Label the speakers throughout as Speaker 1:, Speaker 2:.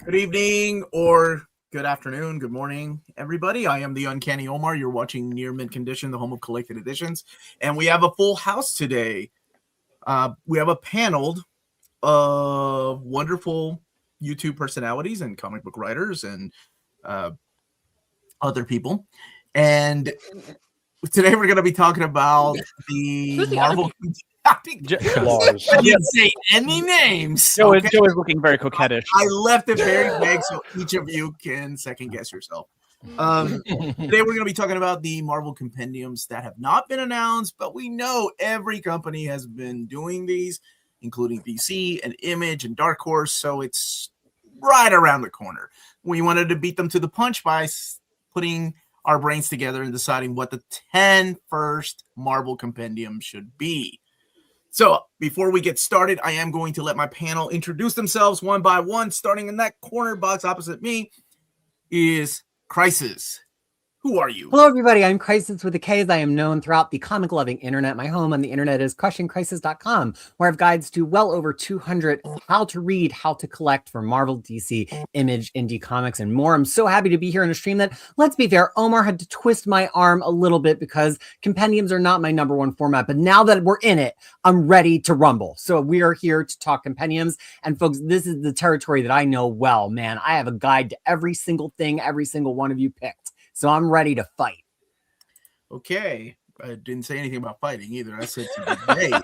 Speaker 1: Good evening or good afternoon, good morning, everybody. I am the Uncanny Omar. You're watching Near Mint Condition, the home of collected editions. And we have a full house today. We have a panel of wonderful YouTube personalities and comic book writers and other people. And today we're going to be talking about the Marvel... I didn't say any names.
Speaker 2: Joe is looking very coquettish.
Speaker 1: I left it very vague so each of you can second guess yourself. Today we're going to be talking about the Marvel Compendiums that have not been announced, but we know every company has been doing these, including DC and Image and Dark Horse, so it's right around the corner. We wanted to beat them to the punch by putting our brains together and deciding what the 10 first Marvel Compendiums should be. So before we get started, I am going to let my panel introduce themselves one by one. Starting in that corner box opposite me is Krisis. Who are you?
Speaker 3: Hello, everybody. I'm Krisis with a K, as I am known throughout the comic-loving internet. My home on the internet is crushingcrisis.com, where I have guides to well over 200 how to read, how to collect for Marvel, DC, Image, indie comics, and more. I'm so happy to be here in a stream that, let's be fair, Omar had to twist my arm a little bit because compendiums are not my number one format. But now that we're in it, I'm ready to rumble. So we are here to talk compendiums. And folks, this is the territory that I know well, man. I have a guide to every single thing every single one of you picked. So I'm ready to fight.
Speaker 1: Okay. I didn't say anything about fighting either. I said to debate.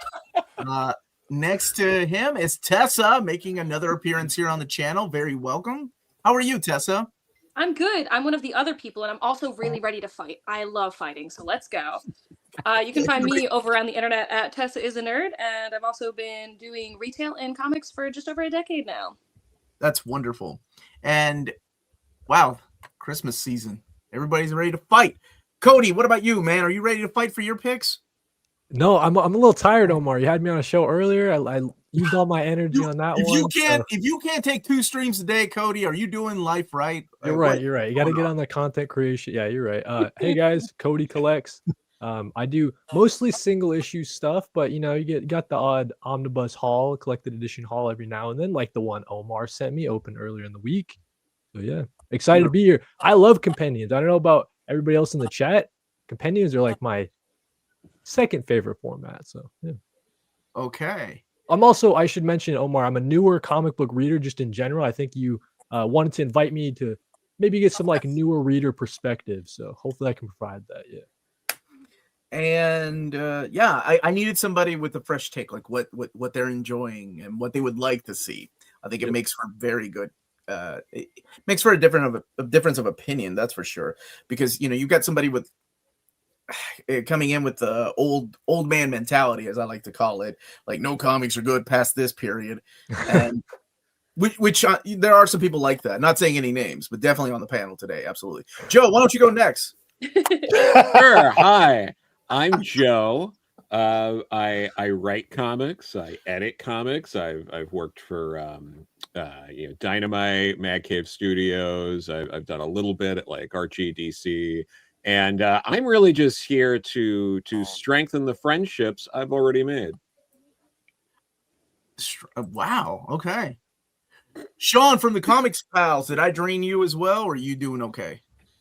Speaker 1: Next to him is Tessa, making another appearance here on the channel. Very welcome. How are you, Tessa?
Speaker 4: I'm good. I'm one of the other people, and I'm also really ready to fight. I love fighting, so let's go. You can find me over on the internet at Tessa is a Nerd, and I've also been doing retail and comics for just over a decade now.
Speaker 1: That's wonderful. And wow, Christmas season. Everybody's ready to fight. Cody, what about you, man? Are you ready to fight for your picks?
Speaker 5: No, I'm a little tired, Omar. You had me on a show earlier. I used all my energy on that one.
Speaker 1: If you can't take 2 streams a day, Cody, are you doing life right?
Speaker 5: You're right. You got to get on the content creation. Yeah, you're right. Hey guys, Cody collects. I do mostly single issue stuff, but you got the odd omnibus haul, collected edition haul every now and then, like the one Omar sent me open earlier in the week. So yeah, excited to be here. I love compendiums. I don't know about everybody else in the chat. Compendiums are like my second favorite format. So yeah.
Speaker 1: Okay.
Speaker 5: I should mention, Omar, I'm a newer comic book reader just in general. I think you wanted to invite me to maybe get some like newer reader perspective. So hopefully I can provide that. Yeah.
Speaker 1: And I needed somebody with a fresh take, like what they're enjoying and what they would like to see. I think it makes for very good. It makes for a difference of opinion, that's for sure. Because you've got somebody with coming in with the old man mentality, as I like to call it, like no comics are good past this period, and which there are some people like that. Not saying any names, but definitely on the panel today. Absolutely, Joe. Why don't you go next?
Speaker 6: Sure. Hi, I'm Joe. I write comics. I edit comics. I've worked for Dynamite, Mad Cave Studios. I've done a little bit at like RGDC, and I'm really just here to strengthen the friendships I've already made.
Speaker 1: Wow. Okay. Sean from the Comics Pals. Did I drain you as well, or are you doing okay?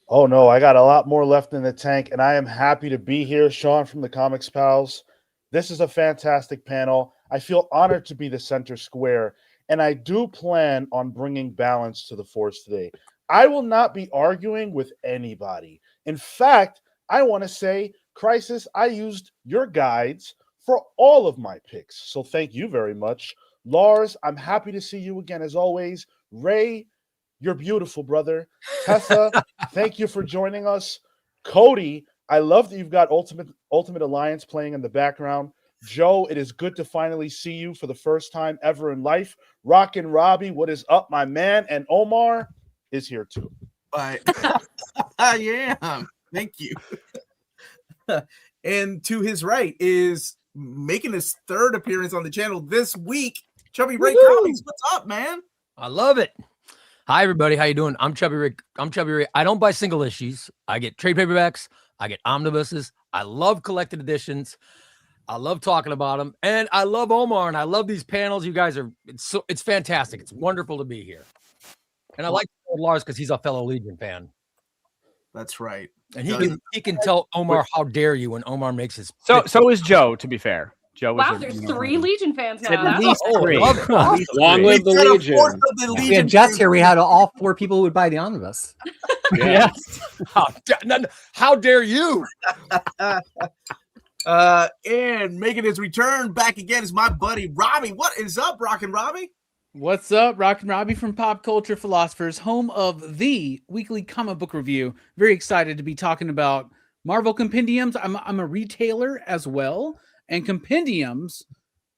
Speaker 7: Oh, no, I got a lot more left in the tank, and I am happy to be here. Sean from the Comics Pals. This is a fantastic panel. I feel honored to be the center square, and I do plan on bringing balance to the force today. I will not be arguing with anybody. In fact, I want to say, Krisis, I used your guides for all of my picks, so thank you very much. Lars, I'm happy to see you again as always. Ray, you're beautiful, brother. Tessa, thank you for joining us. Cody, I love that you've got Ultimate Alliance playing in the background. Joe, it is good to finally see you for the first time ever in life. Rockin' Robbie, what is up, my man? And Omar is here too.
Speaker 1: I am. Thank you. And to his right is making his third appearance on the channel this week, Chubby Ray Comics. What's up, man?
Speaker 8: I love it. Hi, everybody. How you doing? I'm Chubby Ray. I don't buy single issues. I get trade paperbacks. I get omnibuses. I love collected editions. I love talking about them. And I love Omar, and I love these panels. You guys are, it's fantastic. It's wonderful to be here. And I like Lars because he's a fellow Legion fan.
Speaker 1: That's right.
Speaker 8: And he can tell Omar how dare you when Omar makes his.
Speaker 2: So is Joe. To be fair, Joe.
Speaker 4: Wow, there's 3 Legion fans now.
Speaker 2: At
Speaker 4: That's
Speaker 2: least
Speaker 4: awesome.
Speaker 2: 3.
Speaker 6: Long live the Legion.
Speaker 3: If we had Jess here, we had all 4 people who would buy the omnibus.
Speaker 2: Yes.
Speaker 8: How dare you?
Speaker 1: And making his return back again is my buddy Robbie. What is up, Rockin' Robbie?
Speaker 9: What's up, Rockin' Robbie from Pop Culture Philosophers, home of the weekly comic book review. Very excited to be talking about Marvel Compendiums. I'm a retailer as well, and Compendiums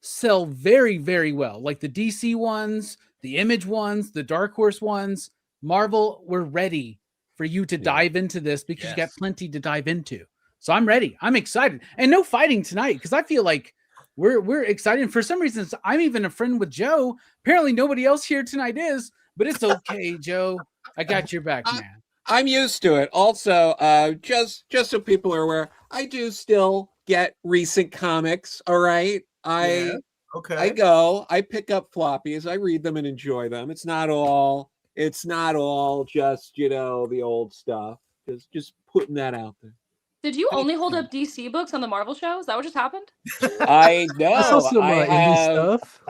Speaker 9: sell very, very well. Like the DC ones, the Image ones, the Dark Horse ones. Marvel, we're ready for you to dive into this because you got plenty to dive into. So I'm ready. I'm excited. And no fighting tonight because I feel like we're excited. And for some reason, I'm even a friend with Joe. Apparently nobody else here tonight is, but it's okay, Joe. I got your back, man.
Speaker 6: I'm used to it. Also, just so people are aware, I do still get recent comics. All right. I pick up floppies. I read them and enjoy them. It's not all just, the old stuff. Just putting that out there.
Speaker 4: Did you only hold up DC books on the Marvel show? Is that what just happened?
Speaker 6: I know.
Speaker 5: I saw some indie stuff.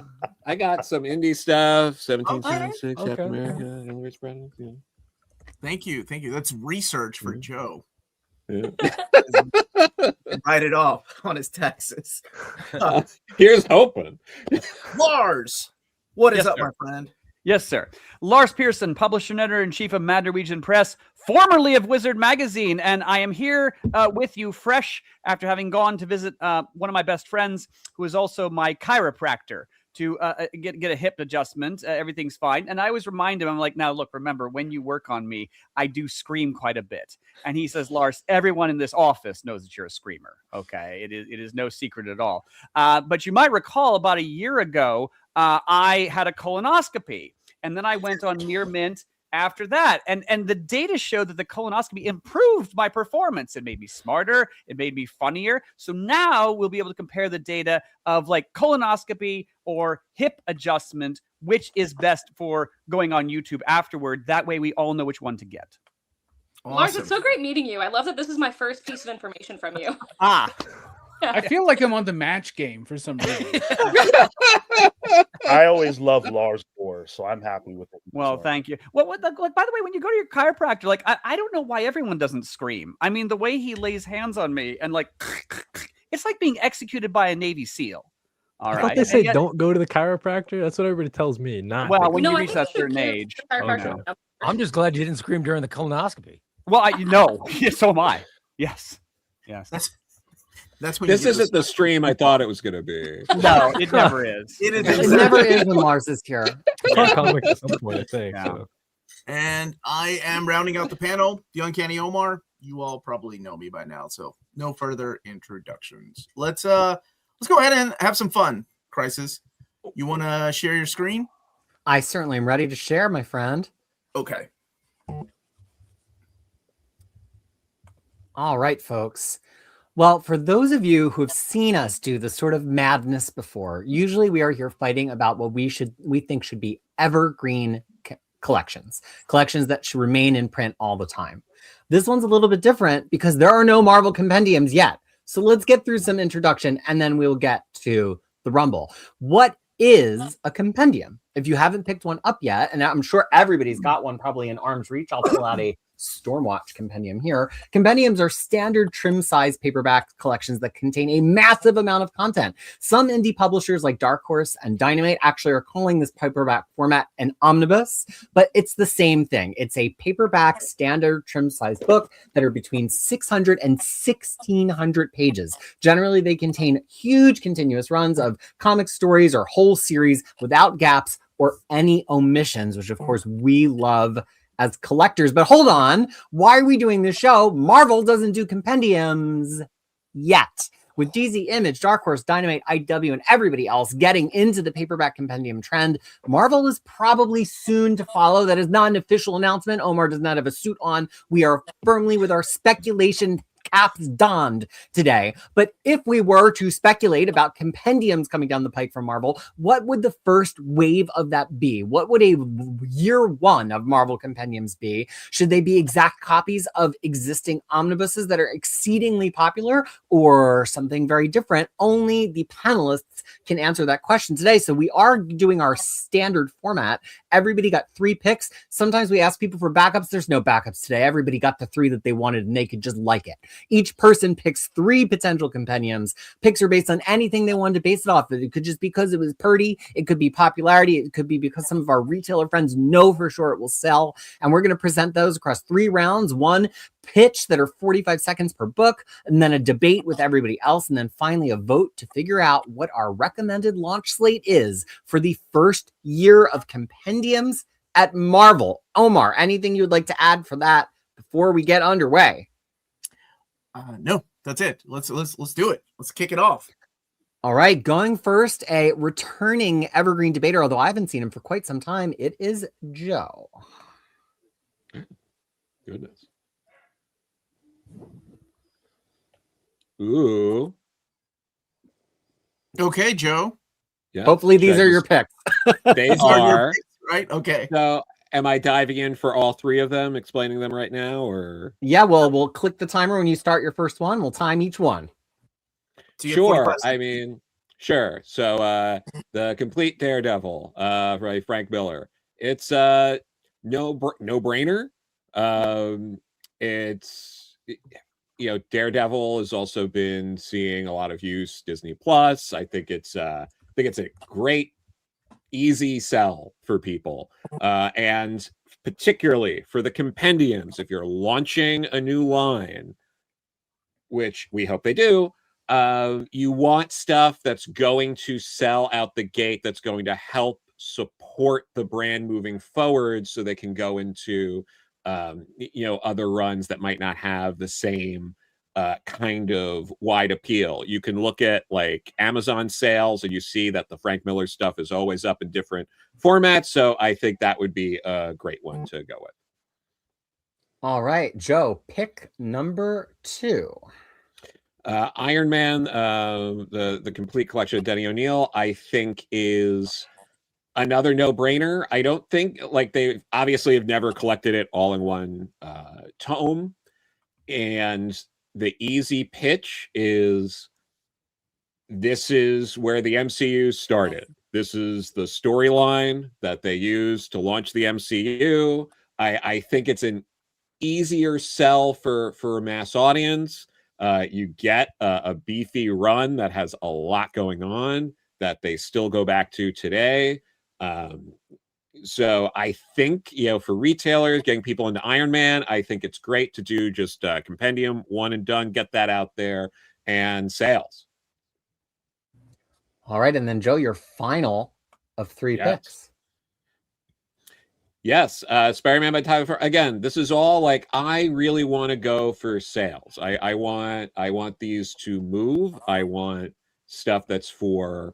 Speaker 6: I got some indie stuff. 1776,
Speaker 5: Okay.
Speaker 6: Captain America, Elvis Presley. Yeah.
Speaker 1: Thank you. That's research for Joe.
Speaker 6: Yeah.
Speaker 1: Write it off on his taxes.
Speaker 6: Here's hoping.
Speaker 1: Lars, what is
Speaker 2: Yes,
Speaker 1: up,
Speaker 2: sir.
Speaker 1: my friend?
Speaker 2: Yes, sir. Lars Pearson, publisher and editor-in-chief of Mad Norwegian Press, formerly of Wizard Magazine, and I am here with you fresh after having gone to visit one of my best friends, who is also my chiropractor, to get a hip adjustment. Everything's fine. And I always remind him, I'm like, now, look, remember, when you work on me, I do scream quite a bit. And he says, Lars, everyone in this office knows that you're a screamer. Okay, it is no secret at all. But you might recall about a year ago, I had a colonoscopy, and then I went on Near Mint after that. And the data showed that the colonoscopy improved my performance. It made me smarter. It made me funnier. So now we'll be able to compare the data of like colonoscopy or hip adjustment, which is best for going on YouTube afterward. That way we all know which one to get.
Speaker 1: Awesome.
Speaker 4: Lars, it's so great meeting you. I love that this is my first piece of information from you.
Speaker 9: I feel like I'm on the match game for some reason.
Speaker 7: I always love Lars Thor, so I'm happy with it.
Speaker 2: Well, thank you. Well, by the way, when you go to your chiropractor, like I don't know why everyone doesn't scream. I mean, the way he lays hands on me and like, it's like being executed by a Navy SEAL. All
Speaker 5: I
Speaker 2: right.
Speaker 5: thought they say don't go to the chiropractor. That's what everybody tells me. Not
Speaker 2: Well, when you
Speaker 4: I
Speaker 2: reach
Speaker 4: think
Speaker 2: that
Speaker 4: you should
Speaker 2: certain
Speaker 4: give
Speaker 2: age.
Speaker 4: the chiropractor
Speaker 5: Okay.
Speaker 4: a-
Speaker 8: I'm just glad you didn't scream during the colonoscopy.
Speaker 2: Well, no. So am I. Yes.
Speaker 1: That's when
Speaker 6: This
Speaker 1: you
Speaker 6: isn't the stream I thought it was going to be.
Speaker 2: No, it never is.
Speaker 1: It is
Speaker 3: It
Speaker 1: exactly.
Speaker 3: never is when Lars is here.
Speaker 5: talk comics at some point, I think.
Speaker 2: Yeah.
Speaker 5: So.
Speaker 1: And I am rounding out the panel, the Uncanny Omar. You all probably know me by now, so no further introductions. Let's go ahead and have some fun. Krisis, you want to share your screen?
Speaker 3: I certainly am ready to share, my friend.
Speaker 1: Okay.
Speaker 3: All right, folks. Well, for those of you who have seen us do this sort of madness before, usually we are here fighting about what we think should be evergreen collections that should remain in print all the time. This one's a little bit different because there are no Marvel Compendiums yet. So let's get through some introduction and then we'll get to the Rumble. What is a compendium? If you haven't picked one up yet, and I'm sure everybody's got one probably in arm's reach, I'll pull out a Stormwatch compendium here. Compendiums are standard trim size paperback collections that contain a massive amount of content. Some indie publishers like Dark Horse and Dynamite actually are calling this paperback format an omnibus, but it's the same thing. It's a paperback standard trim size book that are between 600 and 1600 pages. Generally, they contain huge continuous runs of comic stories or whole series without gaps or any omissions, which of course we love as collectors. But hold on, why are we doing this show? Marvel doesn't do compendiums yet. With DC, Image, Dark Horse, Dynamite, IDW, and everybody else getting into the paperback compendium trend, Marvel is probably soon to follow. That is not an official announcement. Omar does not have a suit on. We are firmly with our speculation caps donned today. But if we were to speculate about compendiums coming down the pike from Marvel, what would the first wave of that be? What would a year one of Marvel compendiums be? Should they be exact copies of existing omnibuses that are exceedingly popular, or something very different? Only the panelists can answer that question today. So we are doing our standard format. Everybody got 3 picks. Sometimes we ask people for backups. There's no backups today. Everybody got the 3 that they wanted and they could just like it. Each person picks 3 potential compendiums. Picks are based on anything they wanted to base it off of. It could just because it was pretty. It could be popularity. It could be because some of our retailer friends know for sure it will sell. And we're going to present those across 3 rounds. 1 pitch that are 45 seconds per book, and then a debate with everybody else, and then finally a vote to figure out what our recommended launch slate is for the first year of compendiums at Marvel. Omar, anything you'd like to add for that before we get underway?
Speaker 1: No, that's it. Let's do it. Let's kick it off.
Speaker 3: All right, going first, a returning evergreen debater, although I haven't seen him for quite some time. It is Joe.
Speaker 6: Goodness. Ooh.
Speaker 1: Okay, Joe.
Speaker 6: Yeah.
Speaker 3: Hopefully these are your picks.
Speaker 6: They
Speaker 1: These are your
Speaker 6: are.
Speaker 1: picks, right? Okay.
Speaker 6: So am I diving in for all 3 of them, explaining them right now, or?
Speaker 3: Yeah, well, we'll click the timer when you start your first one. We'll time each one.
Speaker 1: So you have 45
Speaker 6: Sure. I mean, sure. So the complete Daredevil, by Frank Miller. It's no brainer. It's Daredevil has also been seeing a lot of use. Disney Plus. I think it's a great, easy sell for people, and particularly for the compendiums. If you're launching a new line, which we hope they do, you want stuff that's going to sell out the gate, that's going to help support the brand moving forward, so they can go into other runs that might not have the same kind of wide appeal. You can look at like Amazon sales and you see that the Frank Miller stuff is always up in different formats. So I think that would be a great one to go with.
Speaker 3: All right, Joe, pick number 2.
Speaker 6: Iron Man, the complete collection of Denny O'Neil, I think is another no-brainer. I don't think, they obviously have never collected it all in one tome. And the easy pitch is, this is where the MCU started. This is the storyline that they use to launch the MCU. I think it's an easier sell for a mass audience. You get a beefy run that has a lot going on that they still go back to today. So I think, for retailers getting people into Iron Man, I think it's great to do just a compendium, one and done, get that out there, and sales.
Speaker 3: All right, and then Joe, your final of 3 picks.
Speaker 6: Yes, Spider-Man by Tyler Ford. Again, this is all I really want to go for sales. I want these to move. I want stuff that's for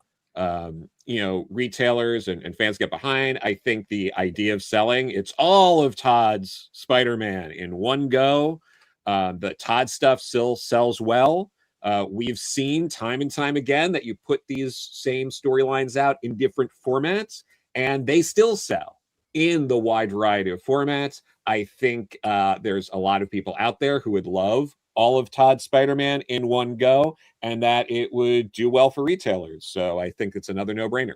Speaker 6: retailers and fans get behind. I think the idea of selling, it's all of Todd's Spider-Man in one go. The Todd stuff still sells well. We've seen time and time again that you put these same storylines out in different formats and they still sell in the wide variety of formats. I think there's a lot of people out there who would love all of Todd's Spider-Man in one go, and that it would do well for retailers. So I think it's another no-brainer.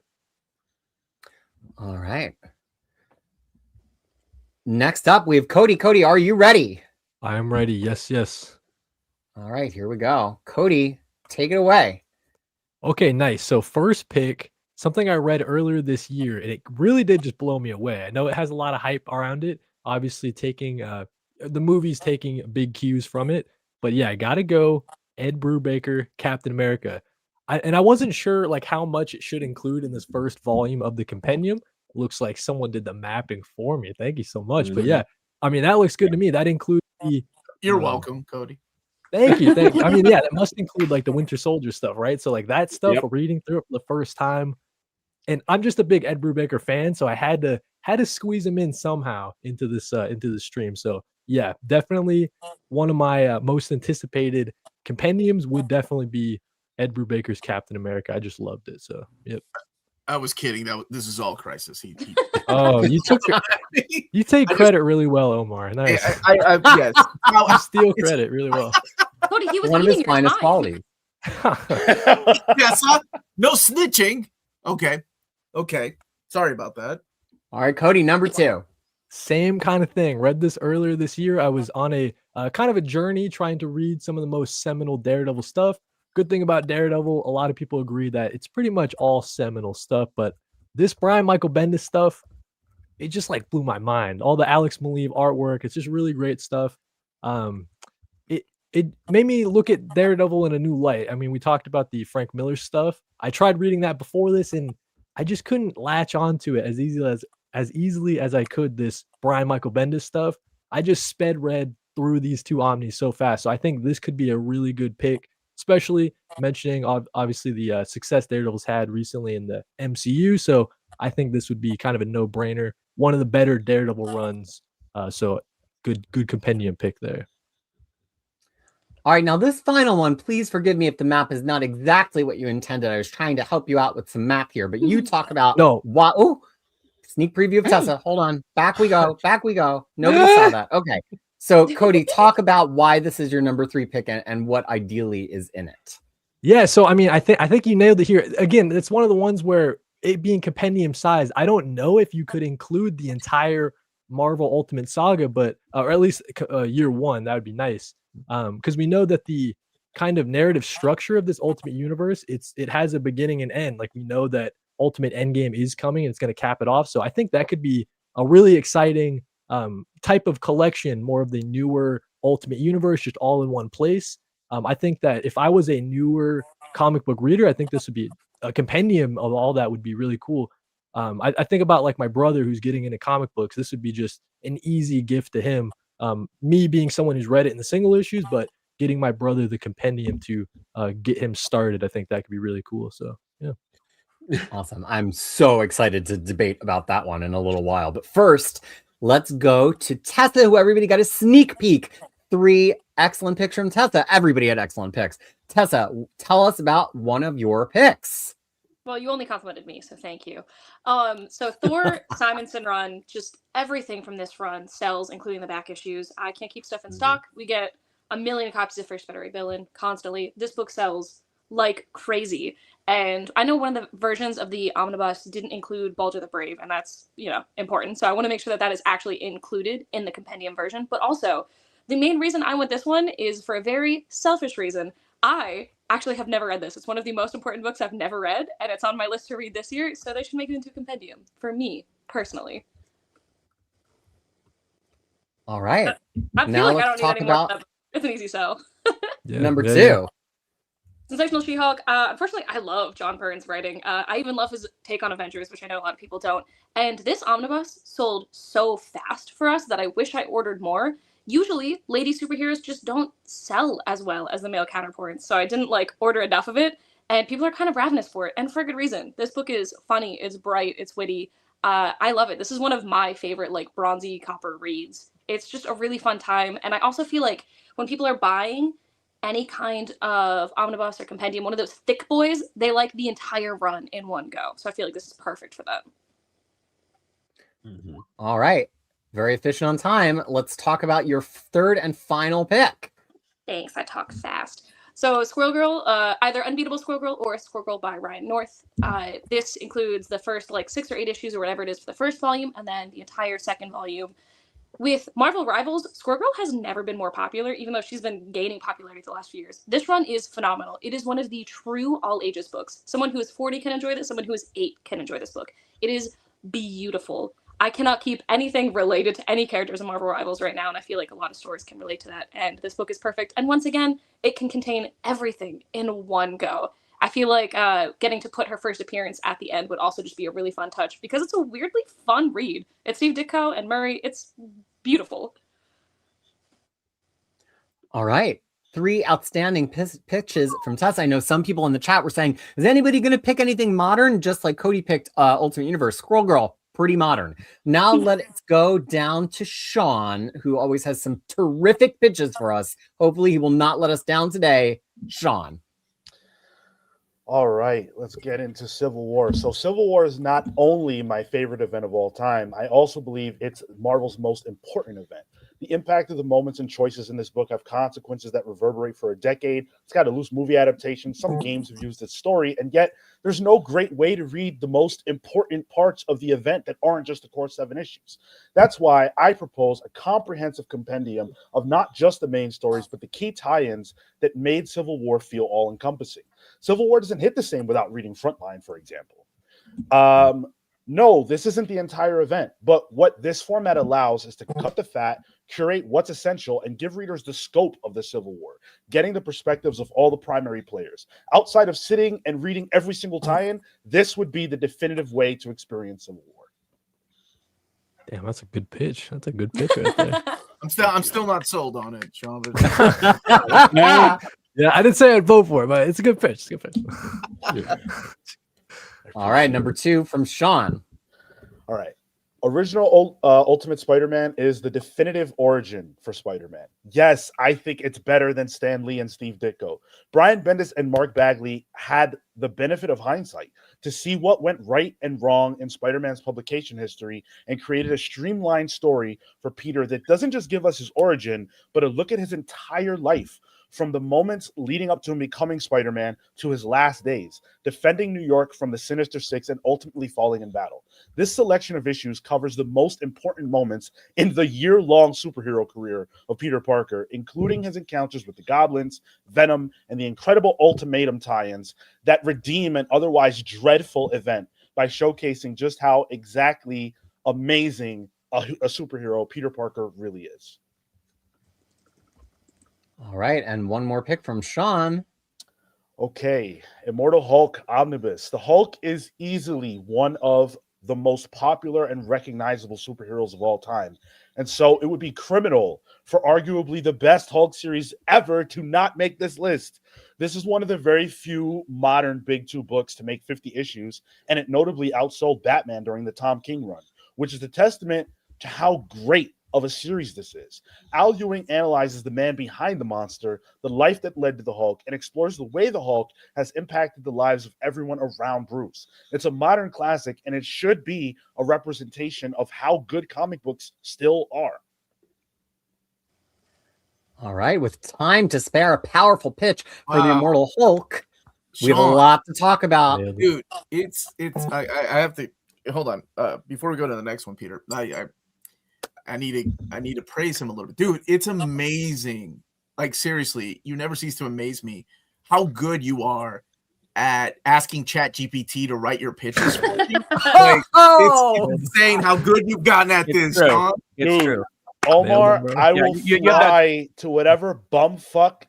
Speaker 3: All right. Next up, we have Cody. Cody, are you ready?
Speaker 5: I am ready. Yes, yes.
Speaker 3: All right, here we go. Cody, take it away.
Speaker 5: Okay, nice. So first pick, something I read earlier this year, and it really did just blow me away. I know it has a lot of hype around it, obviously taking the movies taking big cues from it. But yeah, I got to go Ed Brubaker, Captain America. I wasn't sure how much it should include in this first volume of the compendium. Looks like someone did the mapping for me. Thank you so much.
Speaker 6: Mm-hmm.
Speaker 5: But yeah, I mean, that looks good to me. That includes the...
Speaker 1: You're welcome, Cody.
Speaker 5: Thank you. Thank you. I mean, yeah, that must include the Winter Soldier stuff, right? So that stuff, reading through it for the first time. And I'm just a big Ed Brubaker fan, so I had to squeeze him in somehow into this stream. So yeah, definitely one of my most anticipated compendiums would definitely be Ed Brubaker's Captain America. I just loved it. So, yep.
Speaker 1: I was kidding. This is all Krisis. He
Speaker 5: Oh, you take credit really well, Omar. Nice.
Speaker 1: Yes.
Speaker 5: You steal credit really well.
Speaker 4: Cody, he was
Speaker 3: One of
Speaker 4: eating
Speaker 3: his
Speaker 4: your
Speaker 3: finest
Speaker 4: time.
Speaker 3: qualities.
Speaker 1: Yes, no snitching. Okay. Sorry about that.
Speaker 3: All right, Cody, number 2.
Speaker 5: Same kind of thing. Read this earlier this year. I was on a kind of a journey trying to read some of the most seminal Daredevil stuff. Good thing about Daredevil, a lot of people agree that it's pretty much all seminal stuff, but this Brian Michael Bendis stuff, it just like blew my mind. All the Alex Maleev artwork, it's just really great stuff. It made me look at Daredevil in a new light. I mean, we talked about the Frank Miller stuff. I tried reading that before this, and I just couldn't latch onto it as easily as I could this Brian Michael Bendis stuff. I just read through these 2 omnis so fast. So I think this could be a really good pick, especially mentioning obviously the success Daredevil's had recently in the MCU. So I think this would be kind of a no-brainer. One of the better Daredevil runs. So good compendium pick there.
Speaker 3: All right, now this final one, please forgive me if the map is not exactly what you intended. I was trying to help you out with some map here, but you talk about sneak preview of Tessa. Hold on. Back we go. Nobody saw that. Okay. So Cody, talk about why this is your number 3 pick and what ideally is in it.
Speaker 5: Yeah, so I mean, I think you nailed it here. Again, it's one of the ones where it being compendium size, I don't know if you could include the entire Marvel Ultimate Saga, but or at least year 1, that would be nice. Because we know that the kind of narrative structure of this Ultimate Universe, it has a beginning and end. Like we know that Ultimate Endgame is coming and it's going to cap it off. So I think that could be a really exciting type of collection, more of the newer Ultimate Universe, just all in one place. I think that if I was a newer comic book reader, I think this would be a compendium of all that would be really cool. I think about like my brother who's getting into comic books. This would be just an easy gift to him. Me being someone who's read it in the single issues, but getting my brother the compendium to get him started, I think that could be really cool. So, yeah.
Speaker 3: Awesome. I'm so excited to debate about that one in a little while. But first, let's go to Tessa, who everybody got a sneak peek. 3 excellent picks from Tessa. Everybody had excellent picks. Tessa, tell us about one of your picks.
Speaker 4: Well, you only complimented me, so thank you. So Thor Simonson run, just everything from this run sells, including the back issues. I can't keep stuff in stock. We get 1 million copies of First Federate Villain constantly. This book sells like crazy. And I know one of the versions of the omnibus didn't include Baldur the Brave, and that's, important. So I want to make sure that that is actually included in the compendium version. But also, the main reason I want this one is for a very selfish reason. I actually have never read this. It's one of the most important books I've never read, and it's on my list to read this year, so they should make it into a compendium for me, personally.
Speaker 3: All right.
Speaker 4: I feel like I don't need any more. It's an easy sell.
Speaker 3: Number 2.
Speaker 4: Sensational She-Hulk. Unfortunately, I love John Byrne's writing. I even love his take on Avengers, which I know a lot of people don't. And this omnibus sold so fast for us that I wish I ordered more. Usually, lady superheroes just don't sell as well as the male counterparts, so I didn't order enough of it, and people are kind of ravenous for it, and for a good reason. This book is funny, it's bright, it's witty. I love it. This is one of my favorite bronzy copper reads. It's just a really fun time, and I also feel like when people are buying any kind of omnibus or compendium, one of those thick boys, they like the entire run in one go. So I feel like this is perfect for them.
Speaker 3: Mm-hmm. All right. Very efficient on time. Let's talk about your 3rd and final pick.
Speaker 4: Thanks. I talk fast. So Squirrel Girl, either Unbeatable Squirrel Girl or Squirrel Girl by Ryan North. This includes the first 6 or 8 issues or whatever it is for the first volume, and then the entire second volume. With Marvel Rivals, Squirrel Girl has never been more popular, even though she's been gaining popularity the last few years. This run is phenomenal. It is one of the true all-ages books. Someone who is 40 can enjoy this. Someone who is 8 can enjoy this book. It is beautiful. I cannot keep anything related to any characters in Marvel Rivals right now, and I feel like a lot of stores can relate to that, and this book is perfect. And once again, it can contain everything in one go. I feel like getting to put her first appearance at the end would also just be a really fun touch, because it's a weirdly fun read. It's Steve Ditko and Murray. It's beautiful.
Speaker 3: All right. 3 outstanding pitches from Tessa. I know some people in the chat were saying, is anybody going to pick anything modern, just like Cody picked Ultimate Universe? Squirrel Girl, pretty modern. Now let's go down to Sean, who always has some terrific pitches for us. Hopefully he will not let us down today. Sean.
Speaker 7: All right, let's get into Civil War. So Civil War is not only my favorite event of all time, I also believe it's Marvel's most important event. The impact of the moments and choices in this book have consequences that reverberate for a decade. It's got a loose movie adaptation. Some games have used its story, and yet there's no great way to read the most important parts of the event that aren't just the core 7 issues. That's why I propose a comprehensive compendium of not just the main stories, but the key tie-ins that made Civil War feel all-encompassing. Civil War doesn't hit the same without reading Frontline, for example. No, this isn't the entire event, but what this format allows is to cut the fat, curate what's essential, and give readers the scope of the Civil War, getting the perspectives of all the primary players. Outside of sitting and reading every single tie-in, this would be the definitive way to experience Civil War.
Speaker 5: Damn, that's a good pitch. That's a good pitch right there.
Speaker 1: I'm still not sold on it, Sean.
Speaker 5: Yeah, I didn't say I'd vote for it, but it's a good pitch. It's a good pitch.
Speaker 3: All right, number 2 from Sean.
Speaker 7: All right. Original Ultimate Spider-Man is the definitive origin for Spider-Man. Yes, I think it's better than Stan Lee and Steve Ditko. Brian Bendis and Mark Bagley had the benefit of hindsight to see what went right and wrong in Spider-Man's publication history and created a streamlined story for Peter that doesn't just give us his origin, but a look at his entire life, from the moments leading up to him becoming Spider-Man to his last days, defending New York from the Sinister Six and ultimately falling in battle. This selection of issues covers the most important moments in the year-long superhero career of Peter Parker, including his encounters with the Goblins, Venom, and the incredible Ultimatum tie-ins that redeem an otherwise dreadful event by showcasing just how exactly amazing a superhero Peter Parker really is.
Speaker 3: All right, and one more pick from Sean.
Speaker 7: Okay, Immortal Hulk Omnibus. The Hulk is easily one of the most popular and recognizable superheroes of all time. And so it would be criminal for arguably the best Hulk series ever to not make this list. This is one of the very few modern Big Two books to make 50 issues, and it notably outsold Batman during the Tom King run, which is a testament to how great of a series this is. Al Ewing analyzes the man behind the monster, the life that led to the Hulk, and explores the way the Hulk has impacted the lives of everyone around Bruce. It's a modern classic, and it should be a representation of how good comic books still are.
Speaker 3: All right, with time to spare, a powerful pitch for the Immortal Hulk. We have a
Speaker 1: Sean,
Speaker 3: lot to talk about.
Speaker 1: dude. I have to hold on. Before we go to the next one, Peter, I need to praise him a little bit. Dude, it's amazing. Like, seriously, you never cease to amaze me how good you are at asking ChatGPT to write your pitches for you. Like, it's insane how good you've gotten at this,
Speaker 6: true.
Speaker 1: Sean.
Speaker 6: It's true.
Speaker 7: Omar, I will
Speaker 2: you
Speaker 7: fly to whatever bumfuck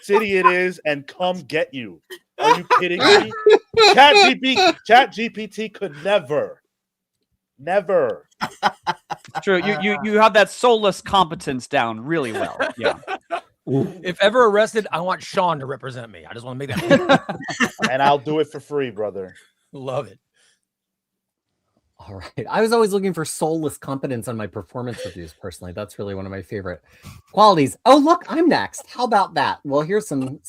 Speaker 7: city it is and come get you. Are you kidding me? ChatGPT could never.
Speaker 2: True. You have that soulless competence down really well. Yeah.
Speaker 8: If ever arrested, I want Sean to represent me. I just want to make that.
Speaker 7: And I'll do it for free, brother.
Speaker 8: Love it.
Speaker 3: All right. I was always looking for soulless competence on my performance reviews, personally. That's really one of my favorite qualities. Oh, look, I'm next. How about that? Well, here's some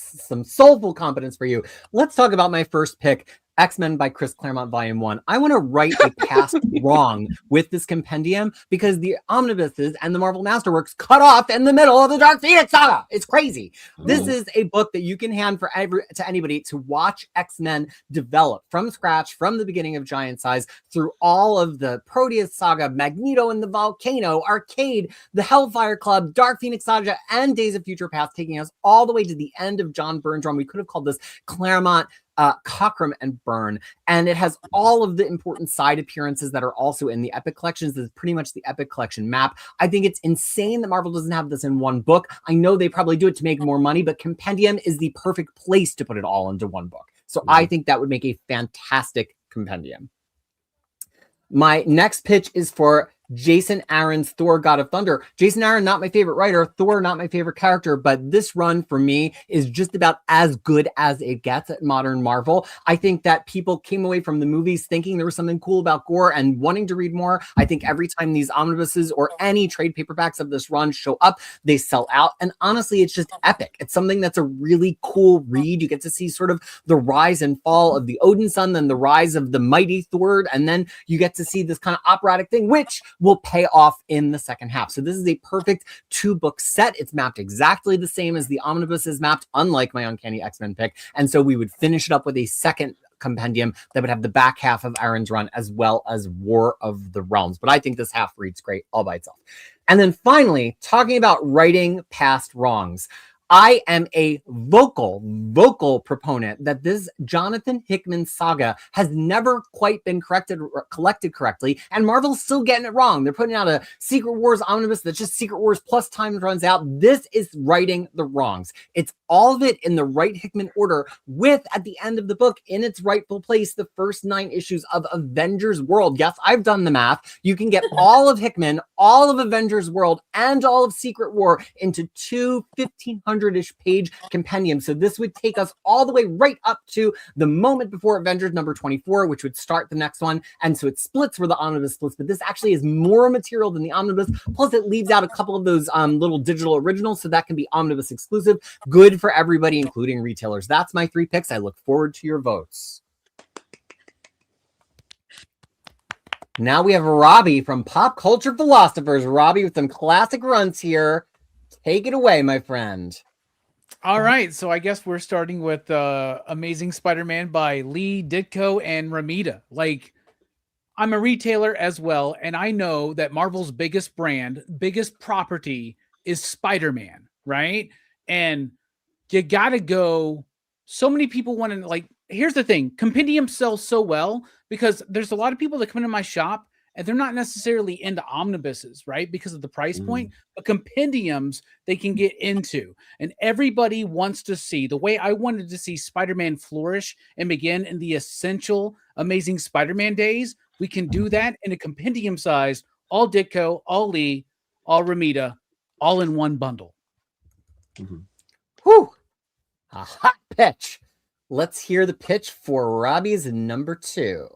Speaker 3: soulful competence for you. Let's talk about my first pick, X-Men by Chris Claremont, Volume 1. I want to right a past wrong with this compendium because the omnibuses and the Marvel Masterworks cut off in the middle of the Dark Phoenix saga. It's crazy. This is a book that you can hand to anybody to watch X-Men develop from scratch, from the beginning of Giant Size, through all of the Proteus saga, Magneto and the Volcano, Arcade, the Hellfire Club, Dark Phoenix saga, and Days of Future Past, taking us all the way to the end of John Byrne's run. We could have called this Claremont, Cockrum, and Byrne, and it has all of the important side appearances that are also in the Epic collections. This is pretty much the Epic collection map. I think it's insane that Marvel doesn't have this in one book. I know they probably do it to make more money, but Compendium is the perfect place to put it all into one book. So I think that would make a fantastic compendium. My next pitch is for Jason Aaron's Thor God of Thunder. Jason Aaron, not my favorite writer. Thor, not my favorite character. But this run for me is just about as good as it gets at modern Marvel. I think that people came away from the movies thinking there was something cool about Gore and wanting to read more. I think every time these omnibuses or any trade paperbacks of this run show up, they sell out. And honestly, it's just epic. It's something that's a really cool read. You get to see sort of the rise and fall of the Odin Son, then the rise of the mighty Thor, and then you get to see this kind of operatic thing, which will pay off in the second half. So this is a perfect 2-book set. It's mapped exactly the same as the omnibus is mapped, unlike my Uncanny X-Men pick. And so we would finish it up with a second compendium that would have the back half of Aaron's run as well as War of the Realms. But I think this half reads great all by itself. And then finally, talking about writing past wrongs. I am a vocal proponent that this Jonathan Hickman saga has never quite been collected correctly, and Marvel's still getting it wrong. They're putting out a Secret Wars omnibus that's just Secret Wars plus time runs out. This is righting the wrongs. It's all of it in the right Hickman order, with at the end of the book, in its rightful place, the first 9 issues of Avengers World. Yes, I've done the math. You can get all of Hickman, all of Avengers World, and all of Secret War into 2 1,500-ish page compendiums. So this would take us all the way right up to the moment before Avengers number 24, which would start the next one. And so it splits where the omnibus splits, but this actually is more material than the omnibus. Plus it leaves out a couple of those little digital originals, so that can be omnibus exclusive. Good for everybody, including retailers. That's my 3 picks. I look forward to your votes. Now we have Robbie from Pop Culture Philosophers. Robbie with some classic runs here. Take it away, my friend.
Speaker 9: All right, so I guess we're starting with Amazing Spider-Man by Lee, Ditko, and Ramita. Like, I'm a retailer as well, and I know that Marvel's biggest brand, biggest property is Spider-Man, right? And you gotta go. So many people want to, like, here's the thing. Compendium sells so well because there's a lot of people that come into my shop and they're not necessarily into omnibuses, right? Because of the price point, but compendiums they can get into. And everybody wants to see, the way I wanted to see Spider-Man flourish and begin in the essential Amazing Spider-Man days, we can do that in a compendium size, all Ditko, all Lee, all Ramita, all in one bundle.
Speaker 3: Whew. A hot pitch. Let's hear the pitch for Robbie's number 2.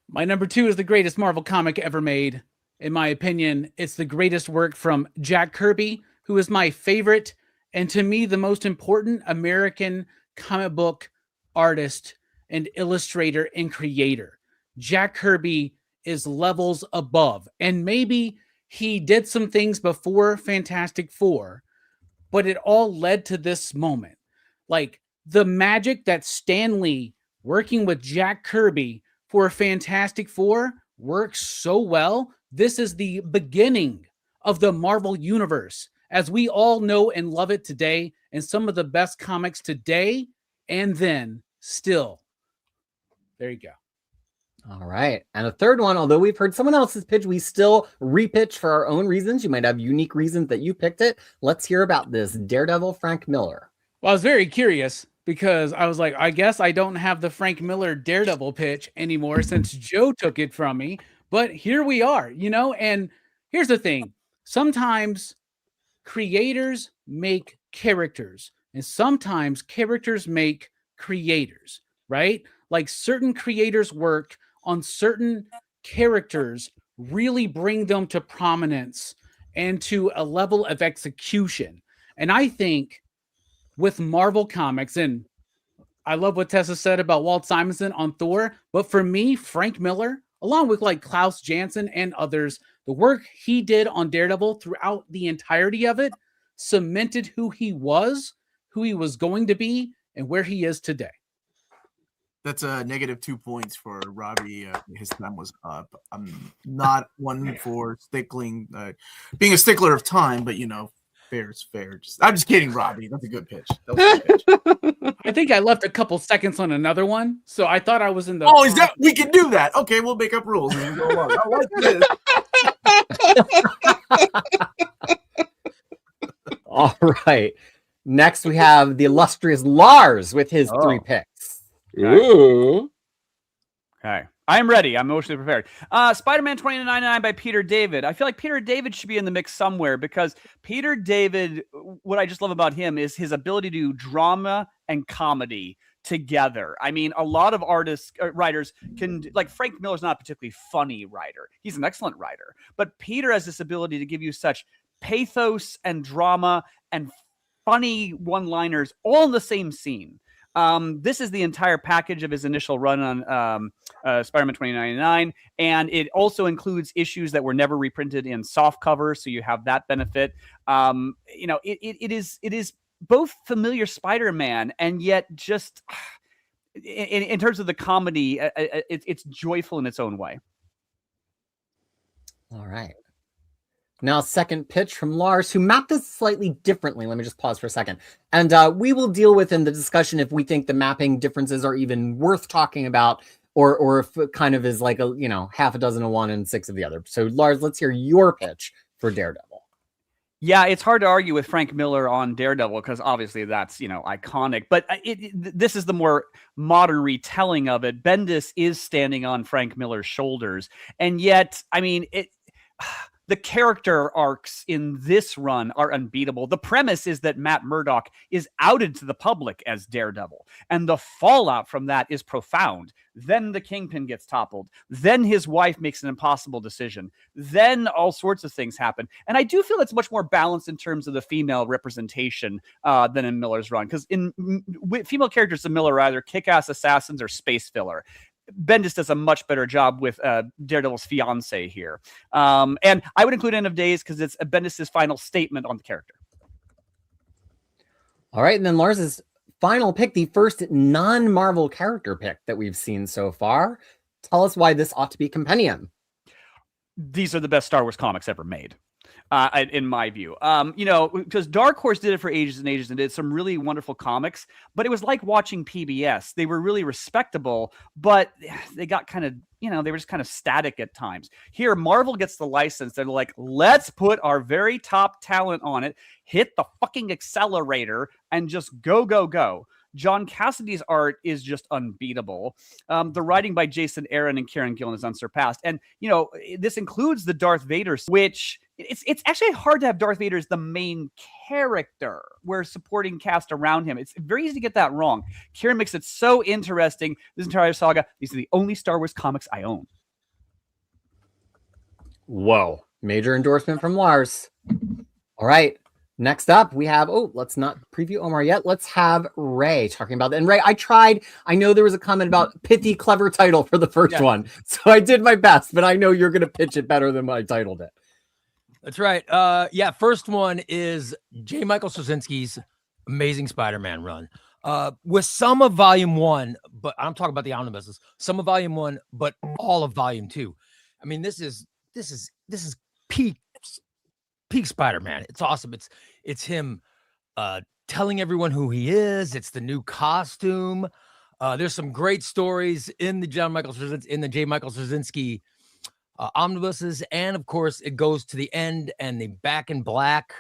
Speaker 9: My number 2 is the greatest Marvel comic ever made. In my opinion, it's the greatest work from Jack Kirby, who is my favorite and to me the most important American comic book artist and illustrator and creator. Jack Kirby is levels above, and maybe he did some things before Fantastic Four, but it all led to this moment. Like the magic that Stan Lee working with Jack Kirby for Fantastic Four works so well. This is the beginning of the Marvel Universe as we all know and love it today, and some of the best comics today and then still. There you go.
Speaker 3: All right. And a third one, although we've heard someone else's pitch, we still repitch for our own reasons. You might have unique reasons that you picked it. Let's hear about this. Daredevil, Frank Miller.
Speaker 9: Well, I was very curious because I was like, I guess I don't have the Frank Miller Daredevil pitch anymore since Joe took it from me. But here we are, you know, and here's the thing. Sometimes creators make characters, and sometimes characters make creators, right? Like certain creators work on certain characters, really bring them to prominence and to a level of execution. And I think with Marvel Comics, and I love what Tessa said about Walt Simonson on Thor, but for me, Frank Miller, along with like Klaus Janson and others, the work he did on Daredevil throughout the entirety of it cemented who he was going to be, and where he is today.
Speaker 1: That's a negative 2 points for Robbie. His time was up. I'm not one for being a stickler of time, but you know, fair is fair. I'm just kidding, Robbie. That's a good pitch. That was a good pitch.
Speaker 9: I think I left a couple seconds on another one, so I thought I was in the.
Speaker 1: Oh, is that we can do that? Okay, we'll make up rules. And we'll go along. I like this.
Speaker 3: All right. Next, we have the illustrious Lars with his 3 picks.
Speaker 6: Ooh.
Speaker 2: Okay. I am ready. I'm emotionally prepared. Spider-Man 2099 by Peter David. I feel like Peter David should be in the mix somewhere because Peter David, what I just love about him is his ability to do drama and comedy together. I mean, a lot of writers can, like Frank Miller's not a particularly funny writer. He's an excellent writer. But Peter has this ability to give you such pathos and drama and funny one-liners all in the same scene. This is the entire package of his initial run on Spider-Man 2099, and it also includes issues that were never reprinted in soft cover, so you have that benefit. It is both familiar Spider-Man and yet just in terms of the comedy, it's joyful in its own way.
Speaker 3: All right. Now, second pitch from Lars, who mapped this slightly differently. Let me just pause for a second. And we will deal with in the discussion if we think the mapping differences are even worth talking about, or if it kind of is like half a dozen of one and 6 of the other. So, Lars, let's hear your pitch for Daredevil.
Speaker 2: Yeah, it's hard to argue with Frank Miller on Daredevil because obviously that's, iconic. But this is the more modern retelling of it. Bendis is standing on Frank Miller's shoulders. And yet, I mean, the character arcs in this run are unbeatable. The premise is that Matt Murdock is outed to the public as Daredevil, and the fallout from that is profound. Then the Kingpin gets toppled. Then his wife makes an impossible decision. Then all sorts of things happen. And I do feel it's much more balanced in terms of the female representation than in Miller's run, because in female characters in Miller are either kick-ass assassins or space filler. Bendis does a much better job with Daredevil's fiance here. And I would include End of Days because it's Bendis' final statement on the character.
Speaker 3: All right, and then Lars's final pick, the first non-Marvel character pick that we've seen so far. Tell us why this ought to be Compendium.
Speaker 2: These are the best Star Wars comics ever made. In my view, because Dark Horse did it for ages and ages and did some really wonderful comics, but it was like watching PBS. They were really respectable, but they got kind of, they were just kind of static at times. Here, Marvel gets the license. They're like, let's put our very top talent on it, hit the fucking accelerator, and just go, go, go. John Cassidy's art is just unbeatable. The writing by Jason Aaron and Kieran Gillen is unsurpassed. And, this includes the Darth Vader, which it's actually hard to have Darth Vader as the main character where supporting cast around him. It's very easy to get that wrong. Kieran makes it so interesting. This entire saga, these are the only Star Wars comics I own.
Speaker 3: Whoa. Major endorsement from Lars. All right. Next up, we have, let's not preview Omar yet. Let's have Ray talking about that. And Ray, I know there was a comment about pithy, clever title for the first one. So I did my best, but I know you're going to pitch it better than I titled it.
Speaker 8: That's right. First one is J. Michael Straczynski's Amazing Spider-Man run. With some of Volume 1, but I'm talking about the omnibuses, some of Volume 1, but all of Volume 2. I mean, this is peak Spider-Man. It's awesome. It's him telling everyone who he is. It's the new costume. There's some great stories in the J. Michael Straczynski omnibuses, and of course it goes to the end and the Back in Black,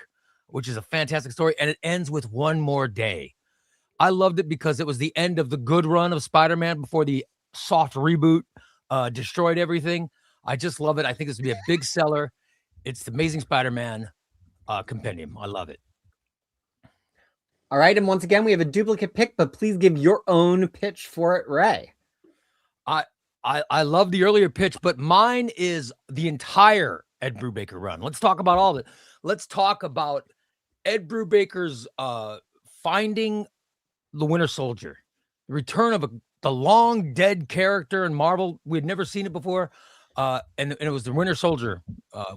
Speaker 8: which is a fantastic story, and it ends with One More Day. I loved it because it was the end of the good run of Spider-Man before the soft reboot destroyed everything. I just love it. I think this would be a big seller. It's the Amazing Spider-Man Compendium. I love it.
Speaker 3: All right, and once again, we have a duplicate pick, but please give your own pitch for it, Ray.
Speaker 8: I love the earlier pitch, but mine is the entire Ed Brubaker run. Let's talk about all of it. Let's talk about Ed Brubaker's finding the Winter Soldier, the return of the long dead character in Marvel. We had never seen it before. And it was the Winter Soldier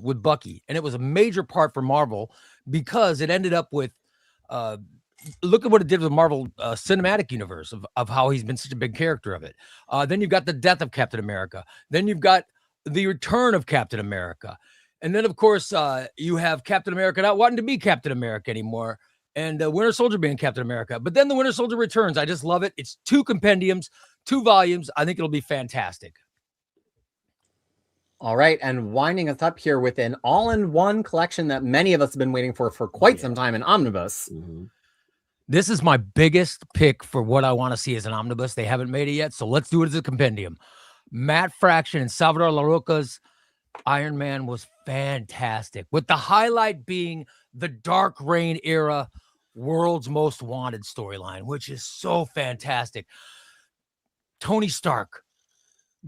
Speaker 8: with Bucky. And it was a major part for Marvel because it ended up with, look at what it did with Marvel Cinematic Universe of how he's been such a big character of it. Then you've got the death of Captain America. Then you've got the return of Captain America. And then, of course, you have Captain America not wanting to be Captain America anymore. And Winter Soldier being Captain America. But then the Winter Soldier returns. I just love it. It's 2 compendiums, 2 volumes. I think it'll be fantastic.
Speaker 3: All right, and winding us up here with an all-in-one collection that many of us have been waiting for quite some time in Omnibus.
Speaker 8: Mm-hmm. This is my biggest pick for what I want to see as an omnibus. They haven't made it yet, so let's do it as a compendium. Matt Fraction and Salvador LaRocca's Iron Man was fantastic, with the highlight being the Dark Reign era World's Most Wanted storyline, which is so fantastic. Tony Stark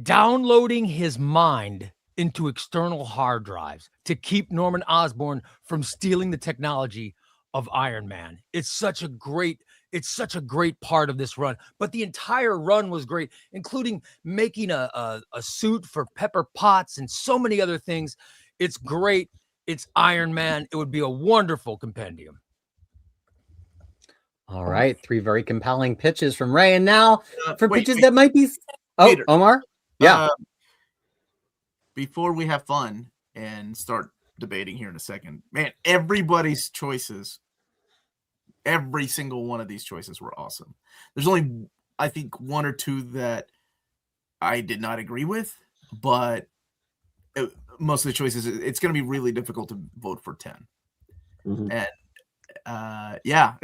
Speaker 8: downloading his mind into external hard drives to keep Norman Osborn from stealing the technology of Iron Man. It's such a great part of this run, but the entire run was great, including making a suit for Pepper Potts and so many other things. It's great. It's Iron Man. It would be a wonderful compendium.
Speaker 3: All right, 3 very compelling pitches from Ray, and now for
Speaker 1: wait,
Speaker 3: pitches that might be. Oh,
Speaker 1: Peter.
Speaker 3: Omar. Yeah.
Speaker 1: Before we have fun and start debating here in a second, man, everybody's choices, every single one of these choices were awesome. There's only, I think, 1 or 2 that I did not agree with, but most of the choices, it's going to be really difficult to vote for 10.
Speaker 6: Mhm.
Speaker 1: And yeah,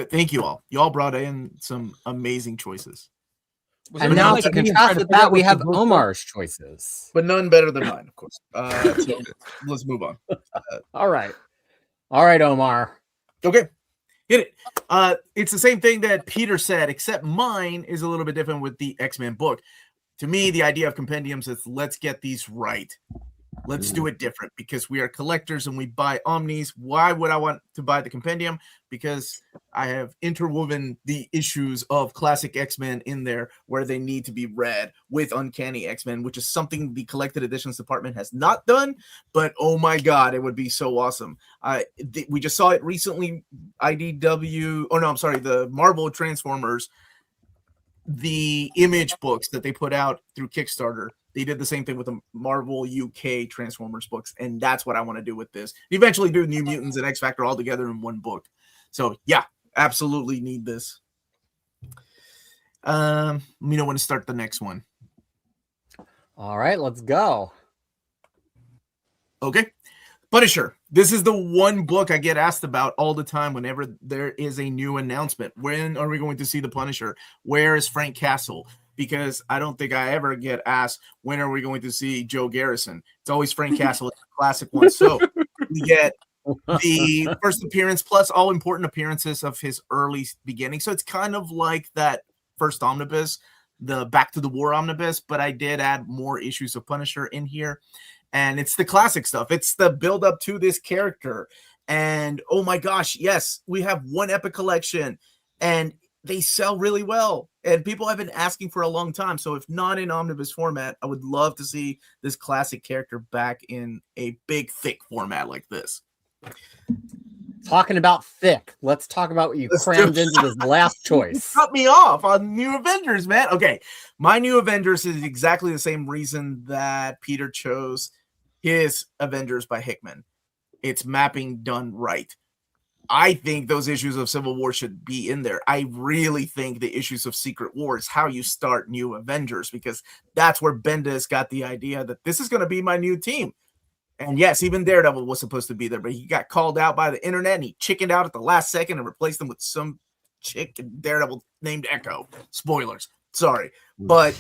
Speaker 1: thank you all. You all brought in some amazing choices.
Speaker 3: And now to contrast with that, we have Omar's choices.
Speaker 1: But none better than mine, of course. So let's move on.
Speaker 3: All right. All right, Omar.
Speaker 1: Okay. Hit it. It's the same thing that Peter said, except mine is a little bit different with the X-Men book. To me, the idea of compendiums is let's get these right. Let's do it different because we are collectors and we buy omnis. Why would I want to buy the compendium? Because I have interwoven the issues of classic X-Men in there where they need to be read with Uncanny X-Men, which is something the collected editions department has not done. But oh my God, it would be so awesome. We just saw it recently. The Marvel Transformers, the Image books that they put out through Kickstarter. They did the same thing with the Marvel UK Transformers books, and that's what I want to do with this. Eventually do New Mutants and X Factor all together in one book. So yeah, absolutely need this. Let me know when to start the next one.
Speaker 3: All right, let's go.
Speaker 1: Okay. Punisher. This is the one book I get asked about all the time whenever there is a new announcement. When are we going to see the Punisher? Where is Frank Castle? Because I don't think I ever get asked, when are we going to see Joe Garrison? It's always Frank Castle. It's a classic one. So we get the first appearance plus all important appearances of his early beginning. So it's kind of like that first omnibus, the Back to the War omnibus, but I did add more issues of Punisher in here. And it's the classic stuff. It's the build up to this character. And oh my gosh, yes, we have one epic collection and they sell really well. And people have been asking for a long time. So if not in omnibus format, I would love to see this classic character back in a big, thick format like this.
Speaker 3: Talking about thick, let's talk about what you crammed into this last choice.
Speaker 1: Cut me off on New Avengers, man. Okay, my New Avengers is exactly the same reason that Peter chose his Avengers by Hickman. It's mapping done right. I think those issues of Civil War should be in there. I really think the issues of Secret War is how you start New Avengers, because that's where Bendis got the idea that this is going to be my new team. And yes, even Daredevil was supposed to be there, but he got called out by the internet and he chickened out at the last second and replaced them with some chick in Daredevil named Echo. Spoilers. Sorry. But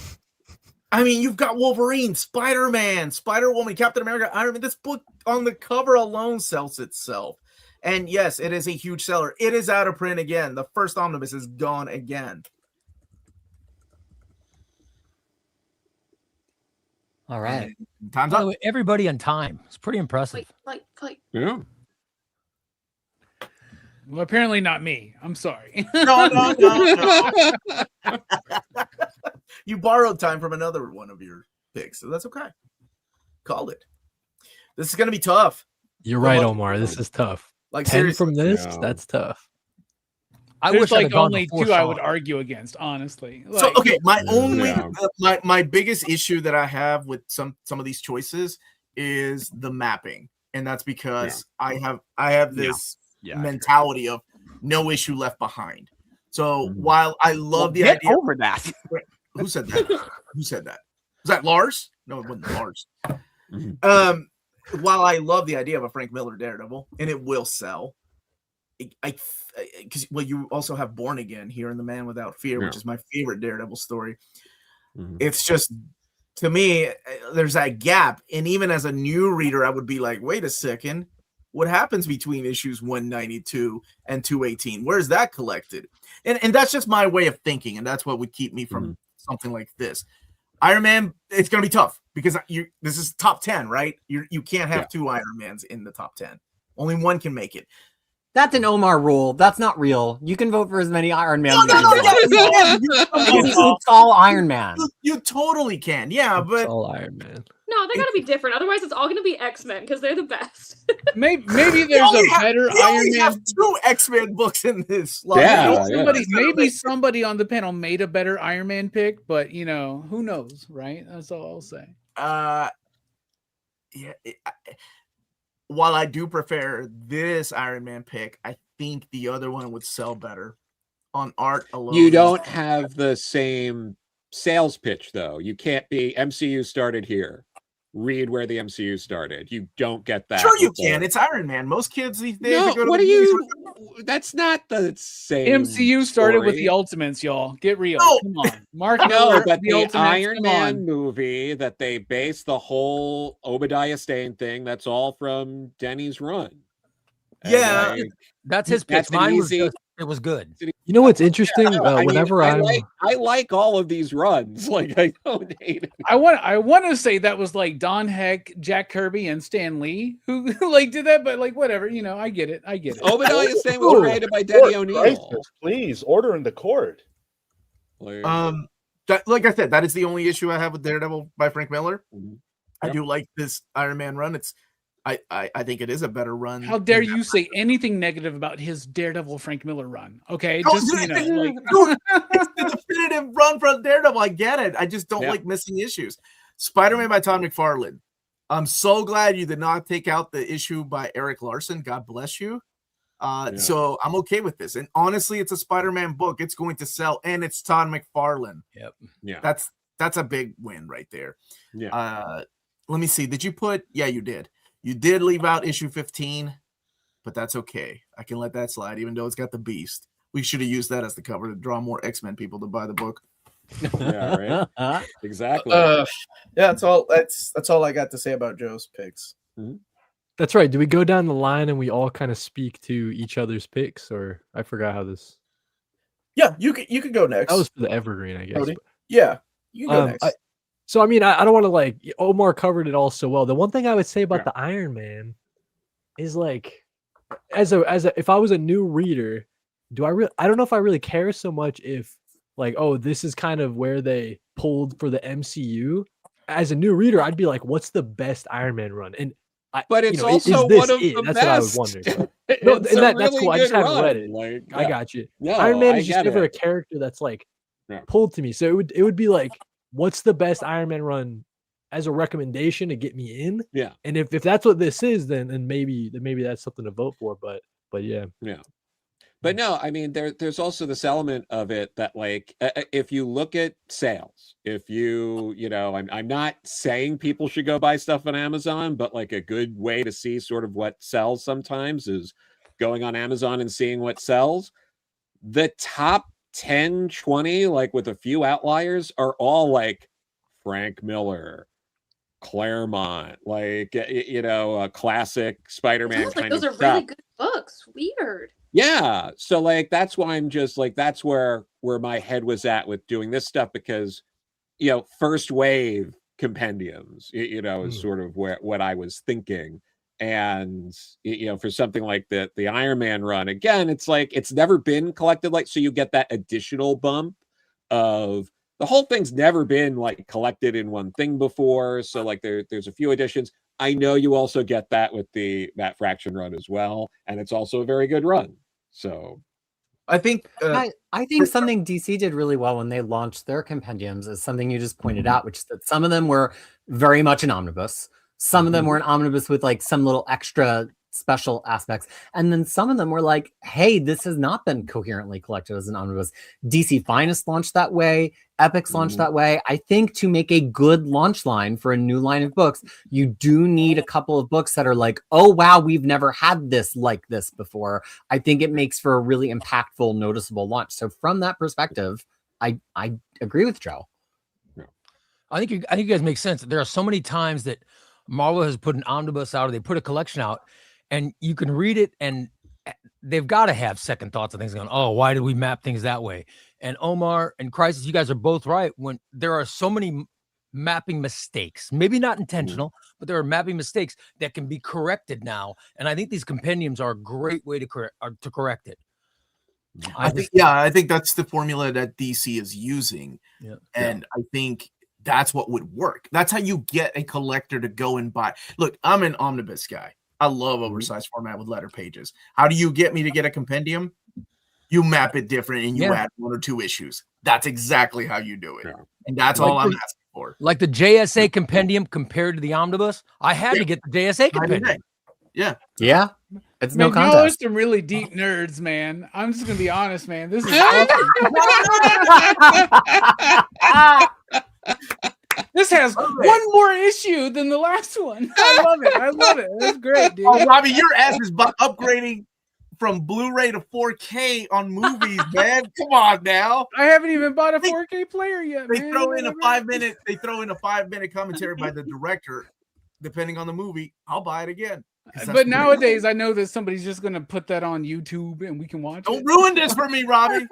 Speaker 1: I mean, you've got Wolverine, Spider-Man, Spider-Woman, Captain America, Iron Man. This book on the cover alone sells itself. And yes, it is a huge seller. It is out of print again. The first omnibus is gone again.
Speaker 3: All right.
Speaker 1: Time's up.
Speaker 8: Everybody on time. It's pretty impressive.
Speaker 4: Fight.
Speaker 6: Yeah.
Speaker 9: Well, apparently not me. I'm sorry.
Speaker 1: No. You borrowed time from another one of your picks, so that's okay. Called it. This is going to be tough.
Speaker 5: You're right, Omar. This is tough.
Speaker 1: Like
Speaker 5: 10
Speaker 1: seriously.
Speaker 5: from this,
Speaker 6: Yeah.
Speaker 5: that's tough.
Speaker 8: I
Speaker 9: There's
Speaker 8: wish I'd
Speaker 9: like
Speaker 8: have gone
Speaker 9: only
Speaker 8: before
Speaker 9: 2 I would
Speaker 8: Sean.
Speaker 9: argue against, honestly.
Speaker 1: So
Speaker 9: Like,
Speaker 1: okay, my only
Speaker 6: Yeah.
Speaker 1: my biggest issue that I have with some of these choices is the mapping, and that's because I have this mentality of no issue left behind. So while I love the
Speaker 2: Get
Speaker 1: idea,
Speaker 2: over that.
Speaker 1: who said that? Who said that? Was that Lars? No, it wasn't Lars. While I love the idea of a Frank Miller Daredevil, and it will sell, because you also have Born Again here in The Man Without Fear, which is my favorite Daredevil story. It's just, to me, there's that gap. And even as a new reader, I would be like, wait a second, what happens between issues 192 and 218? Where's that collected? And that's just my way of thinking, and that's what would keep me from something like this. Iron Man, it's going to be tough because this is top 10, right? You can't have two Iron Mans in the top 10. Only one can make it.
Speaker 3: That's an Omar rule. That's not real. You can vote for as many Iron Man.
Speaker 1: It's
Speaker 3: all Iron Man.
Speaker 1: You totally can. Yeah, but
Speaker 5: It's all Iron Man.
Speaker 4: No, they got to be different. Otherwise, it's all going to be X-Men because they're the best.
Speaker 9: Maybe there's a better Iron Man.
Speaker 1: Have 2 X-Men books in this.
Speaker 9: Maybe somebody on the panel made a better Iron Man pick, but who knows, right? That's all I'll say.
Speaker 1: While I do prefer this Iron Man pick, I think the other one would sell better on art alone.
Speaker 6: You don't have the same sales pitch, though. You can't be MCU started here. Read where the MCU started. You don't get that.
Speaker 1: Sure, you can. It's Iron Man. Most kids these days.
Speaker 6: That's not the same.
Speaker 9: MCU started with
Speaker 6: story.
Speaker 9: the Ultimates, y'all. Get real.
Speaker 1: No.
Speaker 9: Come on, Mark.
Speaker 6: No, but the
Speaker 9: Ultimates,
Speaker 6: Iron
Speaker 9: come
Speaker 6: Man
Speaker 9: on.
Speaker 6: movie that they based the whole Obadiah Stane thing. That's all from Denny's run. And
Speaker 1: Yeah,
Speaker 8: That's his pitch.
Speaker 6: That's an
Speaker 8: Mine was
Speaker 6: easy-
Speaker 8: just, it was good.
Speaker 5: You know what's interesting?
Speaker 6: I mean,
Speaker 5: Whenever
Speaker 6: I like all of these runs. Like, I don't hate it.
Speaker 9: I want to say that was like Don Heck, Jack Kirby, and Stan Lee who like did that, but like whatever, I get it.
Speaker 6: Obadiah Stane was created by Denny O'Neil.
Speaker 7: Please order in the court.
Speaker 6: Like
Speaker 1: like I said, that is the only issue I have with Daredevil by Frank Miller.
Speaker 6: Mhm.
Speaker 1: I do like this Iron Man run. I think it is a better run.
Speaker 9: How dare you say anything negative about his Daredevil Frank Miller run? Okay,
Speaker 1: Oh,
Speaker 9: just
Speaker 1: dude, it's the definitive run from Daredevil. I get it. I just don't like missing issues. Spider-Man by Todd McFarlane. I'm so glad you did not take out the issue by Eric Larson. God bless you. So I'm okay with this. And honestly, it's a Spider-Man book. It's going to sell, and it's Todd McFarlane.
Speaker 8: Yep.
Speaker 6: Yeah.
Speaker 1: That's a big win right there.
Speaker 6: Yeah.
Speaker 1: Let me see. Did you put? Yeah, you did. You did leave out issue 15, but that's okay. I can let that slide, even though it's got the Beast. We should have used that as the cover to draw more X-Men people to buy the book.
Speaker 6: Yeah, right. Exactly.
Speaker 1: That's all I got to say about Joe's picks.
Speaker 5: That's right. Do we go down the line and we all kind of speak to each other's picks, or I forgot how this?
Speaker 1: Yeah, you could go next.
Speaker 5: That was for the evergreen, I guess.
Speaker 1: Cody? Yeah, you can go next.
Speaker 5: So I mean, I don't want to Omar covered it all so well. The one thing I would say about the Iron Man is like, as a if I was a new reader, I don't know if I really care so much if like, oh, this is kind of where they pulled for the MCU. As a new reader, I'd be like, what's the best Iron Man run? And
Speaker 6: but it's also one of the
Speaker 5: that's
Speaker 6: best.
Speaker 5: what I was wondering. No, and that's cool. I just haven't read it.
Speaker 6: Like,
Speaker 5: I got you.
Speaker 6: No,
Speaker 5: Iron Man is
Speaker 6: I
Speaker 5: just
Speaker 6: get
Speaker 5: never
Speaker 6: it.
Speaker 5: a character that's like pulled to me. So it would be like, what's the best Iron Man run as a recommendation to get me in?
Speaker 6: Yeah.
Speaker 5: And if that's what this is, then maybe that's something to vote for. But yeah.
Speaker 6: Yeah. But no, I mean, there's also this element of it that, like, if you look at sales, if I'm not saying people should go buy stuff on Amazon, but like a good way to see sort of what sells sometimes is going on Amazon and seeing what sells. The top 10, 20, like with a few outliers, are all like Frank Miller, Claremont, like, a classic Spider-Man kind
Speaker 4: those
Speaker 6: of
Speaker 4: are
Speaker 6: stuff.
Speaker 4: really good books. Weird.
Speaker 6: Yeah. So like, that's why I'm just like, that's where my head was at with doing this stuff, because, first wave compendiums, is sort of what I was thinking. And, for something like the Iron Man run, again, it's like, it's never been collected like, so you get that additional bump of the whole thing's never been like collected in one thing before. So like there's a few additions. I know you also get that with the Matt Fraction run as well. And it's also a very good run. So
Speaker 1: I think
Speaker 3: I think something DC did really well when they launched their compendiums is something you just pointed out, which is that some of them were very much an omnibus. Some of them were an omnibus with like some little extra special aspects. And then some of them were like, hey, this has not been coherently collected as an omnibus. DC Finest launched that way. Epic's launched that way. I think to make a good launch line for a new line of books, you do need a couple of books that are like, oh, wow, we've never had this like this before. I think it makes for a really impactful, noticeable launch. So from that perspective, I agree with Joe.
Speaker 6: Yeah.
Speaker 8: I think you guys make sense. There are so many times that Marvel has put an omnibus out, or they put a collection out, and you can read it, and they've got to have second thoughts and things going, oh, why did we map things that way? And Omar and Krisis, you guys are both right. When there are so many mapping mistakes, maybe not intentional, but there are mapping mistakes that can be corrected now. And I think these compendiums are a great way to correct it.
Speaker 1: I think that's the formula that DC is using.
Speaker 8: Yeah.
Speaker 1: And I think that's what would work. That's how you get a collector to go and buy. Look, I'm an omnibus guy. I love oversized format with letter pages. How do you get me to get a compendium? You map it different and you add 1 or 2 issues. That's exactly how you do it. Yeah. And that's all I'm asking for.
Speaker 8: Like the JSA compendium compared to the omnibus, I had to get the JSA compendium.
Speaker 1: Yeah.
Speaker 3: Yeah. It's no contest.
Speaker 9: Y'all are some really deep nerds, man. I'm just gonna be honest, man. This is awesome. This has one more issue than the last one. I love it. That's great, dude.
Speaker 1: Oh, Robbie, your ass is upgrading from Blu-ray to 4K on movies, man. Come on now.
Speaker 9: I haven't even bought a 4K player yet.
Speaker 1: They throw in a 5-minute commentary by the director. Depending on the movie, I'll buy it again.
Speaker 9: But nowadays, I know that somebody's just gonna put that on YouTube and we can watch it.
Speaker 1: Don't ruin this for me, Robbie.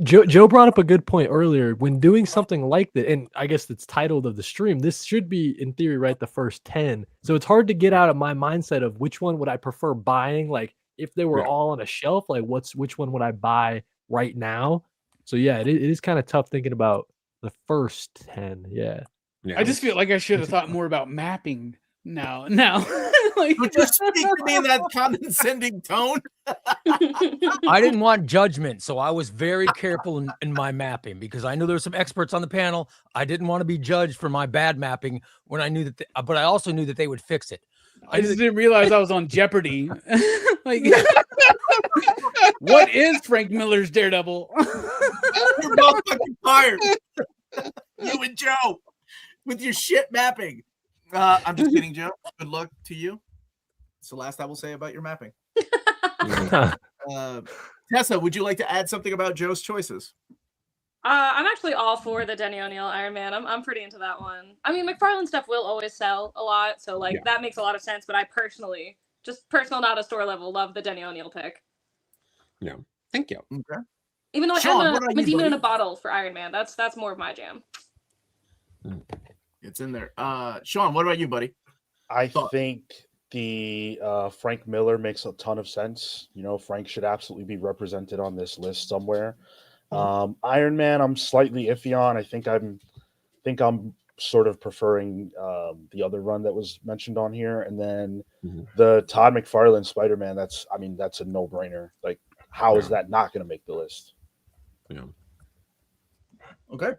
Speaker 5: Joe brought up a good point earlier. When doing something like that, and I guess it's titled of the stream, this should be, in theory, right, the first 10. So it's hard to get out of my mindset of which one would I prefer buying. Like, if they were all on a shelf, like which one would I buy right now? So yeah, it is kind of tough thinking about the first 10. Yeah.
Speaker 9: I just feel like I should have thought more about mapping now.
Speaker 1: Like, would you speak to me in that condescending tone?
Speaker 8: I didn't want judgment, so I was very careful in my mapping because I knew there were some experts on the panel. I didn't want to be judged for my bad mapping when I knew that, but I also knew that they would fix it.
Speaker 9: I just didn't realize I was on Jeopardy. Like, what is Frank Miller's Daredevil?
Speaker 1: You're both fucking fired. You and Joe with your shit mapping. I'm just kidding, Joe. Good luck to you. It's the last I will say about your mapping. Tessa, would you like to add something about Joe's choices?
Speaker 4: I'm actually all for the Denny O'Neil Iron Man. I'm pretty into that one. I mean, McFarlane stuff will always sell a lot, so that makes a lot of sense. But I personally, just personal, not a store level, love the Denny O'Neil pick.
Speaker 6: Yeah, thank you.
Speaker 1: Okay.
Speaker 4: Even though I'm a demon in a bottle for Iron Man, that's more of my jam.
Speaker 1: It's in there. Sean, what about you, buddy?
Speaker 7: I think the Frank Miller makes a ton of sense. You know, Frank should absolutely be represented on this list somewhere. Iron Man, I'm slightly iffy on. I think I'm sort of preferring the other run that was mentioned on here, and then the Todd McFarlane Spider-Man. That's a no-brainer. Like, how is that not going to make the list?
Speaker 6: Yeah.
Speaker 1: Okay.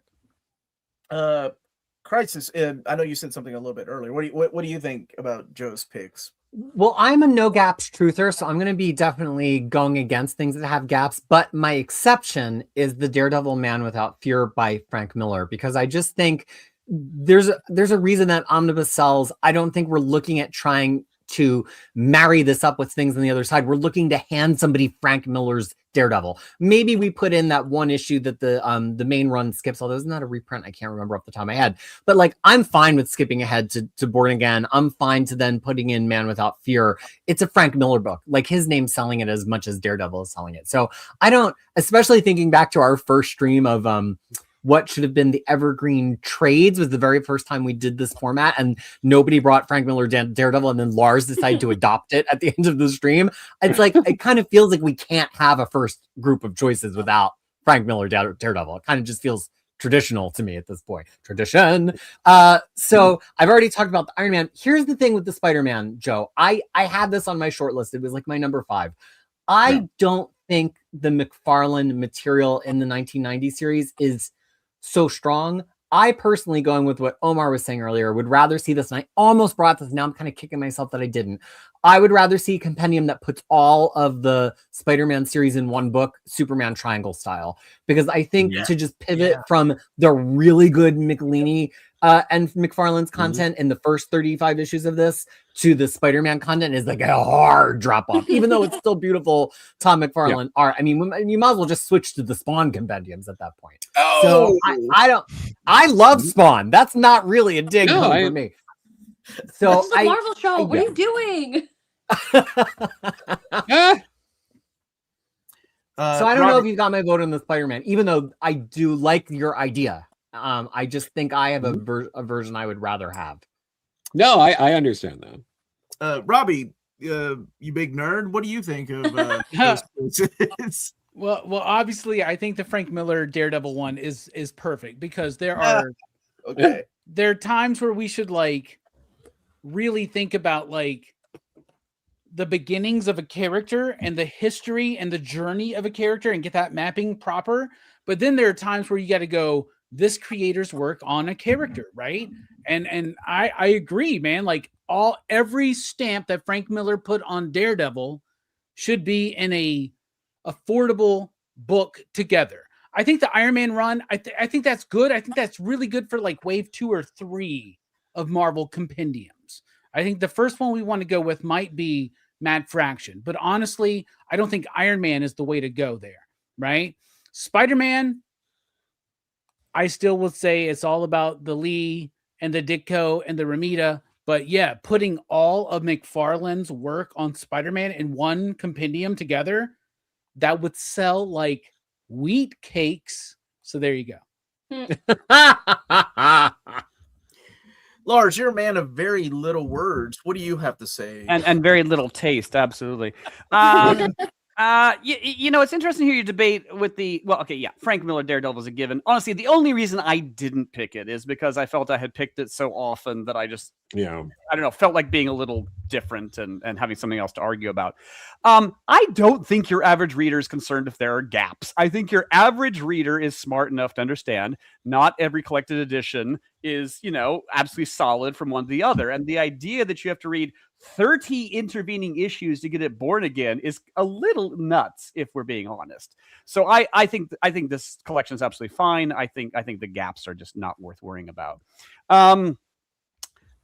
Speaker 1: Krisis, I know you said something a little bit earlier. What do you think about Joe's picks?
Speaker 3: Well, I'm a no gaps truther, so I'm going to be definitely going against things that have gaps. But my exception is the Daredevil Man Without Fear by Frank Miller, because I just think there's a reason that omnibus sells. I don't think we're looking at trying to marry this up with things on the other side. We're looking to hand somebody Frank Miller's Daredevil. Maybe we put in that one issue that the main run skips, although it's not a reprint. I can't remember off the top of my head. But like, I'm fine with skipping ahead to Born Again. I'm fine to then putting in Man Without Fear. It's a Frank Miller book. Like, his name's selling it as much as Daredevil is selling it. So I don't, especially thinking back to our first stream of what should have been the Evergreen Trades was the very first time we did this format, and nobody brought Frank Miller Daredevil, and then Lars decided to adopt it at the end of the stream. It's like, it kind of feels like we can't have a first group of choices without Frank Miller Daredevil. It kind of just feels traditional to me at this point. Tradition. So I've already talked about the Iron Man. Here's the thing with the Spider-Man, Joe. I had this on my short list. It was like my number 5. I don't think the McFarlane material in the 1990 series is so strong. I personally, going with what Omar was saying earlier, would rather see this, and I almost brought this, now I'm kind of kicking myself that I didn't. I would rather see a compendium that puts all of the Spider-Man series in one book, Superman triangle style, because I think to just pivot from the really good McLeany And McFarlane's content in the first 35 issues of this to the Spider-Man content is like a hard drop off, even though it's still beautiful Tom McFarlane art. I mean, you might as well just switch to the Spawn compendiums at that point. So I love Spawn. That's not really a dig for me. So
Speaker 4: this is a Marvel show. What are you doing?
Speaker 3: So I don't know if you got my vote on the Spider-Man, even though I do like your idea. I just think I have a version I would rather have.
Speaker 6: No, I understand that.
Speaker 1: Robbie, you big nerd, what do you think of
Speaker 9: Well, obviously, I think the Frank Miller Daredevil one is perfect because there are there are times where we should like really think about like the beginnings of a character and the history and the journey of a character and get that mapping proper. But then there are times where you got to go, this creator's work on a character, right? And I agree, man. Like every stamp that Frank Miller put on Daredevil should be in a affordable book together. I think the Iron Man run, I think that's good. I think that's really good for like wave 2 or 3 of Marvel Compendiums. I think the first one we want to go with might be Mad Fraction, but honestly, I don't think Iron Man is the way to go there, right? Spider-Man, I still would say it's all about the Lee and the Ditko and the Ramita, but yeah, putting all of McFarlane's work on Spider-Man in one compendium together, that would sell like wheat cakes. So there you go.
Speaker 1: Lars, you're a man of very little words. What do you have to say?
Speaker 2: And very little taste, absolutely. You know, it's interesting to hear you debate with Frank Miller Daredevil is a given. Honestly, the only reason I didn't pick it is because I felt I had picked it so often that I just, I don't know, felt like being a little different and having something else to argue about. I don't think your average reader is concerned if there are gaps. I think your average reader is smart enough to understand not every collected edition is, you know, absolutely solid from one to the other. And the idea that you have to read 30 intervening issues to get it born again is a little nuts, if we're being honest. So I think this collection is absolutely fine. I think the gaps are just not worth worrying about. And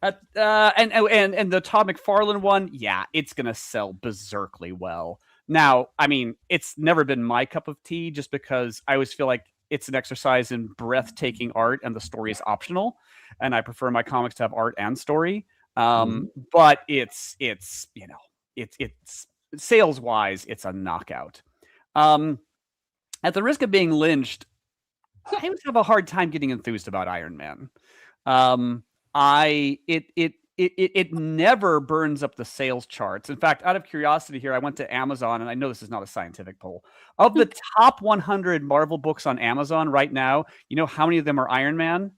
Speaker 2: the Todd McFarlane one, yeah, it's gonna sell berserkly well. Now, I mean, it's never been my cup of tea, just because I always feel like it's an exercise in breathtaking art, and the story is optional. And I prefer my comics to have art and story. But it's you know, it's sales wise, it's a knockout. At the risk of being lynched, I would have a hard time getting enthused about Iron Man. It never burns up the sales charts. In fact, out of curiosity here, I went to Amazon, and I know this is not a scientific poll. Of the top 100 Marvel books on Amazon right now, you know how many of them are Iron Man?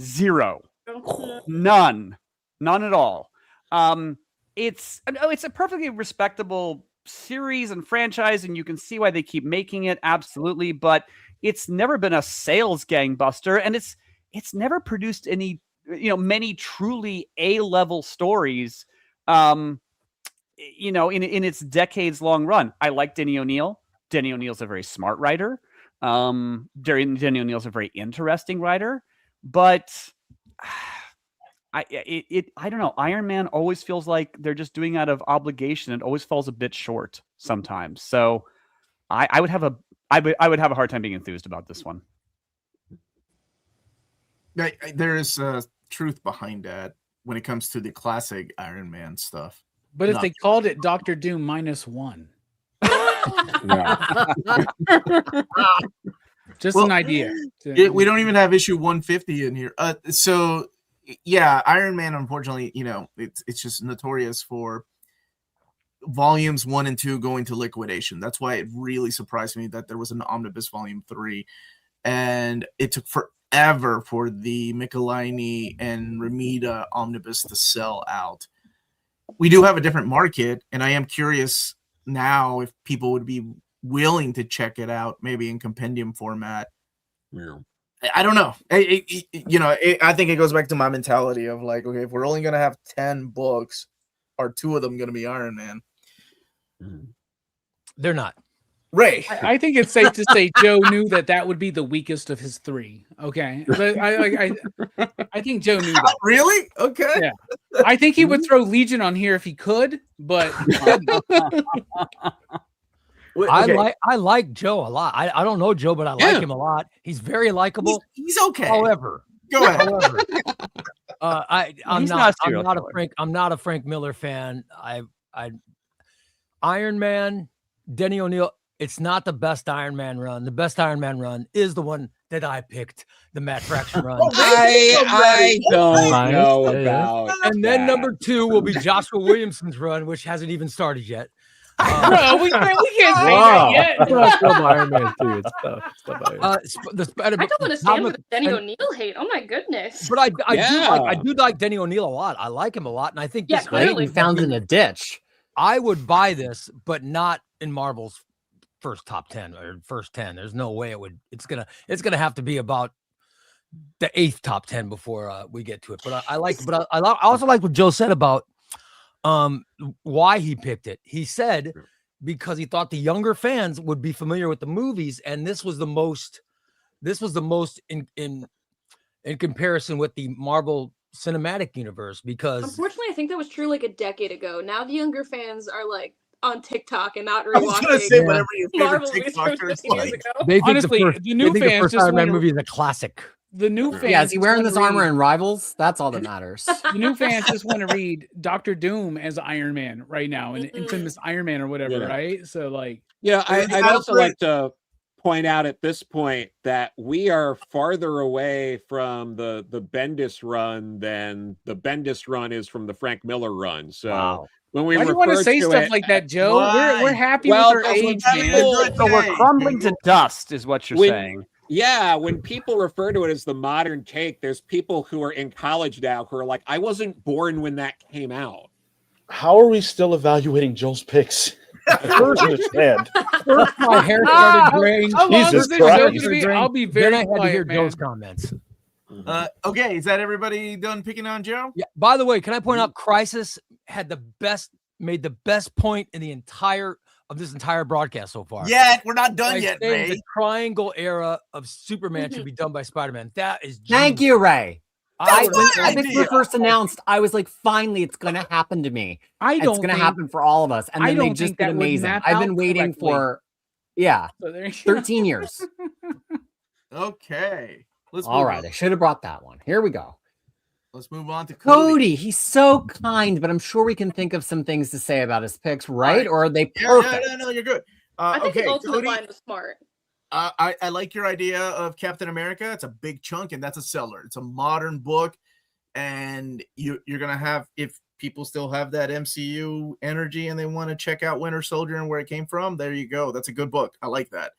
Speaker 2: 0. None at all. It's a perfectly respectable series and franchise, and you can see why they keep making it, absolutely, but it's never been a sales gangbuster, and it's never produced any, you know, many truly A-level stories, you know, in its decades-long run. I like Denny O'Neil. Denny O'Neil's a very smart writer. Denny O'Neil's a very interesting writer, but I don't know. Iron Man always feels like they're just doing out of obligation. It always falls a bit short sometimes. So I would have a hard time being enthused about this one.
Speaker 1: There is truth behind that when it comes to the classic Iron Man stuff.
Speaker 9: But if they called it Dr. Doom -1, just an idea.
Speaker 1: We don't even have issue 150 in here. So yeah, Iron Man, unfortunately, you know, it's just notorious for volumes 1 and 2 going to liquidation. That's why it really surprised me that there was an omnibus volume 3, and it took forever for the Michelini and Ramita omnibus to sell out. We do have a different market, and I am curious now if people would be willing to check it out, maybe in compendium format.
Speaker 6: Yeah.
Speaker 1: I don't know. I think it goes back to my mentality of like, okay, if we're only going to have 10 books, are 2 of them going to be Iron Man?
Speaker 8: They're not.
Speaker 1: Ray.
Speaker 9: I think it's safe to say Joe knew that would be the weakest of his three. Okay, but I think Joe knew that.
Speaker 1: Really? Okay.
Speaker 9: Yeah, I think he would throw Legion on here if he could, but
Speaker 8: I like Joe a lot. I don't know Joe, but I like him a lot. He's very likable.
Speaker 1: He's okay.
Speaker 8: However,
Speaker 1: go ahead.
Speaker 8: However, I'm not a Frank Miller fan. Iron Man, Denny O'Neil. It's not the best Iron Man run. The best Iron Man run is the one that I picked, the Matt Fraction run.
Speaker 6: I don't know about.
Speaker 8: And then number 2 will be Joshua Williamson's run, which hasn't even started yet.
Speaker 9: Bro, we can't say that yet.
Speaker 5: It's tough. Iron Man 2. It's tough.
Speaker 4: I don't understand the Denny O'Neil hate. Oh my goodness!
Speaker 8: But I do like Denny O'Neil a lot. I like him a lot, and I think this
Speaker 3: clearly found in a ditch.
Speaker 8: I would buy this, but not in Marvel's first top 10 or first 10. There's no way it would. It's gonna have to be about the 8th top 10 before we get to it. But I also like what Joe said about why he picked it. He said because he thought the younger fans would be familiar with the movies, and this was the most in comparison with the Marvel Cinematic Universe. Because
Speaker 4: unfortunately, I think that was true like a decade ago. Now the younger fans are like on TikTok and not rewatching.
Speaker 1: I was gonna say whatever your favorite
Speaker 4: Marvel
Speaker 1: TikTokers like.
Speaker 8: They think
Speaker 9: honestly, the new fans
Speaker 8: first
Speaker 9: just
Speaker 8: Iron Man
Speaker 9: wanna-
Speaker 8: movie is a classic.
Speaker 9: The new fans.
Speaker 3: Yeah, is he wearing this armor
Speaker 9: read,
Speaker 3: in Rivals? That's all that matters.
Speaker 9: The new fans just want to read Doctor Doom as Iron Man right now, and infamous Iron Man or whatever, right? So like,
Speaker 6: I'd also like to point out at this point that we are farther away from the Bendis run than the Bendis run is from the Frank Miller run. So when we
Speaker 9: why do you want to say stuff like that, Joe? We're happy with our age, man.
Speaker 2: So we're crumbling to dust, is what you're saying.
Speaker 6: Yeah, when people refer to it as the modern take, there's people who are in college now who are like, I wasn't born when that came out.
Speaker 7: How are we still evaluating Joel's picks? I don't understand.
Speaker 8: First, my hair started graying.
Speaker 7: Jesus Christ.
Speaker 9: I'll be very
Speaker 8: Then I had to hear
Speaker 9: quiet, man.
Speaker 8: Joe's comments.
Speaker 1: Okay, is that everybody done picking on Joe?
Speaker 8: Yeah. By the way, can I point out Krisis made the best point in the entire broadcast so far.
Speaker 1: Yeah, we're not done yet, Ray.
Speaker 8: The triangle era of Superman should be done by Spider-Man. That is
Speaker 3: Thank you, Ray.
Speaker 1: That's
Speaker 3: When this was first announced, I was like, finally, it's going to happen to me. It's going to happen for all of us. And then they just did amazing. I've been waiting for, 13 years.
Speaker 1: Okay.
Speaker 3: All right. I should have brought that one. Here we go.
Speaker 1: Let's move on to Cody.
Speaker 3: He's so kind, but I'm sure we can think of some things to say about his picks, right? Or are they perfect?
Speaker 1: No, you're good.
Speaker 4: I think
Speaker 1: okay,
Speaker 4: the ultimate
Speaker 1: Cody,
Speaker 4: line was smart.
Speaker 1: I like your idea of Captain America. It's a big chunk, and that's a seller. It's a modern book, and you're gonna have, if people still have that MCU energy and they want to check out Winter Soldier and where it came from, there you go. That's a good book. I like that.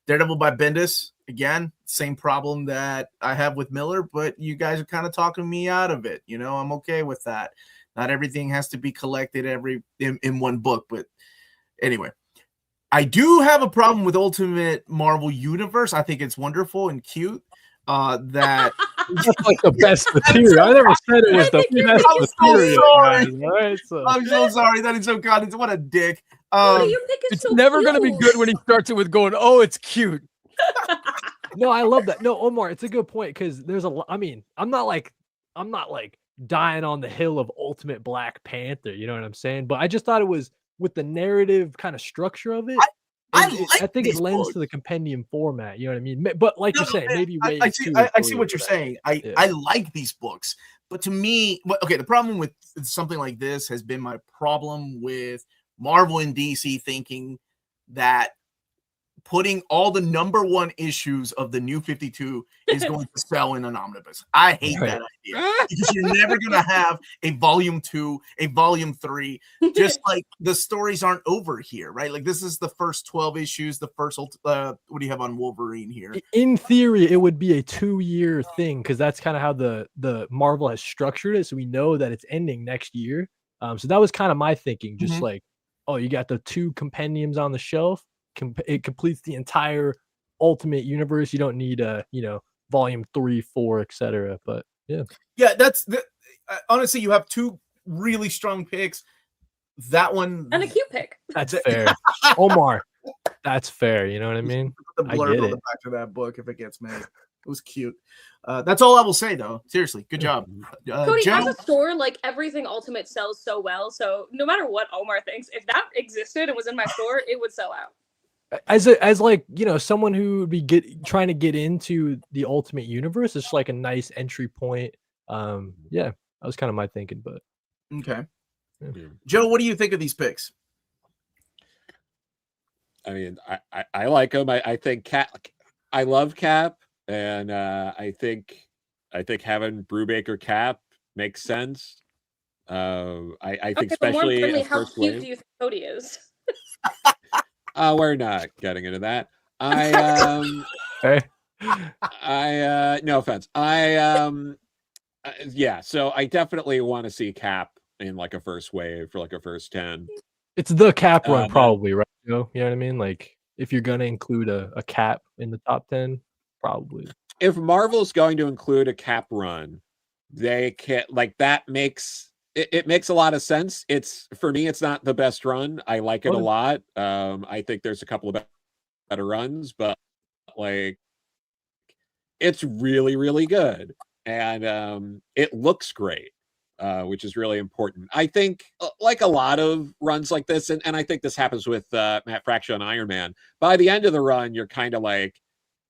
Speaker 1: Daredevil by Bendis, again, same problem that I have with Miller, but you guys are kind of talking me out of it. You know, I'm okay with that. Not everything has to be collected in one book, but anyway. I do have a problem with Ultimate Marvel Universe. I think it's wonderful and cute. That
Speaker 5: that's like the best material. I never said it was the best material. Right?
Speaker 1: I'm so sorry. That is so kind. What a dick.
Speaker 8: It's so never going to be good when he starts it with going, "Oh, it's cute."
Speaker 5: No, I love that. No, Omar, it's a good point because there's a. I mean, I'm not like dying on the hill of Ultimate Black Panther. You know what I'm saying? But I just thought it was with the narrative kind of structure of it. I think it lends to the compendium format. You know what I mean? But like you say, maybe
Speaker 1: I see what you're saying. I like these books, but to me, okay, the problem with something like this has been my problem with Marvel and DC thinking that putting all the #1 issues of the New 52 is going to sell in an omnibus. I hate that idea because you're never going to have a volume 2, a volume 3. Just like the stories aren't over here, right? Like this is the first 12 issues. The first, what do you have on Wolverine here?
Speaker 5: In theory, it would be a 2-year thing because that's kind of how the Marvel has structured it. So we know that it's ending next year. So that was kind of my thinking. Just like, oh, you got the 2 compendiums on the shelf. It completes the entire Ultimate Universe. You don't need volume 3, 4, etc. But
Speaker 1: that's honestly, you have 2 really strong picks. That one
Speaker 4: and a cute pick.
Speaker 5: That's fair. Omar, That's fair. You know what I mean?
Speaker 1: Put the
Speaker 5: I
Speaker 1: blurb
Speaker 5: get
Speaker 1: on the
Speaker 5: it.
Speaker 1: back of that book if it gets made. It was cute. That's all I will say, though. Seriously, good job.
Speaker 4: Cody,
Speaker 1: Joe,
Speaker 4: as a store, like everything Ultimate sells so well. So no matter what Omar thinks, if that existed and was in my store, it would sell out.
Speaker 5: As like, you know, someone who would be trying to get into the Ultimate Universe, it's like a nice entry point. Yeah, that was kind of my thinking, but
Speaker 1: okay.
Speaker 5: Yeah.
Speaker 1: Joe, what do you think of these picks?
Speaker 6: I mean, I like them. I think I love Cap, and I think having Brubaker Cap makes sense. I think especially
Speaker 4: more importantly, how
Speaker 6: first
Speaker 4: cute
Speaker 6: wave.
Speaker 4: do you think Cody is?
Speaker 6: We're not getting into that. No offense. Yeah, so I definitely want to see Cap in like a first wave for like a first 10.
Speaker 5: It's the Cap run, probably, right? You know what I mean? Like, if you're gonna include a Cap in the top 10, probably.
Speaker 6: If Marvel's going to include a Cap run, they can like that makes it makes a lot of sense. It's for me, it's not the best run. I like it a lot. I think there's a couple of better runs, but like it's really, really good. And it looks great. Which is really important. I think like a lot of runs like this, and I think this happens with Matt Fraction on Iron Man, by the end of the run, you're kind of like,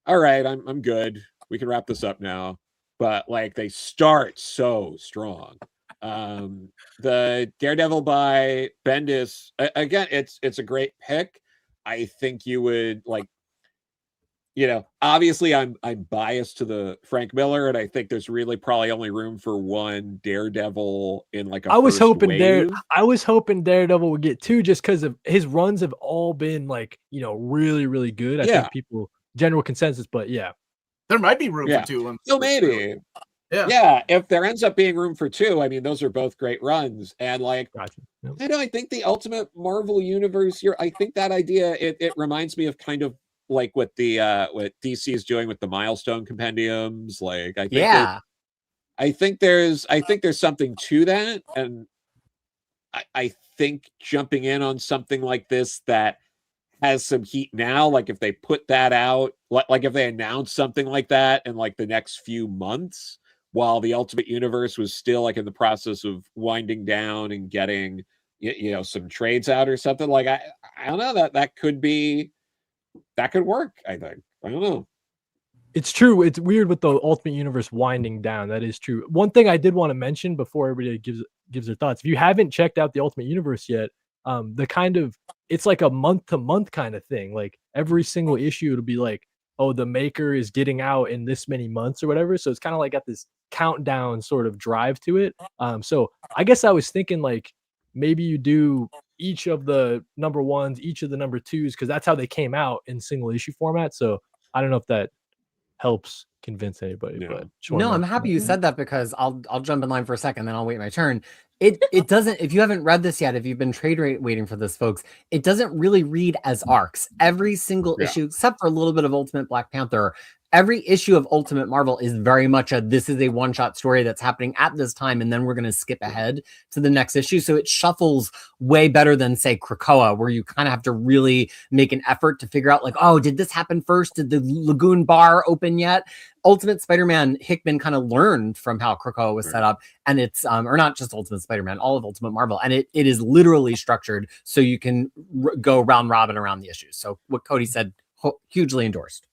Speaker 6: all right, I'm good. We can wrap this up now. But like they start so strong. The Daredevil by Bendis, again, it's a great pick. I think you would like, you know, obviously I'm biased to the Frank Miller, and I think there's really probably only room for one Daredevil in like a
Speaker 5: I was hoping
Speaker 6: wave.
Speaker 5: I was hoping Daredevil would get 2 just because of his runs have all been like, you know, really, really good. I think people general consensus, but yeah.
Speaker 1: There might be room for 2.
Speaker 6: So maybe. Yeah, if there ends up being room for 2, I mean, those are both great runs. And like, I know, I think the Ultimate Marvel Universe here, I think that idea, it reminds me of kind of like what DC is doing with the milestone compendiums. Like, I think there's something to that. And I think jumping in on something like this that has some heat now, like if they put that out, like if they announce something like that in like the next few months, while the Ultimate Universe was still like in the process of winding down and getting, you know, some trades out or something, like I don't know, that could work. I think. I don't know.
Speaker 5: It's true. It's weird with the Ultimate Universe winding down. That is true. One thing I did want to mention before everybody gives their thoughts. If you haven't checked out the Ultimate Universe yet, the kind of, it's like a month to month kind of thing. Like every single issue, it'll be like, oh, the maker is getting out in this many months or whatever. So it's kind of like got this countdown sort of drive to it. So I guess I was thinking like maybe you do each of the number 1s, each of the number 2s, because that's how they came out in single issue format. So I don't know if that helps convince anybody. But
Speaker 3: no, I'm happy you said that, because I'll jump in line for a second, then I'll wait my turn. It doesn't, if you haven't read this yet, if you've been waiting for this, folks, it doesn't really read as arcs. Every single issue, except for a little bit of Ultimate Black Panther, every issue of Ultimate Marvel is very much this is a one-shot story that's happening at this time, and then we're going to skip ahead to the next issue. So it shuffles way better than, say, Krakoa, where you kind of have to really make an effort to figure out, like, oh, did this happen first? Did the Lagoon Bar open yet? Ultimate Spider-Man, Hickman kind of learned from how Krakoa was set up, and it's, or not just Ultimate Spider-Man, all of Ultimate Marvel, and it is literally structured so you can go round robin around the issues. So what Cody said, hugely endorsed.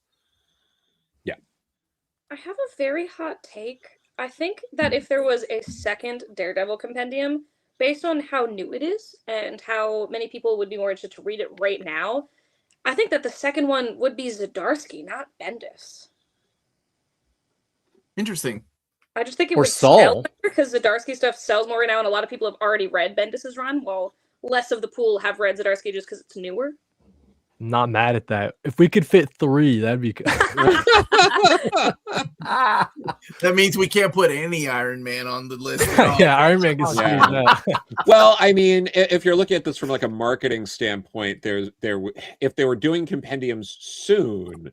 Speaker 4: I have a very hot take. I think that if there was a second Daredevil compendium, based on how new it is and how many people would be more interested to read it right now, I think that the second one would be Zdarsky, not Bendis.
Speaker 1: Interesting.
Speaker 4: I just think it would sell better because Zdarsky stuff sells more right now, and a lot of people have already read Bendis's run, while less of the pool have read Zdarsky just because it's newer.
Speaker 5: Not mad at that. If we could fit 3, that'd be good.
Speaker 1: That means we can't put any Iron Man on the list.
Speaker 5: Yeah, Iron Man gets
Speaker 6: Well, I mean, if you're looking at this from like a marketing standpoint, if they were doing compendiums soon,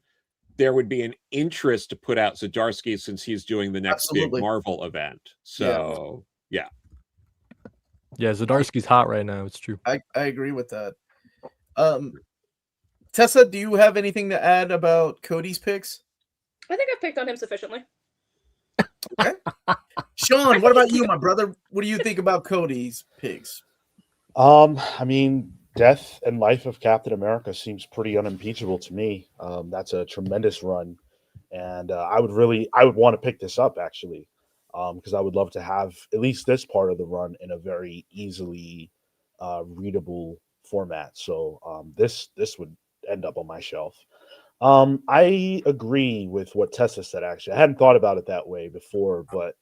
Speaker 6: there would be an interest to put out Zdarsky since he's doing the next big Marvel event. So yeah,
Speaker 5: Zdarsky's hot right now. It's true.
Speaker 1: I agree with that. Tessa, do you have anything to add about Cody's picks?
Speaker 4: I think I've picked on him sufficiently.
Speaker 1: Okay. Sean, what about you, my brother? What do you think about Cody's picks?
Speaker 7: I mean, death and life of Captain America seems pretty unimpeachable to me. That's a tremendous run, and I would want to pick this up actually, because I would love to have at least this part of the run in a very easily readable format. So this would end up on my shelf. I agree with what Tessa said. Actually, I hadn't thought about it that way before, but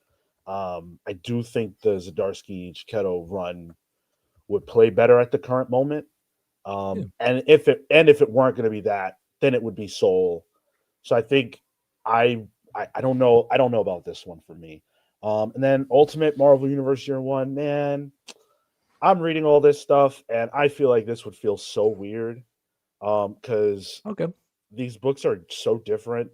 Speaker 7: I do think the Zdarsky-Jaquetto run would play better at the current moment. And if it weren't going to be that, then it would be Soul. So I think I don't know about this one for me. And then Ultimate Marvel Universe Year One, man, I'm reading all this stuff and I feel like this would feel so weird. Because these books are so different.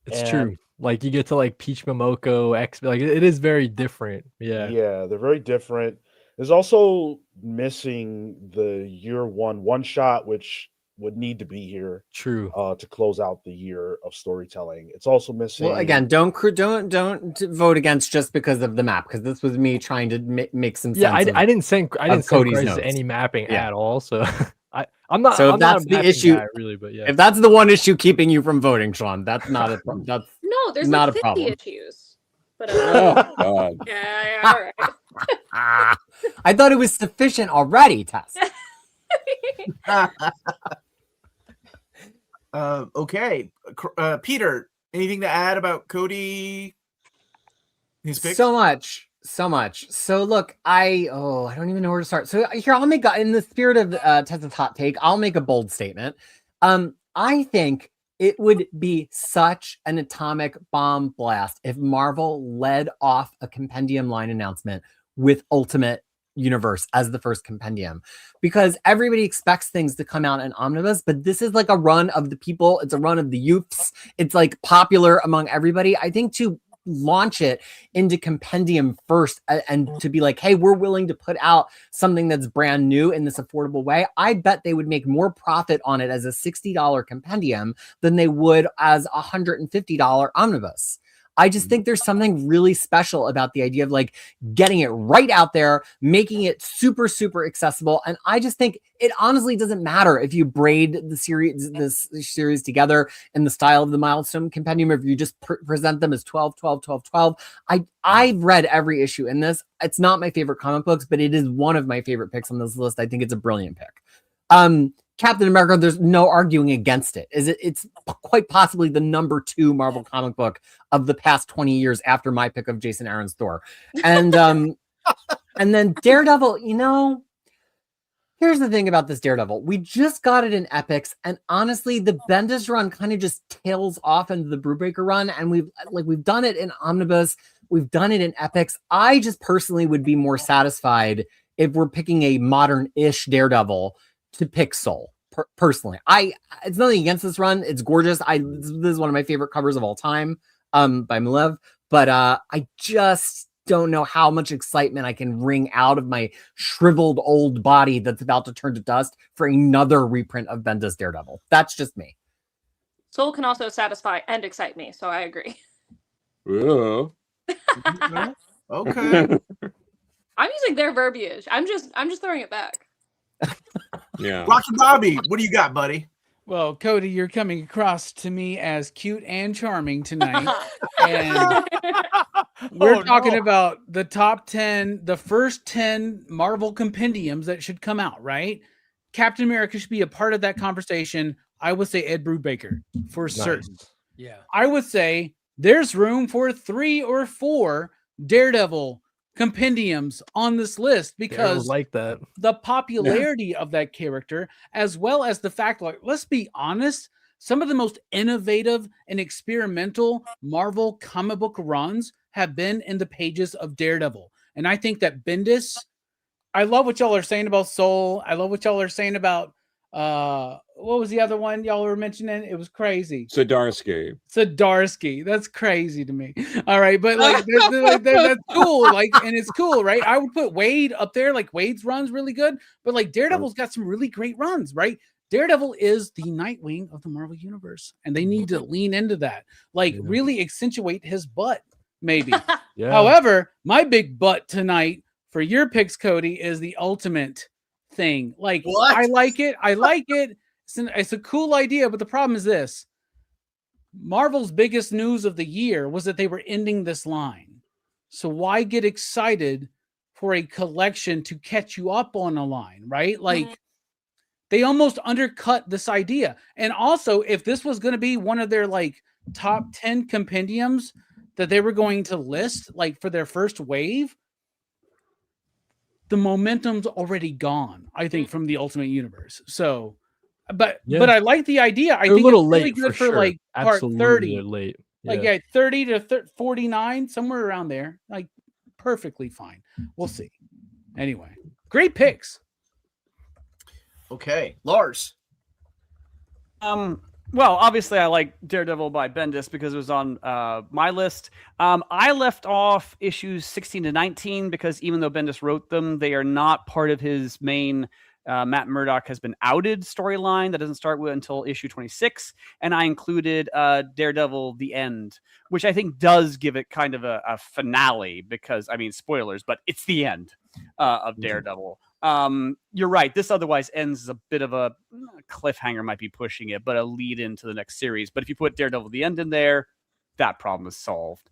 Speaker 5: It's true. Like you get to like Peach Momoko X, like it is very different. Yeah,
Speaker 7: they're very different. There's also missing the year one shot, which would need to be here.
Speaker 5: True.
Speaker 7: To close out the year of storytelling. It's also missing.
Speaker 3: Well, again, don't vote against just because of the map, because this was me trying to make some sense.
Speaker 5: Yeah, I didn't send
Speaker 3: Cody's
Speaker 5: Krisis
Speaker 3: notes.
Speaker 5: any mapping at all. So I'm not.
Speaker 3: So if
Speaker 5: I'm
Speaker 3: that's
Speaker 5: not a
Speaker 3: the
Speaker 5: mapping
Speaker 3: issue,
Speaker 5: guy, really, but yeah.
Speaker 3: if that's the one issue keeping you from voting, Sean, that's not a problem. That's
Speaker 4: No, there's
Speaker 3: not
Speaker 4: like
Speaker 3: a
Speaker 4: 50
Speaker 3: problem.
Speaker 4: issues. But
Speaker 6: Oh God.
Speaker 4: yeah, all right.
Speaker 3: I thought it was sufficient already, Tess.
Speaker 1: Okay. Peter, anything to add about Cody? His picks?
Speaker 3: So much. So look, I don't even know where to start. So here, I'll make in the spirit of Tessa's hot take, I'll make a bold statement. I think it would be such an atomic bomb blast if Marvel led off a compendium line announcement with Ultimate Universe as the first compendium, because everybody expects things to come out in omnibus, but this is like a run of the people. It's a run of the youths. It's like popular among everybody. I think to launch it into compendium first and to be like, hey, we're willing to put out something that's brand new in this affordable way, I bet they would make more profit on it as a $60 compendium than they would as a $150 omnibus. I just think there's something really special about the idea of like getting it right out there, making it super, super accessible. And I just think it honestly doesn't matter if you braid this series together in the style of the Milestone Compendium, if you just present them as 12, 12, 12, 12. I've read every issue in this. It's not my favorite comic books, but it is one of my favorite picks on this list. I think it's a brilliant pick. Captain America, there's no arguing against it. It's quite possibly the #2 Marvel comic book of the past 20 years after my pick of Jason Aaron's Thor. And and then Daredevil, here's the thing about this Daredevil. We just got it in Epics, and honestly, the Bendis run kind of just tails off into the Brubaker run, and we've done it in Omnibus, we've done it in Epics. I just personally would be more satisfied if we're picking a modern-ish Daredevil to pick Soul. Personally, it's nothing against this run. It's gorgeous. This is one of my favorite covers of all time, by Malev. But I just don't know how much excitement I can wring out of my shriveled old body that's about to turn to dust for another reprint of Bendis Daredevil. That's just me.
Speaker 4: Soul can also satisfy and excite me, so I agree.
Speaker 6: Yeah.
Speaker 1: Okay.
Speaker 4: I'm using their verbiage. I'm just throwing it back.
Speaker 6: Yeah.
Speaker 1: Rocky Bobby, what do you got, buddy?
Speaker 9: Well, Cody, you're coming across to me as cute and charming tonight. And we're talking about the top 10, the first 10 Marvel compendiums that should come out, right? Captain America should be a part of that conversation. I would say Ed Brubaker for certain.
Speaker 8: Yeah.
Speaker 9: I would say there's room for 3 or 4 Daredevil compendiums on this list because
Speaker 5: like that.
Speaker 9: The popularity of that character, as well as the fact, like, let's be honest, some of the most innovative and experimental Marvel comic book runs have been in the pages of Daredevil. And I think that Bendis, I love what y'all are saying about Soul. I love what y'all are saying about What was the other one y'all were mentioning? It was crazy.
Speaker 6: Zdarsky.
Speaker 9: That's crazy to me. All right, but like that's cool. Like, and it's cool, right? I would put Wade up there. Like Wade's run's really good, but like Daredevil's got some really great runs, right? Daredevil is the Nightwing of the Marvel Universe, and they need to lean into that. Like, really accentuate his butt, maybe.
Speaker 5: Yeah.
Speaker 9: However, my big butt tonight for your picks, Cody, is the Ultimate thing. Like,
Speaker 1: What?
Speaker 9: I like it. It's a cool idea, but the problem is this. Marvel's biggest news of the year was that they were ending this line. So why get excited for a collection to catch you up on a line, right? Like, they almost undercut this idea. And also, if this was going to be one of their like top 10 compendiums that they were going to list, like for their first wave, the momentum's already gone, I think, from the Ultimate Universe. So, but I like the idea. I
Speaker 5: They're
Speaker 9: think
Speaker 5: a little
Speaker 9: it's really
Speaker 5: late
Speaker 9: good for
Speaker 5: sure.
Speaker 9: like part
Speaker 5: Absolutely
Speaker 9: 30.
Speaker 5: they're late.
Speaker 9: Like 30 to 49, somewhere around there. Like, perfectly fine. We'll see. Anyway, great picks.
Speaker 1: Okay, Lars.
Speaker 2: Well, obviously, I like Daredevil by Bendis because it was on my list. I left off issues 16 to 19 because even though Bendis wrote them, they are not part of his main Matt Murdock has been outed storyline that doesn't start until issue 26. And I included Daredevil The End, which I think does give it kind of a finale because, I mean, spoilers, but it's the end of Daredevil. You're right. This otherwise ends as a bit of a cliffhanger, might be pushing it, but a lead into the next series. But if you put Daredevil The End in there, that problem is solved.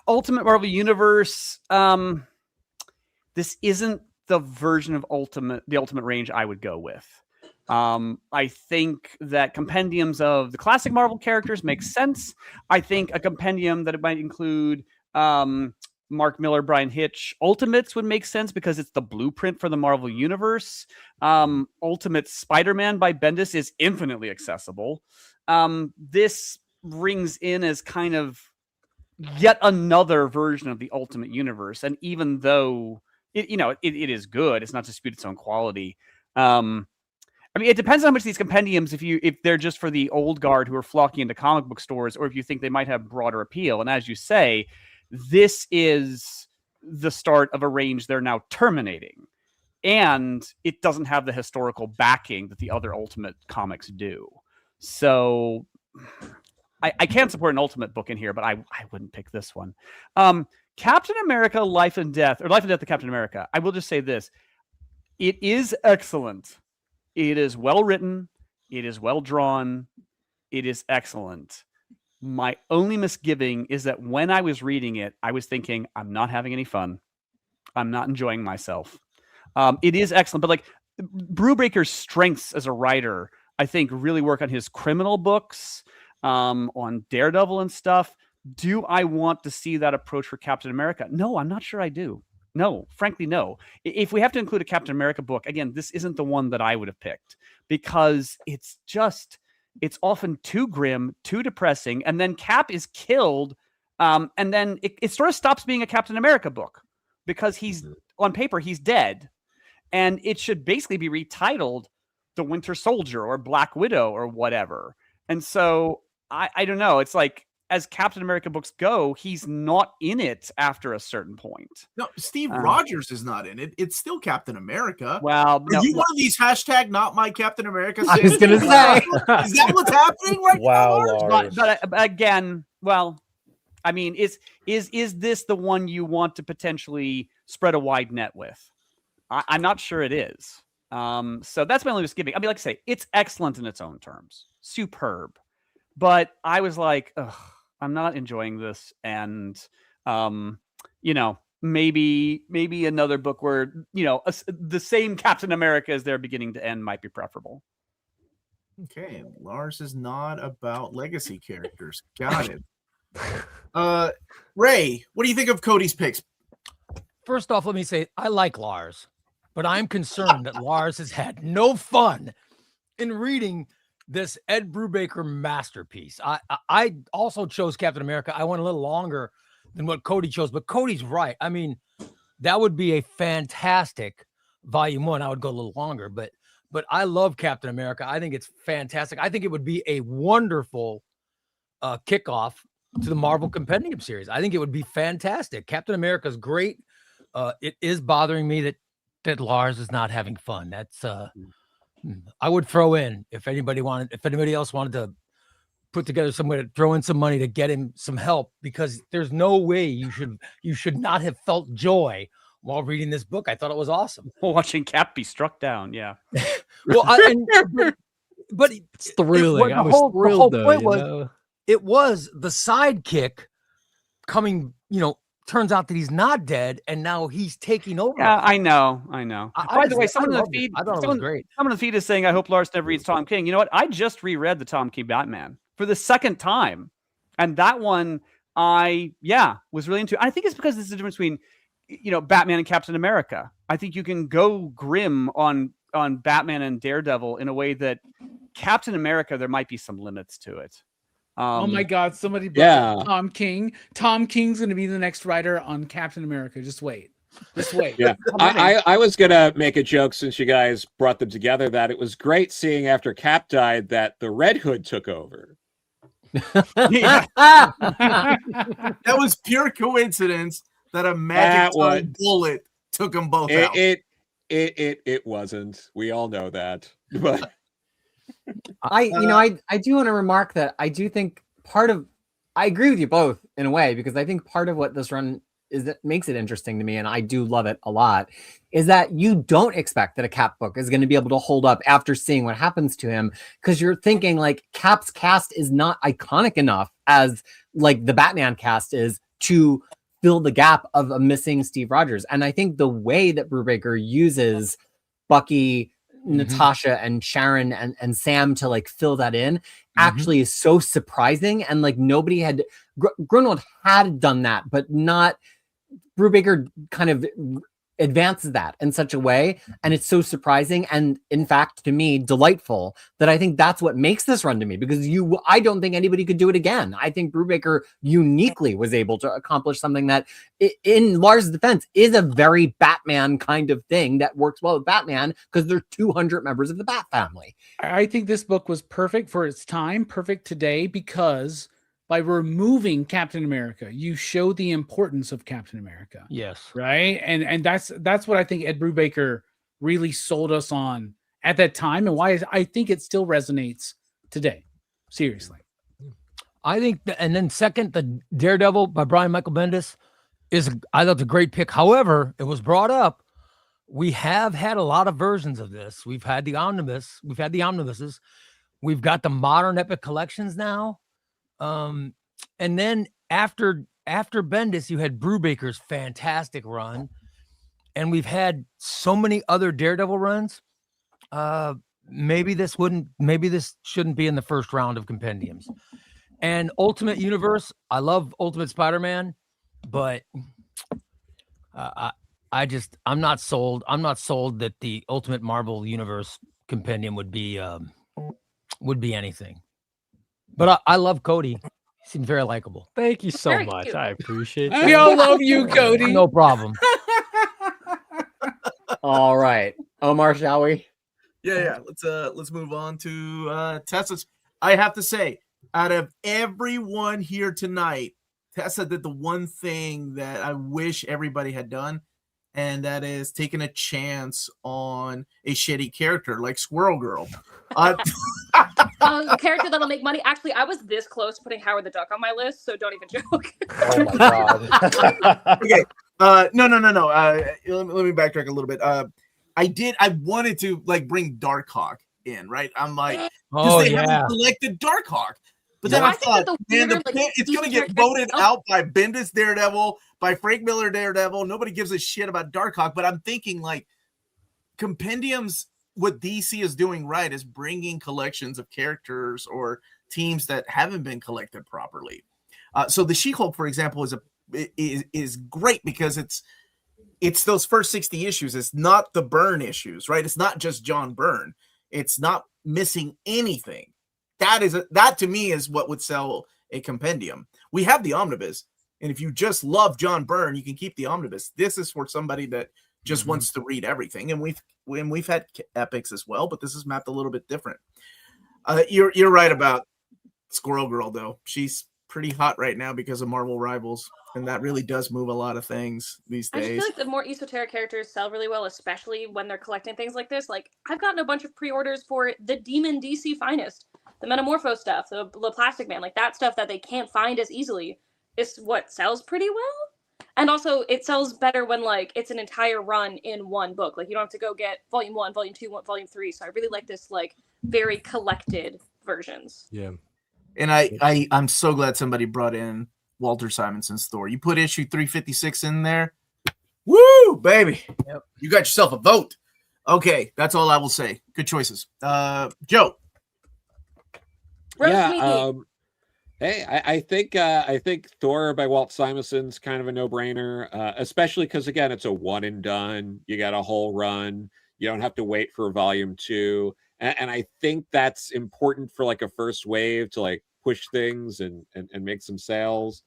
Speaker 2: Ultimate Marvel Universe. This isn't the version of the Ultimate range I would go with. I think that compendiums of the classic Marvel characters makes sense. I think a compendium that it might include Mark Miller, Brian Hitch Ultimates would make sense because it's the blueprint for the Marvel Universe. Ultimate Spider-Man by Bendis is infinitely accessible. This rings in as kind of yet another version of the Ultimate Universe. And even though it is good, it's not disputed its own quality. I mean, it depends on how much these compendiums, if they're just for the old guard who are flocking into comic book stores, or if you think they might have broader appeal. And as you say, this is the start of a range they're now terminating. And it doesn't have the historical backing that the other Ultimate comics do. So I can't support an Ultimate book in here, but I wouldn't pick this one. Captain America Life and Death of Captain America. I will just say this. It is excellent. It is well written. It is well drawn. It is excellent. My only misgiving is that when I was reading it, I was thinking, I'm not having any fun. I'm not enjoying myself. It is excellent, but like Brubaker's strengths as a writer, I think really work on his criminal books, on Daredevil and stuff. Do I want to see that approach for Captain America? No, I'm not sure I do. No, frankly, no. If we have to include a Captain America book, again, this isn't the one that I would have picked because it's often too grim, too depressing, and then Cap is killed, and then it sort of stops being a Captain America book because on paper, he's dead, and it should basically be retitled The Winter Soldier or Black Widow or whatever. And so I don't know. It's like, as Captain America books go, he's not in it after a certain point.
Speaker 1: No, Steve Rogers is not in it. It's still Captain America.
Speaker 2: Well,
Speaker 1: are you one of these hashtag not my Captain America?
Speaker 3: I was going to say.
Speaker 1: Is that what's happening right now?
Speaker 7: Wow,
Speaker 2: but again, well, I mean, is this the one you want to potentially spread a wide net with? I'm not sure it is. So that's my only misgiving. I mean, like I say, it's excellent in its own terms. Superb. But I was like, ugh, I'm not enjoying this. And, maybe another book where, the same Captain America as they're beginning to end might be preferable.
Speaker 1: Okay. Lars is not about legacy characters. Got it. Ray, what do you think of Cody's picks?
Speaker 8: First off, let me say I like Lars, but I'm concerned that Lars has had no fun in reading this Ed Brubaker masterpiece. I also chose Captain America. I went a little longer than what Cody chose, but Cody's right. I mean, that would be a fantastic volume 1, I would go a little longer, but I love Captain America. I think it's fantastic. I think it would be a wonderful kickoff to the Marvel Compendium series. I think it would be fantastic. Captain America's great. It is bothering me that Lars is not having fun. That's I would throw in if anybody else wanted to put together some way to throw in some money to get him some help, because there's no way you should not have felt joy while reading this book. I thought it was awesome.
Speaker 2: Watching Cap be struck down. Yeah.
Speaker 8: Well, but
Speaker 5: it's thrilling. I was thrilled though.
Speaker 8: It was the sidekick coming, turns out that he's not dead, and now he's taking over.
Speaker 2: Yeah, I know. By the way, someone in the feed,
Speaker 8: I thought it was great.
Speaker 2: Someone in the feed is saying, I hope Lars never reads Tom King. You know what? I just reread the Tom King Batman for the second time. And that one, was really into. I think it's because there's a difference between, Batman and Captain America. I think you can go grim on Batman and Daredevil in a way that Captain America, there might be some limits to it.
Speaker 9: Oh my God! Somebody brought up Tom King. Tom King's going to be the next writer on Captain America. Just wait.
Speaker 6: Yeah, I was gonna make a joke since you guys brought them together that it was great seeing after Cap died that the Red Hood took over.
Speaker 1: That was pure coincidence that a magic bullet took them both out.
Speaker 6: It wasn't. We all know that, but.
Speaker 3: I do want to remark that I do think I agree with you both in a way, because I think part of what this run is that makes it interesting to me, and I do love it a lot, is that you don't expect that a Cap book is going to be able to hold up after seeing what happens to him, because you're thinking like Cap's cast is not iconic enough as like the Batman cast is to fill the gap of a missing Steve Rogers. And I think the way that Brubaker uses Bucky, Natasha and Sharon and Sam to like fill that in actually is so surprising, and like nobody had Grunwald had done that, but not Brubaker kind of advances that in such a way, and it's so surprising and in fact to me delightful that I think that's what makes this run to me, because I don't think anybody could do it again. I think Brubaker uniquely was able to accomplish something that in Lars' defense is a very Batman kind of thing that works well with Batman, because there are 200 members of the Bat family.
Speaker 9: I think this book was perfect for its time, perfect today, because by removing Captain America, you show the importance of Captain America.
Speaker 8: Yes.
Speaker 9: Right? And that's what I think Ed Brubaker really sold us on at that time, and why I think it still resonates today. Seriously.
Speaker 8: I think, and then second, the Daredevil by Brian Michael Bendis I thought it's a great pick. However, it was brought up, we have had a lot of versions of this. We've had the omnibuses. We've got the modern epic collections now. And then after Bendis, you had Brubaker's fantastic run, and we've had so many other Daredevil runs. Maybe this shouldn't be in the first round of Compendiums. And Ultimate Universe, I love Ultimate Spider-Man, but I'm not sold. I'm not sold that the Ultimate Marvel Universe Compendium would be anything. But I love Cody. He seems very likable.
Speaker 5: Thank you so
Speaker 4: Very
Speaker 5: much.
Speaker 4: cute.
Speaker 5: I appreciate that.
Speaker 9: We all love you, Cody.
Speaker 8: No problem.
Speaker 3: All right, Omar, shall we?
Speaker 1: Yeah. Let's move on to Tessa's. I have to say, out of everyone here tonight, Tessa did the one thing that I wish everybody had done, and that is taking a chance on a shitty character like Squirrel Girl.
Speaker 4: A character that'll make money. Actually, I was this close to putting Howard the Duck on my list, so don't even joke.
Speaker 7: Oh my God.
Speaker 1: Okay. No. Let me backtrack a little bit. I wanted to like bring Darkhawk in, right? I'm like, because they haven't selected Darkhawk. But then I thought, man, it's going to get voted out by Bendis Daredevil, by Frank Miller Daredevil. Nobody gives a shit about Darkhawk. But I'm thinking like Compendiums, what DC is doing right is bringing collections of characters or teams that haven't been collected properly. So the She-Hulk, for example, is great because it's those first 60 issues. It's not the Byrne issues, right? It's not just John Byrne. It's not missing anything. That to me is what would sell a compendium. We have the omnibus, and if you just love John Byrne, you can keep the omnibus. This is for somebody that just wants to read everything, and we've had epics as well, but this is mapped a little bit different. You're right about Squirrel Girl, though. She's pretty hot right now because of Marvel Rivals, and that really does move a lot of things these
Speaker 4: I just
Speaker 1: days.
Speaker 4: feel like the more esoteric characters sell really well, especially when they're collecting things like this. Like, I've gotten a bunch of pre-orders for the Demon DC Finest, the Metamorpho stuff, the Plastic Man, like that stuff that they can't find as easily is what sells pretty well. And also, it sells better when, like, it's an entire run in one book. Like, you don't have to go get Volume 1, Volume 2, Volume 3. So I really like this, like, very collected versions.
Speaker 5: Yeah.
Speaker 1: And I'm so glad somebody brought in Walter Simonson's Thor. You put issue 356 in there. Woo, baby.
Speaker 3: Yep.
Speaker 1: You got yourself a vote. Okay, that's all I will say. Good choices. Joe.
Speaker 6: Hey, I think Thor by Walt Simonson's kind of a no-brainer, especially because, again, it's a one and done. You got a whole run. You don't have to wait for volume 2. And I think that's important for like a first wave to like push things and make some sales.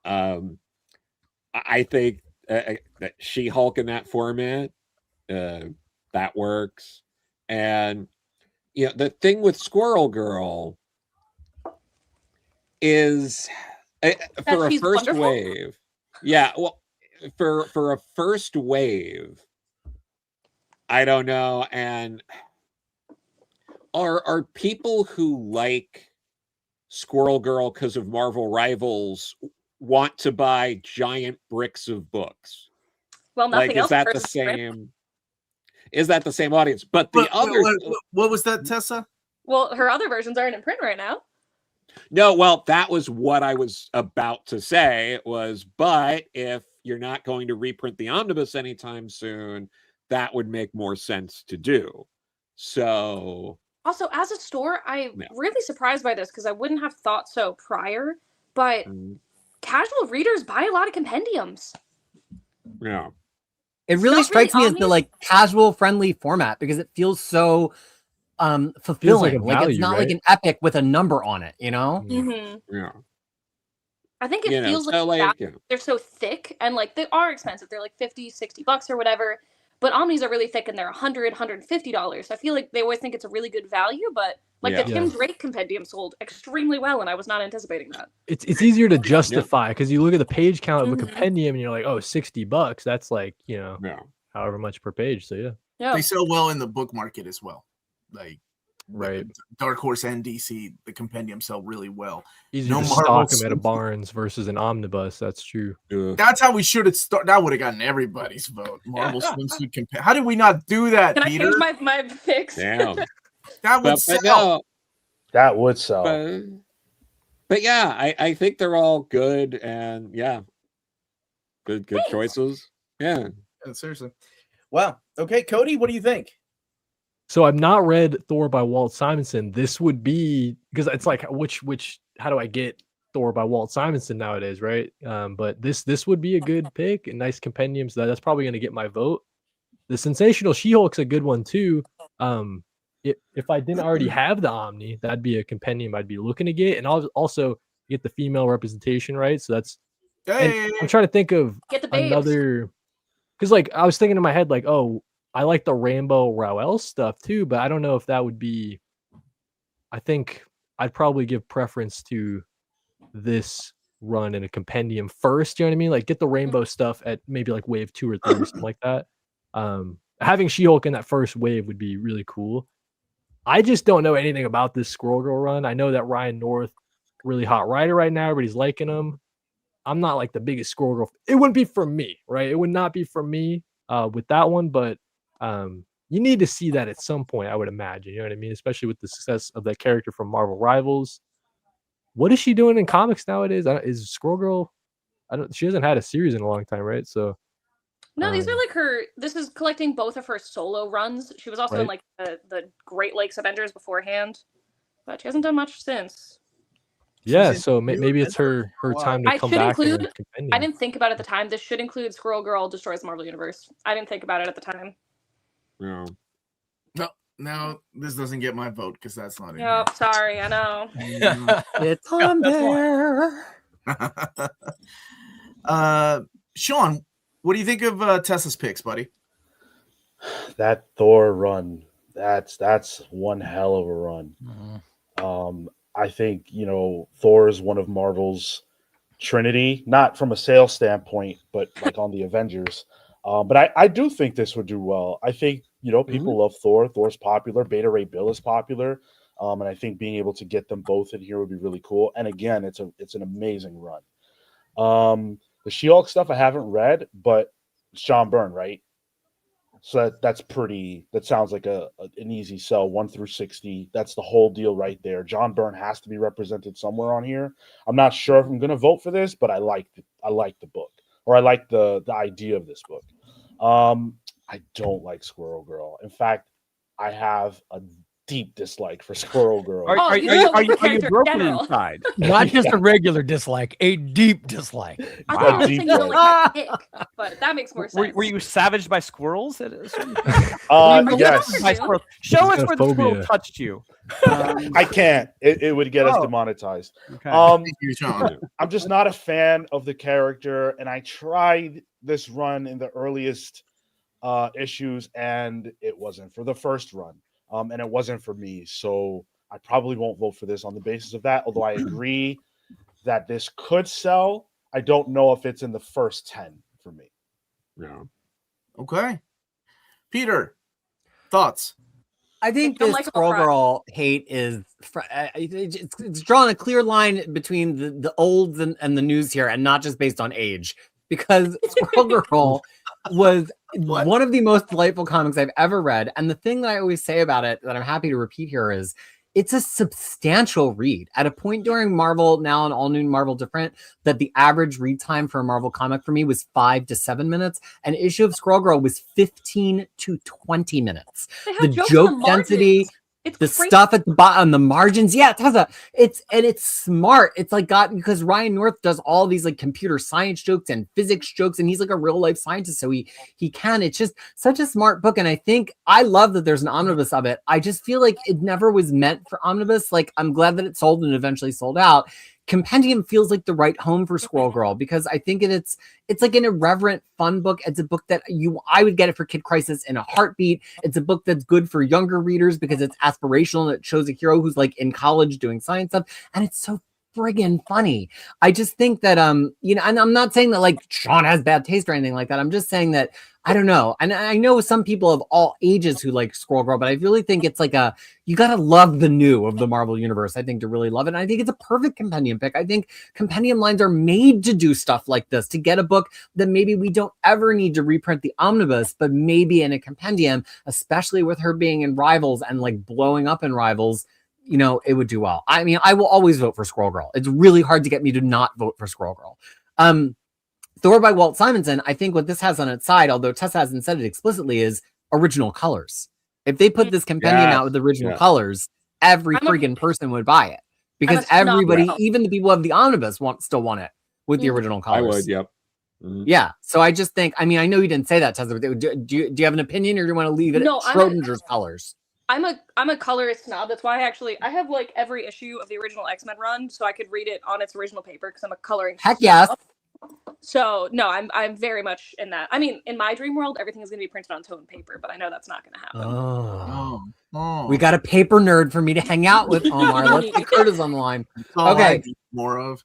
Speaker 6: I think that She-Hulk in that format, that works. And the thing with Squirrel Girl is for a first wave. Yeah, well, for a first wave, I don't know. And are people who like Squirrel Girl because of Marvel Rivals want to buy giant bricks of books?
Speaker 4: Well, nothing
Speaker 6: like,
Speaker 4: else.
Speaker 6: Is that the same? Is that the same audience? But the other,
Speaker 1: what was that, Tessa?
Speaker 4: Well, her other versions aren't in print right now.
Speaker 6: No, well, that was what I was about to say. But if you're not going to reprint the omnibus anytime soon, that would make more sense to do. So.
Speaker 4: Also, as a store, I'm really surprised by this because I wouldn't have thought so prior, but casual readers buy a lot of compendiums.
Speaker 6: Yeah.
Speaker 3: It really strikes me as the like casual friendly format because it feels so fulfilling. Like it's not like an epic with a number on it, you know?
Speaker 4: Mm-hmm.
Speaker 6: Yeah.
Speaker 4: I think it feels like they're so thick and like they are expensive. They're like $50-$60 or whatever. But omnis are really thick and they're $100, $150. I feel like they always think it's a really good value, but like the Tim Drake compendium sold extremely well, and I was not anticipating that.
Speaker 5: It's easier to justify because you look at the page count of a compendium and you're like, oh, $60. That's like, however much per page. So
Speaker 4: yeah.
Speaker 1: They sell well in the book market as well. Like
Speaker 5: right.
Speaker 1: Dark Horse and DC, the compendium sell really well.
Speaker 5: Easier to stock them at a Barnes versus an omnibus. That's true.
Speaker 1: That's how we should have started. That would have gotten everybody's vote. Marvel swimsuit compendium. How did we not do that,
Speaker 4: Can
Speaker 1: Peter?
Speaker 4: I change my picks?
Speaker 6: Damn.
Speaker 1: That would sell.
Speaker 6: No,
Speaker 7: that would sell.
Speaker 6: But yeah, I think they're all good and good choices. Yeah.
Speaker 1: Seriously. Wow. Okay, Cody, what do you think?
Speaker 5: So I've not read Thor by Walt Simonson. This would be because it's like how do I get Thor by Walt Simonson nowadays, right? But this would be a good pick, a nice compendium. So that's probably going to get my vote. The Sensational She-Hulk's a good one too. If I didn't already have the Omni, that'd be a compendium I'd be looking to get, and I'll also get the female representation, right? So that's.
Speaker 1: Hey.
Speaker 5: I'm trying to think of
Speaker 4: another
Speaker 5: because like I was thinking in my head like, oh, I like the Rambo Rowell stuff too, but I don't know if that would be. I think I'd probably give preference to this run in a compendium first. You know what I mean? Like get the Rainbow stuff at maybe like wave 2 or 3 or something like that. Having She-Hulk in that first wave would be really cool. I just don't know anything about this Squirrel Girl run. I know that Ryan North, really hot writer right now. Everybody's liking him. I'm not like the biggest Squirrel Girl. It wouldn't be for me, right? It would not be for me with that one, but you need to see that at some point, I would imagine. You know what I mean? Especially with the success of that character from Marvel Rivals. What is she doing in comics nowadays? Is Squirrel Girl? She hasn't had a series in a long time, right? So
Speaker 4: no, these are like this is collecting both of her solo runs. She was also in like the Great Lakes Avengers beforehand, but she hasn't done much since.
Speaker 5: Yeah, so maybe it's her time to come back.
Speaker 4: I didn't think about it at the time. This should include Squirrel Girl Destroys the Marvel Universe. I didn't think about it at the time.
Speaker 6: No.
Speaker 1: No, this doesn't get my vote because that's not in
Speaker 4: here. Sorry, I know.
Speaker 3: It's on there.
Speaker 1: Sean, what do you think of Tessa's picks, buddy?
Speaker 7: That Thor run, that's one hell of a run. I think, Thor is one of Marvel's Trinity, not from a sales standpoint, but like on the Avengers. But I do think this would do well. I think, people love Thor. Thor's popular. Beta Ray Bill is popular. And I think being able to get them both in here would be really cool. And again, it's an amazing run. The She-Hulk stuff I haven't read, but it's John Byrne, right? So that sounds like an easy sell, 1 through 60. That's the whole deal right there. John Byrne has to be represented somewhere on here. I'm not sure if I'm going to vote for this, but I like the book, or I like the idea of this book. I don't like Squirrel Girl. In fact, I have a deep dislike for Squirrel Girl.
Speaker 2: Are you broken inside?
Speaker 8: Not just a regular dislike, a deep dislike.
Speaker 4: I thought you were saying you don't like my pick, but that makes more sense.
Speaker 2: Were you savaged by squirrels?
Speaker 7: Yes.
Speaker 2: Show us where the squirrel touched you.
Speaker 7: I can't. It would get us demonetized.
Speaker 2: Okay.
Speaker 1: Thank you, Sean.
Speaker 7: I'm just not a fan of the character, and I tried this run in the earliest issues, and it wasn't for the first run. And it wasn't for me, so I probably won't vote for this on the basis of that, although I agree that this could sell. I don't know if it's in the first 10 for me.
Speaker 6: Yeah.
Speaker 1: Okay. Peter, thoughts?
Speaker 3: I think this Squirrel Girl hate is it's drawing a clear line between the olds and the news here, and not just based on age, because Squirrel Girl was one of the most delightful comics I've ever read. And the thing that I always say about it that I'm happy to repeat here is it's a substantial read. At a point during Marvel Now and All New Marvel Different, that the average read time for a Marvel comic for me was 5 to 7 minutes. An issue of Squirrel Girl was 15 to 20 minutes. The joke density, the stuff at the bottom, the margins. Yeah, Tessa, it's smart. It's like because Ryan North does all these like computer science jokes and physics jokes, and he's like a real life scientist, so he can. It's just such a smart book, and I think I love that there's an omnibus of it. I just feel like it never was meant for omnibus. Like, I'm glad that it sold and eventually sold out. Compendium feels like the right home for Squirrel Girl, because I think it's like an irreverent, fun book. It's a book that I would get it for Kid Krisis in a heartbeat. It's a book that's good for younger readers because it's aspirational and it shows a hero who's like in college doing science stuff, and it's so friggin' funny. I just think that and I'm not saying that like Sean has bad taste or anything like that. I'm just saying that I don't know. And I know some people of all ages who like Squirrel Girl, but I really think it's like you got to love the new of the Marvel universe, I think, to really love it. And I think it's a perfect compendium pick. I think compendium lines are made to do stuff like this, to get a book that maybe we don't ever need to reprint the omnibus, but maybe in a compendium, especially with her being in Rivals and like blowing up in Rivals, it would do well. I mean, I will always vote for Squirrel Girl. It's really hard to get me to not vote for Squirrel Girl. Thor by Walt Simonson, I think what this has on its side, although Tessa hasn't said it explicitly, is original colors. If they put this compendium out with original colors, every friggin' person would buy it. Because everybody, even the people who have the omnibus, still want it with the original colors.
Speaker 6: I would, yep. Mm-hmm.
Speaker 3: Yeah, so I just think, I mean, I know you didn't say that, Tessa, but do you have an opinion, or do you want to leave it at Schrodinger's colors?
Speaker 4: I'm a colorist snob. That's why I have like every issue of the original X-Men run, so I could read it on its original paper because I'm a coloring
Speaker 3: Heck yes.
Speaker 4: So no, I'm very much in that. I mean, in my dream world, everything is going to be printed on tone paper, but I know that's not going to happen.
Speaker 3: Oh. We got a paper nerd for me to hang out with, Omar. Let's get Curtis on the line. Okay.
Speaker 1: More of.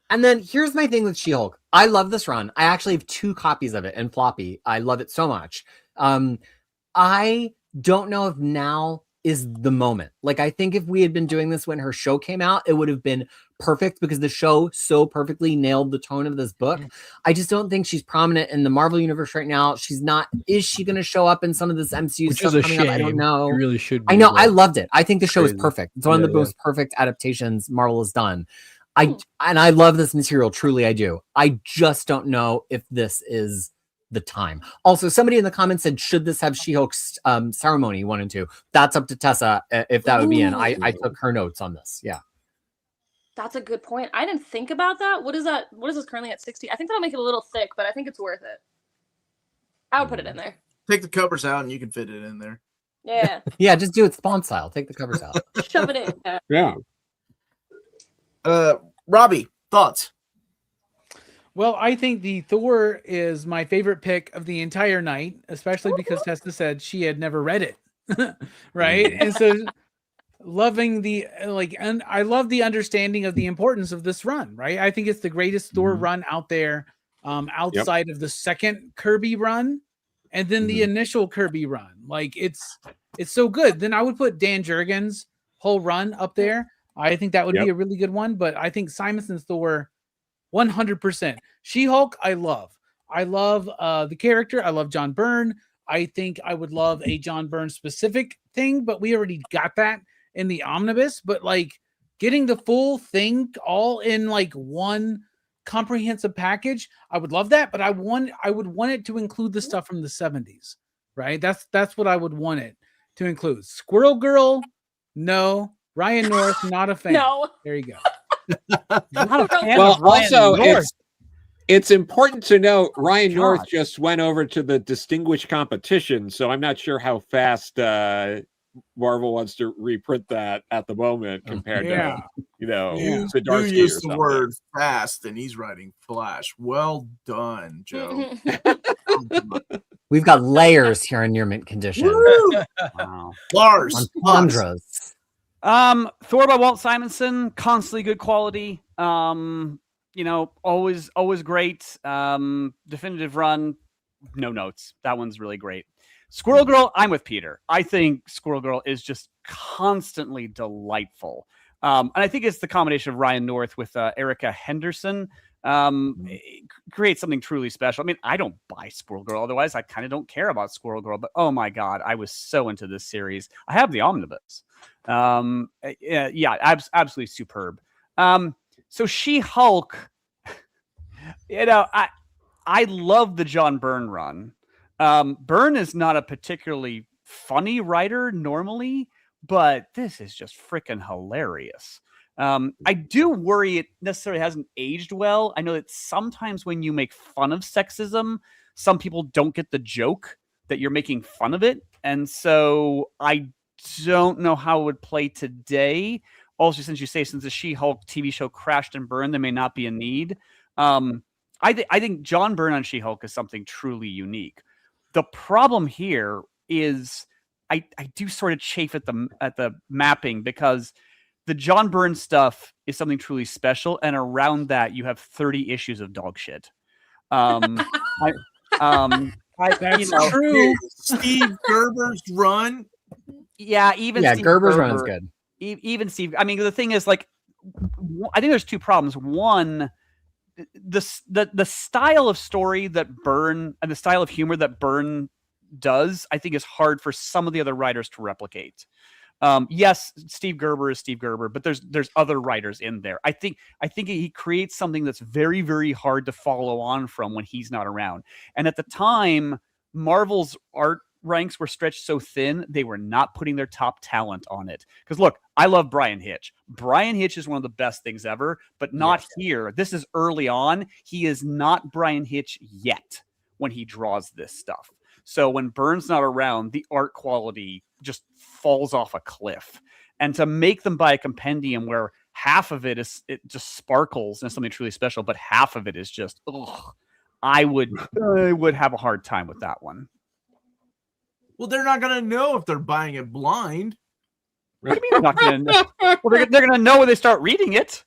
Speaker 3: And then here's my thing with She-Hulk. I love this run. I actually have 2 copies of it in floppy. I love it so much. I don't know if now is the moment. Like, I think if we had been doing this when her show came out, it would have been perfect, because the show so perfectly nailed the tone of this book. I just don't think she's prominent in the Marvel universe right now. She's not. Is she going to show up in some of this MCU stuff coming up? I don't know.
Speaker 5: It really should be.
Speaker 3: I know. I loved it. I think the show is perfect. It's one of the most perfect adaptations Marvel has done. And I love this material. Truly, I do. I just don't know if this is the time. Also, somebody in the comments said, should this have She-Hulk's ceremony 1 and 2? That's up to Tessa if that would be in. I took her notes on this. Yeah.
Speaker 4: That's a good point. I didn't think about that. What is that? What is this currently at 60? I think that'll make it a little thick, but I think it's worth it. I would put it in there.
Speaker 1: Take the covers out and you can fit it in there.
Speaker 4: Yeah.
Speaker 3: Yeah, just do it Spawn style. Take the covers out.
Speaker 4: Shove it in.
Speaker 6: Yeah.
Speaker 1: Robbie, thoughts?
Speaker 9: Well, I think the Thor is my favorite pick of the entire night, especially because Tessa said she had never read it. Right? And so loving the and I love the understanding of the importance of this run, right? I think it's the greatest Thor run out there, outside of the second Kirby run and then the initial Kirby run. Like it's so good. Then I would put Dan Jurgens' whole run up there. I think that would be a really good one, but I think Simonson's Thor 100%. She-Hulk, I love. I love the character. I love John Byrne. I think I would love a John Byrne specific thing, but we already got that in the omnibus. But like getting the full thing all in like one comprehensive package, I would love that. But I would want it to include the stuff from the 70s, right? That's what I would want it to include. Squirrel Girl, no. Ryan North, not a fan.
Speaker 4: No.
Speaker 9: There you go.
Speaker 2: Not a fan
Speaker 6: Well,
Speaker 2: of Ryan
Speaker 6: also,
Speaker 2: North.
Speaker 6: it's important to note Ryan North just went over to the distinguished competition, so I'm not sure how fast Marvel wants to reprint that at the moment compared to,
Speaker 1: You
Speaker 6: Zdarsky
Speaker 1: used
Speaker 6: or
Speaker 1: the
Speaker 6: something.
Speaker 1: word fast, and he's writing Flash. Well done, Joe.
Speaker 3: We've got layers here in Near Mint Condition.
Speaker 2: Wow.
Speaker 1: Lars,
Speaker 3: Entendres.
Speaker 2: Thor by Walt Simonson, constantly good quality. Always great. Definitive run, no notes. That one's really great. Squirrel Girl, I'm with Peter. I think Squirrel Girl is just constantly delightful. And I think it's the combination of Ryan North with Erica Henderson. It creates something truly special. I mean, I don't buy Squirrel Girl. Otherwise, I kind of don't care about Squirrel Girl. But oh my God, I was so into this series. I have the omnibus. Absolutely superb. So She-Hulk, I love the John Byrne run. Byrne is not a particularly funny writer normally, but this is just freaking hilarious. I do worry it necessarily hasn't aged well. I know that sometimes when you make fun of sexism, some people don't get the joke that you're making fun of it. And so I don't know how it would play today. Also, since the She-Hulk TV show crashed and burned, there may not be a need. I think John Byrne on She-Hulk is something truly unique. The problem here is I do sort of chafe at the mapping because the John Byrne stuff is something truly special, and around that you have 30 issues of dog shit.
Speaker 9: That's true.
Speaker 1: Steve Gerber's run.
Speaker 2: Yeah, Steve
Speaker 3: Gerber's run is good.
Speaker 2: Even Steve. I mean, the thing is, like, I think there's two problems. One, the style of story that Byrne and the style of humor that Byrne does, I think, is hard for some of the other writers to replicate. Yes, Steve Gerber is Steve Gerber, but there's other writers in there. I think he creates something that's very, very hard to follow on from when he's not around. And at the time, Marvel's art ranks were stretched so thin, they were not putting their top talent on it. Because look, I love Brian Hitch. Brian Hitch is one of the best things ever, but not here. This is early on. He is not Brian Hitch yet when he draws this stuff. So when Byrne's not around, the art quality just falls off a cliff. And to make them buy a compendium where half of it just sparkles and something truly special, but half of it is just, I would have a hard time with that one.
Speaker 1: Well, they're not going to know if they're buying it blind.
Speaker 2: What do you mean they're not going to know? Well, they're going to know when they start reading it.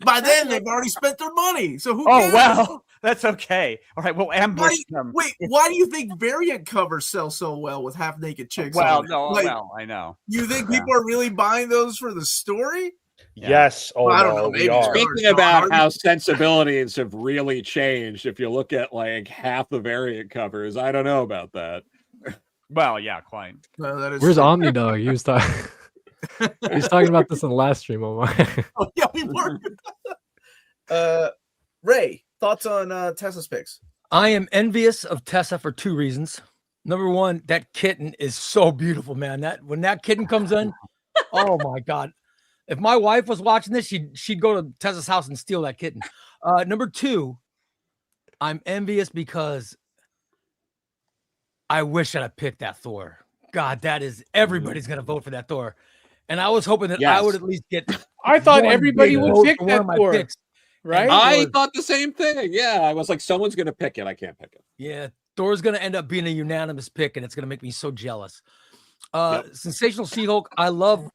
Speaker 1: By then, they've already spent their money. So who cares?
Speaker 2: Oh, well, that's okay. All right, we'll ambush them.
Speaker 1: Wait, why do you think variant covers sell so well with half-naked chicks?
Speaker 2: Well,
Speaker 1: on it?
Speaker 2: no, I know.
Speaker 1: You think people are really buying those for the story?
Speaker 7: Yes. Oh,
Speaker 1: I don't know.
Speaker 7: we are.
Speaker 6: Speaking about how sensibilities have really changed, if you look at like half the variant covers, I don't know about that.
Speaker 2: Well, yeah, quite.
Speaker 1: That is
Speaker 5: Where's
Speaker 1: true.
Speaker 5: Omnidog? He was talking about this in the last stream, Omar.
Speaker 1: Oh, yeah, we were. Ray, thoughts on Tessa's picks?
Speaker 8: I am envious of Tessa for two reasons. Number one, that kitten is so beautiful, man. When that kitten comes in, oh my God. If my wife was watching this, she'd go to Tessa's house and steal that kitten. Number two, I'm envious because I wish I'd have picked that Thor. God, everybody's gonna vote for that Thor. And I was hoping that I would at least get.
Speaker 9: I thought
Speaker 8: one
Speaker 9: everybody
Speaker 8: big
Speaker 9: would
Speaker 8: vote
Speaker 9: pick
Speaker 8: for
Speaker 9: that
Speaker 8: one of my
Speaker 9: Thor.
Speaker 8: picks.
Speaker 9: Right?
Speaker 6: I thought the same thing. Yeah, I was like, someone's gonna pick it. I can't pick it.
Speaker 8: Yeah, Thor's gonna end up being a unanimous pick, and it's gonna make me so jealous. Sensational She-Hulk. I love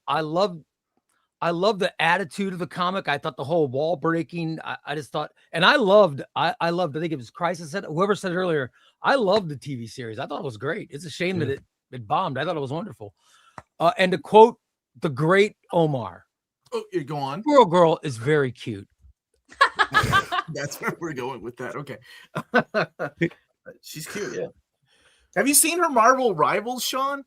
Speaker 8: the attitude of the comic. I thought the whole wall breaking. I just thought, and I loved. I think it was Krisis said, whoever said it earlier. I loved the TV series. I thought it was great. It's a shame that it bombed. I thought it was wonderful. And to quote the great Omar,
Speaker 1: you go on.
Speaker 8: Squirrel Girl is very cute.
Speaker 1: That's where we're going with that. Okay. She's cute, yeah. Have you seen her Marvel Rivals, Sean?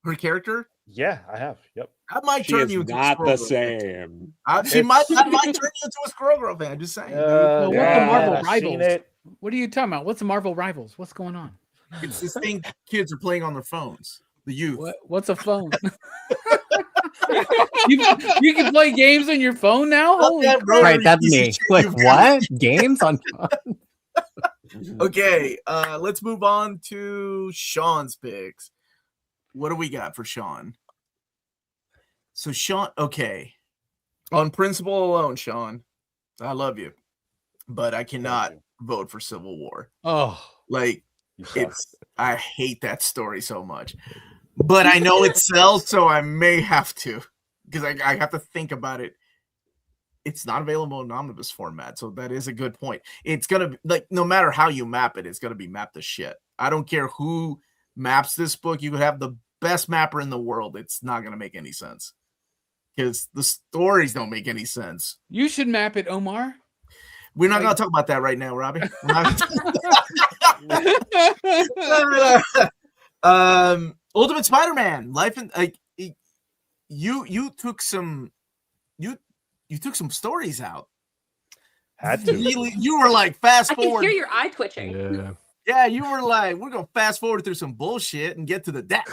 Speaker 1: Her character?
Speaker 7: Yeah, I have. Yep.
Speaker 1: That might
Speaker 6: She
Speaker 1: turn
Speaker 6: is
Speaker 1: you into
Speaker 6: not
Speaker 1: a
Speaker 6: the
Speaker 1: Squirrel Girl.
Speaker 6: same.
Speaker 1: She might turn you into a Squirrel Girl fan. Just saying.
Speaker 9: What's the Marvel
Speaker 7: I've seen
Speaker 9: Rivals?
Speaker 7: it.
Speaker 9: What are you talking about? What's the Marvel Rivals? What's going on?
Speaker 1: It's this thing kids are playing on their phones. The youth.
Speaker 9: What's a phone? you can play games on your phone now? Holy
Speaker 1: Yeah, bro.
Speaker 3: Right, that's me. Like what? Games on
Speaker 1: Okay, let's move on to Sean's picks. What do we got for Sean? So Sean, okay. On principle alone, Sean, I love you, but I cannot vote for Civil War.
Speaker 8: Oh,
Speaker 1: Like I hate that story so much. But I know it sells, so I may have to, because I have to think about it. It's not available in omnibus format, so that is a good point. It's gonna be like, no matter how you map it, it's gonna be mapped to shit. I don't care who maps this book. You could have the best mapper in the world. It's not gonna make any sense because the stories don't make any sense.
Speaker 9: You should map it, Omar.
Speaker 1: We're not gonna talk about that right now, Robbie. Ultimate Spider-Man, life and like you took some stories out.
Speaker 7: Had to.
Speaker 1: You were like fast
Speaker 4: I can
Speaker 1: forward.
Speaker 4: hear your eye twitching.
Speaker 5: Yeah.
Speaker 1: Yeah, you were like, we're gonna fast forward through some bullshit and get to the depth.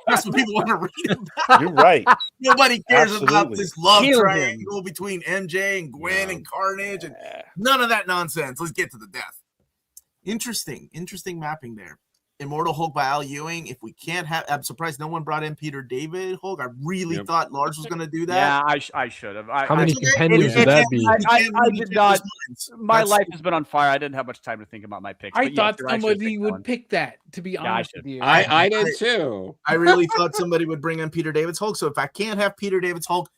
Speaker 1: That's what people want to read about.
Speaker 7: You're right.
Speaker 1: Nobody cares about
Speaker 7: Absolutely.
Speaker 1: this love
Speaker 2: Kill him.
Speaker 1: triangle between MJ and Gwen and Carnage and none of that nonsense. Let's get to the depth. Interesting mapping there. Immortal Hulk by Al Ewing. If we can't have, I'm surprised no one brought in Peter David Hulk. I really thought Lars was going to do that.
Speaker 2: Yeah, I should have.
Speaker 5: How many
Speaker 1: okay.
Speaker 5: compendiums
Speaker 1: It
Speaker 5: would that
Speaker 1: can't
Speaker 5: be?
Speaker 2: I did not. My
Speaker 1: That's-
Speaker 2: life has been on fire. I didn't have much time to think about my picks.
Speaker 9: I
Speaker 2: but yes,
Speaker 9: thought
Speaker 2: you're right, I should've
Speaker 9: somebody
Speaker 2: picked
Speaker 9: would
Speaker 2: one.
Speaker 9: pick that, to be
Speaker 2: Yeah, I
Speaker 9: honest
Speaker 2: should.
Speaker 9: with you.
Speaker 6: I did too.
Speaker 1: I really thought somebody would bring in Peter David's Hulk. So if I can't have Peter David's Hulk,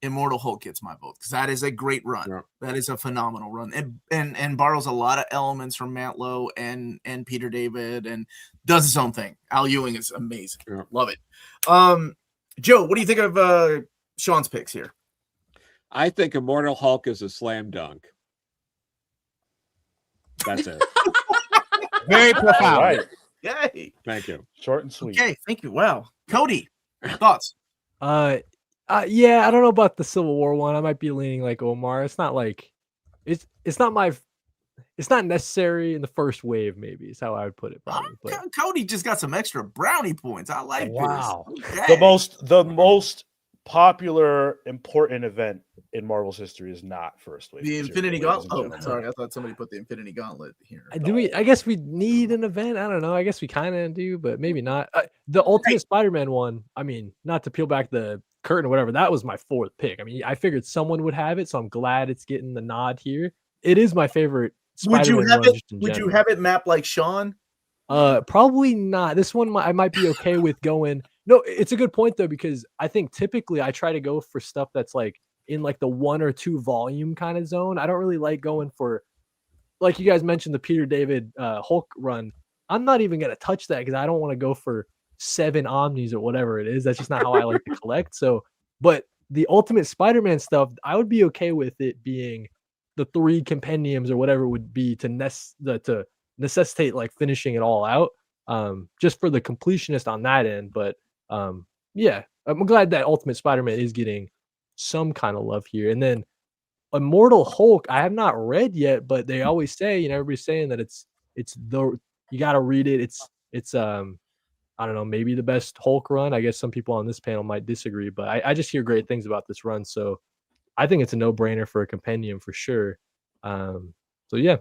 Speaker 1: Immortal Hulk gets my vote because that is a great run.
Speaker 6: Yeah.
Speaker 1: That is a phenomenal run, and borrows a lot of elements from Mantlo and Peter David, and does his own thing. Al Ewing is amazing.
Speaker 6: Yeah.
Speaker 1: Love it. Joe, what do you think of Sean's picks here?
Speaker 6: I think Immortal Hulk is a slam dunk. That's it.
Speaker 3: Very
Speaker 7: All
Speaker 3: profound.
Speaker 7: right.
Speaker 1: Yay!
Speaker 6: Thank you.
Speaker 7: Short and sweet.
Speaker 1: Okay, thank you. Wow, Cody, thoughts?
Speaker 5: Yeah, I don't know about the Civil War one. I might be leaning like Omar. It's not like it's not necessary in the first wave, maybe is how I would put it. Probably. But
Speaker 1: Cody just got some extra brownie points. I like
Speaker 8: wow.
Speaker 1: this.
Speaker 7: The most popular important event in Marvel's history is not first wave.
Speaker 1: The
Speaker 7: Zero,
Speaker 1: Infinity
Speaker 7: ladies
Speaker 1: Gauntlet.
Speaker 7: and
Speaker 1: Oh,
Speaker 7: gentlemen.
Speaker 1: sorry. I thought somebody put the Infinity Gauntlet here.
Speaker 5: do we? I guess we need an event. I don't know. I guess we kind of do, but maybe not. The Ultimate Spider-Man one. I mean, not to peel back the curtain or whatever. That was my fourth pick. I mean, I figured someone would have it, so I'm glad it's getting the nod here. It is my favorite.
Speaker 1: Would you
Speaker 5: Spider-Man
Speaker 1: have
Speaker 5: run
Speaker 1: it?
Speaker 5: just in
Speaker 1: Would you
Speaker 5: general.
Speaker 1: have it mapped like Sean?
Speaker 5: Probably not. This one I might be okay with going. No, it's a good point though, because I think typically I try to go for stuff that's like in like the 1 or 2 volume kind of zone. I don't really like going for, like you guys mentioned, the Peter David Hulk run. I'm not even gonna touch that because I don't want to go for 7 omnis or whatever it is. That's just not how I like to collect. So, but the Ultimate Spider-Man stuff, I would be okay with it being the 3 compendiums or whatever it would be to necessitate like finishing it all out. Just for the completionist on that end. But yeah, I'm glad that Ultimate Spider-Man is getting some kind of love here. And then Immortal Hulk, I have not read yet, but they always say, you know, everybody's saying that you got to read it. It's I don't know, maybe the best Hulk run. I guess some people on this panel might disagree, but I just hear great things about this run. So I think it's a no-brainer for a compendium for sure. So yeah.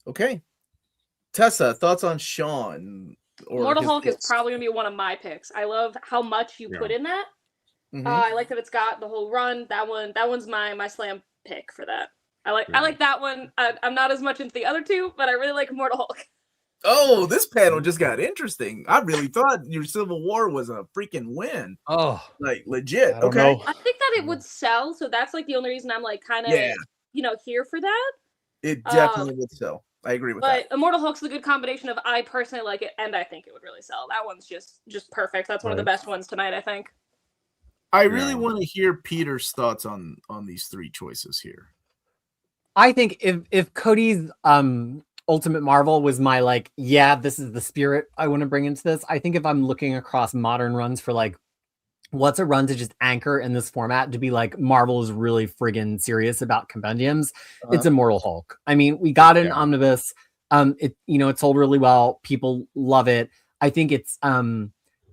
Speaker 1: Okay. Tessa, thoughts on Sean? Or
Speaker 4: Immortal
Speaker 1: his
Speaker 4: Hulk is
Speaker 1: picks?
Speaker 4: probably gonna be one of my picks. I love how much you put in that. I like that it's got the whole run. That one's my slam pick for that. I like that one. I'm not as much into the other two, but I really like Immortal Hulk.
Speaker 1: Oh, this panel just got interesting. I really thought your Civil War was a freaking win.
Speaker 8: Oh,
Speaker 1: like legit.
Speaker 7: I don't
Speaker 1: Okay.
Speaker 7: know.
Speaker 4: I think that it would sell, so that's like the only reason I'm like kind of here for that.
Speaker 1: It definitely would sell. I agree with that.
Speaker 4: But Immortal Hulk's a good combination of I personally like it and I think it would really sell. That one's just perfect. That's one of the best ones tonight, I think.
Speaker 1: I really want to hear Peter's thoughts on these three choices here.
Speaker 3: I think if Cody's Ultimate Marvel was my like, yeah, this is the spirit I want to bring into this. I think if I'm looking across modern runs for like, what's a run to just anchor in this format to be like Marvel is really friggin' serious about compendiums, it's Immortal Hulk. I mean, we got an omnibus. It sold really well. People love it. I think it's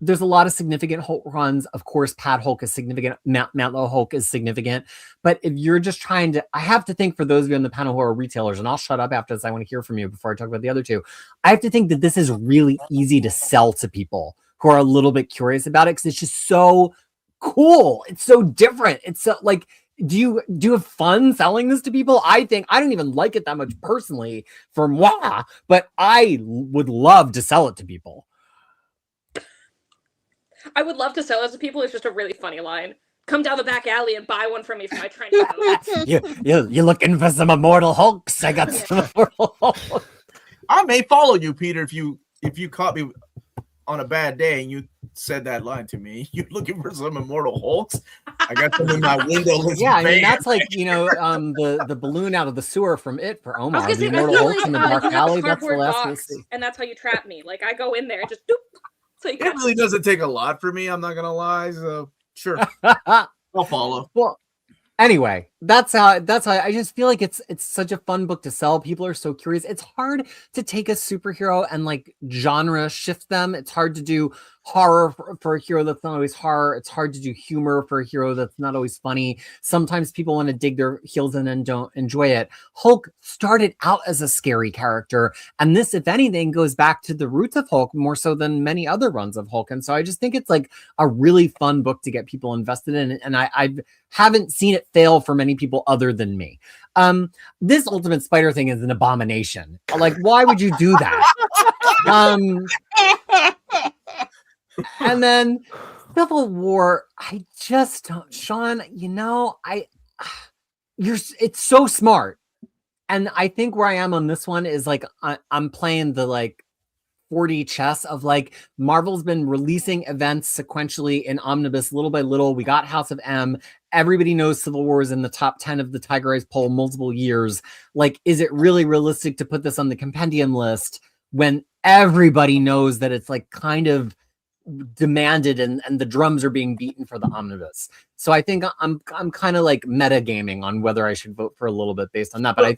Speaker 3: there's a lot of significant Hulk runs. Of course, Pat Hulk is significant. Mantlo Hulk is significant. But if you're just trying to, I have to think for those of you on the panel who are retailers, and I'll shut up after this. I want to hear from you before I talk about the other two. I have to think that this is really easy to sell to people who are a little bit curious about it because it's just so cool. It's so different. It's so like, do you have fun selling this to people? I think I don't even like it that much personally for moi, but I would love to sell it to people.
Speaker 4: I would love to sell it to people. It's just a really funny line. Come down the back alley and buy one from me for my training coat.
Speaker 3: You're looking for some Immortal Hulks? I got some Immortal Hulks.
Speaker 1: I may follow you, Peter, if you caught me on a bad day and you said that line to me. You're looking for some Immortal Hulks? I got them in my windowless
Speaker 3: Yeah, I mean
Speaker 1: van.
Speaker 3: that's like the balloon out of the sewer from It for Omar.
Speaker 4: I was
Speaker 3: The
Speaker 4: gonna say,
Speaker 3: Immortal
Speaker 4: I feel
Speaker 3: Hulks
Speaker 4: like
Speaker 3: in the
Speaker 4: you
Speaker 3: dark
Speaker 4: have
Speaker 3: alley.
Speaker 4: a
Speaker 3: That's the
Speaker 4: cardboard
Speaker 3: last we
Speaker 4: box,
Speaker 3: see.
Speaker 4: and that's how you trap me. Like I go in there and just doop. So you
Speaker 1: It really doesn't take a lot for me. I'm not gonna lie. So sure, I'll follow.
Speaker 3: Well, anyway, that's how I just feel like it's such a fun book to sell. People are so curious. It's hard to take a superhero and like genre shift them. It's hard to do horror for a hero that's not always horror. It's hard to do humor for a hero that's not always funny. Sometimes people want to dig their heels in and don't enjoy it. Hulk started out as a scary character, and this, if anything, goes back to the roots of Hulk more so than many other runs of Hulk. And so I just think it's like a really fun book to get people invested in, and I haven't seen it fail for many people other than me. This Ultimate Spider thing is an abomination. Like, why would you do that? And then Civil War, I just don't, Sean, it's so smart. And I think where I am on this one is like, I'm playing the like 4D chess of like Marvel's been releasing events sequentially in omnibus little by little. We got House of M. Everybody knows Civil War is in the top 10 of the Tiger Eyes poll multiple years. Like, is it really realistic to put this on the compendium list when everybody knows that it's like kind of demanded and the drums are being beaten for the omnibus? So I think I'm kind of like metagaming on whether I should vote for a little bit based on that. But I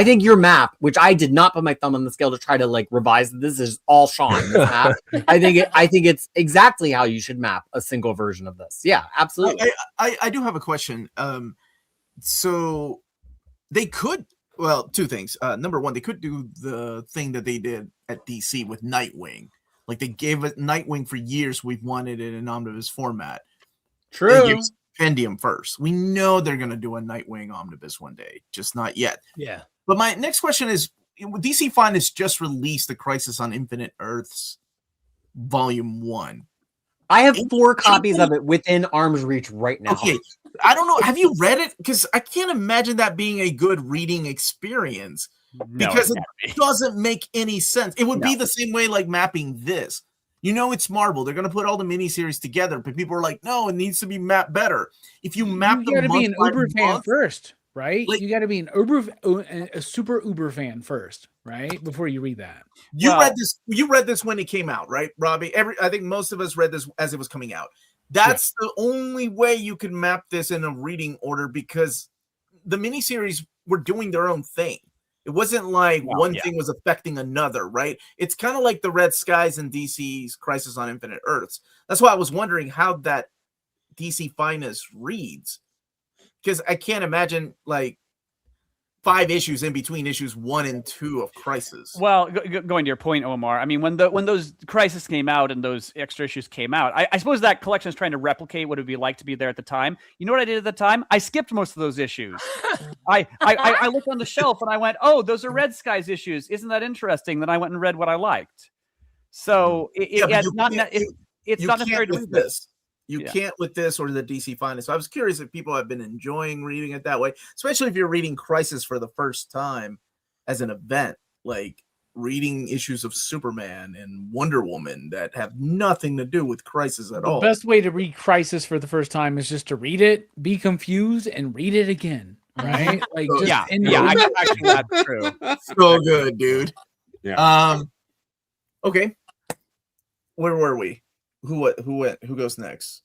Speaker 3: think your map, which I did not put my thumb on the scale to try to like revise, this is all Sean. This map. I think it's exactly how you should map a single version of this. Yeah, absolutely.
Speaker 1: I do have a question. So they could, well, two things. Number one, they could do the thing that they did at DC with Nightwing. Like they gave it Nightwing for years. We've wanted it in omnibus format.
Speaker 3: True.
Speaker 1: They gave Compendium first. We know they're going to do a Nightwing omnibus one day, just not yet.
Speaker 8: Yeah.
Speaker 1: But my next question is, DC Finest just released the Crisis on Infinite Earths Volume 1.
Speaker 3: I have 4 copies of it within arm's reach right now.
Speaker 1: Okay. I don't know. Have you read it? Because I can't imagine that being a good reading experience. Because it doesn't make any sense. It would be the same way like mapping this. It's Marvel. They're going to put all the miniseries together, but people are like, no, it needs to be mapped better. If you map
Speaker 9: you got to be an Uber fan
Speaker 1: month,
Speaker 9: first, right?
Speaker 1: Like,
Speaker 9: you got to be a super Uber fan first, right? Before you read that.
Speaker 1: You read this when it came out, right, Robbie? I think most of us read this as it was coming out. That's the only way you can map this in a reading order because the miniseries were doing their own thing. It wasn't like one thing was affecting another, right? It's kind of like the Red Skies and DC's Crisis on Infinite Earths. That's why I was wondering how that DC Finest reads. Because I can't imagine, like, 5 issues in between issues 1 and 2 of Crisis.
Speaker 2: Well, going to your point, Omar, I mean, when those Crisis came out and those extra issues came out, I suppose that collection is trying to replicate what it would be like to be there at the time. You know what I did at the time? I skipped most of those issues. I looked on the shelf and I went, oh, those are Red Skies issues. Isn't that interesting? Then I went and read what I liked. So it's not necessary to read this.
Speaker 1: You can't with this or the DC Finest. So I was curious if people have been enjoying reading it that way, especially if you're reading Crisis for the first time as an event, like reading issues of Superman and Wonder Woman that have nothing to do with Crisis at all.
Speaker 9: The best way to read Crisis for the first time is just to read it, be confused, and read it again. Right? Like, just
Speaker 2: actually, that's true.
Speaker 1: So good, dude.
Speaker 6: Yeah.
Speaker 1: Okay. Where were we? Who goes next?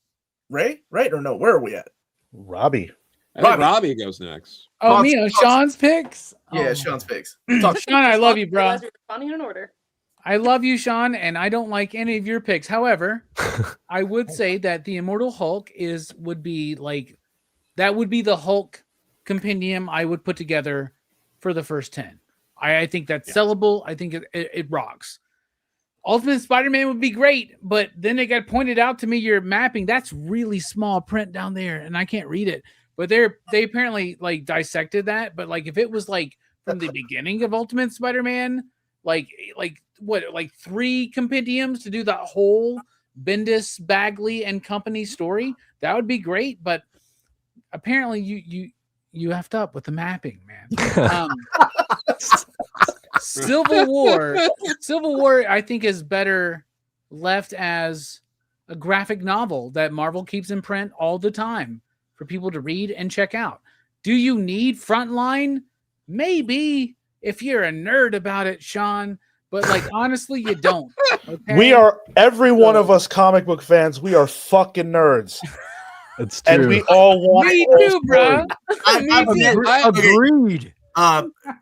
Speaker 1: Ray? Right or no? Where are we at?
Speaker 7: Robbie.
Speaker 6: I think Robbie goes next.
Speaker 9: Oh, me on Sean's picks?
Speaker 1: Yeah, Sean's picks.
Speaker 9: Sean, I love you, bro.
Speaker 4: Responding in order.
Speaker 9: I love you, Sean, and I don't like any of your picks. However, I would say that the Immortal Hulk would be the Hulk compendium I would put together for the first 10. I think that's sellable. I think it rocks. Ultimate Spider-Man would be great, but then it got pointed out to me, your mapping, that's really small print down there, and I can't read it. But they apparently like dissected that. But like if it was like from the beginning of Ultimate Spider-Man, like 3 compendiums to do the whole Bendis, Bagley, and company story, that would be great. But apparently you effed up with the mapping, man. Civil War, I think, is better left as a graphic novel that Marvel keeps in print all the time for people to read and check out. Do you need Frontline? Maybe, if you're a nerd about it, Sean. But like, honestly, you don't. Okay?
Speaker 7: Every one of us comic book fans, we are fucking nerds.
Speaker 5: It's true.
Speaker 7: And we all want
Speaker 9: Me too, bro.
Speaker 8: Agreed.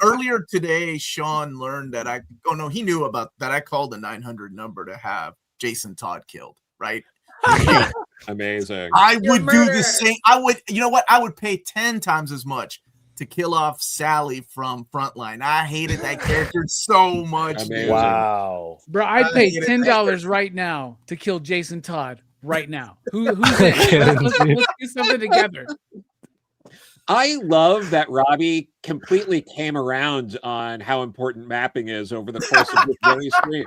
Speaker 1: Earlier today, Sean learned that he knew about that. I called the 900 number to have Jason Todd killed, right?
Speaker 6: Amazing.
Speaker 1: I would do the same. You know what? I would pay 10 times as much to kill off Sally from Frontline. I hated that character so much.
Speaker 7: Wow.
Speaker 9: Bro, I'd pay $10 right now to kill Jason Todd right now. Who's in? Let's do something together.
Speaker 6: I love that Robbie completely came around on how important mapping is over the course of this very stream.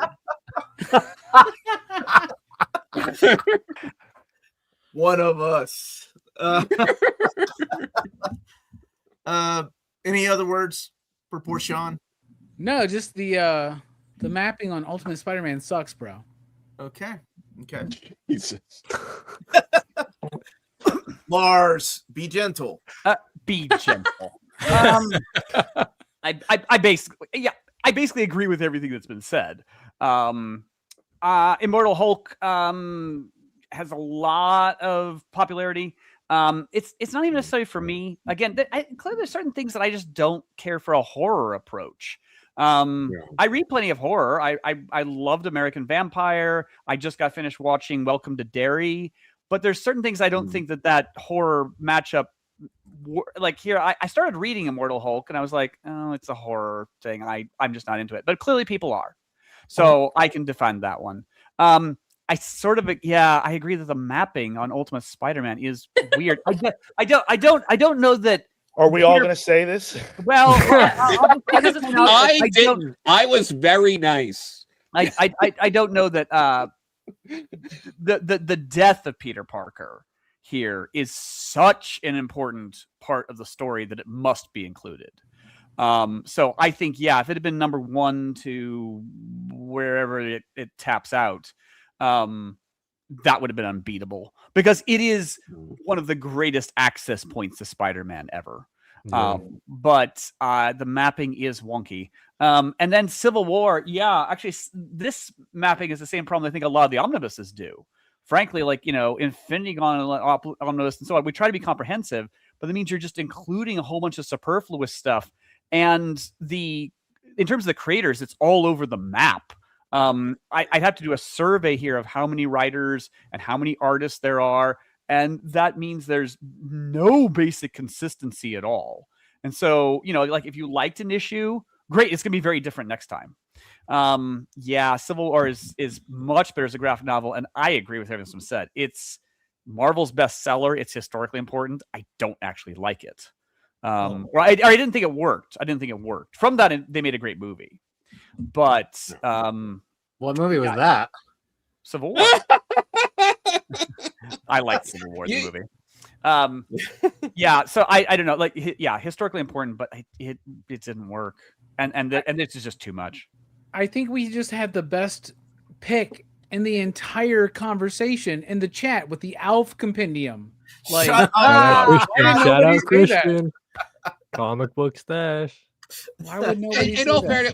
Speaker 1: One of us. Any other words for poor Sean?
Speaker 9: No, just the mapping on Ultimate Spider-Man sucks, bro.
Speaker 1: Okay.
Speaker 6: Jesus.
Speaker 1: Lars, be gentle.
Speaker 2: Be gentle. I basically agree with everything that's been said. Immortal Hulk has a lot of popularity. It's not even necessarily for me. Again, clearly there's certain things that I just don't care for a horror approach. I read plenty of horror. I loved American Vampire. I just got finished watching Welcome to Derry. But there's certain things I don't think that horror matchup. Like here, I started reading Immortal Hulk and I was like, oh, it's a horror thing. I'm just not into it. But clearly people are. So I can defend that one. I agree that the mapping on Ultimate Spider-Man is weird. I don't know that.
Speaker 7: Are we all going to say this?
Speaker 2: Well,
Speaker 6: I didn't. I was very nice.
Speaker 2: I don't know that the death of Peter Parker here is such an important part of the story that it must be included. So I think, if it had been number 1 to wherever it taps out, that would have been unbeatable because it is one of the greatest access points to Spider-Man ever. But the mapping is wonky. And then Civil War, actually this mapping is the same problem I think a lot of the omnibuses do. Frankly, like, Infinity Gauntlet omnibus and so on, we try to be comprehensive, but that means you're just including a whole bunch of superfluous stuff. And in terms of the creators, it's all over the map. I'd have to do a survey here of how many writers and how many artists there are. And that means there's no basic consistency at all. And so, like if you liked an issue, great. It's going to be very different next time. Civil War is much better as a graphic novel, and I agree with everything that's said. It's Marvel's bestseller. It's historically important. I don't actually like it. Or I didn't think it worked. From that, they made a great movie. But
Speaker 3: what movie was that?
Speaker 2: Civil War. I like Civil War, the movie. So I don't know. Like, historically important, but it didn't work, and this is just too much.
Speaker 9: I think we just had the best pick in the entire conversation in the chat with the Alf Compendium. Like,
Speaker 5: Shout out Christian. Comic book stash.
Speaker 9: Why would nobody
Speaker 6: in all fairness,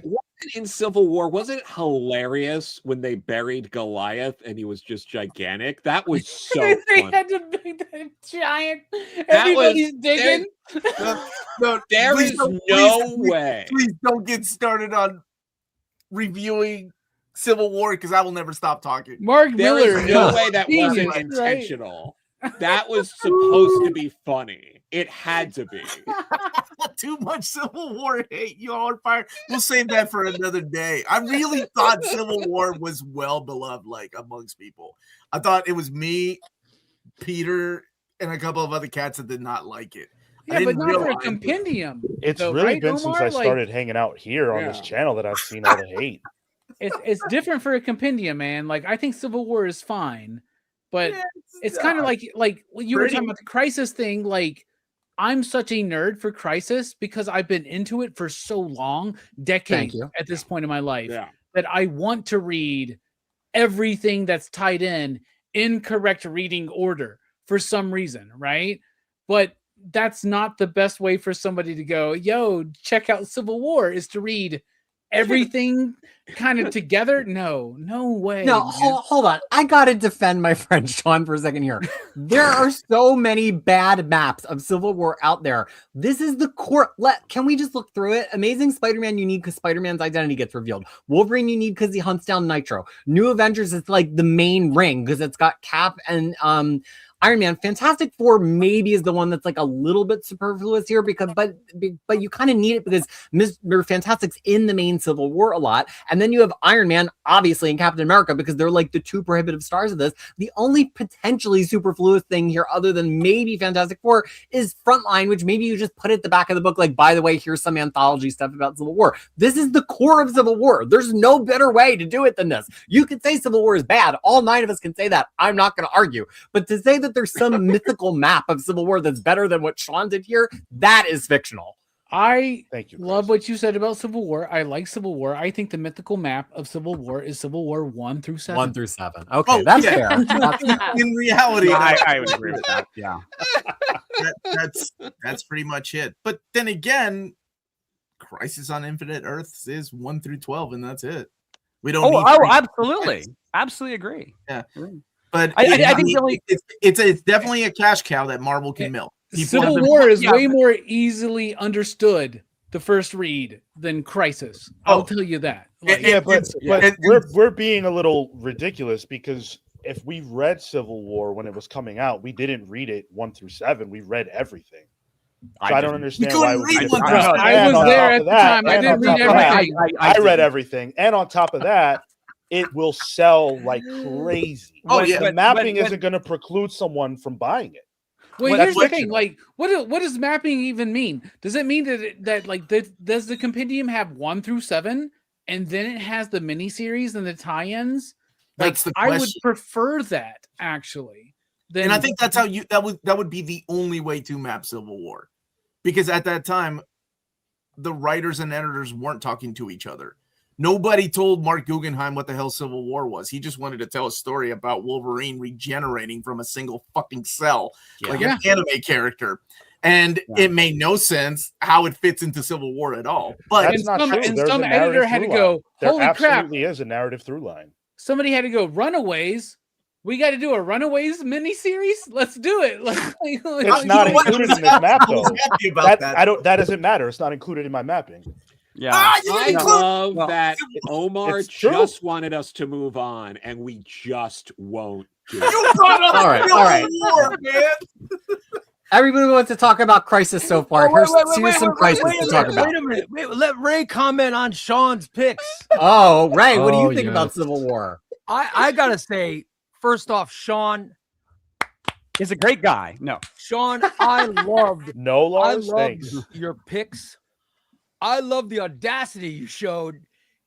Speaker 6: in Civil War, wasn't it hilarious when they buried Goliath and he was just gigantic? That was so
Speaker 9: they
Speaker 6: fun.
Speaker 9: had to make that giant. Everybody's digging.
Speaker 6: There is no way.
Speaker 1: Please don't get started on reviewing Civil War because I will never stop talking.
Speaker 9: Mark Miller.
Speaker 6: There is no way that wasn't intentional. That was supposed to be funny. It had to be.
Speaker 1: Too much Civil War hate. You all are fired. We'll save that for another day. I really thought Civil War was well beloved, like amongst people. I thought it was me, Peter, and a couple of other cats that did not like it.
Speaker 9: Yeah, but not for a compendium.
Speaker 7: It's
Speaker 9: though,
Speaker 7: really
Speaker 9: right,
Speaker 7: been
Speaker 9: Omar?
Speaker 7: since I started hanging out here on this channel that I've seen all the hate.
Speaker 9: It's different for a compendium, man. Like, I think Civil War is fine, but it's kind of like you were talking about the Krisis thing. Like, I'm such a nerd for Krisis because I've been into it for so long, decades at this point in my life, that I want to read everything that's tied in correct reading order for some reason, right? But that's not the best way for somebody to go, yo, check out Civil War, is to read everything kind of together. No way.
Speaker 3: No, hold on. I gotta defend my friend Sean for a second here. There are so many bad maps of Civil War out there. This is the core. Can we just look through it? Amazing Spider-Man, you need because Spider-Man's identity gets revealed. Wolverine, you need because he hunts down Nitro. New Avengers is like the main ring because it's got Cap and Iron Man. Fantastic Four maybe is the one that's like a little bit superfluous here but you kind of need it because Mr. Fantastic's in the main Civil War a lot, and then you have Iron Man obviously and Captain America because they're like the two prohibitive stars of this. The only potentially superfluous thing here other than maybe Fantastic Four is Frontline, which maybe you just put at the back of the book like, by the way, here's some anthology stuff about Civil War. This is the core of Civil War. There's no better way to do it than this. You could say Civil War is bad. All 9 of us can say that. I'm not going to argue. But to say that there's some mythical map of Civil War that's better than what Sean did here, that is fictional.
Speaker 9: I
Speaker 7: Thank you,
Speaker 9: love what you said about Civil War. I like Civil War. I think the mythical map of Civil War is Civil War 1 through 7.
Speaker 3: 1 through 7. Okay, that's fair.
Speaker 1: In reality,
Speaker 2: I would agree with that. Yeah,
Speaker 1: that's pretty much it. But then again, Crisis on Infinite Earths is 1 through 12, and that's it. We don't.
Speaker 2: Absolutely agree.
Speaker 1: Yeah. But
Speaker 2: I think
Speaker 1: it's definitely a cash cow that Marvel can milk.
Speaker 9: Civil War is way more easily understood the first read than Krisis. I'll tell you that.
Speaker 7: Like, but we're being a little ridiculous because if we read Civil War when it was coming out, we didn't read it 1 through 7. We read everything. So I don't understand why we read 1 through 7.
Speaker 9: I was there at the time. I didn't read everything.
Speaker 7: I read everything, and on top of that, it will sell like crazy. The mapping isn't going to preclude someone from buying it.
Speaker 9: Well, here's the thing. Like, what does mapping even mean? Does it mean does the compendium have 1 through 7, and then it has the miniseries and the tie-ins? Like,
Speaker 1: that's the question.
Speaker 9: I would prefer that actually.
Speaker 1: And I think that's how that would be the only way to map Civil War, because at that time, the writers and editors weren't talking to each other. Nobody told Mark Guggenheim what the hell Civil War was. He just wanted to tell a story about Wolverine regenerating from a single fucking cell, like an anime character. And it made no sense how it fits into Civil War at all. But
Speaker 7: that's not true.
Speaker 9: And some editor had to go, holy crap.
Speaker 7: There absolutely is a narrative through line.
Speaker 9: Somebody had to go, Runaways. We got to do a Runaways miniseries. Let's do it.
Speaker 7: It's not included in this map, though. That doesn't matter. It's not included in my mapping.
Speaker 2: Yeah,
Speaker 6: I love that Omar just wanted us to move on, and we just won't do it.
Speaker 1: You brought up Civil War, man.
Speaker 3: Everybody wants to talk about Krisis so far. Here's some Krisis to talk about.
Speaker 8: Wait a minute. Wait, let Ray comment on Sean's picks.
Speaker 3: Oh, Ray, what do you
Speaker 5: Oh,
Speaker 3: think about
Speaker 5: yes.
Speaker 3: Civil War?
Speaker 8: I gotta say, first off, Sean,
Speaker 2: He's a great guy. No.
Speaker 8: Sean, I loved
Speaker 7: No, Lars.
Speaker 8: loved
Speaker 7: Thanks.
Speaker 8: your picks. I love the audacity you showed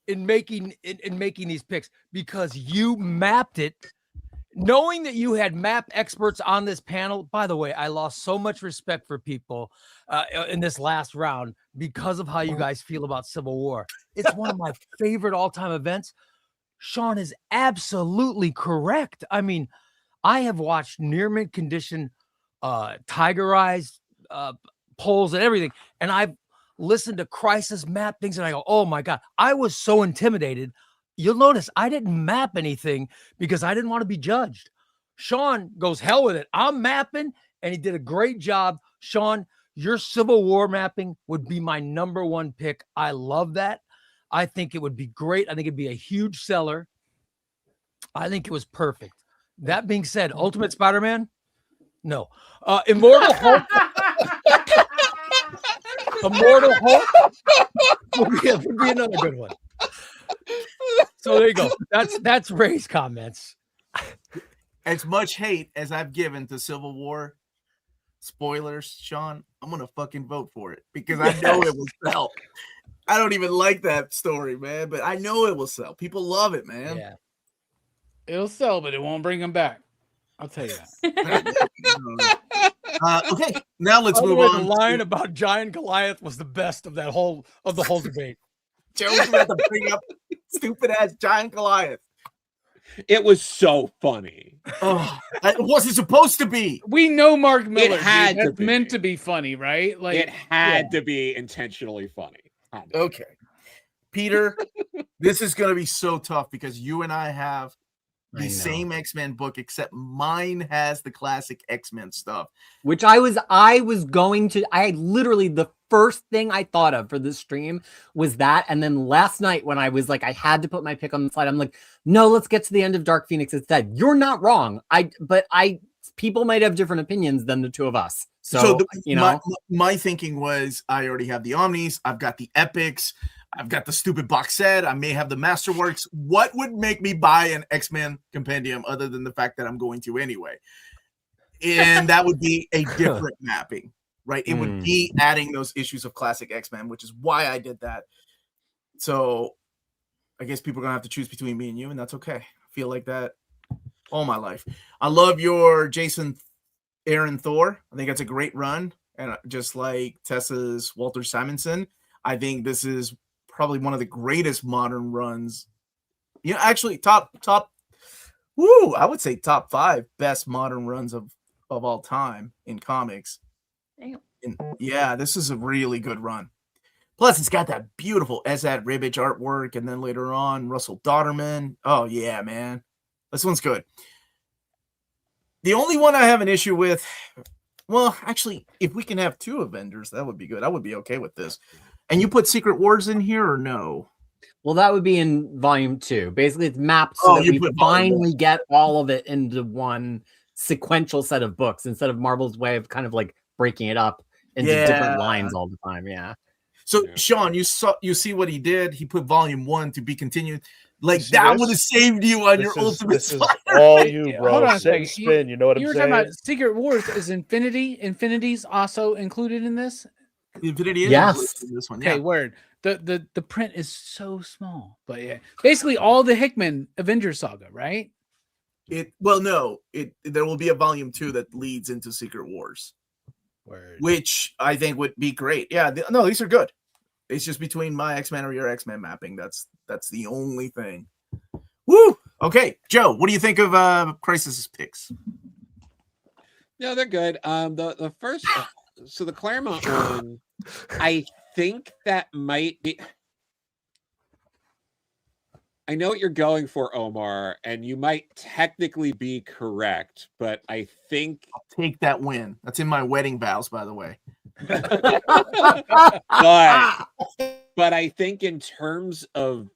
Speaker 8: in making these picks because you mapped it. Knowing that you had map experts on this panel, by the way, I lost so much respect for people in this last round because of how you guys feel about Civil War. It's one of my favorite all-time events. Sean is absolutely correct. I mean, I have watched near mint condition, Tiger Eyes polls and everything, and I've listened to Krisis map things, and I go, oh my God, I was so intimidated. You'll notice I didn't map anything because I didn't want to be judged. Sean goes, hell with it. I'm mapping, and he did a great job. Sean, your Civil War mapping would be my number one pick. I love that. I think it would be great. I think it'd be a huge seller. I think it was perfect. That being said, Ultimate Spider-Man? No. Immortal Hulk? Immortal Hulk would be another good one. So there you go. That's Ray's comments.
Speaker 1: As much hate as I've given to Civil War, spoilers, Sean, I'm gonna fucking vote for it because I know it will sell. I don't even like that story, man, but I know it will sell. People love it, man.
Speaker 8: Yeah.
Speaker 9: It'll sell, but it won't bring them back. I'll tell you that.
Speaker 1: Okay, now let's
Speaker 8: By the
Speaker 1: move
Speaker 8: way,
Speaker 1: on.
Speaker 8: The line about Giant Goliath was the best of the whole debate.
Speaker 1: Joe's about to bring up stupid ass Giant Goliath.
Speaker 6: It was so funny.
Speaker 1: Oh, it wasn't supposed to be.
Speaker 9: We know Mark Miller.
Speaker 6: had to
Speaker 9: That's
Speaker 6: be.
Speaker 9: meant to be funny, right? Like
Speaker 6: It had to be intentionally funny. Had to.
Speaker 1: Okay, Peter, this is going to be so tough because you and I have the same X-Men book, except mine has the classic X-Men stuff.
Speaker 3: Which I was going to, literally the first thing I thought of for this stream was that. And then last night when I was like, I had to put my pick on the slide, I'm like, no, let's get to the end of Dark Phoenix instead. You're not wrong. People might have different opinions than the two of us. So
Speaker 1: my thinking was I already have the Omnis. I've got the Epics. I've got the stupid box set. I may have the Masterworks. What would make me buy an X-Men compendium other than the fact that I'm going to anyway? And that would be a different mapping, right? It would be adding those issues of classic X-Men, which is why I did that. So I guess people are going to have to choose between me and you, and that's okay. I feel like that all my life. I love your Jason Aaron Thor. I think that's a great run. And just like Tessa's Walter Simonson, I think this is probably one of the greatest modern runs. You know, actually top, I would say top 5 best modern runs of all time in comics.
Speaker 4: Damn.
Speaker 1: And yeah, this is a really good run. Plus, it's got that beautiful Esad Ribbage artwork, and then later on, Russell Dodderman. Oh, yeah, man. This one's good. The only one I have an issue with, well, actually, if we can have 2 Avengers, that would be good. I would be okay with this. And you put Secret Wars in here or no?
Speaker 3: Well, that would be in volume 2. Basically, it's mapped so that we finally get all of it into one sequential set of books instead of Marvel's way of kind of like breaking it up into different lines all the time. Yeah.
Speaker 1: So, Sean, you see what he did? He put volume 1 to be continued. Like, that would have saved you on your Ultimate
Speaker 7: This is
Speaker 1: Spider.
Speaker 7: all you, bro.
Speaker 9: Hold on a
Speaker 7: Sit and
Speaker 9: second.
Speaker 7: spin. You know what I'm
Speaker 9: You were
Speaker 7: saying?
Speaker 9: talking about Secret Wars. Is Infinity's also included in this?
Speaker 1: Infinity is
Speaker 3: Yes.
Speaker 1: in this one.
Speaker 9: Okay,
Speaker 1: Yeah.
Speaker 9: word. The print is so small, but yeah, basically all the Hickman Avengers saga, right?
Speaker 1: There will be a volume 2 that leads into Secret Wars.
Speaker 9: Word.
Speaker 1: Which I think would be great. Yeah, no, these are good. It's just between my X-Men or your X-Men mapping. That's the only thing. Woo! Okay, Joe, what do you think of Krisis' picks?
Speaker 6: No, they're good. The first, so the Claremont one, I think that might be. I know what you're going for, Omar, and you might technically be correct, but I think
Speaker 1: I'll take that win. That's in my wedding vows, by the way.
Speaker 6: but I think in terms of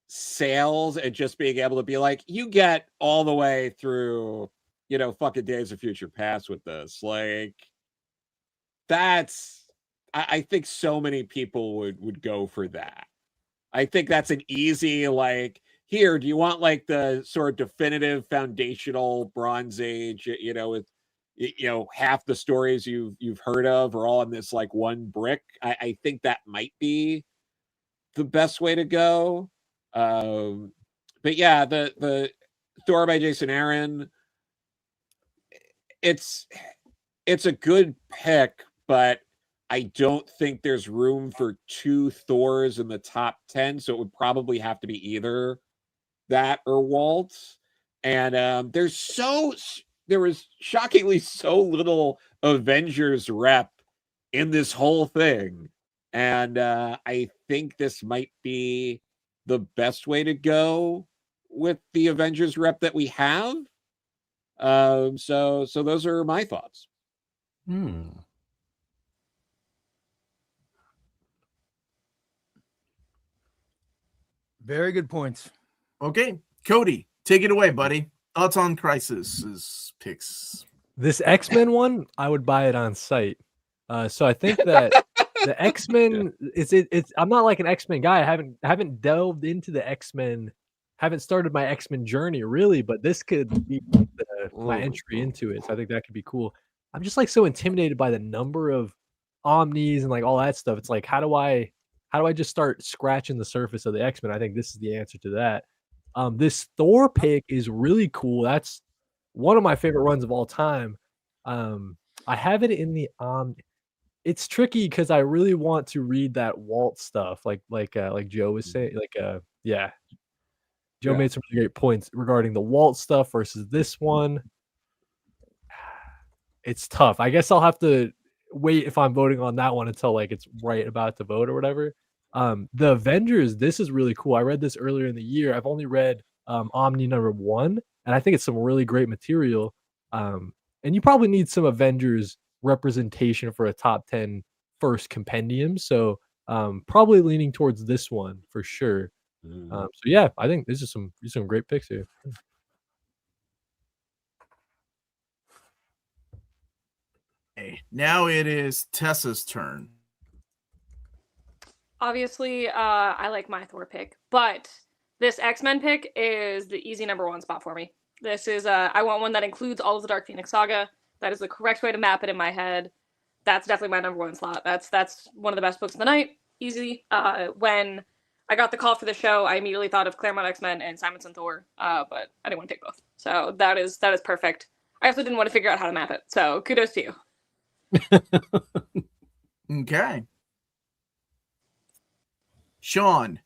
Speaker 6: sales and just being able to be like, you get all the way through, fucking Days of Future Past with this. Like, I think so many people would go for that. I think that's an easy, like, here, do you want like the sort of definitive foundational Bronze Age, with half the stories you've heard of are all in this like one brick. I think that might be the best way to go. But yeah, the Thor by Jason Aaron, it's a good pick, but I don't think there's room for 2 Thors in the top 10, so it would probably have to be either that or Waltz. And there was shockingly so little Avengers rep in this whole thing. And I think this might be the best way to go with the Avengers rep that we have. So those are my thoughts.
Speaker 8: Very good points.
Speaker 1: Okay, Cody, take it away, buddy. Thoughts on Krisis's picks?
Speaker 5: This X-Men one, I would buy it on site. So I think that the X-Men, it's I'm not like an X-Men guy. I haven't delved into the X-Men, haven't started my X-Men journey really, but this could be my entry into it. So I think that could be cool. I'm just like so intimidated by the number of omnis and like all that stuff. It's like, how do I just start scratching the surface of the X-Men? I think this is the answer to that. This Thor pick is really cool. That's one of my favorite runs of all time. I have it in the it's tricky because I really want to read that Walt stuff, like Joe was saying. Joe made some really great points regarding the Walt stuff versus this one. It's tough. I guess I'll have to wait if I'm voting on that one until like it's right about to vote or whatever. The Avengers, this is really cool. I read this earlier in the year. I've only read Omni number 1, and I think it's some really great material. And you probably need some Avengers representation for a top 10 first compendium. So probably leaning towards this one for sure. So yeah, I think these are some great picks here.
Speaker 1: Okay, now it is Tessa's turn.
Speaker 4: Obviously, I like my Thor pick, but this X-Men pick is the easy number 1 spot for me. This is I want one that includes all of the Dark Phoenix saga. That is the correct way to map it in my head. That's definitely my number 1 slot. That's one of the best books of the night. Easy. When I got the call for the show, I immediately thought of Claremont X-Men and Simonson Thor, but I didn't want to take both. So that is perfect. I also didn't want to figure out how to map it. So kudos to you.
Speaker 1: Okay. Sean,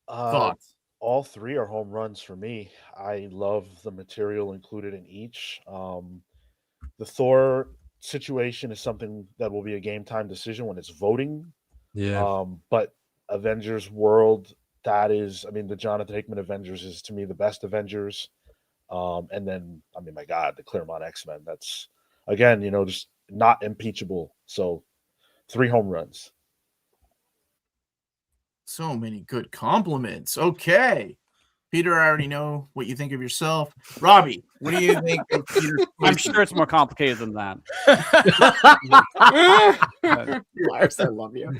Speaker 1: thoughts?
Speaker 7: All 3 are home runs for me. I love the material included in each. The Thor situation is something that will be a game time decision when it's voting.
Speaker 5: Yeah.
Speaker 7: But Avengers World, that is, the Jonathan Hickman Avengers is to me the best Avengers. And then, my God, the Claremont X-Men. That's, again, just not impeachable. So 3 home runs.
Speaker 1: So many good compliments. Okay. Peter, I already know what you think of yourself. Robbie, what do you think of Peter's
Speaker 2: I'm sure it's more complicated than that.
Speaker 3: Lars, I love you.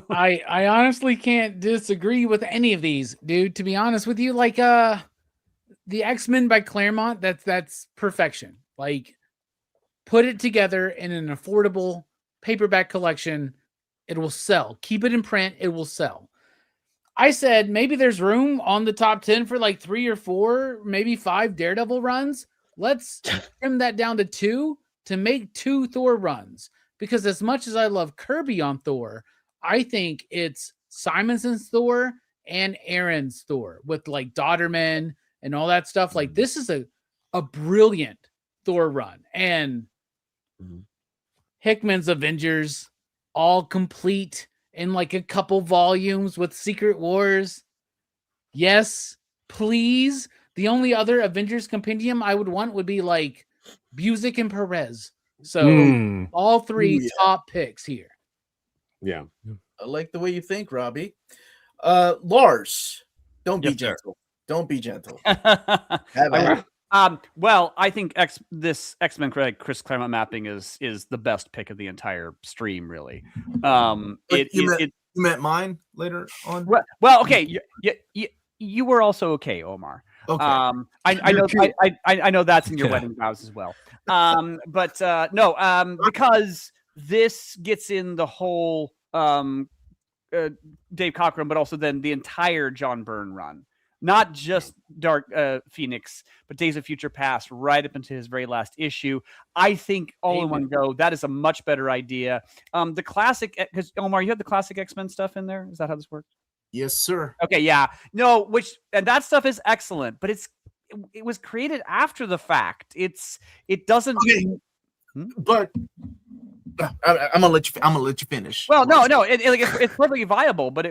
Speaker 9: I honestly can't disagree with any of these, dude. To be honest with you, like the X-Men by Claremont, that's perfection. Like, put it together in an affordable paperback collection, it will sell. Keep it in print, it will sell. I said maybe there's room on the top 10 for like 3 or 4, maybe 5 Daredevil runs. Let's trim that down to 2 to make 2 Thor runs. Because as much as I love Kirby on Thor, I think it's Simonson's Thor and Aaron's Thor with like Dodderman and all that stuff. Like, this is a brilliant Thor run. And Hickman's Avengers, all complete in like a couple volumes with Secret Wars. Yes, please. The only other Avengers compendium I would want would be like Busick and Perez. So all 3 top picks here.
Speaker 6: Yeah.
Speaker 1: I like the way you think, Robbie. Lars, don't be gentle. Don't be gentle.
Speaker 2: I Well, I think this X-Men Chris Claremont mapping is the best pick of the entire stream, really.
Speaker 1: You meant mine later on.
Speaker 2: Well, okay. You were also okay, Omar.
Speaker 1: Okay.
Speaker 2: I know that's in your wedding vows as well. But no, because this gets in the whole Dave Cockrum, but also then the entire John Byrne run. Not just Dark Phoenix, but Days of Future Past, right up into his very last issue. I think all in one go, that is a much better idea. The classic, because Omar, you have the classic X-Men stuff in there. Is that how this works?
Speaker 1: Yes, sir.
Speaker 2: Okay, yeah. No, and that stuff is excellent, but it was created after the fact. It doesn't.
Speaker 1: Okay. But I'm gonna let you finish.
Speaker 2: Well, no, it's perfectly viable, but I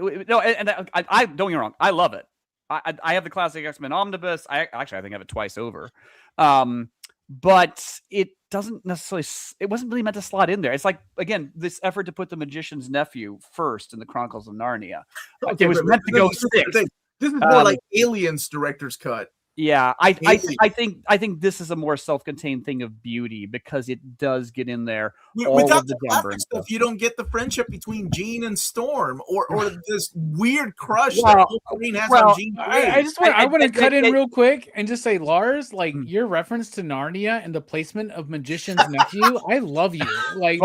Speaker 2: don't get me wrong, I love it. I have the classic X-Men omnibus. I think I have it twice over. But it doesn't necessarily. It wasn't really meant to slot in there. It's like, again, this effort to put the magician's nephew first in the Chronicles of Narnia.
Speaker 1: Okay,
Speaker 2: it was meant to go six.
Speaker 1: This is more like Aliens director's cut.
Speaker 2: Yeah, I think this is a more self-contained thing of beauty because it does get in there.
Speaker 1: Without the graphic stuff, you don't get the friendship between Jean and Storm, or this weird crush that Wolverine has on Jean Grey.
Speaker 9: I want to cut in real quick and just say, Lars, like your reference to Narnia and the placement of Magician's Nephew, I love you. Like,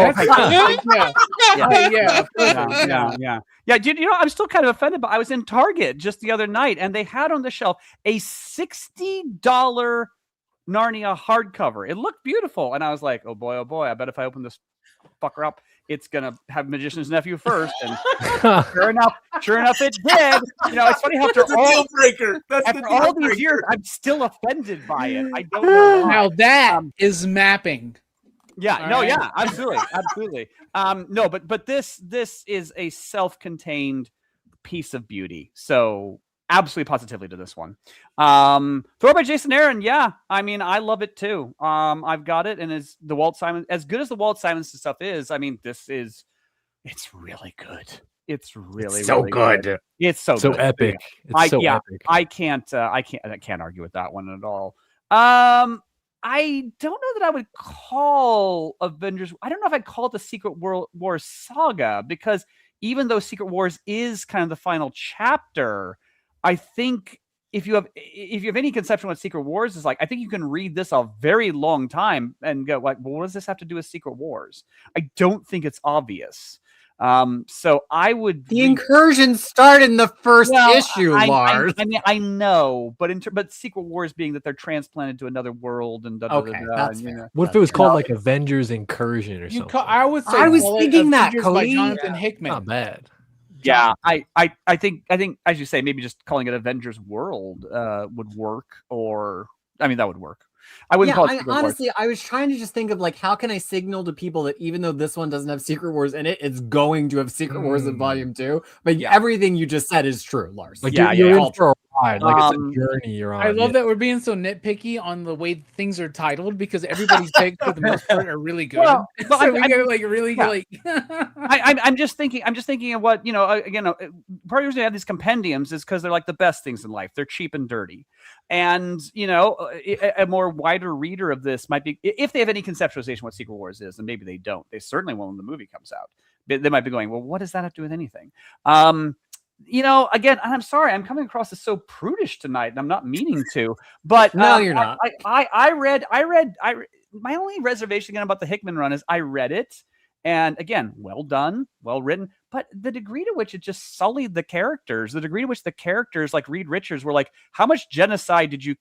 Speaker 2: yeah. Dude, I'm still kind of offended, but I was in Target just the other night, and they had on the shelf a $60 Narnia hardcover. It looked beautiful, and I was like, oh boy, I bet if I open this fucker up, it's gonna have Magician's Nephew first. And sure enough, it did. It's funny, after all these years, I'm still offended by it. I don't know why.
Speaker 9: Now that is mapping.
Speaker 2: Yeah, absolutely. No, but this is a self-contained piece of beauty. So absolutely positively to this one. Thor by Jason Aaron, yeah. I mean, I love it too. I've got it, and as good as the Walt Simonson stuff is, I mean, it's really good. It's really so really good. It's so good.
Speaker 5: Epic. Epic.
Speaker 2: I can't argue with that one at all. I don't know that I would call Avengers. I don't know if I'd call it the Secret Wars saga, because even though Secret Wars is kind of the final chapter, I think if you have any conception of what Secret Wars is like, I think you can read this a very long time and go like, well, what does this have to do with Secret Wars? I don't think it's obvious. So I would.
Speaker 3: The incursions start in the first issue, Lars.
Speaker 2: I know, but Secret Wars being that they're transplanted to another world and
Speaker 3: that's fair.
Speaker 5: What if it was called like Avengers Incursion or something?
Speaker 9: I was
Speaker 3: thinking that,
Speaker 9: Avengers
Speaker 3: Cody.
Speaker 9: by Jonathan Hickman.
Speaker 5: Not bad.
Speaker 2: Yeah, I think as you say, maybe just calling it Avengers World would work, or I mean that would work. I wouldn't call it
Speaker 3: honestly, I was trying to just think of like, how can I signal to people that even though this one doesn't have Secret Wars in it, it's going to have Secret Wars in Volume 2. But everything you just said is true, Lars.
Speaker 5: Like you're in for a ride. Like it's a journey you're on.
Speaker 9: I love that we're being so nitpicky on the way things are titled, because everybody's picks for the most part are really good.
Speaker 2: Well,
Speaker 9: so we get like really like.
Speaker 2: I'm just thinking of what again. Part of the reason they have these compendiums is because they're like the best things in life. They're cheap and dirty, and a more wider reader of this might be, if they have any conceptualization what Secret Wars is, and maybe they don't. They certainly will when the movie comes out. They might be going, well, what does that have to do with anything? Again, I'm sorry, I'm coming across as so prudish tonight, and I'm not meaning to. But
Speaker 3: no, you're not.
Speaker 2: I read. My only reservation again about the Hickman run is I read it, and again, well done, well written. But the degree to which it just sullied the characters, the degree to which the characters like Reed Richards were like, how much genocide did you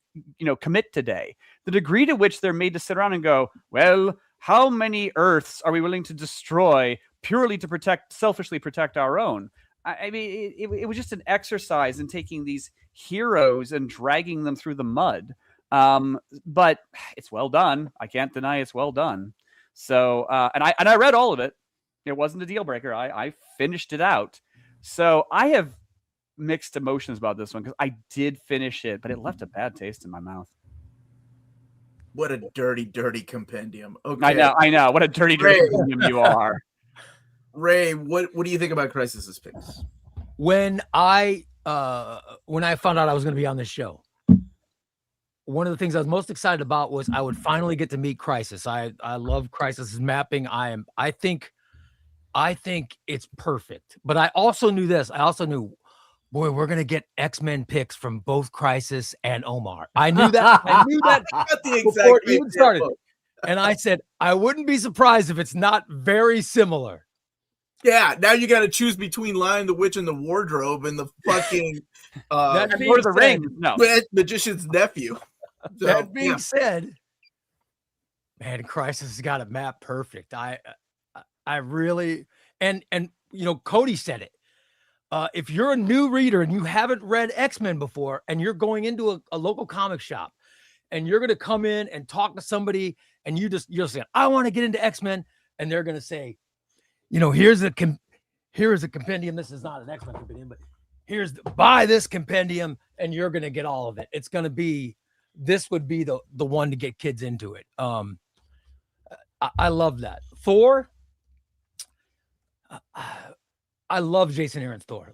Speaker 2: commit today? The degree to which they're made to sit around and go, well, how many Earths are we willing to destroy purely to selfishly protect our own? I mean, it was just an exercise in taking these heroes and dragging them through the mud. But it's well done. I can't deny it's well done. So, and I read all of it. It wasn't a deal breaker. I finished it out. So I have mixed emotions about this one because I did finish it, but it left a bad taste in my mouth.
Speaker 1: What a dirty, dirty compendium. Okay.
Speaker 2: I know. What a dirty, dirty compendium you are.
Speaker 1: Ray, what do you think about Krisis's picks?
Speaker 8: When I found out I was going to be on this show, one of the things I was most excited about was I would finally get to meet Krisis. I love Krisis's mapping. I think it's perfect. But I also knew this. I also knew, boy, we're gonna get X-Men picks from both Krisis and Omar. I knew that. I knew that before it even started. And I said, I wouldn't be surprised if it's not very similar.
Speaker 1: Yeah, now you got to choose between Lion the Witch and the Wardrobe and the fucking
Speaker 8: That being
Speaker 2: Lord of the
Speaker 8: said-
Speaker 2: Rings. No.
Speaker 1: magician's nephew. So,
Speaker 8: that being
Speaker 1: yeah.
Speaker 8: said, man, Krisis has got a map perfect. I really and you know, Cody said it. If you're a new reader and you haven't read X-Men before, and you're going into a local comic shop, and you're gonna come in and talk to somebody, and you're saying, I want to get into X-Men, and they're gonna say, you know, here's a compendium. This is not an X-Men compendium, but buy this compendium, and you're gonna get all of it. It's gonna be, this would be the one to get kids into it. I love that. Thor. I love Jason Aaron's Thor.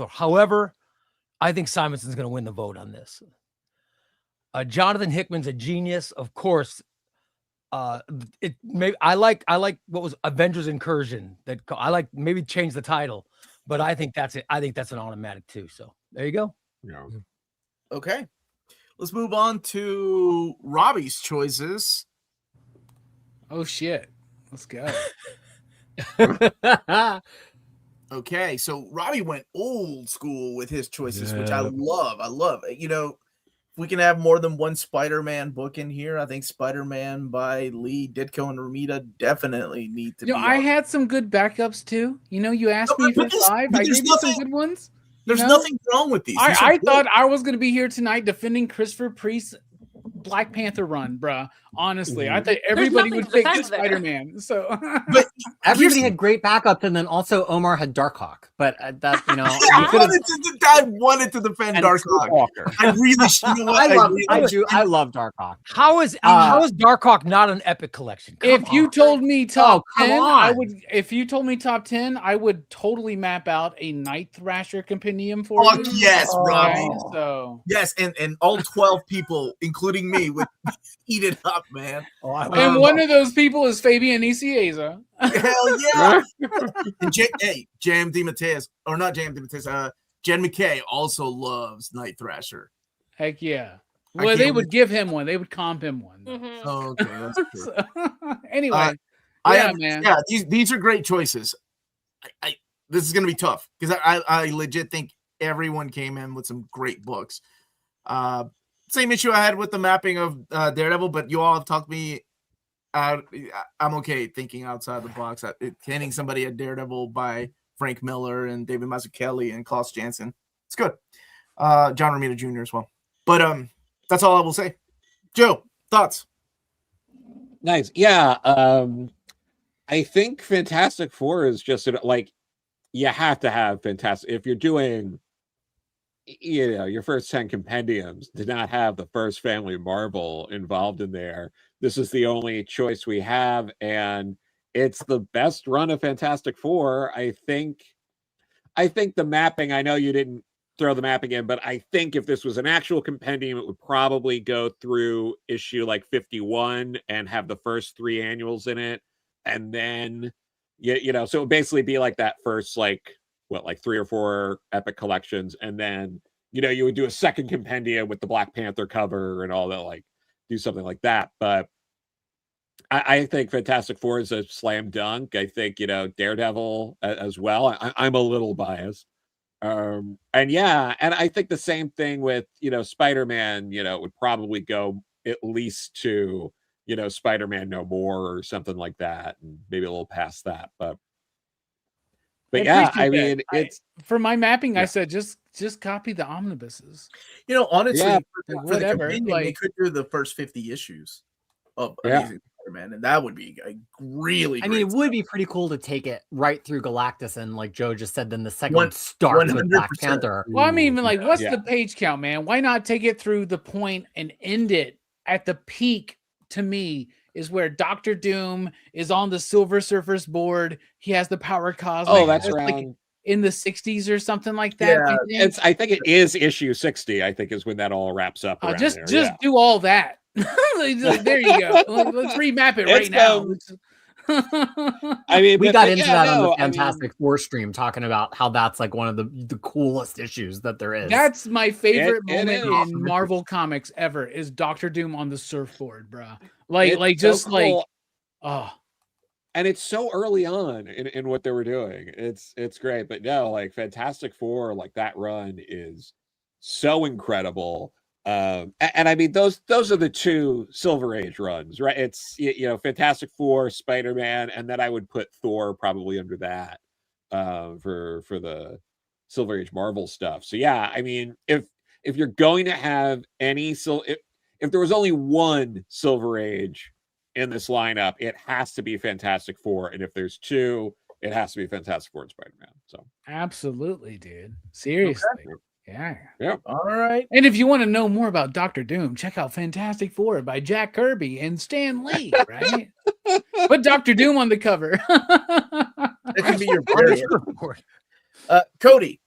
Speaker 8: However, I think Simonson's going to win the vote on this. Jonathan Hickman's a genius, of course. I like what was Avengers Incursion. That I like, maybe change the title, but I think that's it. I think that's an automatic too. So there you go.
Speaker 6: Yeah.
Speaker 1: Okay. Let's move on to Robbie's choices.
Speaker 9: Oh shit. Let's go.
Speaker 1: Okay, so Robbie went old school with his choices, which I love. I love. You know, if we can have more than one Spider-Man book in here, I think Spider-Man by Lee, Ditko, and Romita definitely need to be.
Speaker 9: I had some good backups too. You know, you asked me for 5. I gave you some good ones.
Speaker 1: There's nothing wrong with these.
Speaker 9: I thought I was going to be here tonight defending Christopher Priest's Black Panther run, bruh. Honestly, I thought everybody would pick Spider-Man. So,
Speaker 1: but
Speaker 3: everybody had great backups, and then also Omar had Darkhawk. But that, you know,
Speaker 1: I wanted to defend Darkhawk. I really, you know what?
Speaker 3: I love Darkhawk.
Speaker 8: How is Darkhawk not an epic collection?
Speaker 9: If you told me top 10, I would. If you told me top 10, I would totally map out a Night Thrasher compendium for you.
Speaker 1: Yes, Robbie.
Speaker 9: So
Speaker 1: yes, and all 12 people, including me, would eat it up, man.
Speaker 9: And one of those people is Fabian Nicieza.
Speaker 1: Hell yeah! And J.M. DeMatteis, or not J.M. DeMatteis, Jen McKay also loves Night Thrasher.
Speaker 9: Heck yeah. Well, they would give him one. They would comp him one.
Speaker 4: Mm-hmm.
Speaker 1: Oh, okay, that's true.
Speaker 9: So, anyway, man.
Speaker 1: Yeah, these are great choices. This is going to be tough because I legit think everyone came in with some great books. Same issue I had with the mapping of Daredevil, but you all have talked me out. I'm okay thinking outside the box. Handing somebody a Daredevil by Frank Miller and David Mazzucchelli and Klaus Janson. It's good. John Romita Jr. as well. But that's all I will say. Joe, thoughts?
Speaker 6: Nice. Yeah. I think Fantastic Four is just like, you have to have Fantastic. If you're doing, you know, your first 10 compendiums, to not have the first Family Marvel involved in there, this is the only choice we have, and it's the best run of Fantastic Four. I think the mapping, I know you didn't throw the mapping in, but I think if this was an actual compendium, it would probably go through issue like 51 and have the first 3 annuals in it, and then you know, so it would basically be like that first, like 3 or 4 epic collections, and then, you know, you would do a second compendium with the Black Panther cover and all that, like do something like that. But I think Fantastic Four is a slam dunk. I think, you know, Daredevil as well. I'm a little biased. And yeah, and I think the same thing with, you know, Spider-Man, you know, would probably go at least to, you know, Spider-Man No More or something like that, and maybe a little past that. But yeah, I mean, it's
Speaker 9: for my mapping. I said just copy the omnibuses.
Speaker 1: You know, honestly,
Speaker 6: Yeah.
Speaker 1: for
Speaker 9: Whatever,
Speaker 1: the compendium, they could do the first 50 issues of Amazing Spider-Man, and that would be a really.
Speaker 3: I mean, it would be pretty cool to take it right through Galactus, and like Joe just said, then the second one starts with Black
Speaker 1: 100%.
Speaker 3: Panther.
Speaker 9: Well, I mean, like, what's the page count, man? Why not take it through the point and end it at the peak? To me, is where Doctor Doom is on the Silver Surfer's board. He has the power cosmic.
Speaker 6: that's around.
Speaker 9: in the 60s or something like that.
Speaker 1: Yeah,
Speaker 6: I think it is issue 60. I think is when that all wraps up. Around
Speaker 9: Just
Speaker 6: there.
Speaker 9: do all that. There you go. Let's remap it right now.
Speaker 6: I mean,
Speaker 3: we got into that on the Fantastic Four stream, talking about how that's like one of the coolest issues that there is.
Speaker 9: That's my favorite moment in Marvel Comics ever is Doctor Doom on the surfboard, bro.
Speaker 6: And it's so early on in what they were doing. It's great. But no, like Fantastic Four, like that run is so incredible. And I mean, those are the two Silver Age runs, right? It's, Fantastic Four, Spider-Man, and then I would put Thor probably under that for the Silver Age Marvel stuff. So yeah, I mean, if you're going to have any, if there was only one Silver Age in this lineup, it has to be Fantastic Four, and if there's two, it has to be Fantastic Four and Spider-Man. So
Speaker 9: absolutely, dude. Seriously. Okay.
Speaker 6: Yeah.
Speaker 1: All right.
Speaker 9: And if you want to know more about Doctor Doom, check out Fantastic Four by Jack Kirby and Stan Lee, right? Put Doctor Doom on the cover.
Speaker 1: That can be your report. Cody,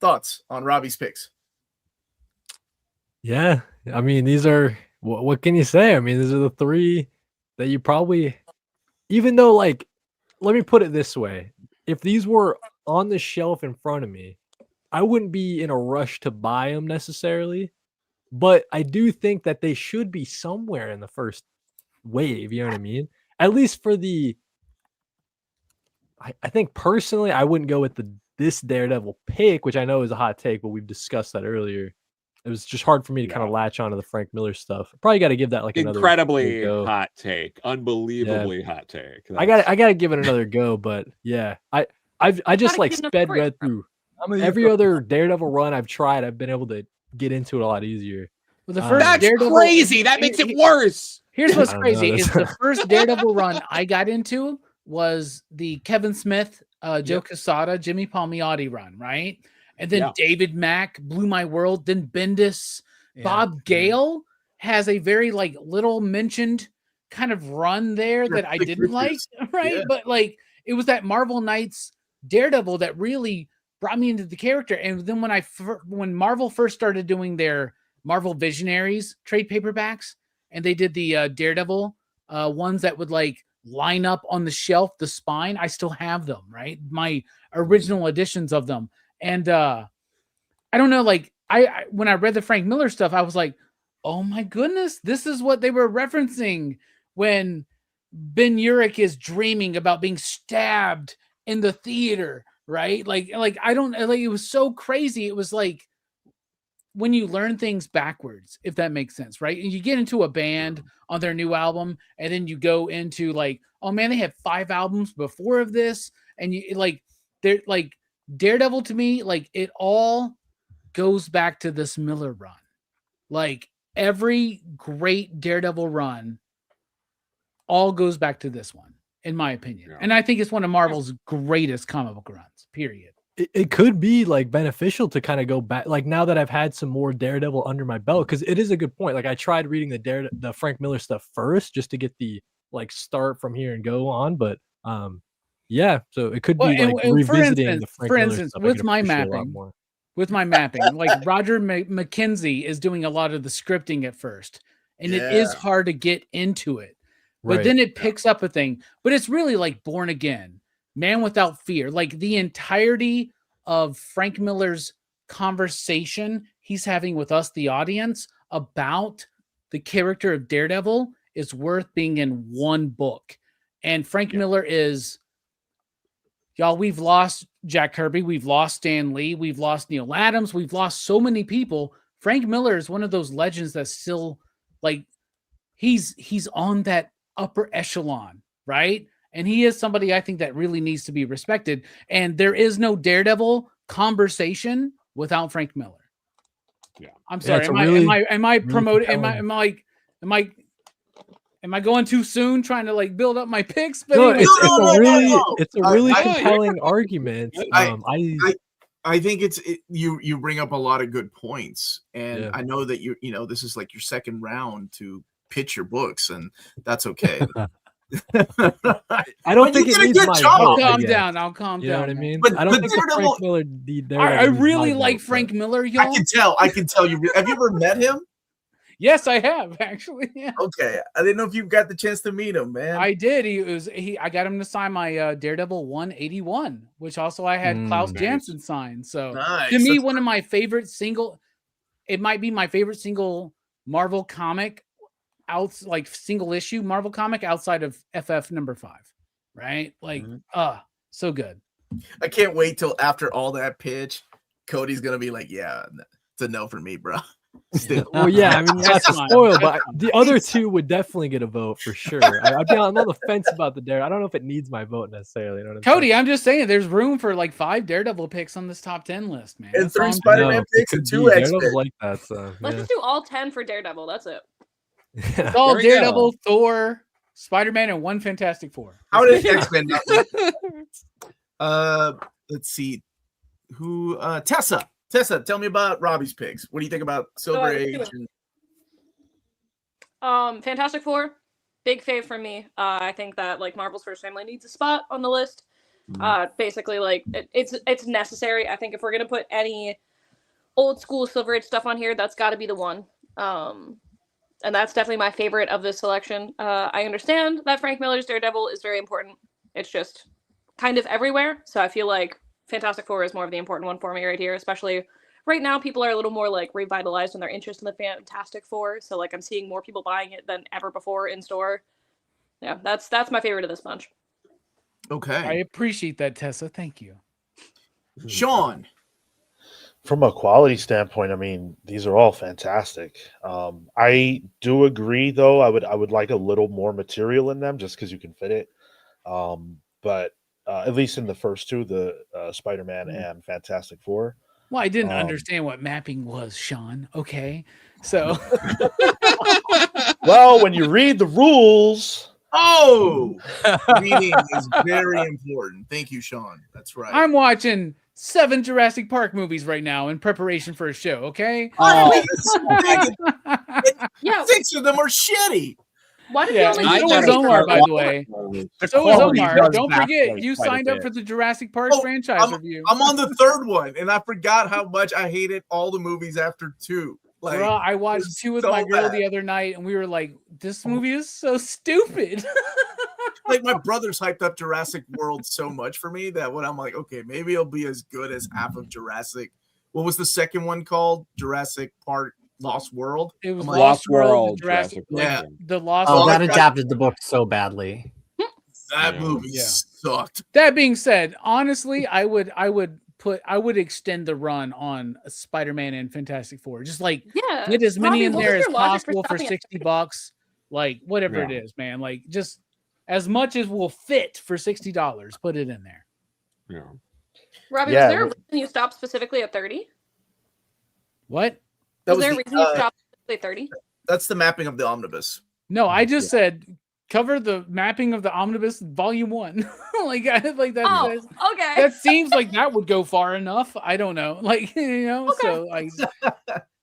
Speaker 1: thoughts on Robbie's picks?
Speaker 5: Yeah. I mean, these are, what can you say? I mean, these are the three that you probably, even though, like, let me put it this way. If these were on the shelf in front of me, I wouldn't be in a rush to buy them necessarily, but I do think that they should be somewhere in the first wave. You know what I mean? At least for the, I think personally, I wouldn't go with this Daredevil pick, which I know is a hot take, but we've discussed that earlier. It was just hard for me to kind of latch onto the Frank Miller stuff. Probably got to give that like another
Speaker 6: incredibly hot take, unbelievably hot take.
Speaker 5: I got to give it another go, but yeah, I just like sped read through. Every other Daredevil run I've tried, I've been able to get into it a lot easier.
Speaker 9: Well, the first
Speaker 6: that's crazy. That makes it worse.
Speaker 9: Here's what's crazy: is the first Daredevil run I got into was the Kevin Smith, Joe Quesada, Jimmy Palmiotti run, right? And then David Mack blew my world. Then Bendis, Bob Gale has a very like little mentioned kind of run there that I didn't like, right? Yeah. But like it was that Marvel Knights Daredevil that really brought me into the character. And then when Marvel first started doing their Marvel Visionaries trade paperbacks, and they did the Daredevil ones that would like line up on the shelf, the spine, I still have them, right? My original editions of them. And I don't know, like I when I read the Frank Miller stuff, I was like, oh my goodness, this is what they were referencing when Ben Urich is dreaming about being stabbed in the theater. Right? Like I don't like, it was so crazy. It was like when you learn things backwards, if that makes sense, right? And you get into a band on their new album, and then you go into like, oh man, they had 5 albums before of this, and you like they're like Daredevil to me, like it all goes back to this Miller run. Like every great Daredevil run all goes back to this one, in my opinion. Yeah. And I think it's one of Marvel's greatest comic book runs, period.
Speaker 5: It could be like beneficial to kind of go back, like now that I've had some more Daredevil under my belt, because it is a good point. Like I tried reading the Frank Miller stuff first just to get the like start from here and go on. But yeah, so it could be like revisiting the Frank Miller stuff.
Speaker 9: With my mapping, like Roger McKenzie is doing a lot of the scripting at first, and it is hard to get into it. But then it picks up a thing. But it's really like Born Again, Man Without Fear. Like the entirety of Frank Miller's conversation he's having with us, the audience, about the character of Daredevil is worth being in one book. And Frank Miller is, y'all, we've lost Jack Kirby. We've lost Stan Lee. We've lost Neil Adams. We've lost so many people. Frank Miller is one of those legends that's still like, he's on that upper echelon, right? And he is somebody I think that really needs to be respected. And there is no Daredevil conversation without Frank Miller.
Speaker 6: Yeah,
Speaker 9: I'm sorry. Am I promoting? Am I going too soon trying to like build up my picks? But
Speaker 5: no, it's a really compelling argument.
Speaker 1: I think you bring up a lot of good points, and I know that you know this is like your second round to pitch your books, and that's okay.
Speaker 5: I don't
Speaker 1: But you
Speaker 5: think it
Speaker 1: did a
Speaker 5: needs
Speaker 1: good
Speaker 5: my
Speaker 1: job.
Speaker 5: vote. I
Speaker 9: Calm
Speaker 5: guess.
Speaker 9: down. I'll calm
Speaker 5: You know
Speaker 9: down.
Speaker 5: what I mean?
Speaker 1: But-
Speaker 5: I don't
Speaker 1: but
Speaker 5: think the
Speaker 1: Daredevil-
Speaker 5: Frank Miller.
Speaker 9: I really like
Speaker 5: Frank.
Speaker 9: Frank Miller,
Speaker 1: I
Speaker 9: y'all.
Speaker 1: can tell you. Have you ever met him?
Speaker 9: Yes, I have actually. Yeah.
Speaker 1: Okay, I didn't know if you got the chance to meet him, man.
Speaker 9: I did. I got him to sign my Daredevil 181, which also I had Klaus
Speaker 5: Nice.
Speaker 9: Janson sign. So
Speaker 1: Nice.
Speaker 9: to me,
Speaker 1: That's-
Speaker 9: one of my favorite it might be my favorite single Marvel comic like single issue Marvel comic outside of FF number 5. Right? Like, so good.
Speaker 1: I can't wait till after all that pitch, Cody's gonna be like, "Yeah, it's a no for me, bro." Still.
Speaker 5: Well, yeah, I mean,
Speaker 9: That's
Speaker 5: that's a
Speaker 9: fine.
Speaker 5: spoil,
Speaker 9: That's
Speaker 5: but
Speaker 9: fine.
Speaker 5: the other two would definitely get a vote for sure. I'm on the fence about the Dare. I don't know if it needs my vote necessarily. You know what I'm
Speaker 9: Cody, I'm just saying there's room for like 5 Daredevil picks on this top 10 list, man.
Speaker 1: And
Speaker 9: That's all
Speaker 1: 3
Speaker 9: I'm
Speaker 5: saying?
Speaker 1: Spider-Man
Speaker 5: No, it
Speaker 1: picks and
Speaker 5: could
Speaker 1: 2
Speaker 5: be.
Speaker 1: X-Men.
Speaker 5: Daredevil's like that, so
Speaker 4: Let's
Speaker 5: yeah.
Speaker 4: just do all 10 for Daredevil. That's it.
Speaker 9: It's all
Speaker 6: There we go.
Speaker 9: Daredevil, Thor, Spider-Man, and 1 Fantastic Four.
Speaker 1: How did X-Men not win? Let's see. Who Tessa. Tessa, tell me about Robbie's picks. What do you think about Silver
Speaker 4: let's do
Speaker 1: Age?
Speaker 4: it. Fantastic Four, big fave for me. I think that like Marvel's First Family needs a spot on the list. Basically, like it's necessary. I think if we're gonna put any old school Silver Age stuff on here, that's got to be the one. And that's definitely my favorite of this selection. I understand that Frank Miller's Daredevil is very important. It's just kind of everywhere. So I feel like Fantastic Four is more of the important one for me right here, especially right now. People are a little more like revitalized in their interest in the Fantastic Four. So like I'm seeing more people buying it than ever before in store. Yeah, that's my favorite of this bunch.
Speaker 9: I
Speaker 1: Okay.
Speaker 9: appreciate that, Tessa. Thank you.
Speaker 1: Sean.
Speaker 7: From a quality standpoint, I mean, these are all fantastic. I do agree, though. I would like a little more material in them, just because you can fit it. But at least in the first two, the Spider-Man and Fantastic Four.
Speaker 9: Well, I didn't understand what mapping was, Sean. Okay, so
Speaker 7: Well, when you read the rules,
Speaker 1: Oh, reading is very important. Thank you, Sean. That's right.
Speaker 9: I'm watching 7 Jurassic Park movies right now in preparation for a show. Okay.
Speaker 4: Yeah,
Speaker 1: 6 of them are shitty.
Speaker 4: why did
Speaker 9: Yeah,
Speaker 4: you
Speaker 9: and
Speaker 4: only
Speaker 9: so
Speaker 4: do
Speaker 9: is
Speaker 4: Jurassic
Speaker 9: Omar,
Speaker 4: Park?
Speaker 9: by the way.
Speaker 6: The
Speaker 9: So is
Speaker 6: quality
Speaker 9: Omar.
Speaker 6: does
Speaker 9: Don't forget,
Speaker 6: vacillate
Speaker 9: you
Speaker 6: quite a
Speaker 9: signed up
Speaker 6: bit.
Speaker 9: for the Jurassic Park
Speaker 1: Oh,
Speaker 9: franchise review.
Speaker 1: I'm on the 3rd one, and I forgot how much I hated all the movies after 2. Like,
Speaker 9: Bro, I watched
Speaker 1: it's
Speaker 9: 2 with
Speaker 1: so
Speaker 9: my girl
Speaker 1: bad.
Speaker 9: the other night, and we were like, "This movie is so stupid."
Speaker 1: like my brother's hyped up Jurassic World so much for me that when I'm like, okay, maybe it'll be as good as half of Jurassic. What was the second one called? Jurassic Park Lost World?
Speaker 9: It was
Speaker 1: I'm like,
Speaker 6: Lost
Speaker 9: World,
Speaker 6: World,
Speaker 9: Jurassic,
Speaker 1: Jurassic
Speaker 6: World.
Speaker 9: the Lost.
Speaker 3: Oh,
Speaker 9: World.
Speaker 3: that
Speaker 1: like that.
Speaker 3: adapted the book so badly.
Speaker 1: That
Speaker 6: Yeah.
Speaker 1: movie
Speaker 9: Yeah.
Speaker 1: sucked.
Speaker 9: That being said, honestly, I would extend the run on Spider-Man and Fantastic Four. Just like
Speaker 4: Yeah.
Speaker 9: get as many
Speaker 4: Robbie,
Speaker 9: in
Speaker 4: what
Speaker 9: there
Speaker 4: was
Speaker 9: as
Speaker 4: your logic
Speaker 9: possible for
Speaker 4: stopping at
Speaker 9: $60, like whatever it
Speaker 6: Yeah.
Speaker 9: is, man. Like just as much as will fit for $60. Put it in there.
Speaker 6: Yeah.
Speaker 4: Robbie,
Speaker 7: Yeah,
Speaker 4: was there a
Speaker 7: but-
Speaker 4: reason you stopped specifically at 30?
Speaker 9: What?
Speaker 1: That
Speaker 4: Was there a
Speaker 1: the,
Speaker 4: reason you stopped specifically at 30?
Speaker 1: that's the mapping of the omnibus.
Speaker 9: No, I just said cover the mapping of the omnibus volume 1. like that.
Speaker 4: Oh,
Speaker 9: That
Speaker 4: okay.
Speaker 9: that seems like that would go far enough. I don't know. Like
Speaker 4: Okay.
Speaker 9: so like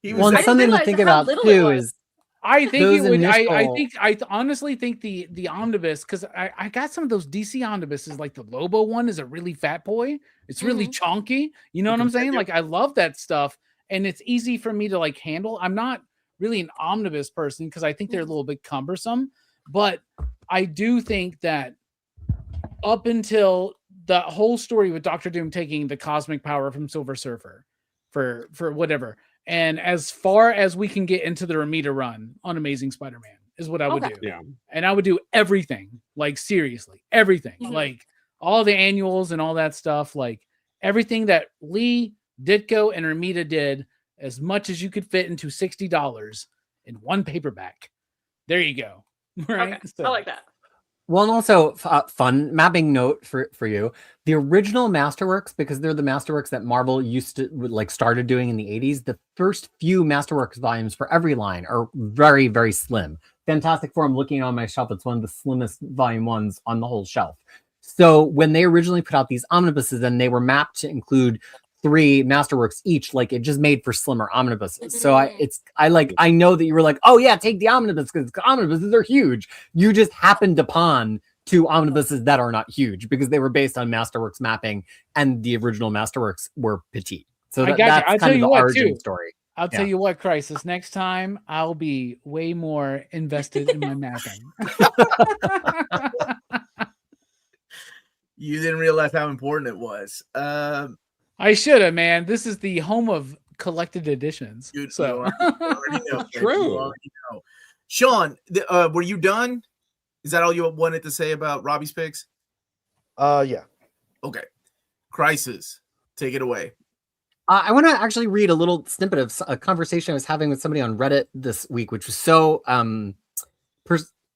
Speaker 1: He
Speaker 3: Well,
Speaker 1: was
Speaker 3: and
Speaker 4: I didn't
Speaker 3: something to
Speaker 4: realize
Speaker 3: think
Speaker 4: how
Speaker 3: about
Speaker 4: little it
Speaker 3: too
Speaker 4: was.
Speaker 3: is
Speaker 9: I think
Speaker 3: Those
Speaker 9: it would.
Speaker 3: initial-
Speaker 9: I honestly think the omnibus, because I got some of those DC omnibuses, like the Lobo one is a really fat boy. It's really chunky. You know
Speaker 1: The
Speaker 9: what I'm saying?
Speaker 1: Compendium.
Speaker 9: Like I love that stuff, and it's easy for me to like handle. I'm not really an omnibus person because I think they're a little bit cumbersome, but I do think that up until the whole story with Doctor Doom taking the cosmic power from Silver Surfer for whatever. And as far as we can get into the Ramita run on Amazing Spider-Man is what I would
Speaker 4: Okay.
Speaker 9: do.
Speaker 6: Yeah.
Speaker 9: And I would do everything, like seriously, everything,
Speaker 4: Mhm.
Speaker 9: like all the annuals and all that stuff, like everything that Lee, Ditko, and Ramita did, as much as you could fit into $60 in one paperback. There you go. Right?
Speaker 4: Okay.
Speaker 9: So-
Speaker 4: I like that.
Speaker 3: Well, and also fun mapping note for you. The original Masterworks, because they're the Masterworks that Marvel used to like started doing in the 80s, the first few Masterworks volumes for every line are very, very slim. Fantastic Four, I'm looking on my shelf. It's one of the slimmest volume ones on the whole shelf. So when they originally put out these omnibuses, then they were mapped to include 3 Masterworks each, like it just made for slimmer omnibuses. So I know that you were like, oh yeah, take the omnibus because omnibuses are huge. You just happened upon 2 omnibuses that are not huge because they were based on Masterworks mapping, and the original Masterworks were petite. So that's kind of the origin story.
Speaker 9: I'll tell you what, Krisis, next time I'll be way more invested in my mapping.
Speaker 1: You didn't realize how important it was.
Speaker 9: I should have, man. This is the home of collected editions.
Speaker 1: Dude,
Speaker 9: so
Speaker 1: you already know.
Speaker 6: True.
Speaker 1: You already know. Sean, were you done? Is that all you wanted to say about Robbie's picks?
Speaker 7: Yeah.
Speaker 1: Okay. Krisis, take it away.
Speaker 3: I want to actually read a little snippet of a conversation I was having with somebody on Reddit this week, which was so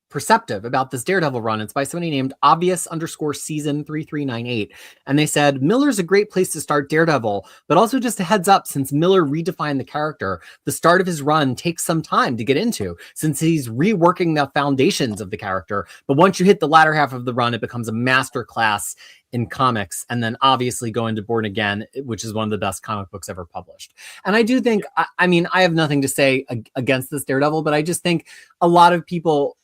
Speaker 3: perceptive about this Daredevil run. It's by somebody named obvious_season3398. And they said, Miller's a great place to start Daredevil, but also just a heads up, since Miller redefined the character, the start of his run takes some time to get into, since he's reworking the foundations of the character. But once you hit the latter half of the run, it becomes a masterclass in comics, and then obviously go into Born Again, which is one of the best comic books ever published. And I do think, I mean, I have nothing to say against this Daredevil, but I just think a lot of people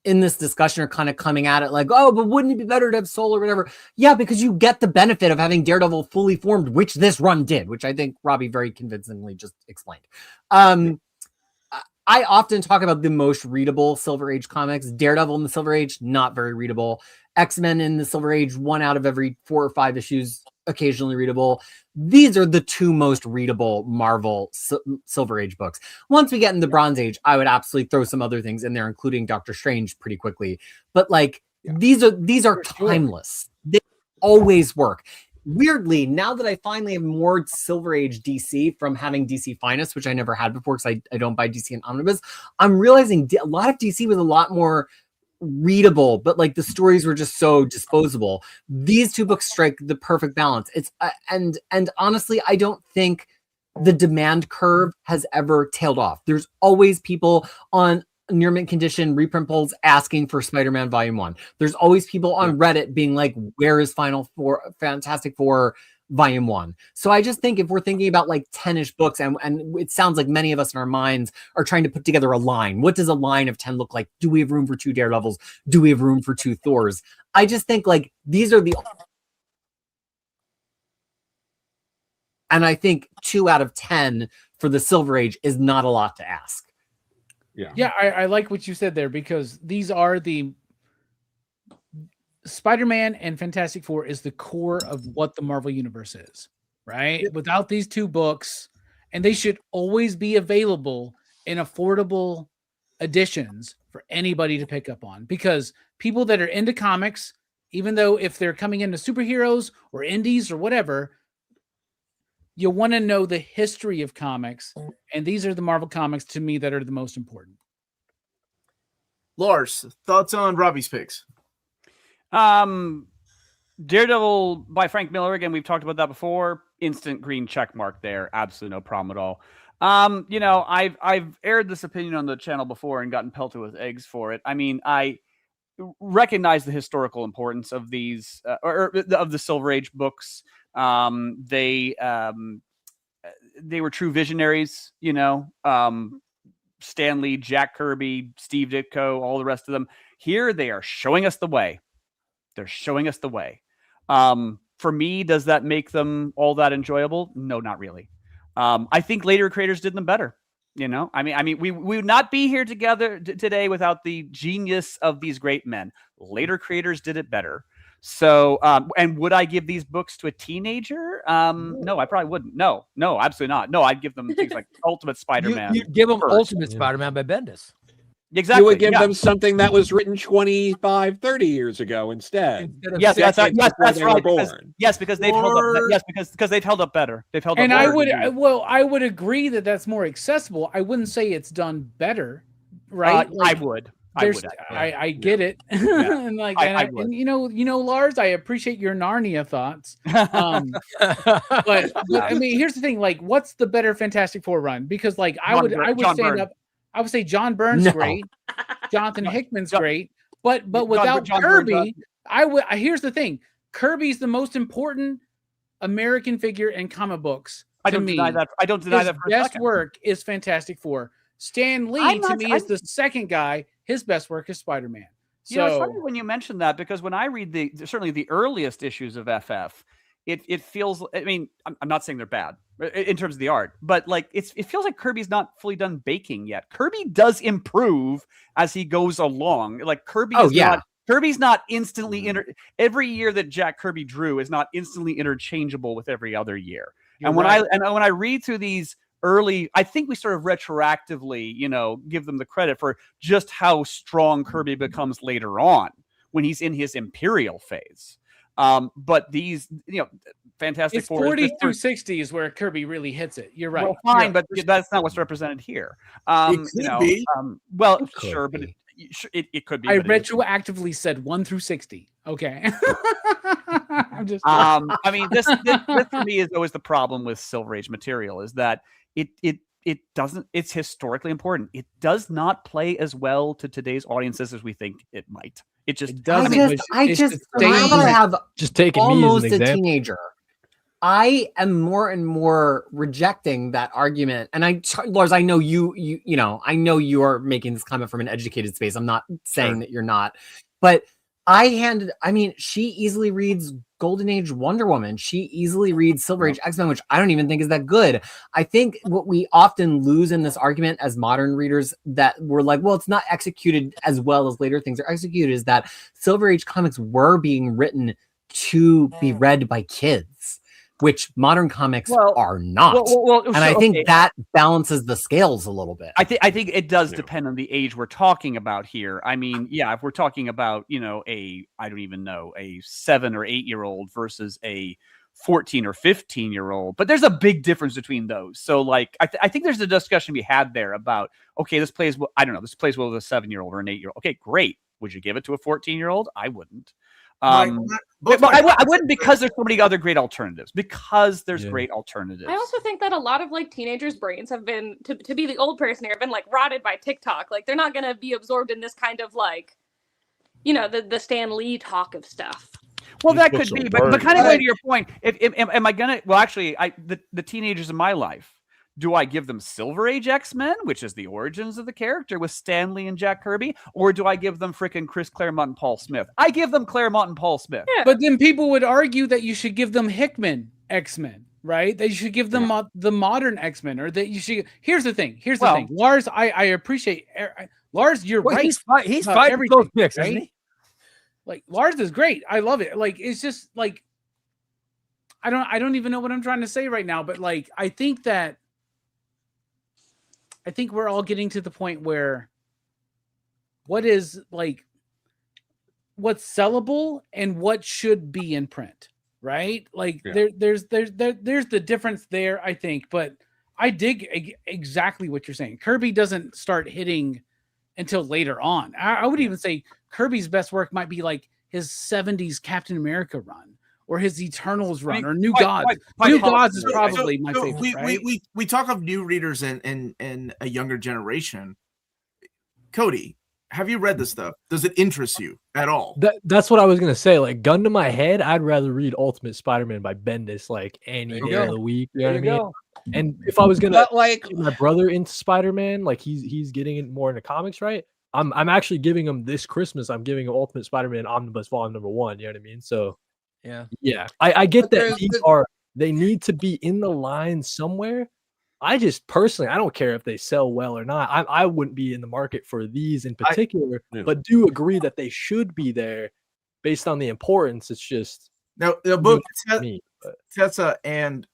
Speaker 3: in this discussion are kind of coming at it like, oh, but wouldn't it be better to have Soul or whatever? Yeah, because you get the benefit of having Daredevil fully formed, which this run did, which I think Robbie very convincingly just explained. I often talk about the most readable Silver Age comics. Daredevil in the Silver Age, not very readable. X-Men in the Silver Age, 1 out of every 4 or 5 issues, occasionally readable. These are the 2 most readable Marvel Silver Age books. Once we get in the Bronze Age, I would absolutely throw some other things in there, including Doctor Strange pretty quickly. But like, these are timeless. They always work. Weirdly, now that I finally have more Silver Age DC from having DC Finest, which I never had before because I don't buy DC and Omnibus, I'm realizing a lot of DC was a lot more readable, but like the stories were just so disposable. These 2 books strike the perfect balance. It's and honestly, I don't think the demand curve has ever tailed off. There's always people on near mint condition reprint polls asking for Spider-Man Volume 1. There's always people on Reddit being like, where is Fantastic Four Volume 1? So I just think if we're thinking about like 10-ish books, and it sounds like many of us in our minds are trying to put together a line. What does a line of 10 look like? Do we have room for 2 Daredevils? Do we have room for 2 Thors? I just think like these are and I think 2 out of 10 for the Silver Age is not a lot to ask.
Speaker 9: Yeah, I like what you said there, because these are the Spider-Man and Fantastic Four is the core of what the Marvel Universe is, right? Yep. Without these 2 books, and they should always be available in affordable editions for anybody to pick up on, because people that are into comics, even though if they're coming into superheroes or indies or whatever, you want to know the history of comics, and these are the Marvel comics to me that are the most important.
Speaker 1: Lars, thoughts on Robbie's picks?
Speaker 2: Daredevil by Frank Miller. Again, we've talked about that before. Instant green check mark there. Absolutely no problem at all. You know, I've aired this opinion on the channel before and gotten pelted with eggs for it. I mean, I recognize the historical importance of these or of the Silver Age books. They were true visionaries, you know. Stan Lee, Jack Kirby, Steve Ditko, all the rest of them. Here they are showing us the way. They're showing us the way. For me, does that make them all that enjoyable? No, not really. I think later creators did them better. You know, I mean, we would not be here together today without the genius of these great men. Later creators did it better. So, and would I give these books to a teenager? No, I probably wouldn't. No, absolutely not. No, I'd give them things like Ultimate Spider-Man.
Speaker 8: You'd give them Ultimate Spider-Man by Bendis.
Speaker 2: Exactly.
Speaker 6: You would give them something that was written 25, 30 years ago instead.
Speaker 2: Yes, that's right. Because they've held up. Yes, because they've held up better. They've held up.
Speaker 9: And
Speaker 2: better.
Speaker 9: I would agree that that's more accessible. I wouldn't say it's done better, right?
Speaker 2: I would.
Speaker 9: I get it.
Speaker 2: Yeah.
Speaker 9: And like,
Speaker 2: I
Speaker 9: and you know, Lars, I appreciate your Narnia thoughts. But I mean, here's the thing: like, what's the better Fantastic Four run? Because like, I would stand up. I would say John Byrne's great, Jonathan Hickman's great, but without Kirby, here's the thing: Kirby's the most important American figure in comic books.
Speaker 2: I don't deny that. I don't deny
Speaker 9: his
Speaker 2: that for a
Speaker 9: best
Speaker 2: second.
Speaker 9: work is Fantastic Four. Stan Lee to me is the second guy. His best work is Spider-Man. So,
Speaker 2: you know, it's funny when you mention that, because when I read certainly the earliest issues of FF, it feels, I mean, I'm not saying they're bad in terms of the art, but like it feels like Kirby's not fully done baking yet. Kirby does improve as he goes along. Like Kirby's not instantly every year that Jack Kirby drew is not instantly interchangeable with every other year. And when I read through these early, I think we sort of retroactively, you know, give them the credit for just how strong Kirby becomes later on when he's in his Imperial phase. But these, you know, Fantastic Four
Speaker 9: 40 through 60 is where Kirby really hits it. You're right.
Speaker 2: Well, fine, but that's not what's represented here.
Speaker 1: It could be.
Speaker 2: Well, sure, but it could be.
Speaker 9: I retroactively said 1 through 60. Okay. I'm just.
Speaker 2: I mean, this for me is always the problem with Silver Age material, is that it doesn't. It's historically important. It does not play as well to today's audiences as we think it might. It just doesn't.
Speaker 3: I have
Speaker 5: just taking
Speaker 3: almost
Speaker 5: me as an example.
Speaker 3: A teenager. I am more and more rejecting that argument. And Lars, I know you know, I know you are making this comment from an educated space. I'm not saying that you're not, but she easily reads Golden Age Wonder Woman. She easily reads Silver Age X-Men, which I don't even think is that good. I think what we often lose in this argument as modern readers, that we're like, well, it's not executed as well as later things are executed, is that Silver Age comics were being written to be read by kids, which modern comics are not. I think that balances the scales a little bit.
Speaker 2: I think it does depend on the age we're talking about here. I mean, yeah, if we're talking about, you know, a 7 or 8 year old versus a 14 or 15 year old, but there's a big difference between those. So like, I think there's a discussion we had there about, okay, this plays well with a 7-year-old or an 8-year-old. Okay, great. Would you give it to a 14-year-old? I wouldn't. I wouldn't, because there's so many other great alternatives. Great alternatives.
Speaker 4: I also think that a lot of like teenagers' brains have been, to be the old person here, have been like rotted by TikTok. Like they're not going to be absorbed in this kind of like, you know, the Stan Lee talk of stuff.
Speaker 2: Well, that could be, but kind of going to your point, am I gonna? Well, actually, the teenagers in my life, do I give them Silver Age X-Men, which is the origins of the character with Stan Lee and Jack Kirby, or do I give them frickin' Chris Claremont and Paul Smith? I give them Claremont and Paul Smith.
Speaker 9: Yeah. But then people would argue that you should give them Hickman X-Men, right? That you should give them the modern X-Men, or that you should. Here's the thing. Lars, I appreciate Lars. You're right.
Speaker 8: He's fighting both picks, right? Isn't he?
Speaker 9: Like Lars is great. I love it. Like it's just like I don't even know what I'm trying to say right now, but like I think we're all getting to the point where what's sellable and what should be in print, right? Like there's the difference there, I think, but I dig exactly what you're saying. Kirby doesn't start hitting until later on. I would even say Kirby's best work might be like his 70s Captain America run, or his Eternals run, or New Gods. New Gods is probably my favorite.
Speaker 1: We talk of new readers and a younger generation. Cody, have you read this stuff? Does it interest you at all?
Speaker 5: That's what I was gonna say. Like, gun to my head, I'd rather read Ultimate Spider-Man by Bendis like any day of the week. You know what I mean? And if I was gonna get my brother into Spider-Man, like he's getting more into comics, right? I'm actually giving him this Christmas. I'm giving him Ultimate Spider-Man Omnibus Volume #1. You know what I mean? So. Yeah. I get that they need to be in the line somewhere. I just personally, I don't care if they sell well or not. I wouldn't be in the market for these in particular, but do agree that they should be there based on the importance. It's just
Speaker 1: now both Tessa and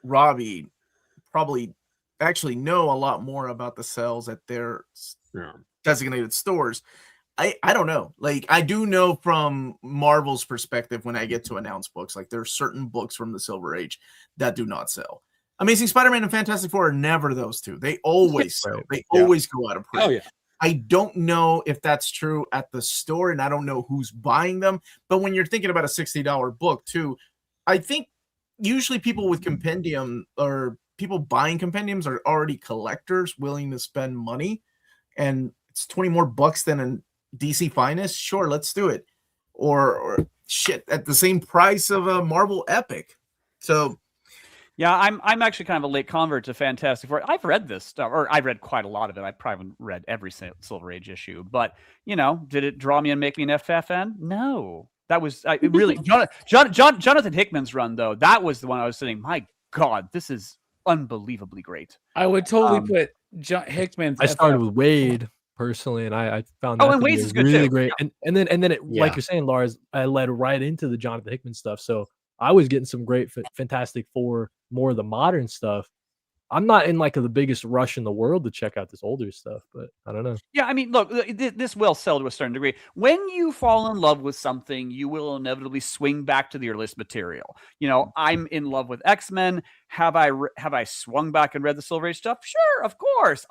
Speaker 1: Robbie probably actually know a lot more about the sales at their designated stores. I don't know. Like, I do know from Marvel's perspective, when I get to announce books, like there are certain books from the Silver Age that do not sell. Amazing Spider-Man and Fantastic Four are never those two. They always sell. They always go out of print.
Speaker 6: Oh, yeah.
Speaker 1: I don't know if that's true at the store, and I don't know who's buying them. But when you're thinking about a $60 book too, I think usually people with Compendium or people buying Compendiums are already collectors willing to spend money, and it's $20 more than an DC Finest. Sure, let's do it. or shit at the same price of a Marvel Epic. So
Speaker 2: yeah, I'm actually kind of a late convert to Fantastic Four. I've read this stuff, or I've read quite a lot of it. I probably haven't read every Silver Age issue, but did it draw me and make me an FFN? No, that was really Jonathan Hickman's run though. That was the one I was saying, my God, this is unbelievably great.
Speaker 9: I would totally put Hickman's.
Speaker 5: I started with Wade personally, and I found that
Speaker 2: and Wade's is good
Speaker 5: really
Speaker 2: too.
Speaker 5: great.
Speaker 2: Yeah.
Speaker 5: And then it, like you're saying, Lars, I led right into the Jonathan Hickman stuff. So I was getting some great Fantastic Four, more of the modern stuff. I'm not in like the biggest rush in the world to check out this older stuff, but I don't know.
Speaker 2: Yeah, I mean, look, this will sell to a certain degree. When you fall in love with something, you will inevitably swing back to the earliest material. I'm in love with X-Men. Have I swung back and read the Silver Age stuff? Sure, of course.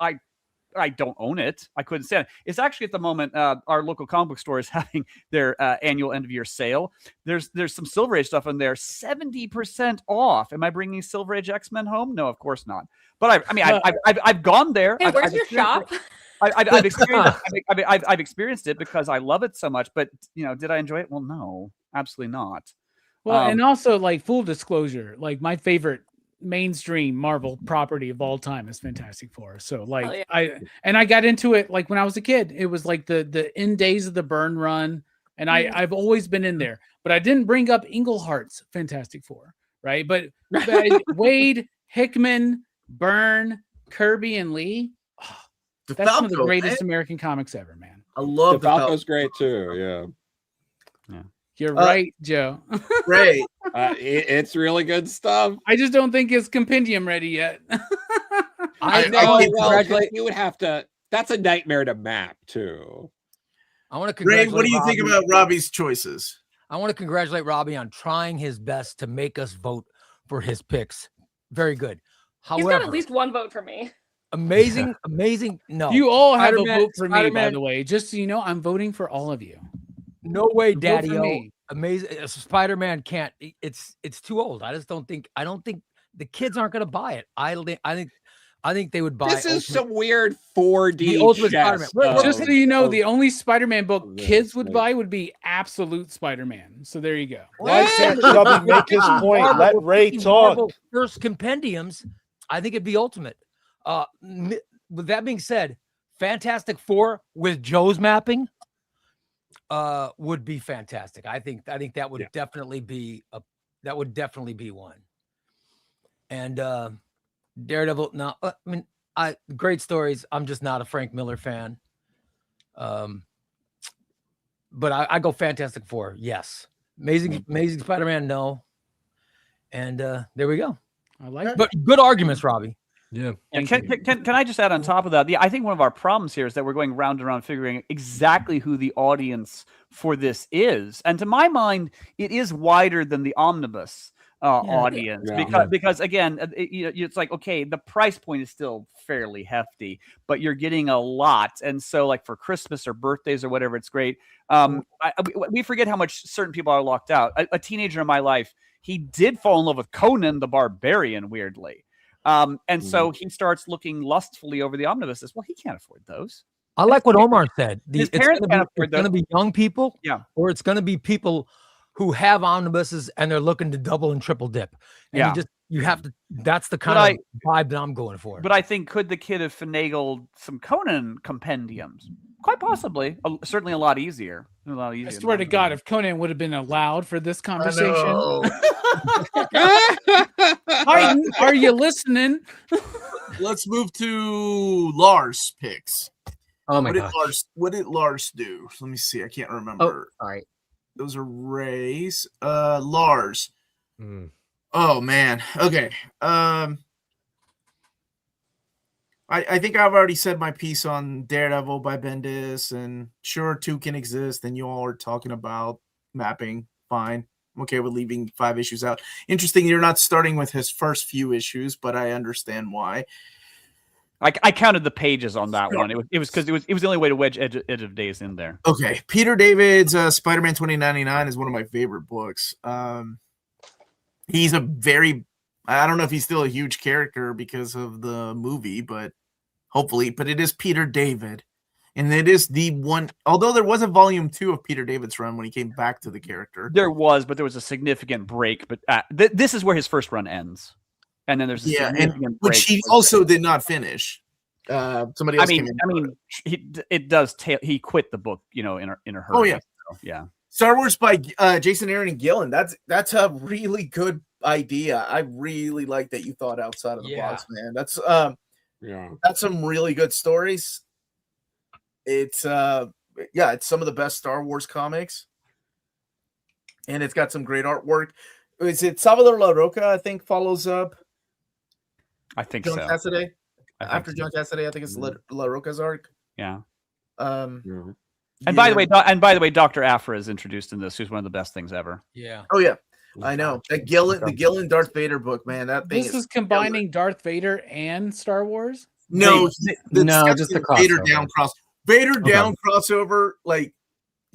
Speaker 2: I don't own it. I couldn't stand it. It's actually at the moment our local comic book store is having their annual end of year sale. There's some Silver Age stuff in there, 70% off. Am I bringing Silver Age X-Men home? No, of course not. But I've gone there.
Speaker 4: Hey, where's your shop?
Speaker 2: I've experienced it because I love it so much. But did I enjoy it? Well, no, absolutely not.
Speaker 9: Well, and also like full disclosure, like my favorite mainstream Marvel property of all time is Fantastic Four. So like I got into it like when I was a kid. It was like the end days of the Byrne run, and I've always been in there. But I didn't bring up Englehart's Fantastic Four, right? But Wade, Hickman, Byrne, Kirby, and Lee. That's one of the greatest American comics ever, man.
Speaker 1: I love
Speaker 6: Falco's great too. Yeah.
Speaker 9: You're right, Joe.
Speaker 1: Great.
Speaker 6: It's really good stuff.
Speaker 9: I just don't think it's compendium ready yet.
Speaker 6: I know. You would have to. That's a nightmare to map too.
Speaker 8: I want to
Speaker 1: Ray,
Speaker 8: congratulate.
Speaker 1: what do you think about Robbie's choices?
Speaker 8: I want to congratulate Robbie on trying his best to make us vote for his picks. Very good.
Speaker 4: He's got at least one vote for me.
Speaker 8: Amazing. No,
Speaker 9: you all have
Speaker 8: Spider-Man,
Speaker 9: a vote for me, by
Speaker 8: Spider-Man.
Speaker 9: the way. Just so you know, I'm voting for all of you.
Speaker 8: No way,
Speaker 9: Vote
Speaker 8: Daddy.
Speaker 9: for me.
Speaker 8: Amazing. Spider-Man can't. It's too old. I don't think the kids aren't going to buy it. I think they would buy.
Speaker 6: This is some weird 4D
Speaker 8: the Ultimate
Speaker 6: chess.
Speaker 8: Spider-Man.
Speaker 9: Just so you know, the only Spider-Man book kids would buy would be Absolute Spider-Man. So there you go.
Speaker 7: Why can't Chubby make his point? Let Ray talk.
Speaker 8: Marvel first compendiums. I think it'd be Ultimate. With that being said, Fantastic Four with Joe's mapping would be fantastic. I think that would definitely be one. And Daredevil. No, I mean, great stories. I'm just not a Frank Miller fan. But I go Fantastic Four. Yes. Amazing Spider-Man. No. And there we go.
Speaker 9: I like it.
Speaker 8: But good arguments, Robbie.
Speaker 5: Yeah.
Speaker 2: And can I just add on top of that? I think one of our problems here is that we're going round and round figuring exactly who the audience for this is. And to my mind, it is wider than the omnibus audience because again, it's like, okay, the price point is still fairly hefty, but you're getting a lot. And so like for Christmas or birthdays or whatever, it's great. We forget how much certain people are locked out. A teenager in my life, he did fall in love with Conan the Barbarian, weirdly. And so he starts looking lustfully over the omnibuses. Well, he can't afford those.
Speaker 8: I like what Omar said.
Speaker 2: His parents can't afford
Speaker 8: it's going to be young people, or it's going to be people who have omnibuses and they're looking to double and triple dip. And you have to. That's the kind of vibe that I'm going for.
Speaker 2: But I think, could the kid have finagled some Conan compendiums? Quite possibly. Certainly a lot easier.
Speaker 9: I swear to God, if Conan would have been allowed for this conversation. Hi, are you listening?
Speaker 1: Let's move to Lars picks.
Speaker 3: Oh my God.
Speaker 1: What did Lars do? Let me see. I can't remember.
Speaker 3: Oh, sorry.
Speaker 1: Those are Ray's. Lars. Oh man. Okay. I think I've already said my piece on Daredevil by Bendis, and sure, 2 can exist, and you all are talking about mapping. Fine. I'm okay with leaving 5 issues out. Interesting, you're not starting with his first few issues, but I understand why.
Speaker 2: I counted the pages on that one. It was because it was the only way to wedge Edge of Days in there.
Speaker 1: Okay. Peter David's Spider-Man 2099 is one of my favorite books. He's a very, I don't know if he's still a huge character because of the movie, but hopefully, but it is Peter David. And it is the one, although there was a volume 2 of Peter David's run when he came back to the character.
Speaker 2: There was a significant break. But this is where his first run ends. And then there's a significant break.
Speaker 1: Which he also did not finish. Somebody else came in.
Speaker 2: He quit the book, in a hurry.
Speaker 1: Oh, yeah.
Speaker 2: So, yeah.
Speaker 1: Star Wars by Jason Aaron and Gillen. That's a really good idea. I really like that you thought outside of the box, man. That's some really good stories. It's it's some of the best Star Wars comics, and it's got some great artwork. Is it Salvador La Roca? I think follows up.
Speaker 2: I think
Speaker 1: John
Speaker 2: so.
Speaker 1: Cassaday. After John Cassaday, I think it's La Roca's arc.
Speaker 2: Yeah.
Speaker 1: And
Speaker 2: by the way, Dr. Aphra is introduced in this, who's one of the best things ever.
Speaker 8: Yeah.
Speaker 1: Oh yeah. I know. The Gillen Darth Vader book, man. That thing
Speaker 9: is combining Darth Vader and Star Wars?
Speaker 1: No,
Speaker 3: just the
Speaker 1: Vader
Speaker 3: crossover.
Speaker 1: down cross. Vader down crossover, like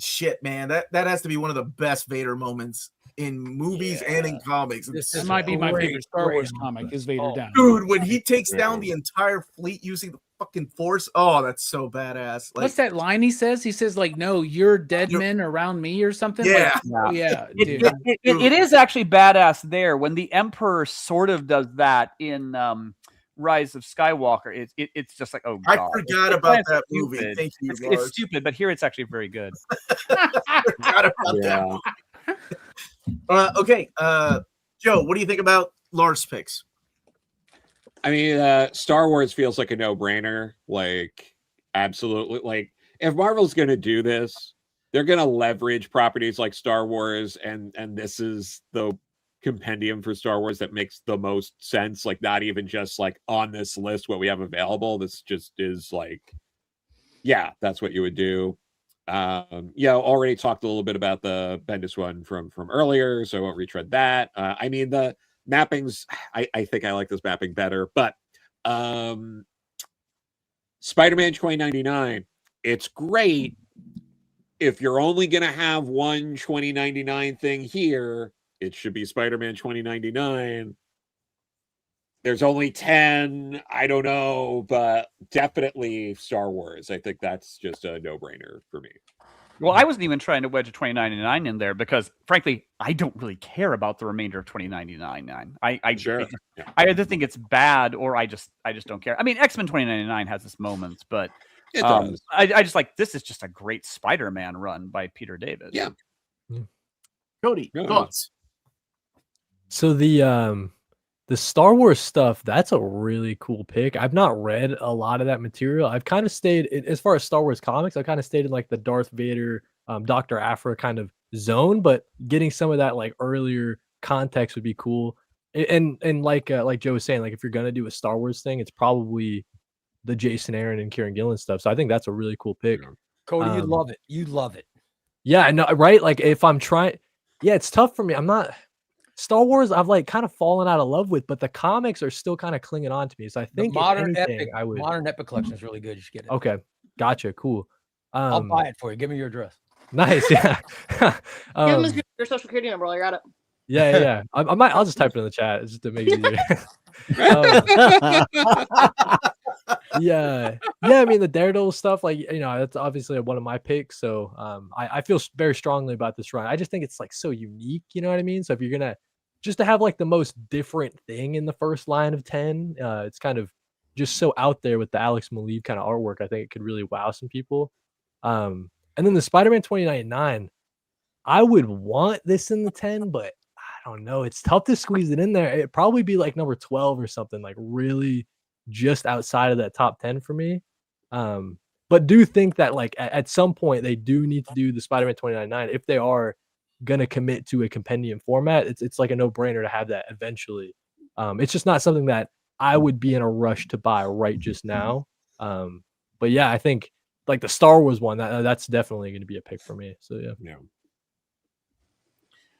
Speaker 1: shit, man. That has to be one of the best Vader moments in movies and in comics.
Speaker 9: This might be my favorite Star Wars comic. Is Vader down?
Speaker 1: Dude, when he takes down the entire fleet using the fucking Force, oh, that's so badass. Like,
Speaker 9: what's that line he says? He says like, "No, you're dead men around me" or something.
Speaker 1: Yeah,
Speaker 9: dude.
Speaker 2: It is actually badass there when the Emperor sort of does that in Rise of Skywalker. It's just like, oh god,
Speaker 1: I forgot about that movie. Thank you, Lars.
Speaker 2: It's stupid, but here it's actually very good.
Speaker 1: I forgot about that. Okay, Joe, what do you think about Lars' picks?
Speaker 6: I mean, Star Wars feels like a no-brainer. Like, absolutely. Like, if Marvel's going to do this, they're going to leverage properties like Star Wars, and this is the compendium for Star Wars that makes the most sense. Like, not even just like on this list what we have available. This just is like, yeah, that's what you would do. Already talked a little bit about the Bendis one from earlier, so I won't retread that. I mean, the mappings, I think I like this mapping better, but Spider-Man 2099, it's great. If you're only going to have one 2099 thing here, it should be Spider-Man 2099. There's only 10, I don't know, but definitely Star Wars. I think that's just a no-brainer for me.
Speaker 2: Well, I wasn't even trying to wedge a 2099 in there because, frankly, I don't really care about the remainder of 2099. I either think it's bad or I just don't care. I mean, X-Men 2099 has its moments, but
Speaker 6: it does.
Speaker 2: I just like, this is just a great Spider-Man run by Peter David.
Speaker 6: Yeah.
Speaker 1: Cody, thoughts?
Speaker 5: So the Star Wars stuff, that's a really cool pick. I've not read a lot of that material. I've kind of stayed, as far as Star Wars comics, I kind of stayed in like the Darth Vader, Dr. Aphra kind of zone, but getting some of that like earlier context would be cool. And like Joe was saying, like if you're going to do a Star Wars thing, it's probably the Jason Aaron and Kieran Gillen stuff. So I think that's a really cool pick.
Speaker 8: Cody, you'd love it. You'd love it.
Speaker 5: Yeah, no, right? Like if I'm trying, it's tough for me. I'm not... Star Wars, I've like kind of fallen out of love with, but the comics are still kind of clinging on to me. So I think
Speaker 8: the modern epic collection is really good. You should get it.
Speaker 5: Okay, gotcha, cool.
Speaker 8: I'll buy it for you. Give me your address.
Speaker 5: Nice, yeah.
Speaker 4: Give him your social security number while you're at it.
Speaker 5: Yeah. I'll just type it in the chat just to make it easier. Yeah. I mean the Daredevil stuff, like that's obviously one of my picks. So I feel very strongly about this run. I just think it's like so unique. You know what I mean? So if you're gonna just to have like the most different thing in the first line of 10, it's kind of just so out there with the Alex Maleev kind of artwork. I think it could really wow some people. And then the Spider-Man 2099, I would want this in the 10, but I don't know. It's tough to squeeze it in there. It'd probably be like number 12 or something, like really just outside of that top 10 for me. But do think that like at some point they do need to do the Spider-Man 2099 if they are going to commit to a compendium format. It's like a no-brainer to have that eventually. It's just not something that I would be in a rush to buy right just now. But yeah, I think like the Star Wars one, that's definitely going to be a pick for me. So yeah.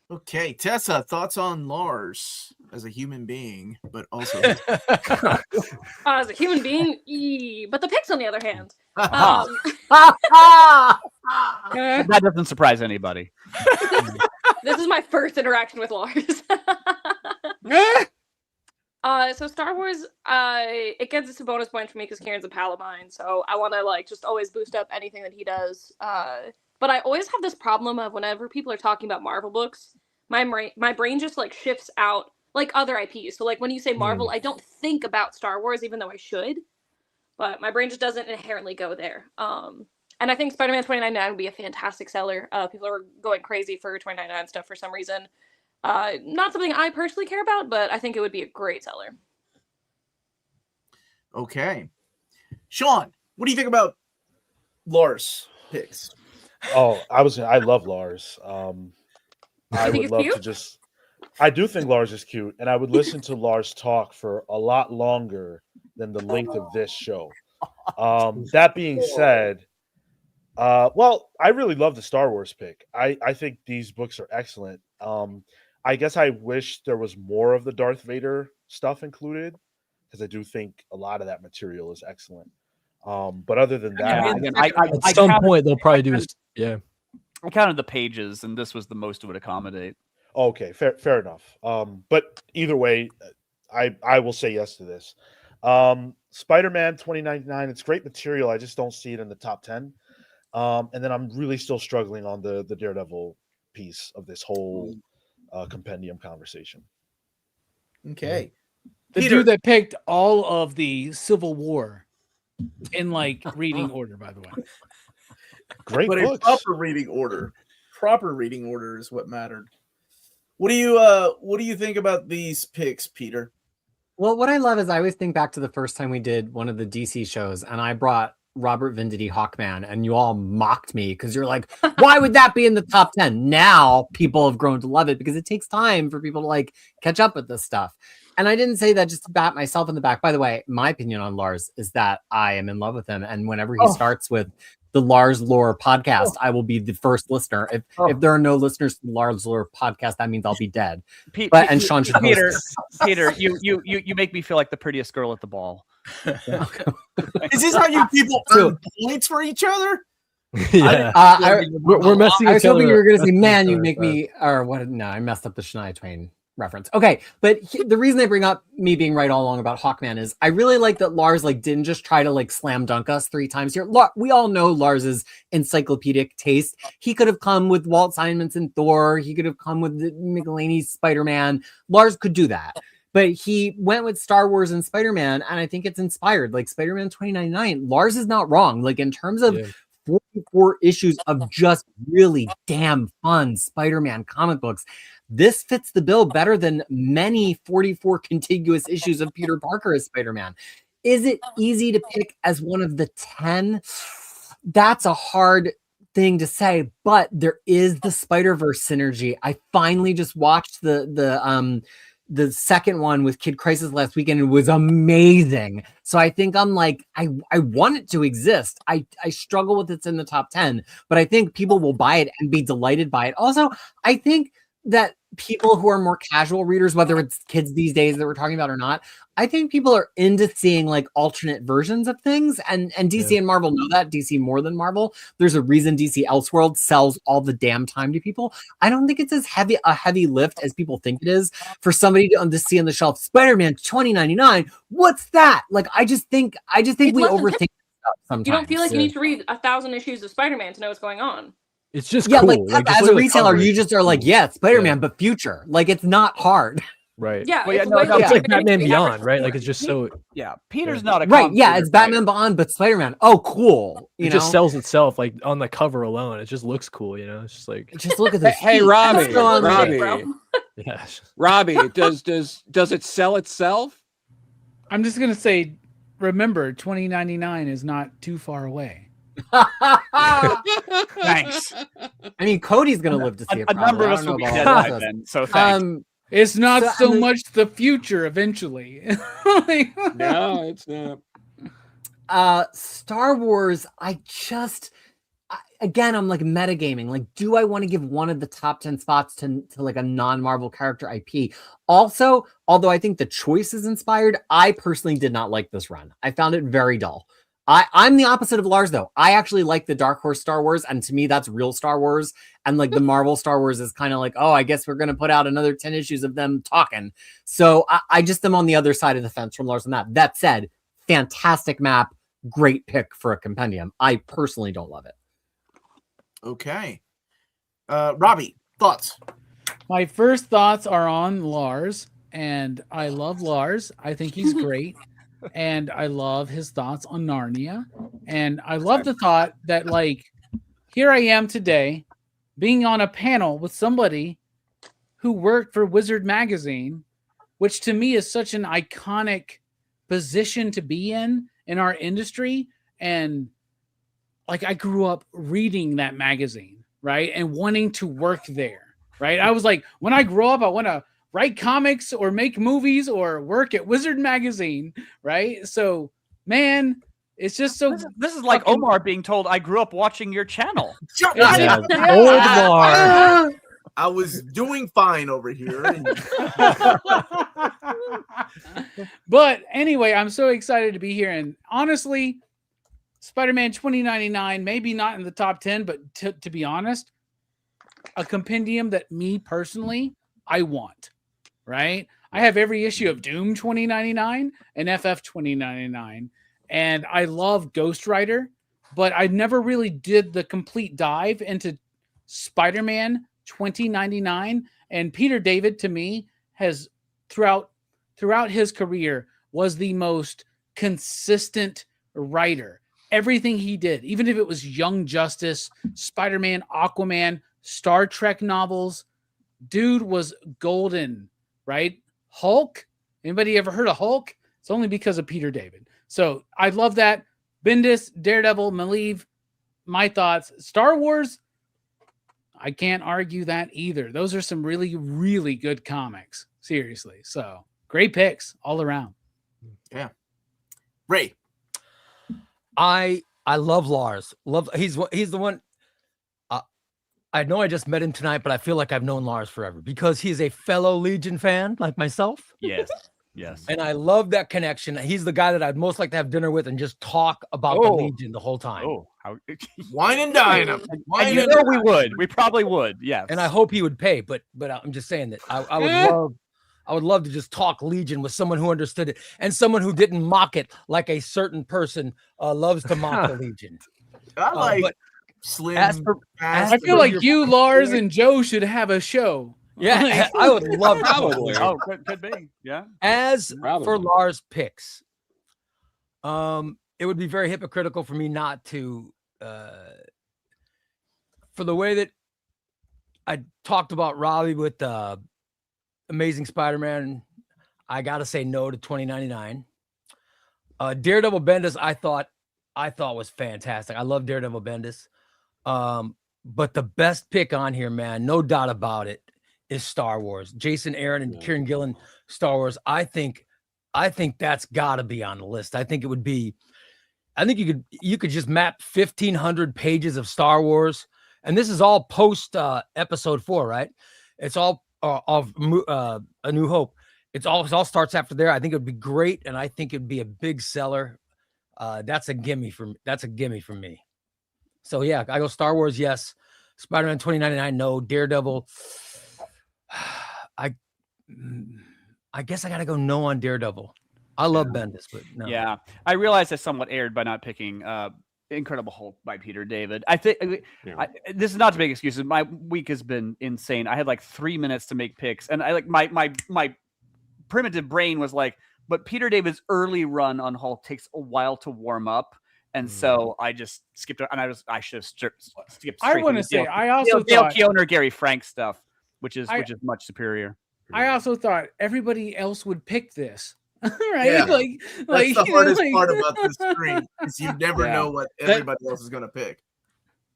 Speaker 1: Okay, Tessa, thoughts on Lars as a human being, but also
Speaker 4: as a human being, but the picks on the other hand.
Speaker 2: That doesn't surprise anybody.
Speaker 4: This is my first interaction with Lars. So Star Wars, it gets us a bonus point for me because Kieran's a pal of mine, so I want to like just always boost up anything that he does. But I always have this problem of whenever people are talking about Marvel books, my brain just like shifts out like other IPs. So like when you say Marvel, I don't think about Star Wars, even though I should. But my brain just doesn't inherently go there. And I think Spider-Man 2099 would be a fantastic seller. People are going crazy for 2099 stuff for some reason. Not something I personally care about, but I think it would be a great seller.
Speaker 1: Okay. Sean, what do you think about Lars picks?
Speaker 7: Oh, I love Lars. I would love to just. I do think Lars is cute, and I would listen to Lars talk for a lot longer than the length of this show. That being said, well, I really love the Star Wars pick. I think these books are excellent. I guess I wish there was more of the Darth Vader stuff included, because I do think a lot of that material is excellent. But other than that,
Speaker 5: at some point they'll probably do this. Yeah,
Speaker 2: I counted the pages, and this was the most it would accommodate.
Speaker 7: Okay, fair enough. But either way, I will say yes to this. Spider-Man 2099, it's great material. I just don't see it in the top 10. And then I'm really still struggling on the Daredevil piece of this whole compendium conversation.
Speaker 1: Okay.
Speaker 9: The
Speaker 1: Peter.
Speaker 9: dude that picked all of the Civil War in like reading order, by the way.
Speaker 7: Great
Speaker 1: But
Speaker 7: books.
Speaker 1: a proper reading order. Proper reading order is what mattered. What do you think about these picks, Peter?
Speaker 3: Well, what I love is I always think back to the first time we did one of the DC shows, and I brought Robert Venditti Hawkman, and you all mocked me because you're like, why would that be in the top 10? Now people have grown to love it because it takes time for people to like catch up with this stuff. And I didn't say that just to bat myself in the back. By the way, my opinion on Lars is that I am in love with him. And whenever he starts with the Lars Lore podcast, I will be the first listener. If there are no listeners to the Lars Lore podcast, that means I'll be dead. And Sean should
Speaker 2: Peter, you make me feel like the prettiest girl at the ball.
Speaker 1: Is this how you people earn points for each other?
Speaker 5: Yeah, we're messing.
Speaker 3: I was hoping you were going to say, "Man, you
Speaker 5: sorry,
Speaker 3: make me," or what? No, I messed up the Shania Twain reference. Okay, but the reason I bring up me being right all along about Hawkman is I really like that Lars like didn't just try to like slam dunk us 3 times here. We all know Lars's encyclopedic taste. He could have come with Walt Simonson Thor. He could have come with Michelinie's Spider-Man. Lars could do that. But he went with Star Wars and Spider-Man, and I think it's inspired. Like Spider-Man 2099, Lars is not wrong. Like in terms of 44 issues of just really damn fun Spider-Man comic books, this fits the bill better than many 44 contiguous issues of Peter Parker as Spider-Man. Is it easy to pick as one of the 10? That's a hard thing to say, but there is the Spider-Verse synergy. I finally just watched the second one with Kid Krisis last weekend. It was amazing. So I think I'm like, I want it to exist. I struggle with it's in the top 10, but I think people will buy it and be delighted by it. Also, I think that people who are more casual readers, whether it's kids these days that we're talking about or not, I think people are into seeing like alternate versions of things, and DC and Marvel know that. DC more than Marvel. There's a reason DC Elseworld sells all the damn time to people. I don't think it's as heavy lift as people think it is for somebody to see on the shelf Spider-Man 2099. What's that? Like I just think we overthink stuff sometimes.
Speaker 4: You don't feel like you need to read 1,000 issues of Spider-Man to know what's going on.
Speaker 5: It's just cool.
Speaker 3: Like as a retailer, you just are like, yeah, Spider-Man, but future. Like it's not hard.
Speaker 5: Right.
Speaker 4: Yeah,
Speaker 5: it's like Batman Beyond, right? Like it's just so.
Speaker 2: Yeah, Peter's not a
Speaker 3: right. Yeah, it's Batman Beyond, but Spider-Man. Oh, cool.
Speaker 5: It just sells itself. Like on the cover alone, it just looks cool. You know, it's just like.
Speaker 3: Just look at this.
Speaker 6: Hey, Robbie.
Speaker 5: Yeah.
Speaker 6: Robbie, does it sell itself?
Speaker 9: I'm just gonna say, remember, 2099 is not too far away.
Speaker 2: Thanks.
Speaker 3: I mean, Cody's gonna live to see it.
Speaker 2: A number of us will be dead by then, so thanks.
Speaker 9: It's not so much the future eventually.
Speaker 6: No, it's not.
Speaker 3: Star Wars, again, I'm like metagaming. Like, do I want to give one of the top 10 spots to like a non-Marvel character IP? Also, although I think the choice is inspired, I personally did not like this run. I found it very dull. I'm the opposite of Lars, though. I actually like the Dark Horse Star Wars, and to me, that's real Star Wars. And like the Marvel Star Wars is kind of like, oh, I guess we're going to put out another 10 issues of them talking. So I just am on the other side of the fence from Lars on that. That said, fantastic map, great pick for a compendium. I personally don't love it.
Speaker 1: Okay. Robbie, thoughts?
Speaker 9: My first thoughts are on Lars, and I love Lars. I think he's great. And I love his thoughts on Narnia. And I love the thought that, like, here I am today being on a panel with somebody who worked for Wizard Magazine, which to me is such an iconic position to be in our industry. And like, I grew up reading that magazine, right? And wanting to work there, right? I was like, when I grow up, I want to write comics or make movies or work at Wizard Magazine, right? So, man, it's just so...
Speaker 2: This is like Omar being told, I grew up watching your channel.
Speaker 1: Omar. I was doing fine over here.
Speaker 9: But anyway, I'm so excited to be here. And honestly, Spider-Man 2099, maybe not in the top 10, but to be honest, a compendium that me personally, I want. Right? I have every issue of Doom 2099 and FF 2099, and I love Ghost Rider, but I never really did the complete dive into Spider-Man 2099. And Peter David, to me, has throughout his career was the most consistent writer. Everything he did, even if it was Young Justice, Spider-Man, Aquaman, Star Trek novels, dude was golden. Right? Hulk? Anybody ever heard of Hulk? It's only because of Peter David. So I love that. Bendis, Daredevil, Malieve, my thoughts. Star Wars, I can't argue that either. Those are some really, really good comics. Seriously. So great picks all around.
Speaker 1: Yeah. Ray.
Speaker 8: I love Lars. He's the one. I know I just met him tonight, but I feel like I've known Lars forever because he's a fellow Legion fan like myself.
Speaker 2: Yes. Yes.
Speaker 8: And I love that connection. He's the guy that I'd most like to have dinner with and just talk about the Legion the whole time.
Speaker 2: Oh, how
Speaker 1: wine and dine him.
Speaker 2: And you know we would. We probably would. Yes.
Speaker 8: And I hope he would pay, but I'm just saying that I would love to just talk Legion with someone who understood it and someone who didn't mock it like a certain person loves to mock the Legion.
Speaker 1: I like Slim.
Speaker 9: I feel like you, Lars, and Joe should have a show.
Speaker 8: Yeah, I would love to.
Speaker 6: Probably.
Speaker 2: Oh, could be. Yeah.
Speaker 8: As for Lars' picks, it would be very hypocritical for me not to, for the way that I talked about Robbie with Amazing Spider-Man, I got to say no to 2099. Daredevil Bendis, I thought was fantastic. I love Daredevil Bendis. But the best pick on here, man, no doubt about it, is Star Wars. Jason Aaron and Kieran Gillen, Star Wars. I think that's got to be on the list. I think you could just map 1,500 pages of Star Wars, and this is all post Episode 4, right? It's all of A New Hope. It all starts after there. I think it would be great, and I think it'd be a big seller. That's a gimme from me. So yeah, I go Star Wars, yes. Spider-Man 2099, no. Daredevil, I guess I gotta go no on Daredevil. I love Bendis, but no.
Speaker 2: Yeah, I realized I somewhat erred by not picking Incredible Hulk by Peter David. I think this is not to make excuses. My week has been insane. I had like 3 minutes to make picks, and I like my primitive brain was like, but Peter David's early run on Hulk takes a while to warm up. And so I just skipped it, and I should have skipped.
Speaker 9: I want to say, I also
Speaker 2: Dale
Speaker 9: thought
Speaker 2: Keown or Gary Frank stuff, which is much superior.
Speaker 9: I also thought everybody else would pick this, right?
Speaker 1: Yeah.
Speaker 9: Like
Speaker 1: that's the hardest part about this screen is you never know what everybody else is going to pick.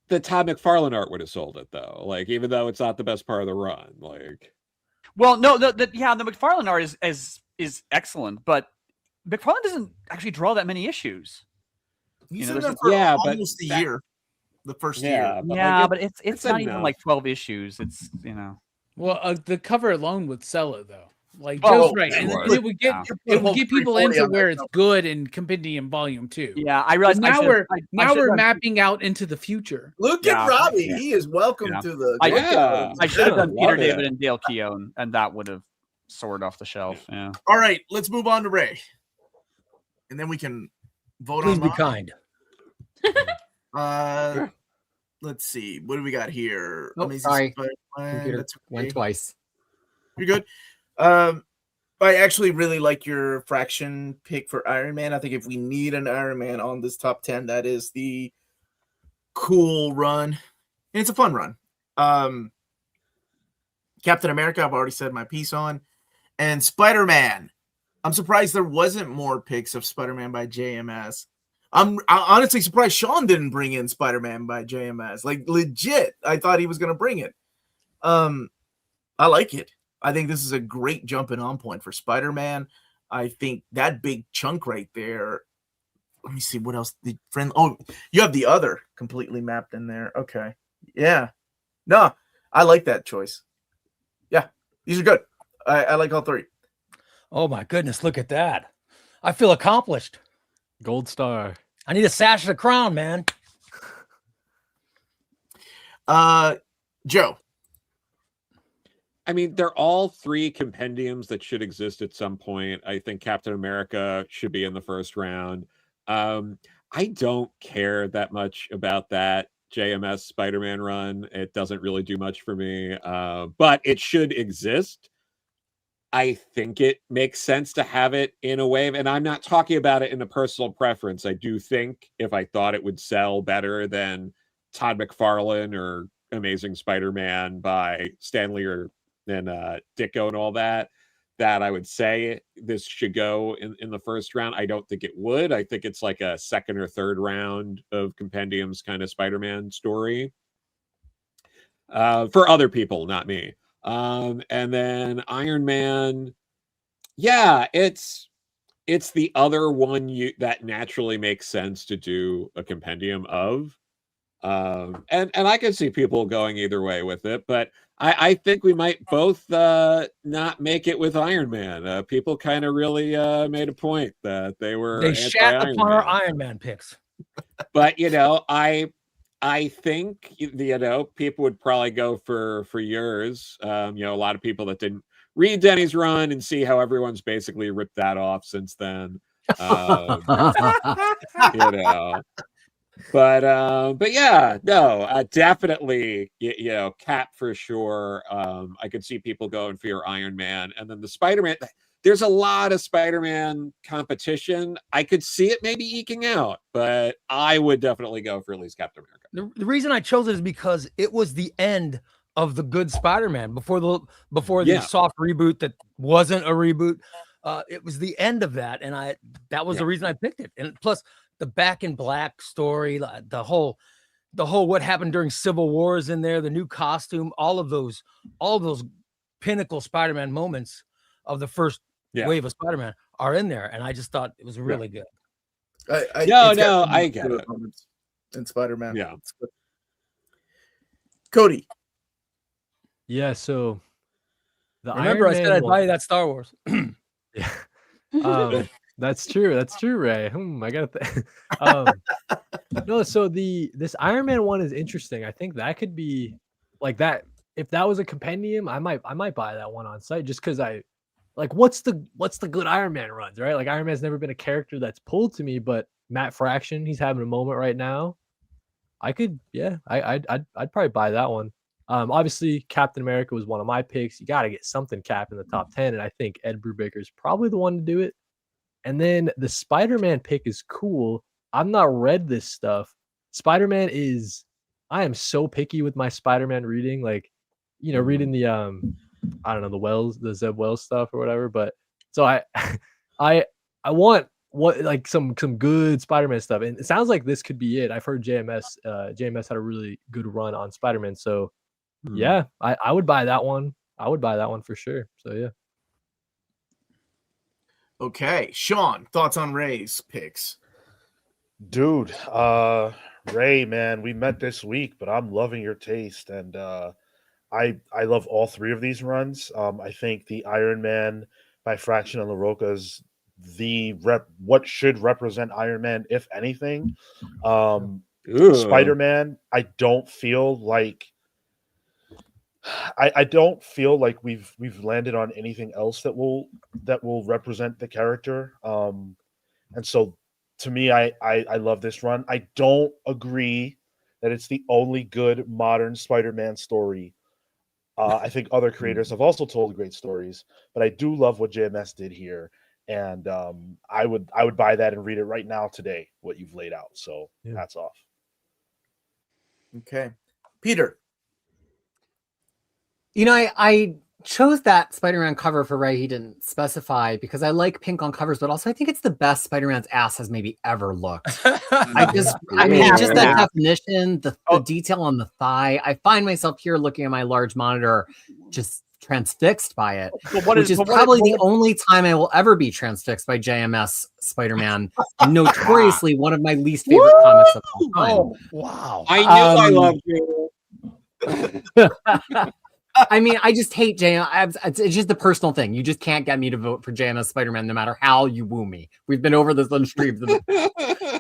Speaker 6: The Todd McFarlane art would have sold it though. Like even though it's not the best part of the run, like.
Speaker 2: Well, no, the McFarlane art is excellent, but McFarlane doesn't actually draw that many issues.
Speaker 1: He's in there for almost a year. The first year.
Speaker 2: But it's not even like 12 issues. It's,
Speaker 9: Well, the cover alone would sell it, though. Like
Speaker 2: Oh,
Speaker 9: Joe's right, and
Speaker 2: sure.
Speaker 9: it would get
Speaker 2: Yeah.
Speaker 9: it would get people
Speaker 1: 340
Speaker 9: into
Speaker 1: on
Speaker 9: where
Speaker 1: that
Speaker 9: it's
Speaker 1: stuff.
Speaker 9: good in Compendium Volume 2.
Speaker 2: Yeah, I realized
Speaker 9: now we're
Speaker 2: should've-
Speaker 9: mapping out into the future.
Speaker 1: Look
Speaker 2: Yeah.
Speaker 1: at Robbie.
Speaker 2: Yeah.
Speaker 1: He is welcome
Speaker 2: Yeah.
Speaker 1: to the.
Speaker 2: I should have done
Speaker 6: Love
Speaker 2: Peter
Speaker 6: it.
Speaker 2: David and Dale Keown, and that would have soared off the shelf. Yeah.
Speaker 1: All right, let's move on to Ray, and then we can vote
Speaker 8: Please
Speaker 1: on
Speaker 8: be
Speaker 1: mine.
Speaker 8: kind.
Speaker 1: Let's see. What do we got here?
Speaker 3: Oh,
Speaker 1: Amazing
Speaker 3: sorry.
Speaker 1: Spider-Man.
Speaker 3: Computer
Speaker 1: That's
Speaker 3: went
Speaker 1: okay.
Speaker 3: twice.
Speaker 1: You're good. I actually really like your fraction pick for Iron Man. I think if we need an Iron Man on this top 10, that is the cool run. And it's a fun run. Captain America, I've already said my piece on. And Spider-Man. I'm surprised there wasn't more picks of Spider-Man by JMS. I'm honestly surprised Sean didn't bring in Spider-Man by JMS. Like, legit, I thought he was going to bring it. I like it. I think this is a great jumping on point for Spider-Man. I think that big chunk right there. Let me see what else. Oh, you have the other completely mapped in there. Okay. Yeah. No, I like that choice. Yeah, these are good. I like all three.
Speaker 8: Oh my goodness, look at that. I feel accomplished.
Speaker 5: Gold star.
Speaker 8: I need a sash and a crown, man.
Speaker 1: Joe.
Speaker 6: I mean, they're all three compendiums that should exist at some point. I think Captain America should be in the first round. I don't care that much about that JMS Spider-Man run. It doesn't really do much for me, but it should exist. I think it makes sense to have it in a wave, and I'm not talking about it in a personal preference. I do think if I thought it would sell better than Todd McFarlane or Amazing Spider-Man by Stanley or and Ditko and all that I would say this should go in the first round. I don't think it would. I think it's like a second or third round of Compendiums kind of Spider-Man story for other people, not me. And then Iron Man, yeah, it's the other one that naturally makes sense to do a compendium of. And I can see people going either way with it, but I think we might both not make it with Iron Man. People kind of really made a point that they
Speaker 8: shat
Speaker 6: anti-Iron
Speaker 8: upon
Speaker 6: Man.
Speaker 8: our Iron Man picks.
Speaker 6: But I think people would probably go for yours. A lot of people that didn't read Denny's run and see how everyone's basically ripped that off since then. But yeah, no, definitely, Cap for sure. I could see people going for your Iron Man, and then the Spider-Man. There's a lot of Spider-Man competition. I could see it maybe eking out, but I would definitely go for at least Captain America.
Speaker 8: The reason I chose it is because it was the end of the good Spider-Man before the soft reboot that wasn't a reboot. It was the end of that, and that was the reason I picked it. And plus, the Back in Black story, the whole what happened during Civil War is in there, the new costume, all of those pinnacle Spider-Man moments of the first wave of Spider-Man are in there, and I just thought it was really good.
Speaker 6: I get it.
Speaker 1: In Spider-Man,
Speaker 6: yeah.
Speaker 1: Cody.
Speaker 5: Yeah, so
Speaker 8: remember I said I'd buy you that Star Wars.
Speaker 5: Yeah. That's true. That's true, Ray. I got no, so this Iron Man one is interesting. I think that could be like that. If that was a compendium, I might buy that one on site just because I like what's the good Iron Man runs, right? Like Iron Man's never been a character that's pulled to me, but Matt Fraction, he's having a moment right now. I'd probably buy that one. Obviously Captain America was one of my picks. You got to get something Cap in the top 10, and I think Ed Brubaker is probably the one to do it. And then the Spider-Man pick is cool. I've not read this stuff. Spider-Man I am so picky with my Spider-Man reading, like, reading the I don't know, the Zeb Wells stuff or whatever. But so I want some good Spider-Man stuff. And it sounds like this could be it. I've heard JMS had a really good run on Spider-Man. So yeah, I would buy that one. I would buy that one for sure. So yeah.
Speaker 1: Okay, Sean, thoughts on Ray's picks?
Speaker 7: Dude, Ray, man, we met this week, but I'm loving your taste, and I love all three of these runs. I think the Iron Man by Fraction and LaRocca is what should represent Iron Man, if anything. Spider-Man, I don't feel like we've landed on anything else that will represent the character. And so to me, I love this run. I don't agree that it's the only good modern Spider-Man story. I think other creators have also told great stories, but I do love what JMS did here. And I would buy that and read it right now today, what you've laid out. So hats off.
Speaker 1: Okay. Peter.
Speaker 3: You know, I chose that Spider-Man cover for Ray. He didn't specify because I like pink on covers, but also I think it's the best Spider-Man's ass has maybe ever looked. I mean, just that definition, the detail on the thigh. I find myself here looking at my large monitor, just transfixed by it, which is probably the only time I will ever be transfixed by JMS Spider-Man. Notoriously one of my least favorite comics of all time.
Speaker 8: Oh, wow.
Speaker 6: I knew I loved you.
Speaker 3: I mean, I just hate JMS. It's just the personal thing. You just can't get me to vote for JMS Spider-Man no matter how you woo me. We've been over this on streams.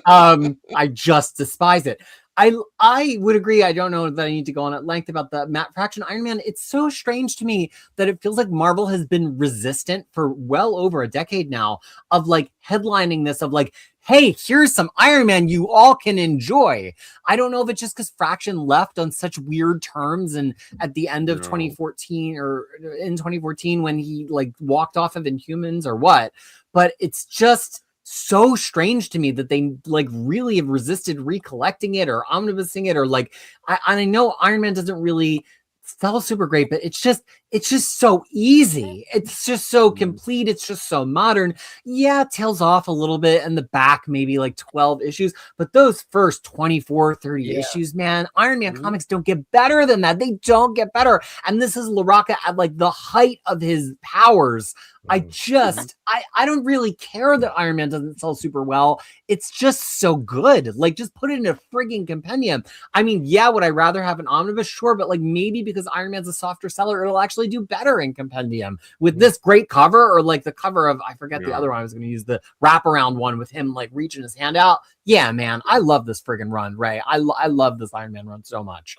Speaker 3: I just despise it. I would agree. I don't know that I need to go on at length about the Matt Fraction Iron Man. It's so strange to me that it feels like Marvel has been resistant for well over a decade now of like headlining this of like, hey, here's some Iron Man you all can enjoy. I don't know if it's just because Fraction left on such weird terms and at the end of 2014 or in 2014 when he like walked off of Inhumans or what, but it's just so strange to me that they like really have resisted recollecting it or omnibusing it or like I know Iron Man doesn't really sell super great, but it's just so easy. It's just so complete. It's just so modern. Yeah, it tails off a little bit in the back, maybe like 12 issues, but those first 24, 30 issues, man, Iron Man comics don't get better than that. They don't get better. And this is LaRocca at like the height of his powers. I don't really care that Iron Man doesn't sell super well. It's just so good. Like, just put it in a frigging compendium. I mean, yeah, would I rather have an omnibus? Sure, but like maybe because Iron Man's a softer seller, it'll actually do better in compendium with this great cover or like the cover of, I forget the other one. I was going to use the wraparound one with him like reaching his hand out. Yeah, man, I love this friggin' run, Ray. I love this Iron Man run so much.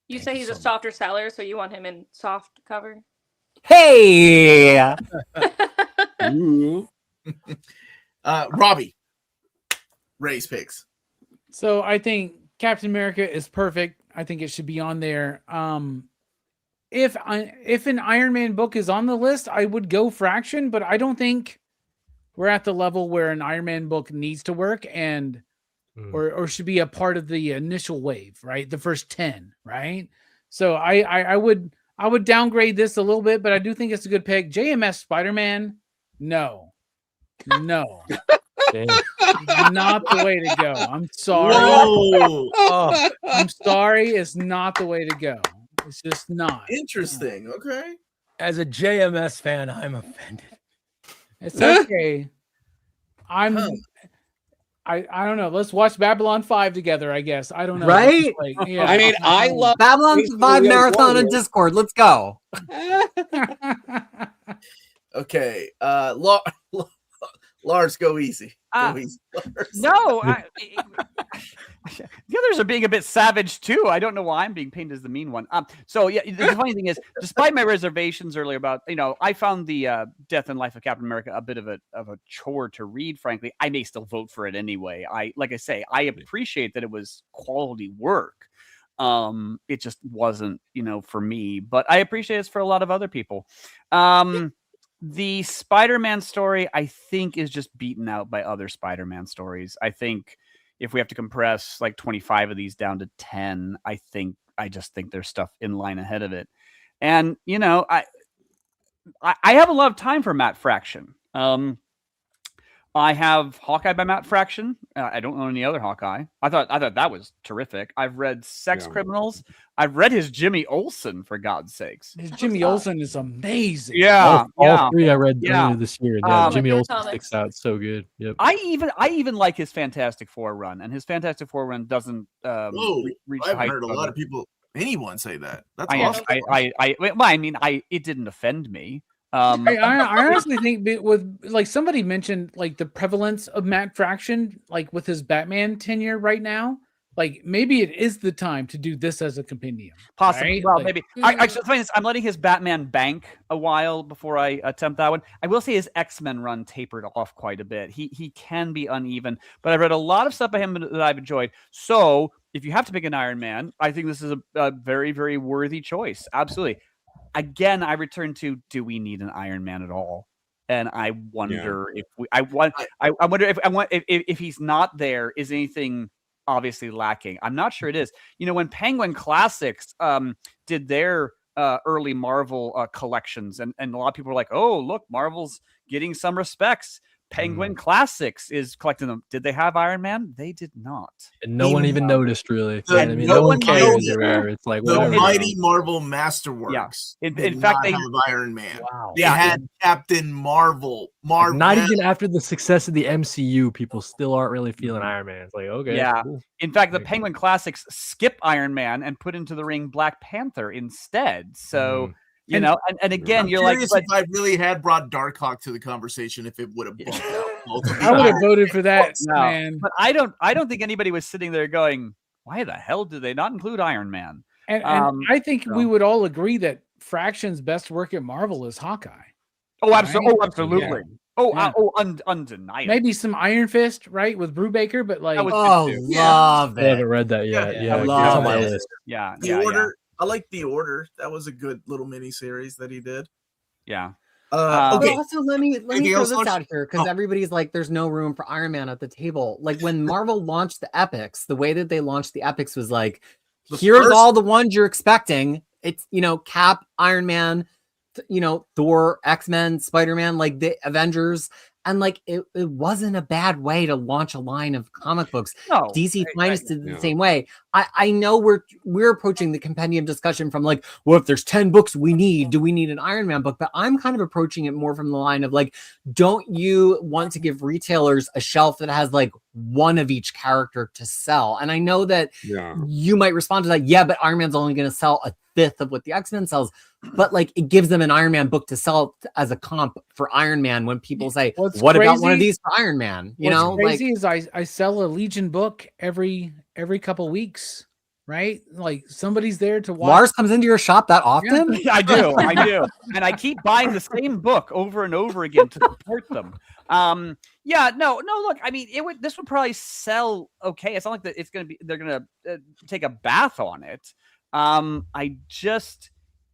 Speaker 4: You say he's a softer seller, so you want him in soft cover?
Speaker 3: Hey!
Speaker 1: Robbie, Ray's picks.
Speaker 9: So I think Captain America is perfect. I think it should be on there. If an Iron Man book is on the list, I would go Fraction, but I don't think we're at the level where an Iron Man book needs to work and or should be a part of the initial wave, right? The first 10, right? So I would downgrade this a little bit, but I do think it's a good pick. JMS Spider-Man, no. Not the way to go. I'm sorry. I'm sorry. It's not the way to go. It's just not.
Speaker 1: Interesting. Okay.
Speaker 8: As a JMS fan, I'm offended.
Speaker 9: It's okay. I don't know. Let's watch Babylon 5 together, I guess. I don't know.
Speaker 3: Right?
Speaker 9: Like, yeah.
Speaker 6: I mean, I love
Speaker 3: Babylon 5 marathon on Discord. Let's go.
Speaker 1: Okay. Lars, go easy. Go easy, Lars.
Speaker 2: No, the others are being a bit savage too. I don't know why I'm being painted as the mean one. So yeah, the funny thing is, despite my reservations earlier about, I found the Death and Life of Captain America a bit of a chore to read. Frankly, I may still vote for it anyway. I appreciate that it was quality work. It just wasn't, for me, but I appreciate it's for a lot of other people. The Spider-Man story, I think, is just beaten out by other Spider-Man stories. I think if we have to compress like 25 of these down to 10, I just think there's stuff in line ahead of it. And, I have a lot of time for Matt Fraction. I have Hawkeye by Matt Fraction. I don't know any other Hawkeye. I thought that was terrific. I've read Sex Criminals. I've read his Jimmy Olsen, for God's sakes.
Speaker 9: His Jimmy Olsen is amazing.
Speaker 2: Yeah,
Speaker 5: all three I read earlier this year. Yeah, Jimmy Olsen
Speaker 4: comics.
Speaker 5: sticks out so good. Yep.
Speaker 2: I even like his Fantastic Four run, and his Fantastic Four run doesn't reach
Speaker 1: I've
Speaker 2: height
Speaker 1: heard a lot of people anyone say that. That's
Speaker 2: I,
Speaker 1: awesome.
Speaker 2: it didn't offend me.
Speaker 9: I honestly think with like somebody mentioned like the prevalence of Matt Fraction, like with his Batman tenure right now, like maybe it is the time to do this as a compendium.
Speaker 2: Possibly.
Speaker 9: Right?
Speaker 2: Well,
Speaker 9: Like,
Speaker 2: maybe. I'm letting his Batman bank a while before I attempt that one. I will say his X-Men run tapered off quite a bit. He can be uneven, but I've read a lot of stuff by him that I've enjoyed. So if you have to pick an Iron Man, I think this is a very, very worthy choice. Absolutely. Again, I return to, do we need an Iron Man at all? And I wonder if he's not there, is anything obviously lacking? I'm not sure it is. When Penguin Classics did their early Marvel collections, and a lot of people were like, oh, look, Marvel's getting some respects. Penguin Classics is collecting them. Did they have Iron Man? They did not.
Speaker 5: And no one even noticed, really.
Speaker 1: The-
Speaker 5: no one cares
Speaker 1: no-
Speaker 5: anywhere. It's like
Speaker 1: The
Speaker 5: whatever.
Speaker 1: mighty Marvel Masterworks.
Speaker 2: In
Speaker 1: did
Speaker 2: fact,
Speaker 1: not
Speaker 2: they
Speaker 1: have Iron Man.
Speaker 3: Wow.
Speaker 1: They had Captain Marvel.
Speaker 5: Not even after the success of the MCU, people still aren't really feeling Iron Man. It's like, okay,
Speaker 2: Yeah.
Speaker 5: cool.
Speaker 2: In fact, the
Speaker 5: Like-
Speaker 2: Penguin Classics skip Iron Man and put into the ring Black Panther instead. So, and again,
Speaker 1: I'm
Speaker 2: you're like,
Speaker 1: curious if I really had brought Darkhawk to the conversation, if it would have bumped out both of
Speaker 9: I would have
Speaker 1: these.
Speaker 9: voted for that,
Speaker 2: No,
Speaker 9: man.
Speaker 2: but I don't think anybody was sitting there going, why the hell did they not include Iron Man?
Speaker 9: And I think we
Speaker 2: so-
Speaker 9: would all agree that Fraction's best work at Marvel is Hawkeye.
Speaker 2: Oh, absolutely.
Speaker 9: Right?
Speaker 2: Oh, absolutely.
Speaker 9: Yeah.
Speaker 2: Undeniable.
Speaker 9: Maybe some Iron Fist, right, with Brubaker, but like,
Speaker 2: That was
Speaker 3: Oh,
Speaker 2: good too.
Speaker 3: love
Speaker 5: I haven't
Speaker 3: it.
Speaker 5: read that yet.
Speaker 1: Yeah,
Speaker 5: Yeah,
Speaker 3: I
Speaker 5: it's
Speaker 3: love
Speaker 5: on my
Speaker 3: it.
Speaker 5: list.
Speaker 2: Yeah.
Speaker 1: The
Speaker 2: yeah,
Speaker 1: Order. I like The Order. That was a good little mini series that he did.
Speaker 2: Yeah.
Speaker 3: But
Speaker 1: Okay.
Speaker 3: also, let me
Speaker 1: Anything
Speaker 3: throw
Speaker 1: else,
Speaker 3: this
Speaker 1: Lars?
Speaker 3: out here because
Speaker 1: Oh.
Speaker 3: everybody's like, "There's no room for Iron Man at the table." Like when Marvel launched the epics, the way that they launched the epics was like,
Speaker 1: The
Speaker 3: "Here's
Speaker 1: first-
Speaker 3: all the ones you're expecting." It's Cap, Iron Man, Thor, X-Men, Spider-Man, like the Avengers, and like it wasn't a bad way to launch a line of comic books.
Speaker 2: No.
Speaker 3: DC Finest did the
Speaker 6: Yeah.
Speaker 3: same way. I know we're approaching the compendium discussion from like, well, if there's 10 books do we need an Iron Man book? But I'm kind of approaching it more from the line of like, don't you want to give retailers a shelf that has like one of each character to sell? And I know that
Speaker 6: Yeah.
Speaker 3: you might respond to that, yeah, but Iron Man's only going to sell a fifth of what the X-Men sells. But like it gives them an Iron Man book to sell as a comp for Iron Man when people say,
Speaker 9: What's
Speaker 3: what about one of
Speaker 9: crazy-
Speaker 3: these for Iron Man?
Speaker 9: what's crazy is I sell a Legion book every couple weeks, right? Like somebody's there to watch.
Speaker 3: Lars comes into your shop that often?
Speaker 2: I do, and I keep buying the same book over and over again to support them. Look, I mean, this would probably sell okay. It's not like that. They're gonna take a bath on it.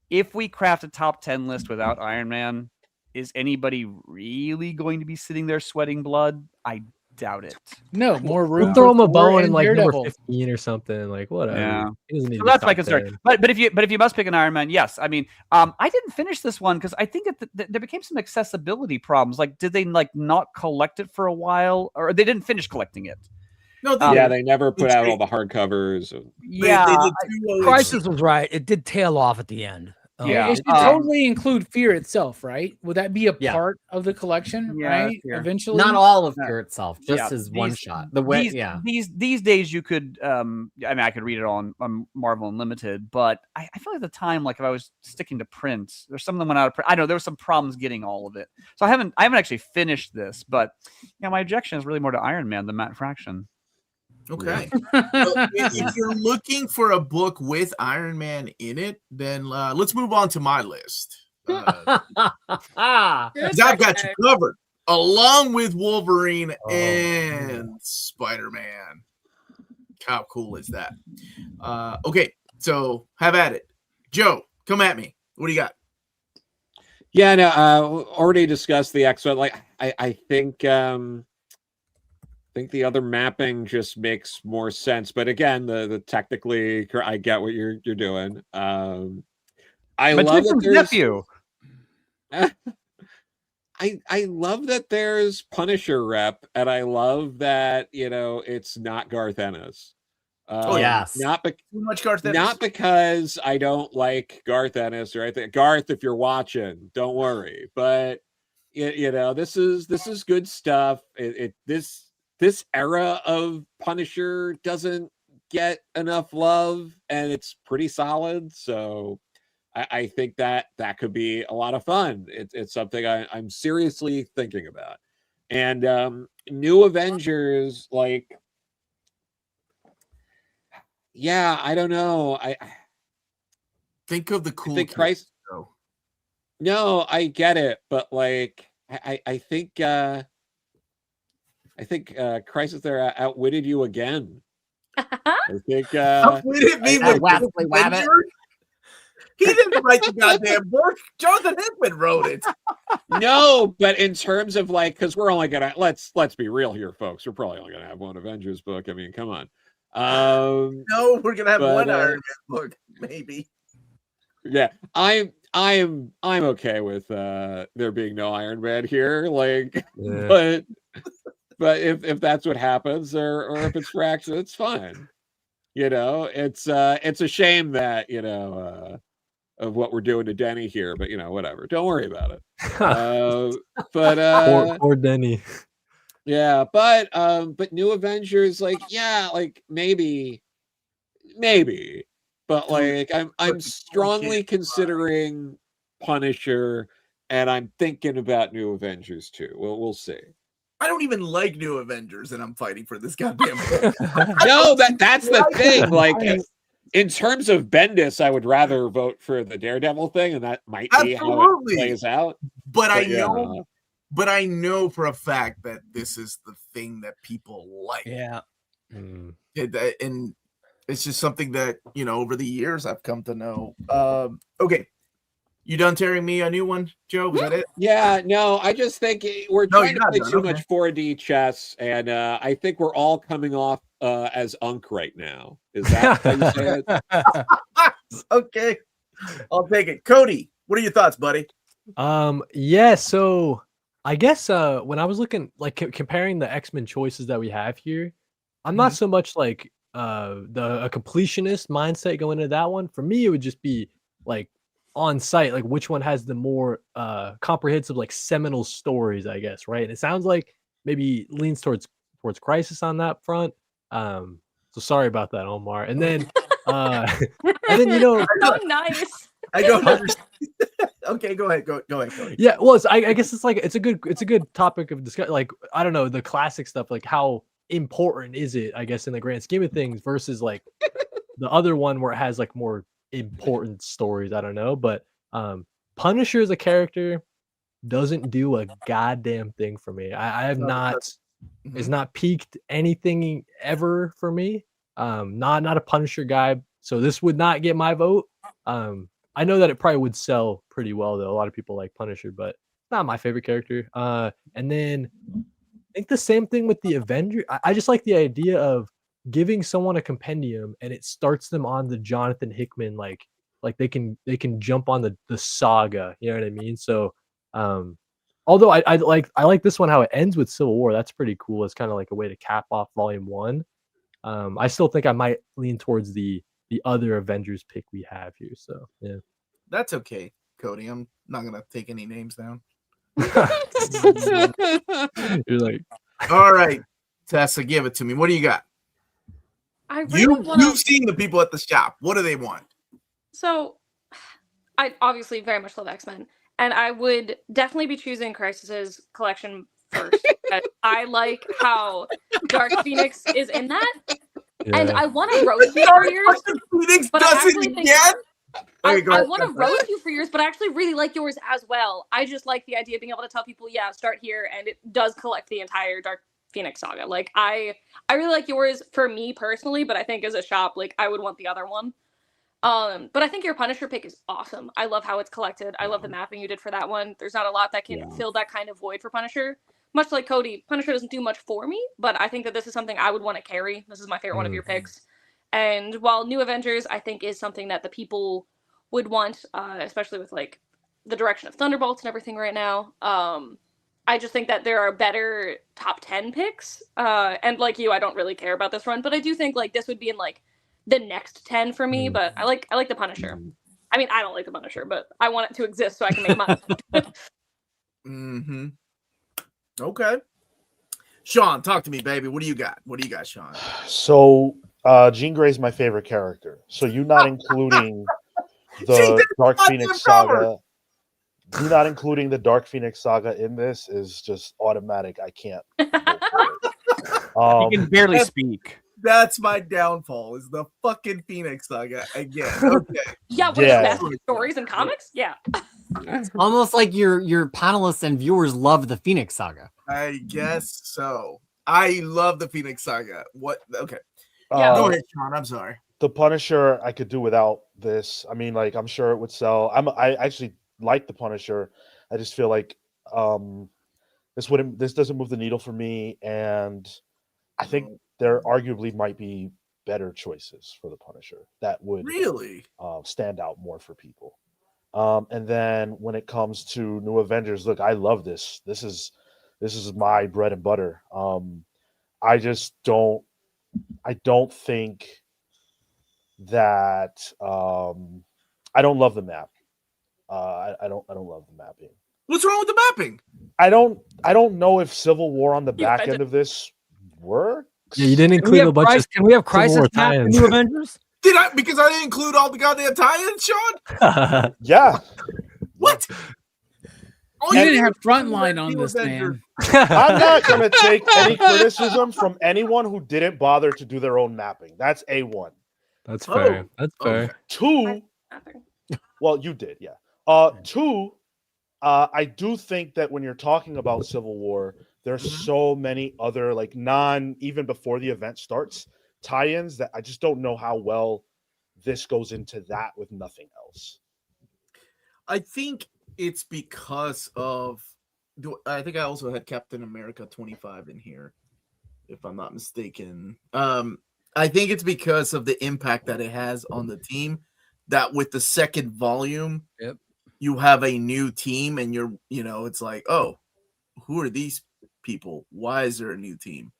Speaker 2: If we craft a top 10 list without Iron Man, is anybody really going to be sitting there sweating blood? I doubt it.
Speaker 9: No, more room.
Speaker 5: We'll throw him a
Speaker 9: for Thor
Speaker 5: bone in
Speaker 9: and
Speaker 5: like number
Speaker 9: Daredevil.
Speaker 5: 15 or something. Like whatever.
Speaker 2: Yeah.
Speaker 5: He doesn't need
Speaker 2: So
Speaker 5: to be
Speaker 2: that's my
Speaker 5: top
Speaker 2: concern.
Speaker 5: 10.
Speaker 2: But if you must pick an Iron Man, yes. I mean, I didn't finish this one because I think there became some accessibility problems. Like, did they like not collect it for a while, or they didn't finish collecting it?
Speaker 1: No,
Speaker 6: Yeah, they never put out all the hardcovers.
Speaker 2: Yeah,
Speaker 1: they did two
Speaker 8: Krisis was right. It did tail off at the end.
Speaker 2: Yeah.
Speaker 9: It should totally include Fear itself, right? Would that be a
Speaker 3: Yeah.
Speaker 9: part of the collection,
Speaker 2: Yeah,
Speaker 9: right?
Speaker 2: Fear.
Speaker 9: Eventually,
Speaker 3: Not all of Fear itself, just
Speaker 2: Yeah,
Speaker 3: as one
Speaker 2: these-
Speaker 3: shot. The way,
Speaker 2: These days you could I mean I could read it all on Marvel Unlimited, but I feel like at the time, like if I was sticking to print, there's some of them went out of print. I know there were some problems getting all of it. So I haven't actually finished this, but my objection is really more to Iron Man than Matt Fraction.
Speaker 1: Okay. Well, if you're looking for a book with Iron Man in it, then let's move on to my list. 'Cause I've got you covered, along with Wolverine and Spider-Man. How cool is that? Okay, so have at it. Joe, come at me. What do you got?
Speaker 6: Yeah, no, already discussed the X-Men. Like, I think the other mapping just makes more sense. But again, the technically, I get what you're doing. I love that there's
Speaker 2: nephew.
Speaker 6: I love that there's Punisher rep, and I love that it's not Garth Ennis.
Speaker 3: yes.
Speaker 6: Not
Speaker 1: Too much Garth Ennis.
Speaker 6: Not because I don't like Garth Ennis or anything. Garth, if you're watching, don't worry. But this is good stuff. This era of Punisher doesn't get enough love, and it's pretty solid. So I think that could be a lot of fun. It's something I'm seriously thinking about. And New Avengers, like, yeah, I don't know. I
Speaker 1: think of the cool
Speaker 6: think
Speaker 1: kids,
Speaker 6: No, I get it, but like I think Krisis there outwitted you again. I think
Speaker 1: outwitted me with
Speaker 3: Wesley Wabbit.
Speaker 1: He didn't write the goddamn book. Jonathan Hickman wrote it.
Speaker 6: No, but in terms of like, because we're only gonna let's be real here, folks. We're probably only gonna have one Avengers book. I mean, come on.
Speaker 1: No, we're gonna have one Iron Man book, maybe.
Speaker 6: Yeah, I'm okay with there being no Iron Man here. Like, but if that's what happens, or if it's fractured, it's fine. You know, it's a shame that of what we're doing to Denny here, but whatever. Don't worry about it. But
Speaker 5: poor Denny.
Speaker 6: Yeah, but New Avengers, like, yeah, like maybe, but like I'm strongly considering Punisher, and I'm thinking about New Avengers too. We'll see.
Speaker 1: I don't even like New Avengers, and I'm fighting for this goddamn book.
Speaker 6: No, that's the thing. Like, in terms of Bendis, I would rather vote for the Daredevil thing, and that might be how it plays out.
Speaker 1: But I know for a fact that this is the thing that people like.
Speaker 8: Yeah.
Speaker 1: And it's just something that, over the years I've come to know. Okay. You done tearing me a new one, Joe? Was that it?
Speaker 6: Yeah, no, I just think we're trying to play too much 4D chess, and I think we're all coming off as Unk right now. Is that how you say it?
Speaker 1: Okay. I'll take it. Cody, what are your thoughts, buddy?
Speaker 5: Yeah, so I guess when I was looking, like, comparing the X-Men choices that we have here, I'm not so much like a completionist mindset going into that one. For me, it would just be like on site, like which one has the more comprehensive, like, seminal stories, I guess, right? And it sounds like maybe leans towards Krisis on that front. So sorry about that, Omar. And then
Speaker 4: so nice.
Speaker 1: I don't understand. Okay, go ahead. Go ahead, Cody.
Speaker 5: Yeah, well, I guess it's like it's a good topic of discussion. Like, I don't know, the classic stuff, like how important is it, I guess, in the grand scheme of things, versus like the other one where it has like more important stories. I don't know, but Punisher as a character doesn't do a goddamn thing for me. I have not. It's not peaked anything ever for me. Not a Punisher guy, so this would not get my vote. I know that it probably would sell pretty well, though. A lot of people like Punisher, but not my favorite character. And then I think the same thing with the Avengers. I just like the idea of giving someone a compendium and it starts them on the Jonathan Hickman, like they can jump on the saga. You know what I mean? So, although I like this one how it ends with Civil War. That's pretty cool. It's kind of like a way to cap off Volume 1. I still think I might lean towards the other Avengers pick we have here. So yeah,
Speaker 1: that's okay, Cody. I'm not gonna take any names down.
Speaker 5: You're like,
Speaker 1: all right, Tessa, give it to me. What do you got? You've seen the people at the shop. What do they want?
Speaker 4: So, I obviously very much love X-Men, and I would definitely be choosing Krisis's collection first. I like how Dark Phoenix is in that. Yeah. And I want to roast you for yours.
Speaker 1: Phoenix but does it again?
Speaker 4: I want to roast you for yours, but I actually really like yours as well. I just like the idea of being able to tell people, yeah, start here, and it does collect the entire Dark Phoenix saga. Like, I really like yours for me personally, but I think as a shop, like, I would want the other one. But I think your Punisher pick is awesome. I love how it's collected. I love the mapping you did for that one. There's not a lot that can fill that kind of void for Punisher. Much like Cody, Punisher doesn't do much for me, but I think that this is something I would want to carry. This is my favorite one of your picks. And while New Avengers, I think, is something that the people would want, especially with, like, the direction of Thunderbolts and everything right now, I just think that there are better top 10 picks. And like you, I don't really care about this run, but I do think, like, this would be in, like, the next 10 for me, but I like the Punisher. I mean, I don't like the Punisher, but I want it to exist so I can make mine.
Speaker 1: Okay. Sean, talk to me, baby. What do you got? Sean?
Speaker 7: So Jean Grey's my favorite character. So you not including
Speaker 1: She
Speaker 7: the
Speaker 1: did
Speaker 7: Dark
Speaker 1: not
Speaker 7: Phoenix
Speaker 1: get covered.
Speaker 7: saga. You not including the Dark Phoenix saga in this is just automatic. I can't vote for
Speaker 2: He can
Speaker 7: it.
Speaker 2: barely speak.
Speaker 1: That's my downfall. Is the fucking Phoenix saga again? Okay.
Speaker 4: Yeah, one of
Speaker 7: Yeah.
Speaker 4: the best stories in comics. Yeah.
Speaker 3: Almost like your panelists and viewers love the Phoenix saga.
Speaker 1: I guess so. I love the Phoenix saga. What? Okay.
Speaker 4: Yeah.
Speaker 1: Go ahead, Sean. I'm sorry.
Speaker 7: The Punisher, I could do without this. I mean, like, I'm sure it would sell. I actually like the Punisher. I just feel like this doesn't move the needle for me, and I think there arguably might be better choices for the Punisher that would
Speaker 1: Really?
Speaker 7: stand out more for people. And then when it comes to New Avengers, look, I love this. This is my bread and butter. I just don't. I don't think that I don't love the map. I don't love the mapping.
Speaker 1: What's wrong with the mapping?
Speaker 7: I don't know if Civil War on the
Speaker 4: You
Speaker 7: back
Speaker 4: offended.
Speaker 7: end of this works.
Speaker 5: Yeah, you didn't
Speaker 8: Can we
Speaker 5: include a
Speaker 8: have
Speaker 5: bunch of
Speaker 8: Can we have
Speaker 5: Civil War
Speaker 8: Krisis map in
Speaker 5: tie-ins.
Speaker 8: New Avengers?
Speaker 1: Did I? Because I didn't include all the goddamn tie-ins, Sean.
Speaker 7: Yeah.
Speaker 1: What? Oh,
Speaker 9: You
Speaker 1: you
Speaker 9: didn't have
Speaker 1: include
Speaker 9: front line on
Speaker 1: New
Speaker 9: this,
Speaker 1: Avenger.
Speaker 9: man.
Speaker 7: I'm not going to take any criticism from anyone who didn't bother to do their own mapping. That's A1.
Speaker 5: That's
Speaker 1: Oh,
Speaker 5: fair. That's fair.
Speaker 1: okay.
Speaker 7: Two,
Speaker 4: Nothing.
Speaker 7: well, you did, yeah. Two, I do think that when you're talking about Civil War, there's so many other, like, even before the event starts, tie-ins that I just don't know how well this goes into that with nothing else.
Speaker 1: I think it's because of. I think I also had Captain America 25 in here, if I'm not mistaken. I think it's because of the impact that it has on the team. That with the second volume,
Speaker 8: Yep.
Speaker 1: you have a new team, and it's like, oh, who are these people? Why is there a new team?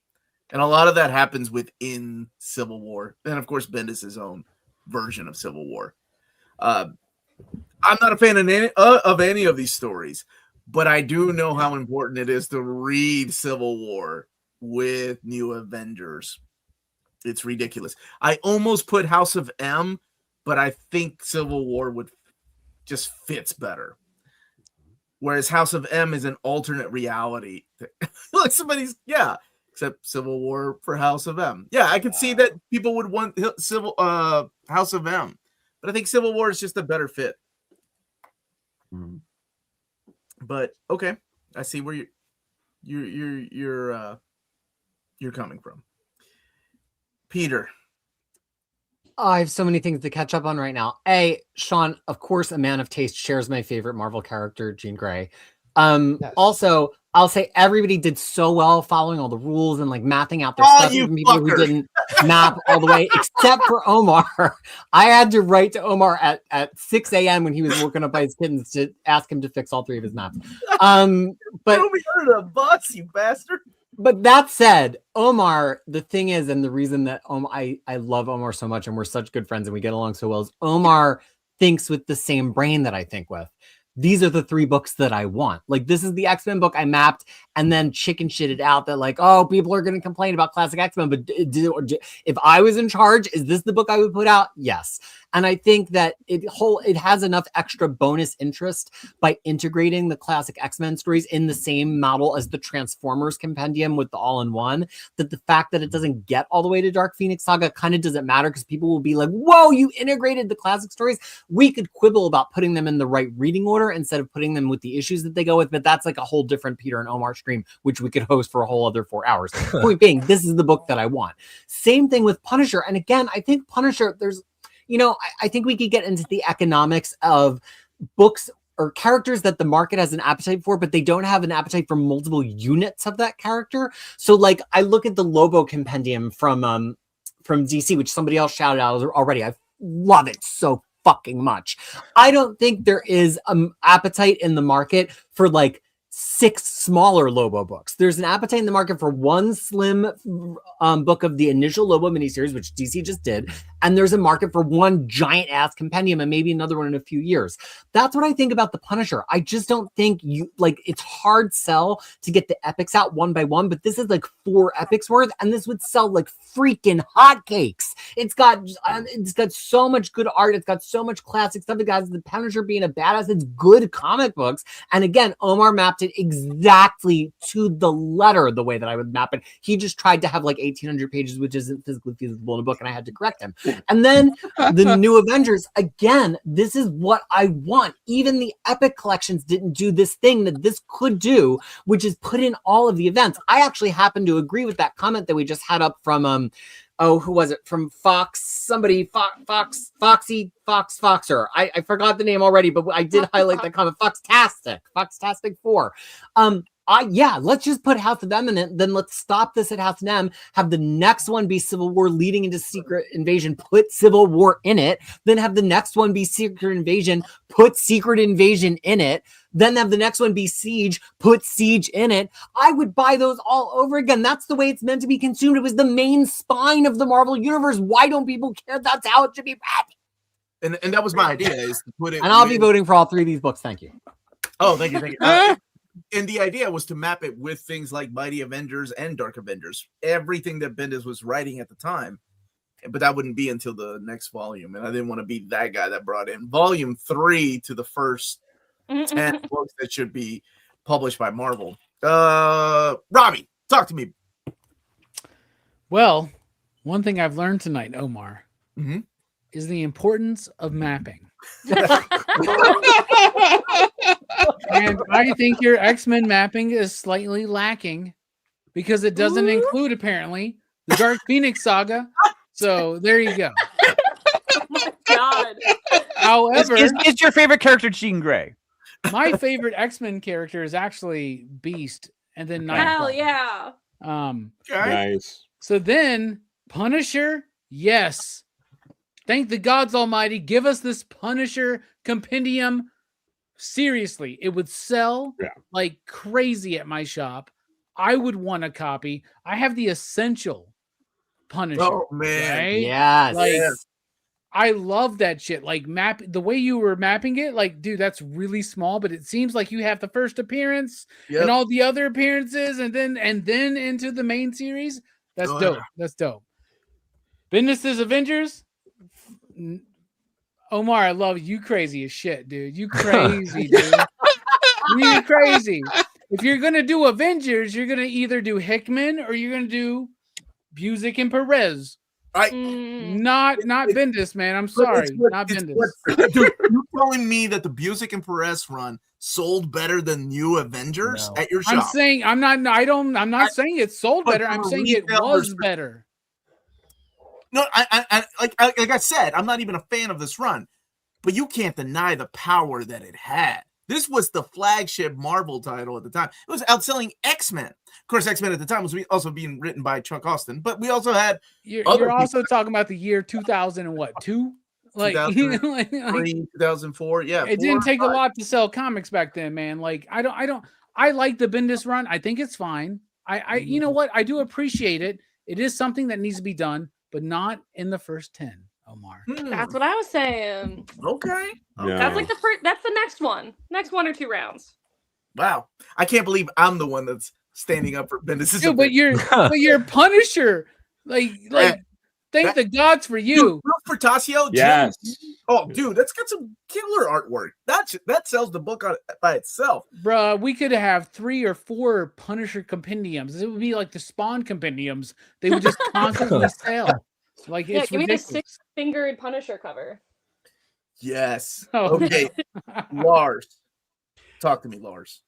Speaker 1: And a lot of that happens within Civil War. And of course, Bendis' own version of Civil War. I'm not a fan of any of these stories, but I do know how important it is to read Civil War with New Avengers. It's ridiculous. I almost put House of M, but I think Civil War just fits better. Whereas House of M is an alternate reality. Look, except Civil War for House of M. Yeah, I could see that people would want House of M, but I think Civil War is just a better fit. But okay, I see where you're coming from, Peter.
Speaker 3: I have so many things to catch up on right now. Sean, of course, a man of taste, shares my favorite Marvel character, Jean Grey.
Speaker 7: Yes.
Speaker 3: Also, I'll say everybody did so well following all the rules and like mapping out their
Speaker 1: Oh,
Speaker 3: stuff.
Speaker 1: you
Speaker 3: Even people who
Speaker 1: fucker.
Speaker 3: didn't map all the way, except for Omar. I had to write to Omar at 6 a.m. when he was working up by his kittens to ask him to fix all 3 of his maps. But
Speaker 1: Throw me under the bus, you bastard.
Speaker 3: But that said, Omar, the thing is, and the reason that I love Omar so much and we're such good friends and we get along so well is Omar thinks with the same brain that I think with. These are the 3 books that I want. Like, this is the X-Men book I mapped and then chicken shitted out that like, oh, people are going to complain about classic X-Men. But if I was in charge, is this the book I would put out? Yes. And I think that it has enough extra bonus interest by integrating the classic X-Men stories in the same model as the Transformers compendium with the all-in-one, that the fact that it doesn't get all the way to Dark Phoenix Saga kind of doesn't matter because people will be like, whoa, you integrated the classic stories. We could quibble about putting them in the right reading order instead of putting them with the issues that they go with, but that's like a whole different Peter and Omar stream, which we could host for a whole other 4 hours. Point being, this is the book that I want. Same thing with Punisher. And again, I think Punisher, I think we could get into the economics of books or characters that the market has an appetite for, but they don't have an appetite for multiple units of that character. So like I look at the Lobo compendium from DC, which somebody else shouted out already. I love it so fucking much. I don't think there is an appetite in the market for like 6 smaller Lobo books. There's an appetite in the market for 1 slim book of the initial Lobo miniseries, which DC just did, and there's a market for one giant ass compendium and maybe another one in a few years. That's what I think about the Punisher. I just don't think it's hard sell to get the epics out one by one, but this is like 4 epics worth, and this would sell like freaking hotcakes. It's got so much good art. It's got so much classic stuff. It got the Punisher being a badass. It's good comic books. And again, Omar mapped it exactly to the letter the way that I would map it. He just tried to have like 1,800 pages, which isn't physically feasible in a book, and I had to correct him. And then the new Avengers, again, this is what I want. Even the Epic collections didn't do this thing that this could do, which is put in all of the events. I actually happen to agree with that comment that we just had up from who was it? From Fox, somebody, Foxer. I forgot the name already, but I did highlight that comment. Foxtastic 4. Let's just put House of M in it. Then let's stop this at House of M. Have the next one be Civil War leading into Secret Invasion. Put Civil War in it. Then have the next one be Secret Invasion. Put Secret Invasion in it. Then have the next one be Siege. Put Siege in it. I would buy those all over again. That's the way it's meant to be consumed. It was the main spine of the Marvel Universe. Why don't people care? That's how it should be read.
Speaker 1: And that was my idea, is to put it.
Speaker 3: And I'll be voting for all 3 of these books. Thank you.
Speaker 1: Oh, thank you. And the idea was to map it with things like Mighty Avengers and Dark Avengers, everything that Bendis was writing at the time. But that wouldn't be until the next volume. And I didn't want to be that guy that brought in volume 3 to the first 10 books that should be published by Marvel. Robbie, talk to me.
Speaker 9: Well, one thing I've learned tonight, Omar, is the importance of mapping. And I think your X-Men mapping is slightly lacking because it doesn't include, apparently, the Dark Phoenix saga. So there you go.
Speaker 4: Oh my God.
Speaker 9: However,
Speaker 2: is your favorite character Jean Grey?
Speaker 9: My favorite X-Men character is actually Beast, and then
Speaker 4: Hell
Speaker 9: Nightcrawler.
Speaker 4: yeah.
Speaker 6: Nice.
Speaker 9: So then Punisher, yes. Thank the gods almighty. Give us this Punisher compendium. Seriously, it would sell like crazy at my shop. I would want a copy. I have the essential Punisher.
Speaker 1: Oh man,
Speaker 3: right? Yes.
Speaker 9: Like, I love that shit. Like the way you were mapping it, like, dude, that's really small, but it seems like you have the first appearance and all the other appearances, and then into the main series. That's dope. That's dope. Bendis' Avengers. Omar, I love you. Crazy as shit, dude. You crazy, dude. You crazy. If you're gonna do Avengers, you're gonna either do Hickman or you're gonna do Busiek and Perez. Not Bendis, man. I'm sorry, not Bendis.
Speaker 1: Dude, you telling me that the Busiek and Perez run sold better than New Avengers at your shop?
Speaker 9: I'm not saying it sold better. I'm saying it was better.
Speaker 1: No, like I said, I'm not even a fan of this run, but you can't deny the power that it had. This was the flagship Marvel title at the time. It was outselling X-Men. Of course, X-Men at the time was also being written by Chuck Austin, but we also had.
Speaker 9: You're also talking about the year 2000 and what, 2? Like
Speaker 1: 2003, 2004. Yeah,
Speaker 9: it didn't take a lot to sell comics back then, man. Like I like the Bendis run. I think it's fine. You know what? I do appreciate it. It is something that needs to be done, but not in the first 10, Omar.
Speaker 4: That's what I was saying.
Speaker 1: Okay.
Speaker 6: Yeah.
Speaker 4: That's like that's the next one. Next 1 or 2 rounds.
Speaker 1: Wow. I can't believe I'm the one that's standing up for Bendis.
Speaker 9: Dude, but you're Punisher. Like thank the gods for you.
Speaker 1: For Tassio,
Speaker 6: yes.
Speaker 1: Oh, dude, that's got some killer artwork. That sells the book by itself.
Speaker 9: Bruh, we could have 3 or 4 Punisher compendiums. It would be like the Spawn compendiums. They would just constantly sell. Like, it's
Speaker 4: give
Speaker 9: ridiculous.
Speaker 4: me the 6-fingered Punisher cover.
Speaker 1: Yes.
Speaker 9: Oh.
Speaker 1: Okay. Lars. Talk to me, Lars.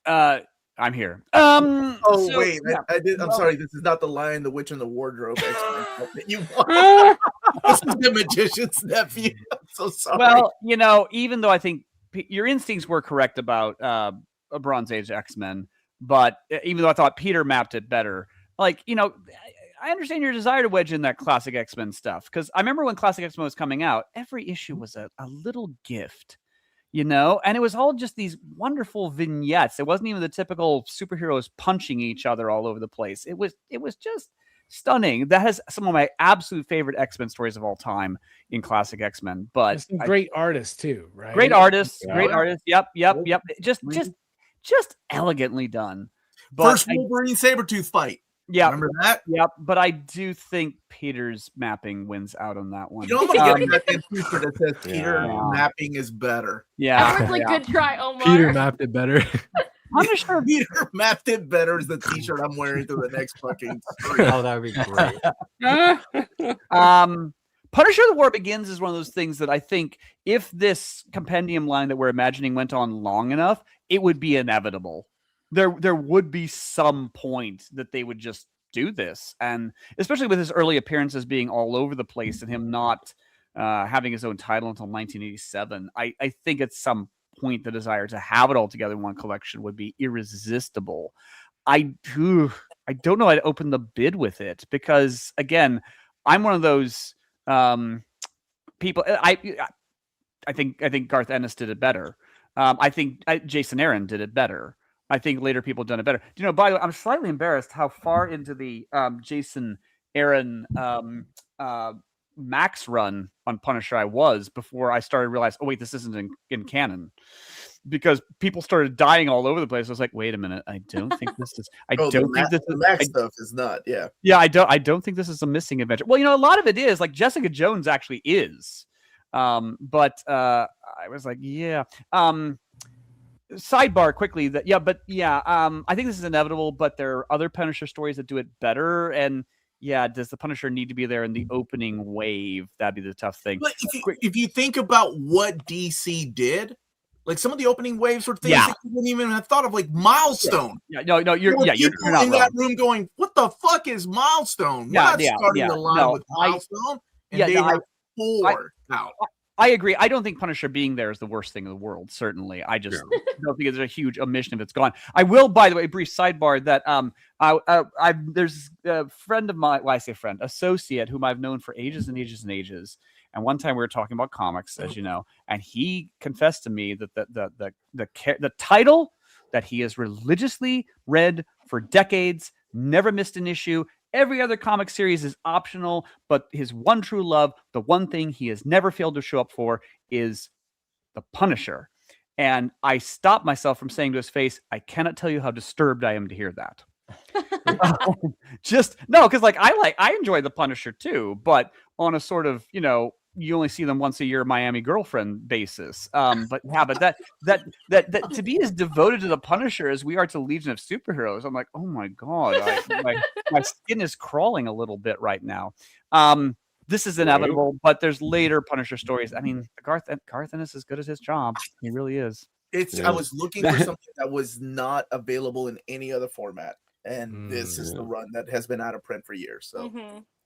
Speaker 2: I'm here.
Speaker 1: Wait, I did. I'm sorry. This is not the Lion, the Witch, and the Wardrobe that you want. This is the Magician's Nephew. I'm so sorry.
Speaker 2: Well, even though I think your instincts were correct about a Bronze Age X-Men, but even though I thought Peter mapped it better, I understand your desire to wedge in that classic X-Men stuff, because I remember when classic X-Men was coming out, every issue was a little gift. And it was all just these wonderful vignettes. It wasn't even the typical superheroes punching each other all over the place. It was just stunning. That has some of my absolute favorite X-Men stories of all time in classic X-Men. But
Speaker 9: And some great artists too, right?
Speaker 2: great artists,
Speaker 6: Yeah.
Speaker 2: great artists. Yep. Just elegantly done. But
Speaker 1: First Wolverine Sabretooth fight.
Speaker 2: yeah,
Speaker 1: Remember that?
Speaker 2: yep. But I do think Peter's mapping wins out on that one.
Speaker 1: You know, I'm gonna get that t-shirt that says Peter
Speaker 2: Yeah.
Speaker 1: mapping is better.
Speaker 2: Yeah,
Speaker 4: Everyone's like,
Speaker 2: yeah.
Speaker 4: good try, Omar.
Speaker 5: Peter mapped it better.
Speaker 2: Punisher.
Speaker 1: Peter mapped it better is the t-shirt I'm wearing through the next fucking street.
Speaker 3: Oh, that would be great.
Speaker 2: Punisher: The War Begins is one of those things that I think if this compendium line that we're imagining went on long enough, it would be inevitable. There would be some point that they would just do this, and especially with his early appearances being all over the place and him not having his own title until 1987, I think at some point the desire to have it all together in one collection would be irresistible. I don't know. I'd open the bid with it because again, I'm one of those people. I think Garth Ennis did it better. I think Jason Aaron did it better. I think later people have done it better. You know, by the way, I'm slightly embarrassed how far into the Jason Aaron Max run on Punisher I was before I started to realize, oh wait, this isn't in canon, because people started dying all over the place. I was like, wait a minute, I don't think this is.
Speaker 1: The Max stuff is not. Yeah.
Speaker 2: Yeah, I don't think this is a missing adventure. Well, you know, a lot of it is like Jessica Jones actually is. But I was like, yeah. Sidebar quickly that I think this is inevitable, but there are other Punisher stories that do it better. And yeah, does the Punisher need to be there in the opening wave? That'd be the tough thing.
Speaker 1: But if you think about what DC did, like some of the opening waves were things that you wouldn't even have thought of, like Milestone.
Speaker 2: Yeah, no, you're not
Speaker 1: in that room going, "What the fuck is Milestone?" We're not starting the line with Milestone, and they have 4 out.
Speaker 2: I agree. I don't think Punisher being there is the worst thing in the world. Certainly, I just don't think it's a huge omission if it's gone. I will, by the way, brief sidebar that there's a friend of mine. Well, I say friend, associate, whom I've known for ages and ages and ages. And one time we were talking about comics, as you know, and he confessed to me that the title that he has religiously read for decades, never missed an issue. Every other comic series is optional, but his one true love, the one thing he has never failed to show up for, is the Punisher. And I stopped myself from saying to his face, I cannot tell you how disturbed I am to hear that. Because I enjoy the Punisher too, but on a sort of, you know, you only see them once a year Miami girlfriend basis. But that to be as devoted to the Punisher as we are to Legion of Superheroes, I'm like, oh my God, my skin is crawling a little bit right now. This is inevitable, but there's later Punisher stories. I mean, Garth Ennis is as good as his job. He really is.
Speaker 1: I was looking for something that was not available in any other format, and this is the run that has been out of print for years. So.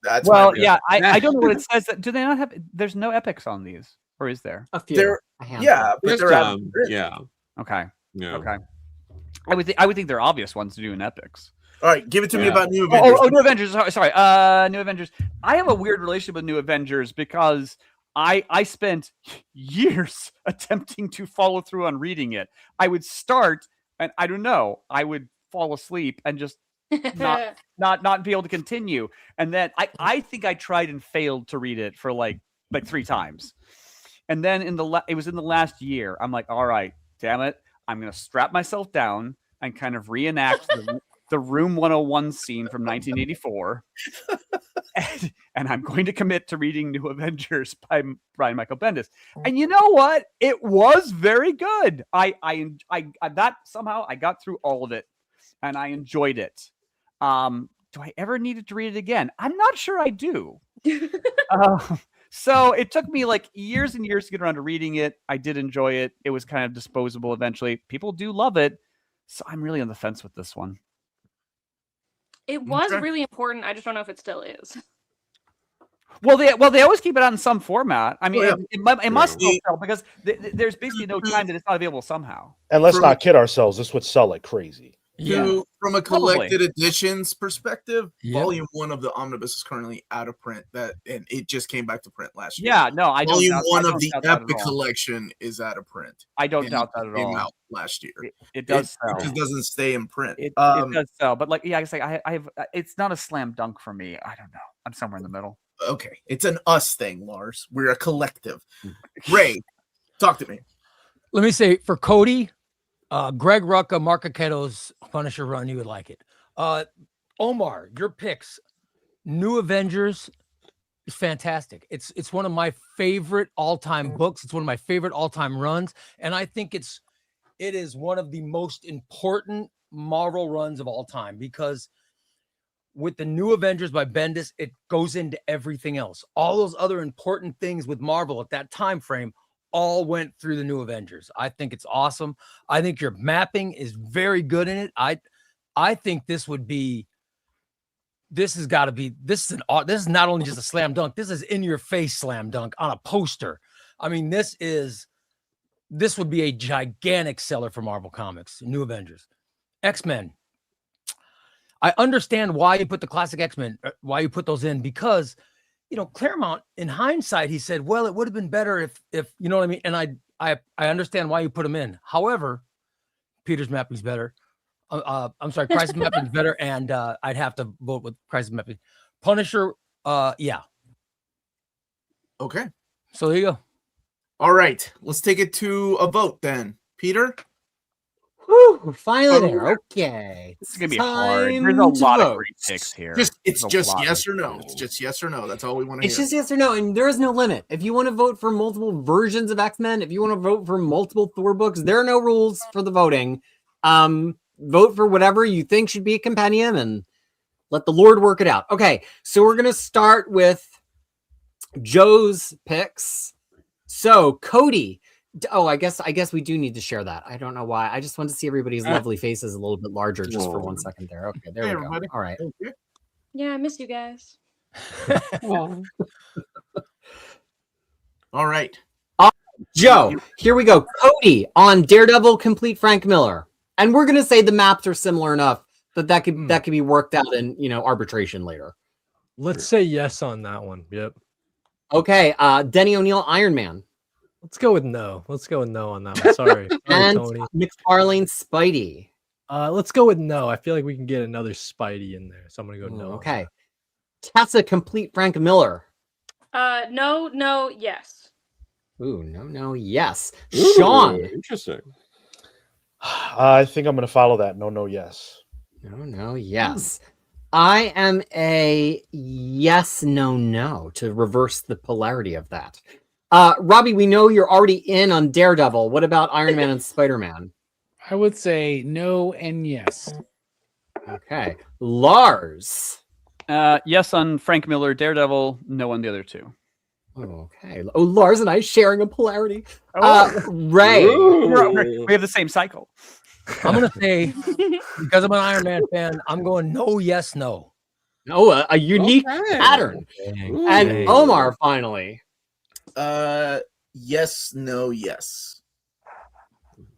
Speaker 1: That's
Speaker 2: I don't know what it says. Do they not have? There's no epics on these, or is there?
Speaker 3: A few.
Speaker 1: But they're out.
Speaker 2: Okay.
Speaker 6: Yeah.
Speaker 2: Okay. I would think they're obvious ones to do in epics.
Speaker 1: All right, give it to me about New Avengers.
Speaker 2: New Avengers. Sorry. New Avengers. I have a weird relationship with New Avengers because I spent years attempting to follow through on reading it. I would start, and I don't know, I would fall asleep and just not be able to continue. And then I think I tried and failed to read it for like 3 times. And then it was in the last year. I'm like, all right, damn it. I'm going to strap myself down and kind of reenact the Room 101 scene from 1984. and I'm going to commit to reading New Avengers by Brian Michael Bendis. And you know what? It was very good. I somehow I got through all of it and I enjoyed it. Do I ever need to read it again? I'm not sure I do. So it took me like years and years to get around to reading it. I did enjoy it. It was kind of disposable eventually. People do love it. So I'm really on the fence with this one.
Speaker 4: It was really important. I just don't know if it still is.
Speaker 2: Well, they always keep it out in some format. I mean, it must still sell because there's basically no time that it's not available somehow.
Speaker 7: And let's not kid ourselves. This would sell like crazy.
Speaker 1: From a
Speaker 2: Probably.
Speaker 1: collected editions perspective,
Speaker 8: Yep.
Speaker 1: Volume 1 of the Omnibus is currently out of print. And it just came back to print last year.
Speaker 2: Yeah, no, I don't.
Speaker 1: Volume
Speaker 2: doubt,
Speaker 1: 1
Speaker 2: I
Speaker 1: of
Speaker 2: don't
Speaker 1: the
Speaker 2: doubt that at
Speaker 1: Epic
Speaker 2: all.
Speaker 1: Collection is out of print.
Speaker 2: I don't
Speaker 1: and
Speaker 2: doubt
Speaker 1: it
Speaker 2: that at
Speaker 1: came
Speaker 2: all.
Speaker 1: out last year.
Speaker 2: It does
Speaker 1: It
Speaker 2: sell.
Speaker 1: just doesn't stay in print.
Speaker 2: It does sell, but like, yeah, I say I have. It's not a slam dunk for me. I don't know. I'm somewhere in the middle.
Speaker 1: Okay, it's an us thing, Lars. We're a collective. Ray, talk to me.
Speaker 8: Let me say for Cody, Greg Rucka, Mark Aketo's Punisher run, you would like it. Omar, your picks. New Avengers is fantastic. It's one of my favorite all-time books. It's one of my favorite all-time runs, and I think it is one of the most important Marvel runs of all time because with the New Avengers by Bendis, it goes into everything else. All those other important things with Marvel at that time frame all went through the New Avengers. I think it's awesome. I think your mapping is very good in it. I think this is not only just a slam dunk. This is in your face slam dunk on a poster. I mean, this would be a gigantic seller for Marvel Comics. New Avengers, X-Men. I understand why you put the classic X-Men, why you put those in, because, Claremont, in hindsight, he said, well, it would have been better if you know what I mean? And I understand why you put them in. However, Peter's mapping's better. I'm sorry, Krisis mapping's better, and I'd have to vote with Krisis mapping. Punisher, yeah.
Speaker 1: Okay.
Speaker 8: So there you go.
Speaker 1: All right, let's take it to a vote then. Peter?
Speaker 3: Whew, we're finally there. Okay.
Speaker 2: This is gonna be hard. There's a lot of great picks here.
Speaker 1: It's just yes or no. It's just yes or no. That's all we want to hear.
Speaker 3: It's just yes or no, and there is no limit. If you want to vote for multiple versions of X-Men, if you want to vote for multiple Thor books, there are no rules for the voting. Vote for whatever you think should be a compendium and let the Lord work it out. Okay, so we're gonna start with Joe's picks. So Cody. Oh, I guess we do need to share that. I don't know why. I just want to see everybody's lovely faces a little bit larger just for 1 second there. Okay, there we go.
Speaker 1: Everybody.
Speaker 3: All right.
Speaker 4: Yeah, I miss you guys.
Speaker 1: All right.
Speaker 3: Joe, here we go. Cody on Daredevil Complete Frank Miller. And we're going to say the maps are similar enough that could be worked out in, arbitration later.
Speaker 5: Let's say yes on that one. Yep.
Speaker 3: Okay, Denny O'Neil Iron Man.
Speaker 5: Let's go with no. Let's go with no on that one. Sorry.
Speaker 3: And
Speaker 5: Tony.
Speaker 3: McFarlane Spidey.
Speaker 5: Let's go with no. I feel like we can get another Spidey in there. So I'm going to go no.
Speaker 3: Okay. Tessa Complete Frank Miller.
Speaker 4: No, yes.
Speaker 3: Ooh, no, yes. Sean.
Speaker 6: Interesting.
Speaker 7: I think I'm going to follow that. No, yes.
Speaker 3: No, yes. I am a yes, no to reverse the polarity of that. Robbie, we know you're already in on Daredevil. What about Iron Man and Spider-Man?
Speaker 9: I would say no and yes.
Speaker 3: Okay. Lars.
Speaker 2: Yes on Frank Miller, Daredevil. No on the other two.
Speaker 3: Okay. Oh, Lars and I sharing a polarity.
Speaker 2: Oh.
Speaker 3: Ray.
Speaker 2: We have the same cycle.
Speaker 8: I'm going to say, because I'm an Iron Man fan, I'm going no, yes, no.
Speaker 3: Oh, a unique pattern. And Omar, finally.
Speaker 1: Yes, no, yes.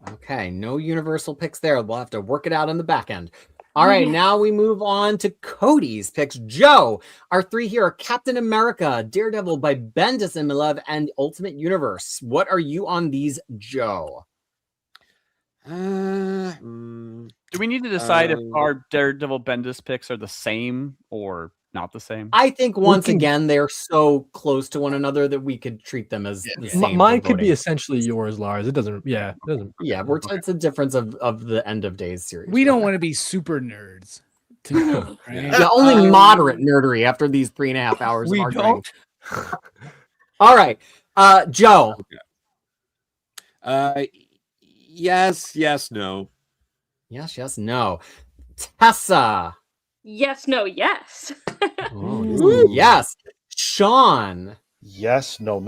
Speaker 3: Okay, no universal picks there. We'll have to work it out on the back end. All right, now we move on to Cody's picks. Joe, our three here are Captain America, Daredevil by Bendis and Milov, and Ultimate Universe. What are you on these, Joe?
Speaker 2: Do we need to decide if our Daredevil Bendis picks are the same or not the same?
Speaker 3: I think once again they're so close to one another that we could treat them as the same.
Speaker 5: Mine could be essentially yours, Lars. It doesn't. Yeah, it doesn't.
Speaker 3: Yeah, it's a difference of the End of Days series.
Speaker 9: We don't want to be super nerds. To know, right?
Speaker 3: Yeah, only moderate nerdery after these 3.5 hours.
Speaker 8: We
Speaker 3: of arguing.
Speaker 8: don't.
Speaker 3: All right, Joe.
Speaker 6: Yes, no.
Speaker 3: Yes, no. Tessa.
Speaker 4: Yes, no, yes.
Speaker 3: Yes. Sean.
Speaker 7: Yes, no.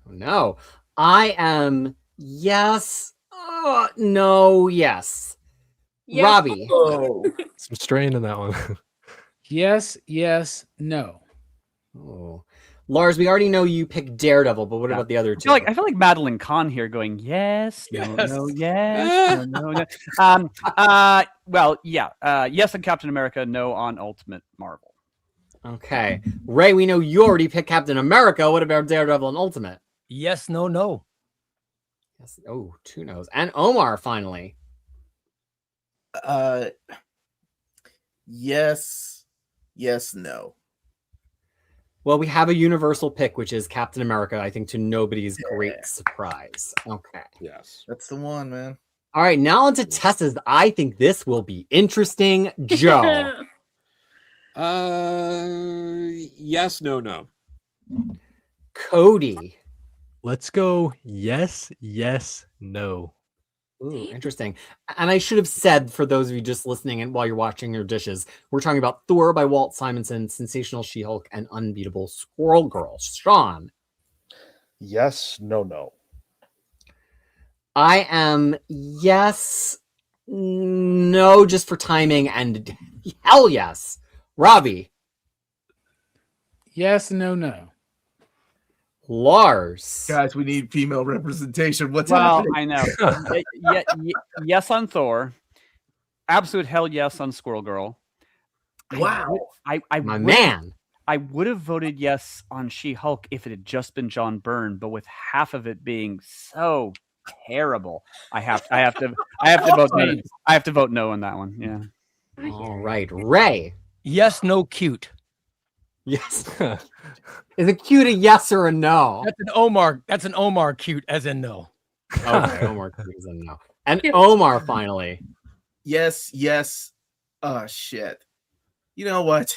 Speaker 3: No. I am yes. No, yes.
Speaker 4: Yes.
Speaker 3: Robbie.
Speaker 5: Some strain in that one.
Speaker 9: Yes, no.
Speaker 3: Oh. Lars, we already know you picked Daredevil, but what
Speaker 2: Yeah.
Speaker 3: about the other
Speaker 2: I
Speaker 3: two?
Speaker 2: feel like Madeline Kahn here going, yes, no,
Speaker 9: Yes.
Speaker 2: no, yes, no, no, no. Yes on Captain America, no on Ultimate Marvel.
Speaker 3: Okay. Ray, we know you already picked Captain America. What about Daredevil and Ultimate?
Speaker 8: Yes, no, no.
Speaker 3: Yes. Oh, 2 no's. And Omar, finally.
Speaker 1: Yes, no.
Speaker 3: Well, we have a universal pick, which is Captain America, I think, to nobody's great surprise. Okay.
Speaker 6: Yes.
Speaker 1: That's the one, man.
Speaker 3: All right, now on to Tessa's. I think this will be interesting. Joe.
Speaker 6: Yes, no, no.
Speaker 3: Cody.
Speaker 5: Let's go. Yes, no.
Speaker 3: Ooh, interesting. And I should have said, for those of you just listening and while you're watching your dishes, we're talking about Thor by Walt Simonson, Sensational She-Hulk, and Unbeatable Squirrel Girl. Sean.
Speaker 7: Yes, no.
Speaker 3: I am yes, no, just for timing, and hell yes. Robbie.
Speaker 9: Yes, no.
Speaker 3: Lars.
Speaker 1: Guys, we need female representation. What's
Speaker 2: Well,
Speaker 1: happening?
Speaker 2: I know. Yes on Thor. Absolute hell yes on Squirrel Girl.
Speaker 1: Wow.
Speaker 3: My man.
Speaker 2: I would have voted yes on She-Hulk if it had just been John Byrne, but with half of it being so terrible, I have to vote no. I have to vote no on that one. Yeah.
Speaker 3: All right, Ray.
Speaker 8: Yes, no, cute.
Speaker 3: Yes. Is it cute a yes or a no?
Speaker 8: That's an Omar. That's an Omar cute, as in no.
Speaker 3: Okay, Omar is a no. And Omar finally.
Speaker 1: Yes. Oh shit. You know what?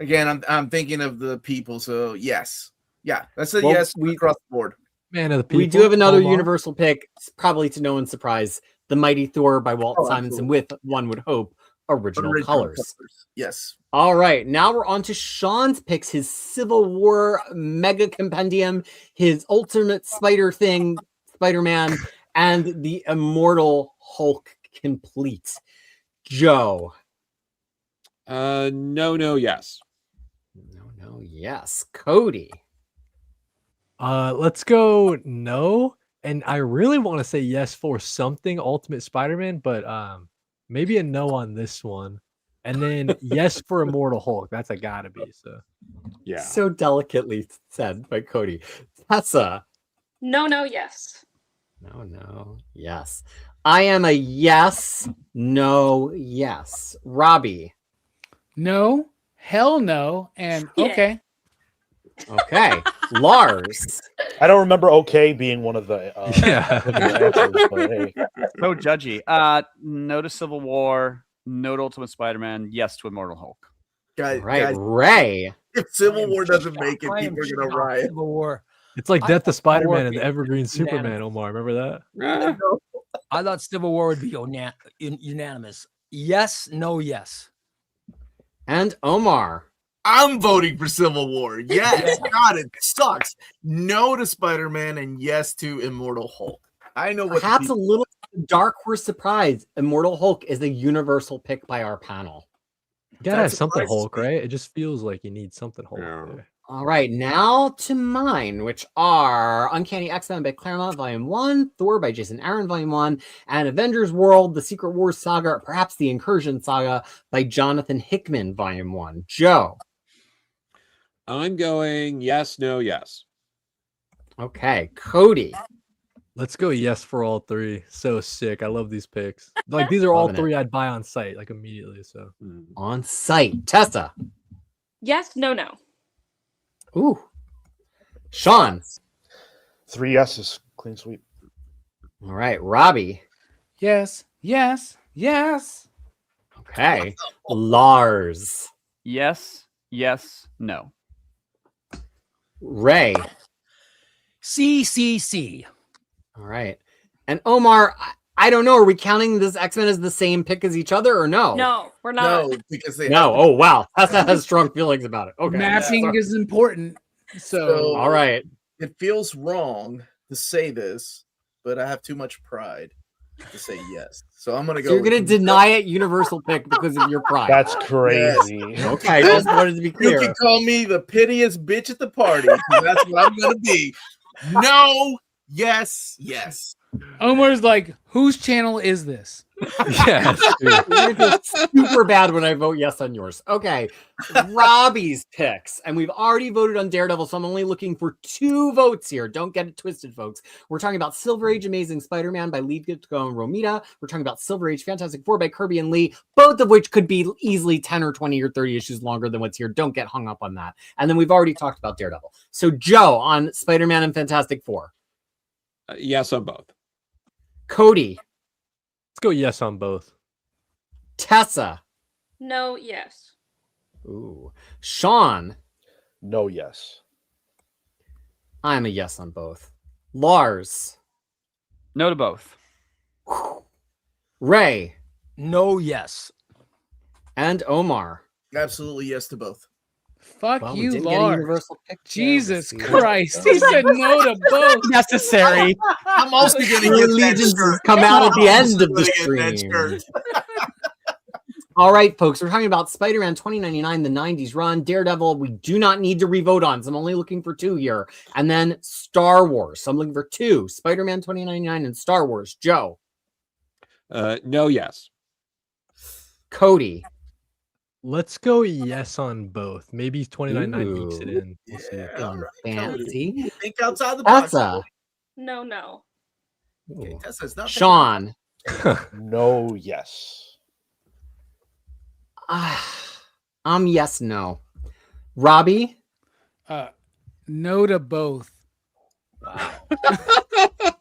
Speaker 1: Again, I'm thinking of the people, so yes. Yeah, that's a yes across the board.
Speaker 5: Man of the people.
Speaker 3: We do have another
Speaker 5: Omar.
Speaker 3: universal pick, probably to no one's surprise. The Mighty Thor by Walt Simonson with, one would hope, original colors.
Speaker 1: Yes.
Speaker 3: All right, now we're on to Sean's picks, his Civil War mega compendium, his Ultimate Spider thing, Spider-Man, and the Immortal Hulk complete. Joe.
Speaker 6: No, yes.
Speaker 3: No, yes. Cody.
Speaker 5: Let's go no. And I really want to say yes for something Ultimate Spider-Man, but maybe a no on this one. And then yes for Immortal Hulk. That's a gotta be. So
Speaker 6: Yeah.
Speaker 3: So delicately said by Cody. Tessa.
Speaker 4: No, yes.
Speaker 3: No, yes. I am a yes, no, yes. Robbie.
Speaker 9: No, hell no, and
Speaker 4: Yeah.
Speaker 9: okay.
Speaker 3: Okay. Lars.
Speaker 7: I don't remember okay being one of the answers, but hey.
Speaker 2: So judgy. No to Civil War. No to Ultimate Spider-Man. Yes to Immortal Hulk.
Speaker 3: All right, Ray.
Speaker 1: If Civil War doesn't make it, people are gonna riot.
Speaker 8: Civil War.
Speaker 5: it's like Death of Spider-Man and the
Speaker 8: War-
Speaker 5: Evergreen Superman,
Speaker 8: unanimous.
Speaker 5: Omar. Remember that?
Speaker 8: I thought Civil War would be unanimous. Yes, no, yes.
Speaker 3: And Omar.
Speaker 1: I'm voting for Civil War. Yes. God, it sucks. No to Spider-Man and yes to Immortal Hulk. I know what
Speaker 3: Perhaps a little dark horse surprise. Immortal Hulk is a universal pick by our panel.
Speaker 5: You gotta have
Speaker 1: That's
Speaker 5: something
Speaker 1: surprising.
Speaker 5: Hulk, right? It just feels like you need something Hulk.
Speaker 6: Yeah.
Speaker 5: there.
Speaker 3: All right, now to mine, which are Uncanny X-Men by Claremont, Volume 1, Thor by Jason Aaron, Volume 1, and Avengers World, The Secret Wars Saga, or perhaps The Incursion Saga by Jonathan Hickman, Volume 1. Joe.
Speaker 6: I'm going yes, no, yes.
Speaker 3: Okay, Cody.
Speaker 5: Let's go yes for all three. So sick. I love these picks. Like these are all
Speaker 3: Loving it.
Speaker 5: three I'd buy on site like immediately. So
Speaker 3: On site. Tessa.
Speaker 4: Yes, no.
Speaker 3: Ooh. Sean.
Speaker 7: 3 yeses, clean sweep.
Speaker 3: All right, Robbie.
Speaker 9: Yes.
Speaker 3: Okay. Lars.
Speaker 2: Yes, no.
Speaker 3: Ray.
Speaker 8: C.
Speaker 3: All right. And Omar, I don't know. Are we counting this X-Men as the same pick as each other or no?
Speaker 4: No, we're not.
Speaker 1: No, because they
Speaker 3: No. Oh, wow. Tessa has strong feelings about it. Okay.
Speaker 9: Mapping is important. So
Speaker 3: All right.
Speaker 1: It feels wrong to say this, but I have too much pride. to say yes. So I'm gonna go.
Speaker 3: So you're gonna deny it universal pick because of your pride.
Speaker 7: That's crazy.
Speaker 3: Okay, just wanted to be
Speaker 1: You
Speaker 3: clear.
Speaker 1: can call me the pitiest bitch at the party. That's what I'm gonna be. No, yes, yes.
Speaker 9: Omar's like, whose channel is this?
Speaker 5: Yeah,
Speaker 3: You're gonna feel super bad when I vote yes on yours. Okay, Robbie's picks, and we've already voted on Daredevil, so I'm only looking for 2 votes here. Don't get it twisted, folks. We're talking about Silver Age Amazing Spider-Man by Lee Gitko and Romita. We're talking about Silver Age Fantastic Four by Kirby and Lee, both of which could be easily 10 or 20 or 30 issues longer than what's here. Don't get hung up on that. And then we've already talked about Daredevil. So Joe on Spider-Man and Fantastic Four.
Speaker 6: Yes on both.
Speaker 3: Cody.
Speaker 5: Let's go yes on both.
Speaker 3: Tessa.
Speaker 4: No, yes.
Speaker 3: Ooh. Sean.
Speaker 7: No, yes.
Speaker 3: I'm a yes on both. Lars.
Speaker 2: No to both.
Speaker 3: Ray.
Speaker 8: No, yes.
Speaker 3: And Omar.
Speaker 1: Absolutely yes to both.
Speaker 9: Fuck
Speaker 3: Well, we
Speaker 9: you,
Speaker 3: didn't get a
Speaker 9: Lars.
Speaker 3: universal pick there.
Speaker 9: Jesus
Speaker 3: Let's see.
Speaker 9: Christ. He said no to both.
Speaker 2: Necessary.
Speaker 1: I'm also gonna
Speaker 3: Your
Speaker 1: get that
Speaker 3: allegiances
Speaker 1: shirt.
Speaker 3: come out at the end of
Speaker 1: I'm
Speaker 3: the
Speaker 1: also gonna get that
Speaker 3: stream.
Speaker 1: shirt.
Speaker 3: All right, folks, we're talking about Spider-Man 2099, the 90s run. Daredevil, we do not need to re-vote on, so I'm only looking for 2 here. And then Star Wars, so I'm looking for 2. Spider-Man 2099 and Star Wars. Joe.
Speaker 6: No, yes.
Speaker 3: Cody.
Speaker 5: Let's go yes on both. Maybe 29.9 weeks it
Speaker 3: Ooh.
Speaker 5: in. We'll see.
Speaker 1: Yeah.
Speaker 3: Feeling
Speaker 1: Cody.
Speaker 3: fancy.
Speaker 1: Think outside the box.
Speaker 3: Tessa.
Speaker 4: No, no.
Speaker 1: Okay,
Speaker 3: Ooh.
Speaker 1: Tessa's not
Speaker 3: Sean.
Speaker 7: No, yes.
Speaker 3: Yes, no. Robbie.
Speaker 9: No to both.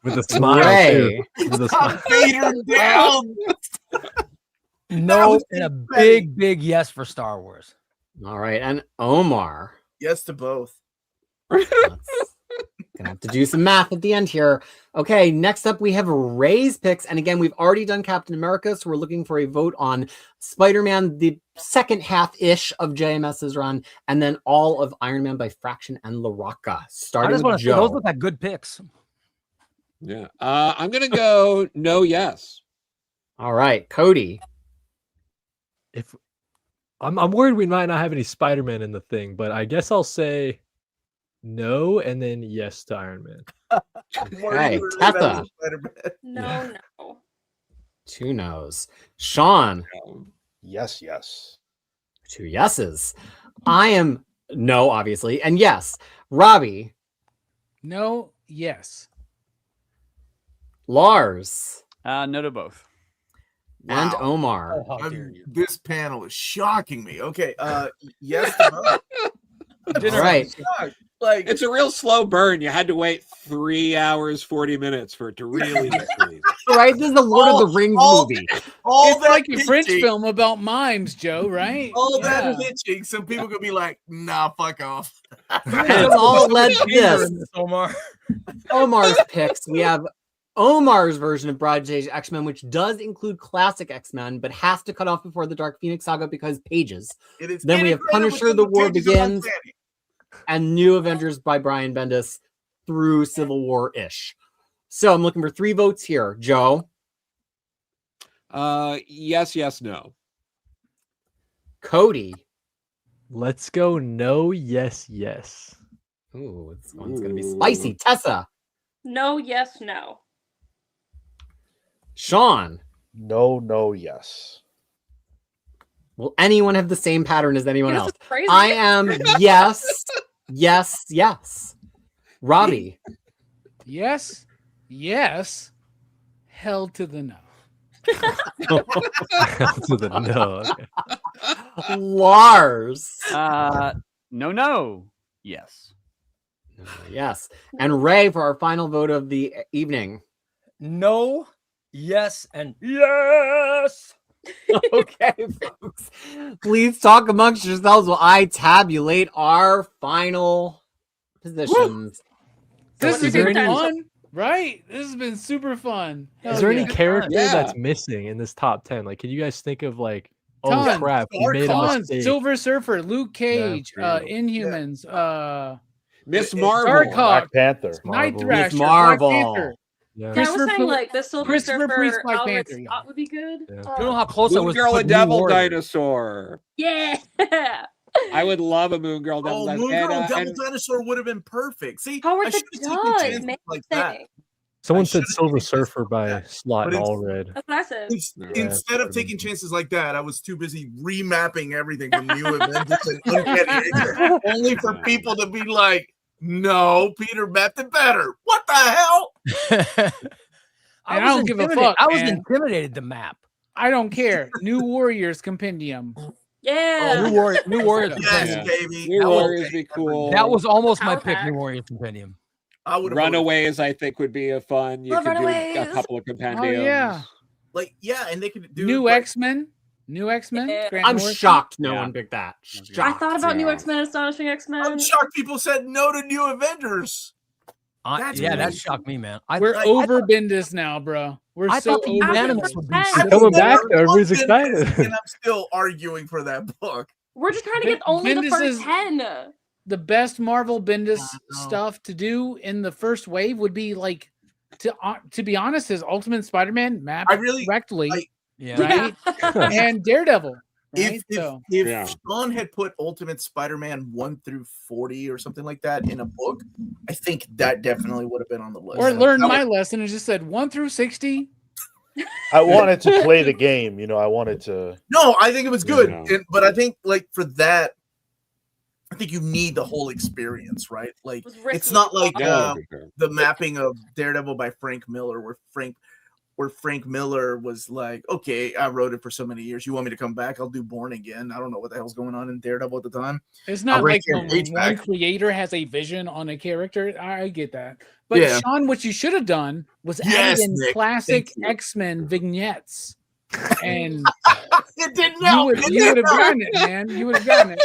Speaker 5: With a smile
Speaker 3: Ray.
Speaker 5: too. With a smile.
Speaker 1: Fade her down.
Speaker 8: No, and a big yes for Star Wars.
Speaker 3: All right, and Omar.
Speaker 1: Yes to both.
Speaker 3: Gonna have to do some math at the end here. Okay, next up we have Ray's picks, and again we've already done Captain America, so we're looking for a vote on Spider-Man, the second half-ish of JMS's run, and then all of Iron Man by Fraction and LaRocca.
Speaker 8: I
Speaker 3: Starting
Speaker 8: just
Speaker 3: with
Speaker 8: want to say those
Speaker 3: Joe.
Speaker 8: look like good picks.
Speaker 6: Yeah. I'm gonna go no, yes.
Speaker 3: All right, Cody.
Speaker 5: If I'm worried we might not have any Spider-Man in the thing, but I guess I'll say no and then yes to Iron Man.
Speaker 3: Okay, Tessa.
Speaker 4: No, no.
Speaker 3: 2 no's. Sean.
Speaker 7: Yes, yes.
Speaker 3: 2 yeses. I am no, obviously, and yes. Robbie.
Speaker 9: No, yes.
Speaker 3: Lars.
Speaker 2: No to both.
Speaker 3: And
Speaker 1: Wow.
Speaker 3: Omar.
Speaker 8: How dare you.
Speaker 1: This panel is shocking me. Okay, yes to both.
Speaker 3: All right.
Speaker 1: Like
Speaker 6: It's a real slow burn. You had to wait 3 hours, 40 minutes for it to really get released.
Speaker 3: Right, this is the Lord of the Rings movie.
Speaker 1: all
Speaker 9: It's
Speaker 1: that
Speaker 9: like a French
Speaker 1: pitching,
Speaker 9: film about mimes, Joe, right?
Speaker 1: all that
Speaker 9: Yeah.
Speaker 1: pitching, so people could be like, "Nah, fuck off."
Speaker 3: And it's all led to this.
Speaker 8: Omar.
Speaker 3: Omar's picks. We have Omar's version of Broad Age X-Men, which does include classic X-Men, but has to cut off before the Dark Phoenix saga because pages.
Speaker 1: It is
Speaker 3: Then we have
Speaker 1: integrated
Speaker 3: Punisher,
Speaker 1: within
Speaker 3: The War
Speaker 1: pages of
Speaker 3: Begins.
Speaker 1: Uncanny.
Speaker 3: And New Avengers by Brian Bendis through Civil War-ish. So I'm looking for 3 votes here. Joe.
Speaker 6: Yes, yes, no.
Speaker 3: Cody.
Speaker 5: Let's go no, yes, yes.
Speaker 3: Ooh, this one's going to be spicy. Tessa.
Speaker 4: No, yes, no.
Speaker 3: Sean.
Speaker 7: No, no, yes.
Speaker 3: Will anyone have the same pattern as anyone
Speaker 4: This
Speaker 3: else?
Speaker 4: is crazy.
Speaker 3: I am yes, yes, yes. Robbie.
Speaker 9: Yes, yes. Hell to the no.
Speaker 5: To the no. Okay.
Speaker 3: Lars.
Speaker 2: No. Yes.
Speaker 3: Yes. And Ray for our final vote of the evening.
Speaker 8: No, yes, and yes.
Speaker 3: Okay, folks. Please talk amongst yourselves while I tabulate our final positions.
Speaker 9: This
Speaker 5: is
Speaker 9: has
Speaker 5: there
Speaker 9: been
Speaker 5: any-
Speaker 9: fun, right? This has been super fun.
Speaker 5: Is
Speaker 9: Hell
Speaker 5: there
Speaker 9: yeah.
Speaker 5: any character
Speaker 6: Yeah.
Speaker 5: that's missing in this top 10? Like, can you guys think of like, oh
Speaker 9: Tons.
Speaker 5: crap, we made a
Speaker 9: Tons.
Speaker 5: mistake.
Speaker 9: Silver Surfer, Luke Cage,
Speaker 5: Yeah.
Speaker 9: Inhumans,
Speaker 6: Miss Marvel.
Speaker 9: Darkhawk,
Speaker 7: Black Panther.
Speaker 9: Night
Speaker 5: Marvel.
Speaker 9: Thrasher,
Speaker 3: Miss Marvel.
Speaker 9: Black Panther.
Speaker 5: Yeah.
Speaker 4: Yeah, I was
Speaker 9: Christopher
Speaker 4: saying
Speaker 9: Priest-
Speaker 4: like the Silver
Speaker 9: Christopher Priest,
Speaker 4: Surfer
Speaker 9: Black
Speaker 4: Albert
Speaker 9: Panther, yeah.
Speaker 4: Scott would be good.
Speaker 5: Yeah.
Speaker 8: You don't know how close I
Speaker 6: Moon
Speaker 8: was.
Speaker 6: Girl
Speaker 8: to
Speaker 6: and
Speaker 8: put New
Speaker 6: Devil
Speaker 8: Warrior.
Speaker 6: Dinosaur.
Speaker 4: Yeah.
Speaker 6: I would love a Moon Girl Devil
Speaker 1: Oh,
Speaker 6: Dinosaur.
Speaker 1: Moon Girl
Speaker 6: And,
Speaker 1: Devil
Speaker 6: and
Speaker 1: Dinosaur would have been perfect. See,
Speaker 4: Howard
Speaker 1: I
Speaker 4: the
Speaker 1: should have taken
Speaker 4: Duck,
Speaker 1: chances
Speaker 4: man.
Speaker 1: like that.
Speaker 5: Someone
Speaker 1: I
Speaker 5: said
Speaker 1: should've
Speaker 5: Silver
Speaker 1: taken chances
Speaker 5: Surfer
Speaker 1: like
Speaker 5: by
Speaker 1: that.
Speaker 5: Slot
Speaker 1: But
Speaker 5: and All Red.
Speaker 4: That's what I said.
Speaker 1: Instead of taking chances like that, I was too busy remapping everything from New Avengers and Uncanny X-Men, only for people to be like, "No, Peter mapped it better." What the hell?
Speaker 9: I don't give a fuck,
Speaker 8: I was
Speaker 9: man.
Speaker 8: intimidated to map.
Speaker 9: I don't care. New Warriors Compendium.
Speaker 4: Yeah.
Speaker 8: New Warriors.
Speaker 1: Yes,
Speaker 6: Yeah.
Speaker 1: baby.
Speaker 6: New
Speaker 1: That was
Speaker 6: Warriors be cool.
Speaker 8: That was almost my
Speaker 4: Power
Speaker 8: pick.
Speaker 4: Pack.
Speaker 8: New Warriors Compendium.
Speaker 1: I would have
Speaker 6: Runaways, I think, would be a fun. You
Speaker 4: Love
Speaker 6: could do a
Speaker 4: Runaways.
Speaker 6: couple of compendiums.
Speaker 9: Oh yeah.
Speaker 1: and they could do
Speaker 9: New
Speaker 1: like,
Speaker 9: X-Men. New X-Men.
Speaker 4: Yeah.
Speaker 9: Grant
Speaker 3: I'm
Speaker 9: Morrison.
Speaker 3: shocked no
Speaker 6: Yeah.
Speaker 3: one picked that.
Speaker 4: I
Speaker 3: Shocked.
Speaker 4: thought about New
Speaker 6: Yeah.
Speaker 4: X-Men, Astonishing X-Men.
Speaker 1: I'm shocked people said no to New Avengers. That's
Speaker 8: Yeah, that
Speaker 1: crazy.
Speaker 8: shocked me, man.
Speaker 9: We're
Speaker 1: I
Speaker 9: over Bendis now, bro. We're
Speaker 8: I
Speaker 9: so
Speaker 8: thought the
Speaker 9: over
Speaker 8: unanimous
Speaker 9: Bendis.
Speaker 8: would be
Speaker 4: I
Speaker 8: so
Speaker 4: think
Speaker 5: Coming
Speaker 1: that
Speaker 5: back,
Speaker 1: I
Speaker 5: everybody's
Speaker 1: love Bendis,
Speaker 5: excited.
Speaker 1: and I'm still arguing for that book.
Speaker 4: We're just trying to get only the
Speaker 9: Bendis
Speaker 4: first
Speaker 9: is-
Speaker 4: 10.
Speaker 9: The best Marvel Bendis
Speaker 1: know.
Speaker 9: stuff to do in the first wave would be like, to be honest, his Ultimate Spider-Man mapped
Speaker 1: I really-
Speaker 9: correctly,
Speaker 8: Yeah.
Speaker 9: right? And Daredevil. Right?
Speaker 1: If
Speaker 9: So
Speaker 6: Yeah.
Speaker 1: Sean had put Ultimate Spider-Man 1 through 40 or something like that in a book, I think that definitely would have been on the list.
Speaker 9: or learn
Speaker 1: That
Speaker 9: my
Speaker 1: was-
Speaker 9: lesson and just said 1 through 60.
Speaker 7: I wanted to play the game. I wanted to.
Speaker 1: No, I think it was good,
Speaker 6: Yeah.
Speaker 1: but I think like for that, I think you need the whole experience, right? Like
Speaker 4: was risky.
Speaker 1: it's not like
Speaker 6: Yeah, for sure.
Speaker 1: the mapping of Daredevil by Frank Miller, where Frank Miller was like, okay, I wrote it for so many years. You want me to come back? I'll do Born Again. I don't know what the hell's going on in Daredevil at the time.
Speaker 9: It's not
Speaker 1: bring
Speaker 9: like
Speaker 1: Karen
Speaker 9: when
Speaker 1: Page
Speaker 9: one
Speaker 1: back.
Speaker 9: creator has a vision on a character. I get that. But
Speaker 1: Yeah.
Speaker 9: Sean, what you should have done was
Speaker 1: Yes,
Speaker 9: added in
Speaker 1: Nick,
Speaker 9: classic
Speaker 1: thank you.
Speaker 9: X-Men vignettes. And
Speaker 1: It didn't
Speaker 9: you
Speaker 1: help.
Speaker 9: would
Speaker 1: It
Speaker 9: you
Speaker 1: didn't
Speaker 9: would have
Speaker 1: help.
Speaker 9: gotten it, man. You would have gotten it.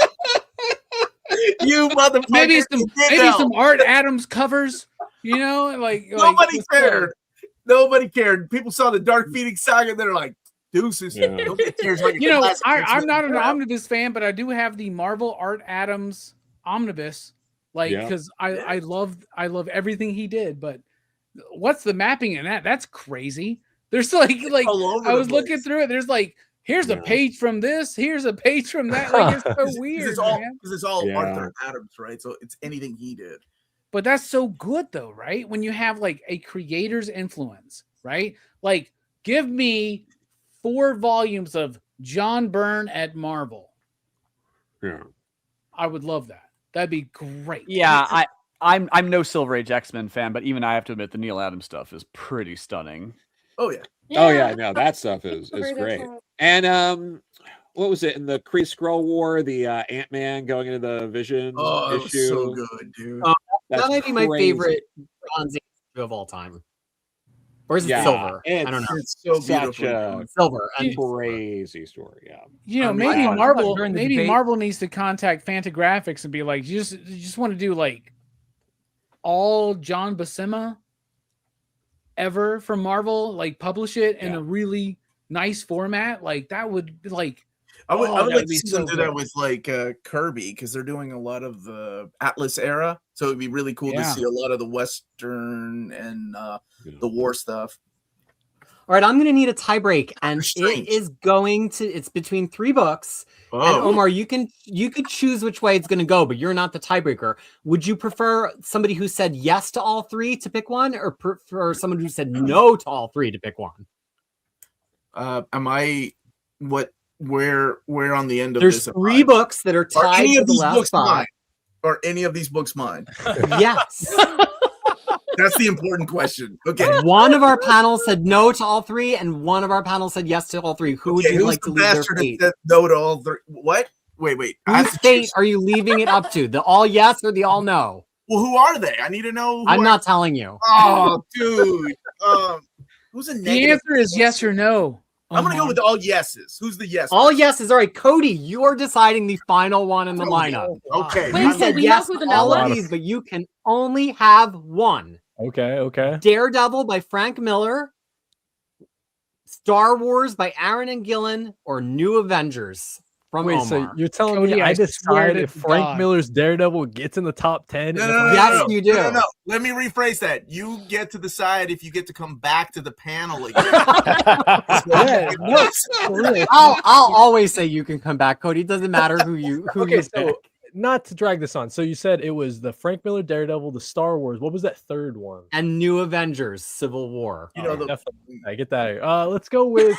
Speaker 1: You motherfucker.
Speaker 9: Maybe
Speaker 1: It
Speaker 9: some
Speaker 1: did help.
Speaker 9: Art Adams covers, like
Speaker 1: Nobody
Speaker 9: just,
Speaker 1: cared. Nobody cared. People saw the Dark Phoenix saga. They're like, deuces.
Speaker 6: Yeah.
Speaker 1: Nobody cares. Like a
Speaker 9: You know,
Speaker 1: classic
Speaker 9: I'm
Speaker 1: X-Men
Speaker 9: not an
Speaker 1: crap.
Speaker 9: omnibus fan, but I do have the Marvel Art Adams omnibus,
Speaker 6: Yeah.
Speaker 9: because I love everything he did. But what's the mapping in that? That's crazy. There's like
Speaker 1: All over
Speaker 9: I
Speaker 1: the
Speaker 9: was looking
Speaker 1: place.
Speaker 9: through it. There's like, here's a
Speaker 6: Yeah.
Speaker 9: page from this. Here's a page from that. Like it's so
Speaker 1: 'Cause
Speaker 9: weird,
Speaker 1: it's all,
Speaker 9: man.
Speaker 1: 'cause it's all
Speaker 6: Yeah.
Speaker 1: Arthur Adams, right? So it's anything he did.
Speaker 9: But that's so good though, right? When you have like a creator's influence, right? Like, give me 4 volumes of John Byrne at Marvel.
Speaker 6: Yeah.
Speaker 9: I would love that. That'd be great.
Speaker 2: Yeah, I'm no Silver Age X-Men fan, but even I have to admit the Neil Adams stuff is pretty stunning.
Speaker 1: Oh yeah.
Speaker 6: Oh yeah, no, that stuff is
Speaker 4: Very good
Speaker 6: great.
Speaker 4: stuff.
Speaker 6: And what was it in the Kree Skrull War? The Ant-Man going into the Vision
Speaker 1: Oh, it was
Speaker 6: issue.
Speaker 1: so good, dude.
Speaker 6: That's
Speaker 3: That might be my
Speaker 6: crazy.
Speaker 3: favorite Bronze Age issue of all time. Or is it
Speaker 6: Yeah,
Speaker 3: silver? I
Speaker 6: it's
Speaker 3: don't know.
Speaker 1: It's so
Speaker 6: Such
Speaker 1: beautiful.
Speaker 6: a
Speaker 3: Silver. And
Speaker 6: crazy story. Yeah.
Speaker 9: You know,
Speaker 1: I mean,
Speaker 9: maybe
Speaker 1: I thought
Speaker 9: Marvel,
Speaker 8: during the
Speaker 9: maybe
Speaker 8: debate-
Speaker 9: Marvel needs to contact Fantagraphics and be like, you just want to do like all John Buscema ever from Marvel, like publish it in
Speaker 6: Yeah.
Speaker 9: a really nice format. Like that would be like,
Speaker 1: I would
Speaker 9: Oh,
Speaker 1: like
Speaker 9: that'd
Speaker 1: to
Speaker 9: be
Speaker 1: see them
Speaker 9: so
Speaker 1: do that
Speaker 9: good.
Speaker 1: with like Kirby, because they're doing a lot of the Atlas era. So it'd be really cool to
Speaker 9: Yeah.
Speaker 1: see a lot of the Western and the war stuff.
Speaker 3: All right, I'm going to need a tie break, and
Speaker 1: Restraint.
Speaker 3: it is it's between 3 books. And
Speaker 1: Oh,
Speaker 3: Omar, you could choose which way it's going to go, but you're not the tiebreaker. Would you prefer somebody who said yes to all 3 to pick one, or prefer someone who said no to all 3 to pick one?
Speaker 1: am I where on the end of
Speaker 3: There's
Speaker 1: this? am
Speaker 3: 3
Speaker 1: I?
Speaker 3: books that are
Speaker 1: Are
Speaker 3: tied
Speaker 1: any
Speaker 3: to
Speaker 1: of
Speaker 3: the
Speaker 1: these
Speaker 3: last
Speaker 1: books
Speaker 3: spot.
Speaker 1: mine? Are any of these books mine?
Speaker 3: Yes.
Speaker 1: That's the important question. Okay.
Speaker 3: One of our panel said no to all 3, and one of our panel said yes to all 3. Who would
Speaker 1: Okay,
Speaker 3: you
Speaker 1: who's
Speaker 3: like to
Speaker 1: the
Speaker 3: leave their
Speaker 1: bastard that
Speaker 3: fate?
Speaker 1: said no to all 3? What? Wait. I have
Speaker 3: Whose
Speaker 1: to
Speaker 3: fate
Speaker 1: choose.
Speaker 3: are you leaving it up to? The all yes or the all no?
Speaker 1: Well, who are they? I need to know.
Speaker 3: I'm not telling you.
Speaker 1: Oh, dude. Who's a
Speaker 9: the
Speaker 1: negative?
Speaker 9: answer is yes or no.
Speaker 1: I'm gonna go
Speaker 9: Omar.
Speaker 1: with all yeses. Who's the yes?
Speaker 3: All yeses. All right, Cody, you are deciding the final one in the lineup.
Speaker 1: Okay.
Speaker 4: Wait,
Speaker 3: You
Speaker 4: so
Speaker 3: said
Speaker 4: we know
Speaker 3: yes
Speaker 4: who the
Speaker 3: to all
Speaker 4: no
Speaker 3: of
Speaker 5: was?
Speaker 3: these, but you can only have one.
Speaker 5: Okay.
Speaker 3: Daredevil by Frank Miller, Star Wars by Aaron and Gillen, or New Avengers. from
Speaker 5: Wait,
Speaker 3: Omar.
Speaker 5: so you're telling
Speaker 9: Cody,
Speaker 5: me
Speaker 9: I
Speaker 5: I
Speaker 9: swear
Speaker 5: decide
Speaker 9: to
Speaker 5: if Frank
Speaker 9: God.
Speaker 5: Miller's Daredevil gets in the top 10?
Speaker 1: No,
Speaker 5: and
Speaker 1: no,
Speaker 5: if
Speaker 1: no,
Speaker 5: I-
Speaker 3: Yes,
Speaker 1: no, no.
Speaker 3: you do.
Speaker 1: No, no, no. Let me rephrase that. You get to decide if you get to come back to the panel again.
Speaker 5: Yeah, no, for real.
Speaker 3: I'll always say you can come back, Cody. It doesn't matter who you
Speaker 5: Okay, so
Speaker 3: pick.
Speaker 5: not to drag this on. So you said it was the Frank Miller Daredevil, the Star Wars. What was that third one?
Speaker 3: And New Avengers, Civil War.
Speaker 1: You know, the,
Speaker 5: Definitely. I get that. Let's go with.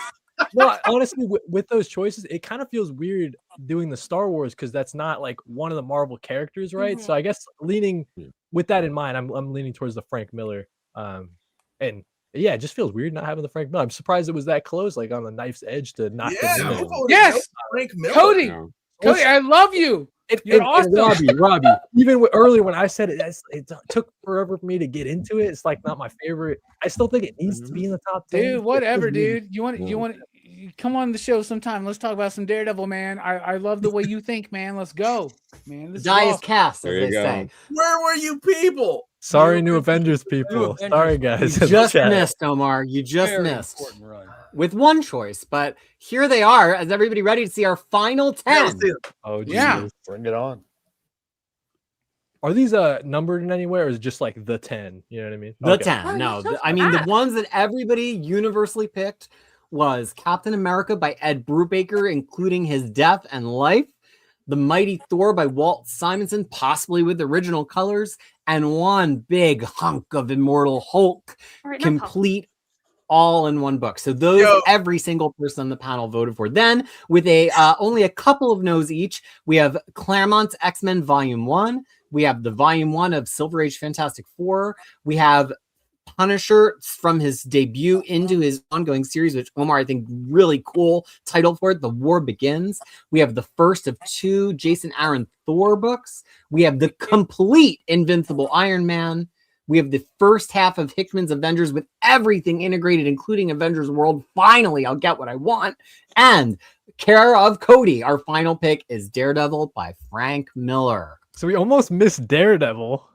Speaker 5: No, honestly, with those choices, it kind of feels weird doing the Star Wars because that's not like one of the Marvel characters, right? So I guess leaning with that in mind, I'm leaning towards the Frank Miller. And yeah, it just feels weird not having the Frank Miller. I'm surprised it was that close, like on the knife's edge to knock
Speaker 1: yeah,
Speaker 5: them
Speaker 1: I
Speaker 5: in.
Speaker 1: voted
Speaker 9: Yes!
Speaker 1: no Frank Miller.
Speaker 9: Cody,
Speaker 6: No.
Speaker 9: Cody, I love you. You're awesome.
Speaker 5: Robbie, even earlier when I said it, it took forever for me to get into it. It's like not my favorite. I still think it needs to be in the top 10.
Speaker 9: Dude, whatever,
Speaker 5: It feels weird.
Speaker 9: dude. You want come on the show sometime. Let's talk about some Daredevil, man. I love the way you think, man. Let's go, man.
Speaker 3: The
Speaker 9: This
Speaker 3: die is
Speaker 9: awesome.
Speaker 3: cast,
Speaker 6: There
Speaker 3: as
Speaker 6: you
Speaker 3: they
Speaker 6: go.
Speaker 3: say.
Speaker 1: Where were you people?
Speaker 5: Sorry, New Avengers people.
Speaker 8: Avengers.
Speaker 5: Sorry, guys.
Speaker 3: You
Speaker 5: in the
Speaker 3: just
Speaker 5: chat.
Speaker 3: missed, Omar. You just
Speaker 8: Very
Speaker 3: missed.
Speaker 8: important run.
Speaker 3: With one choice, but here they are. Is everybody ready to see our final 10?
Speaker 5: Oh,
Speaker 9: Yeah.
Speaker 5: Jesus.
Speaker 7: Bring it on.
Speaker 3: Oh,
Speaker 5: Are these numbered in any way, or is it just like the 10? You know what I mean?
Speaker 3: The
Speaker 5: Okay.
Speaker 3: 10.
Speaker 4: Oh,
Speaker 3: No,
Speaker 4: you're so
Speaker 3: I mean, the
Speaker 4: fast.
Speaker 3: ones that everybody universally picked was Captain America by Ed Brubaker, including his death and life. The Mighty Thor by Walt Simonson, possibly with original colors. And one big hunk of Immortal Hulk,
Speaker 4: All right, not pop.
Speaker 3: complete all in one book. So those every single person on the panel voted for. Then with a only a couple of no's each, we have Claremont's X-Men Volume 1. We have the Volume 1 of Silver Age Fantastic Four. We have Punisher from his debut into his ongoing series, which Omar, I think, really cool title for it, The War Begins. We have the first of 2 Jason Aaron Thor books. We have the complete Invincible Iron Man. We have the first half of Hickman's Avengers with everything integrated, including Avengers World. Finally, I'll get what I want. And care of Cody, our final pick is Daredevil by Frank Miller.
Speaker 5: So we almost missed Daredevil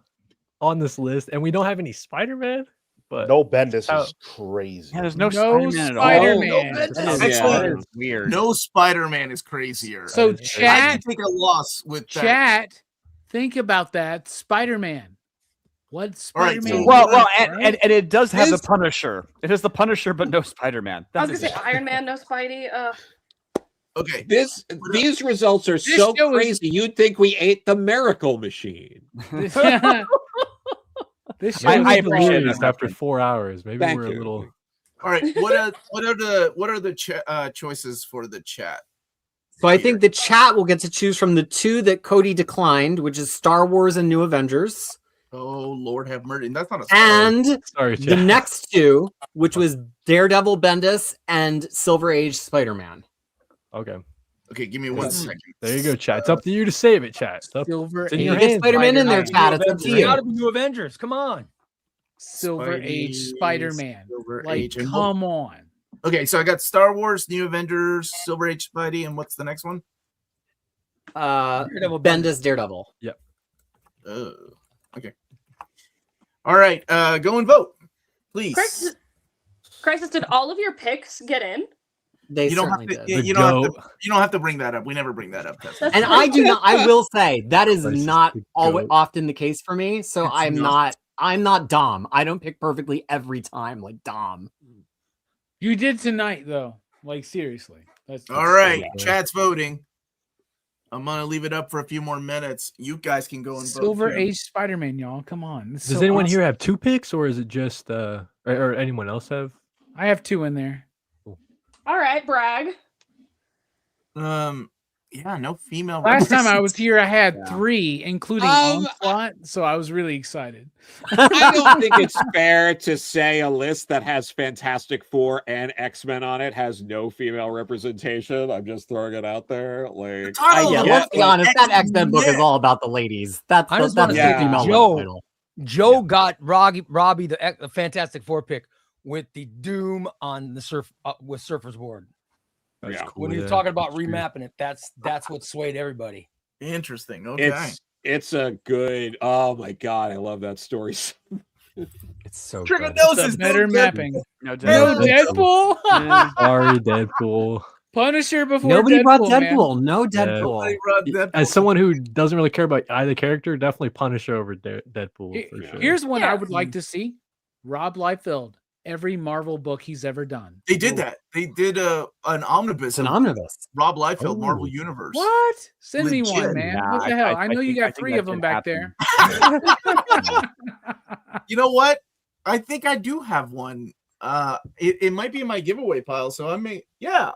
Speaker 5: on this list, and we don't have any Spider-Man. But
Speaker 7: No Bendis is crazy.
Speaker 2: Yeah, there's no,
Speaker 9: No
Speaker 2: Spider-Man at all.
Speaker 9: Spider-Man.
Speaker 1: No,
Speaker 2: That
Speaker 1: that's
Speaker 2: is
Speaker 1: why-
Speaker 2: weird.
Speaker 1: No Spider-Man is crazier.
Speaker 9: So
Speaker 1: I
Speaker 9: chat,
Speaker 1: can take a loss with that.
Speaker 9: chat, think about that. Spider-Man. What
Speaker 1: All right,
Speaker 9: Spider-Man?
Speaker 1: so-
Speaker 2: Well, and it does have the
Speaker 6: Is-
Speaker 2: Punisher. It has the Punisher, but no Spider-Man.
Speaker 4: I was
Speaker 2: That's
Speaker 4: gonna say Iron Man, no Spidey.
Speaker 1: Okay.
Speaker 6: These results are so
Speaker 9: show is-
Speaker 6: crazy. You'd think we ate the Miracle Machine.
Speaker 9: This show
Speaker 2: I
Speaker 9: is
Speaker 2: appreciate
Speaker 9: long.
Speaker 2: it.
Speaker 5: just after 4 hours, maybe
Speaker 6: Thank
Speaker 5: we're
Speaker 6: you.
Speaker 5: a little.
Speaker 1: All right. What are the choices for the chat?
Speaker 3: So I think the chat will get to choose from the 2 that Cody declined, which is Star Wars and New Avengers.
Speaker 1: Oh Lord, have mercy. That's not a spoiler.
Speaker 3: And
Speaker 5: Sorry,
Speaker 3: the
Speaker 5: chat.
Speaker 3: next 2, which was Daredevil Bendis and Silver Age Spider-Man.
Speaker 5: Okay,
Speaker 1: Okay, give me 1 second.
Speaker 5: there you go, chat. It's up to you to save it, chat. It's up.
Speaker 9: Silver
Speaker 5: It's in
Speaker 9: Age,
Speaker 5: your
Speaker 3: Get
Speaker 5: hands.
Speaker 3: Spider-Man in there,
Speaker 9: Spider-Man.
Speaker 3: chat. It's up to
Speaker 8: It's
Speaker 3: you.
Speaker 8: gotta be New Avengers. Come on.
Speaker 9: Silver Age
Speaker 1: Spidey,
Speaker 9: Spider-Man.
Speaker 1: Silver
Speaker 9: Like,
Speaker 1: Age, and
Speaker 9: come on.
Speaker 1: Okay, so I got Star Wars, New Avengers, Silver Age Spidey, and what's the next one?
Speaker 8: Daredevil
Speaker 3: Bendis Daredevil.
Speaker 1: Oh, okay. All right, go and vote, please.
Speaker 4: Crisis, did all of your picks get in?
Speaker 3: They
Speaker 1: You don't have
Speaker 3: certainly
Speaker 1: to.
Speaker 3: did.
Speaker 1: You don't have to bring that up. We never bring that up. Tessa.
Speaker 3: And I do not. I will say that is
Speaker 5: Crisis
Speaker 3: not
Speaker 5: the
Speaker 3: always
Speaker 5: goat.
Speaker 3: often the case for me. So
Speaker 1: It's
Speaker 3: I'm
Speaker 1: not.
Speaker 3: not Dom. I don't pick perfectly every time like Dom.
Speaker 9: You did tonight, though. Like, seriously. That's
Speaker 1: All right,
Speaker 5: Yeah.
Speaker 1: chat's voting. I'm gonna leave it up for a few more minutes. You guys can go and vote.
Speaker 9: Silver
Speaker 1: too.
Speaker 9: Age Spider-Man, y'all. Come on. This is
Speaker 5: Does
Speaker 9: so
Speaker 5: anyone
Speaker 9: awesome.
Speaker 5: here have 2 picks, or is it just or anyone else have?
Speaker 9: I have 2 in there.
Speaker 4: All right, brag.
Speaker 1: Yeah, no female.
Speaker 9: Last time I was
Speaker 1: representatives.
Speaker 9: here, I had
Speaker 6: Yeah.
Speaker 9: 3, including
Speaker 6: Um,
Speaker 9: Onslaught, so I was really excited.
Speaker 6: I don't think it's fair to say a list that has Fantastic Four and X-Men on it has no female representation. I'm just throwing it out there. Like,
Speaker 1: title
Speaker 3: Yeah,
Speaker 1: of
Speaker 3: let's be honest. That
Speaker 1: X-Men,
Speaker 3: X-Men book is
Speaker 1: yeah.
Speaker 3: all about the ladies. That's
Speaker 8: I
Speaker 3: the,
Speaker 8: just
Speaker 3: that's
Speaker 8: wanna
Speaker 3: the
Speaker 6: say,
Speaker 3: female
Speaker 8: Joe-
Speaker 3: title.
Speaker 8: Joe got Robbie the Fantastic Four pick with the Doom on the with Surfer's Board.
Speaker 5: That's
Speaker 6: Yeah.
Speaker 5: cool,
Speaker 8: When he was
Speaker 5: yeah.
Speaker 8: talking about
Speaker 5: That's true.
Speaker 8: remapping it, that's what swayed everybody.
Speaker 1: Interesting. Okay.
Speaker 6: it's a good. Oh my god, I love that story.
Speaker 3: It's so good.
Speaker 1: Trigonosis.
Speaker 9: It's a better
Speaker 1: dude.
Speaker 9: mapping.
Speaker 2: no,
Speaker 9: No
Speaker 1: Yeah.
Speaker 9: Deadpool.
Speaker 2: Yeah.
Speaker 5: Sorry, Deadpool.
Speaker 9: Punisher before
Speaker 3: Nobody brought
Speaker 9: Deadpool, man.
Speaker 3: Deadpool. No
Speaker 5: Yeah.
Speaker 3: Deadpool.
Speaker 1: Nobody brought Deadpool.
Speaker 5: As someone who doesn't really care about either character, definitely Punisher over Deadpool for sure.
Speaker 9: Here's one I
Speaker 4: Yeah.
Speaker 9: would like to see: Rob Liefeld. Every Marvel book he's ever done.
Speaker 1: They did that. They did an omnibus.
Speaker 3: It's an
Speaker 1: of
Speaker 3: omnibus.
Speaker 1: Rob Liefeld,
Speaker 5: Oh.
Speaker 1: Marvel Universe.
Speaker 9: What? Send me one,
Speaker 1: Legit.
Speaker 9: man.
Speaker 2: Nah,
Speaker 9: What the hell? I know you
Speaker 2: think-
Speaker 9: got
Speaker 2: think
Speaker 9: 3
Speaker 2: that
Speaker 9: of them
Speaker 2: can
Speaker 9: back
Speaker 2: happen.
Speaker 9: there.
Speaker 1: You know what? I think I do have one. It might be in my giveaway pile, so I may. Yeah,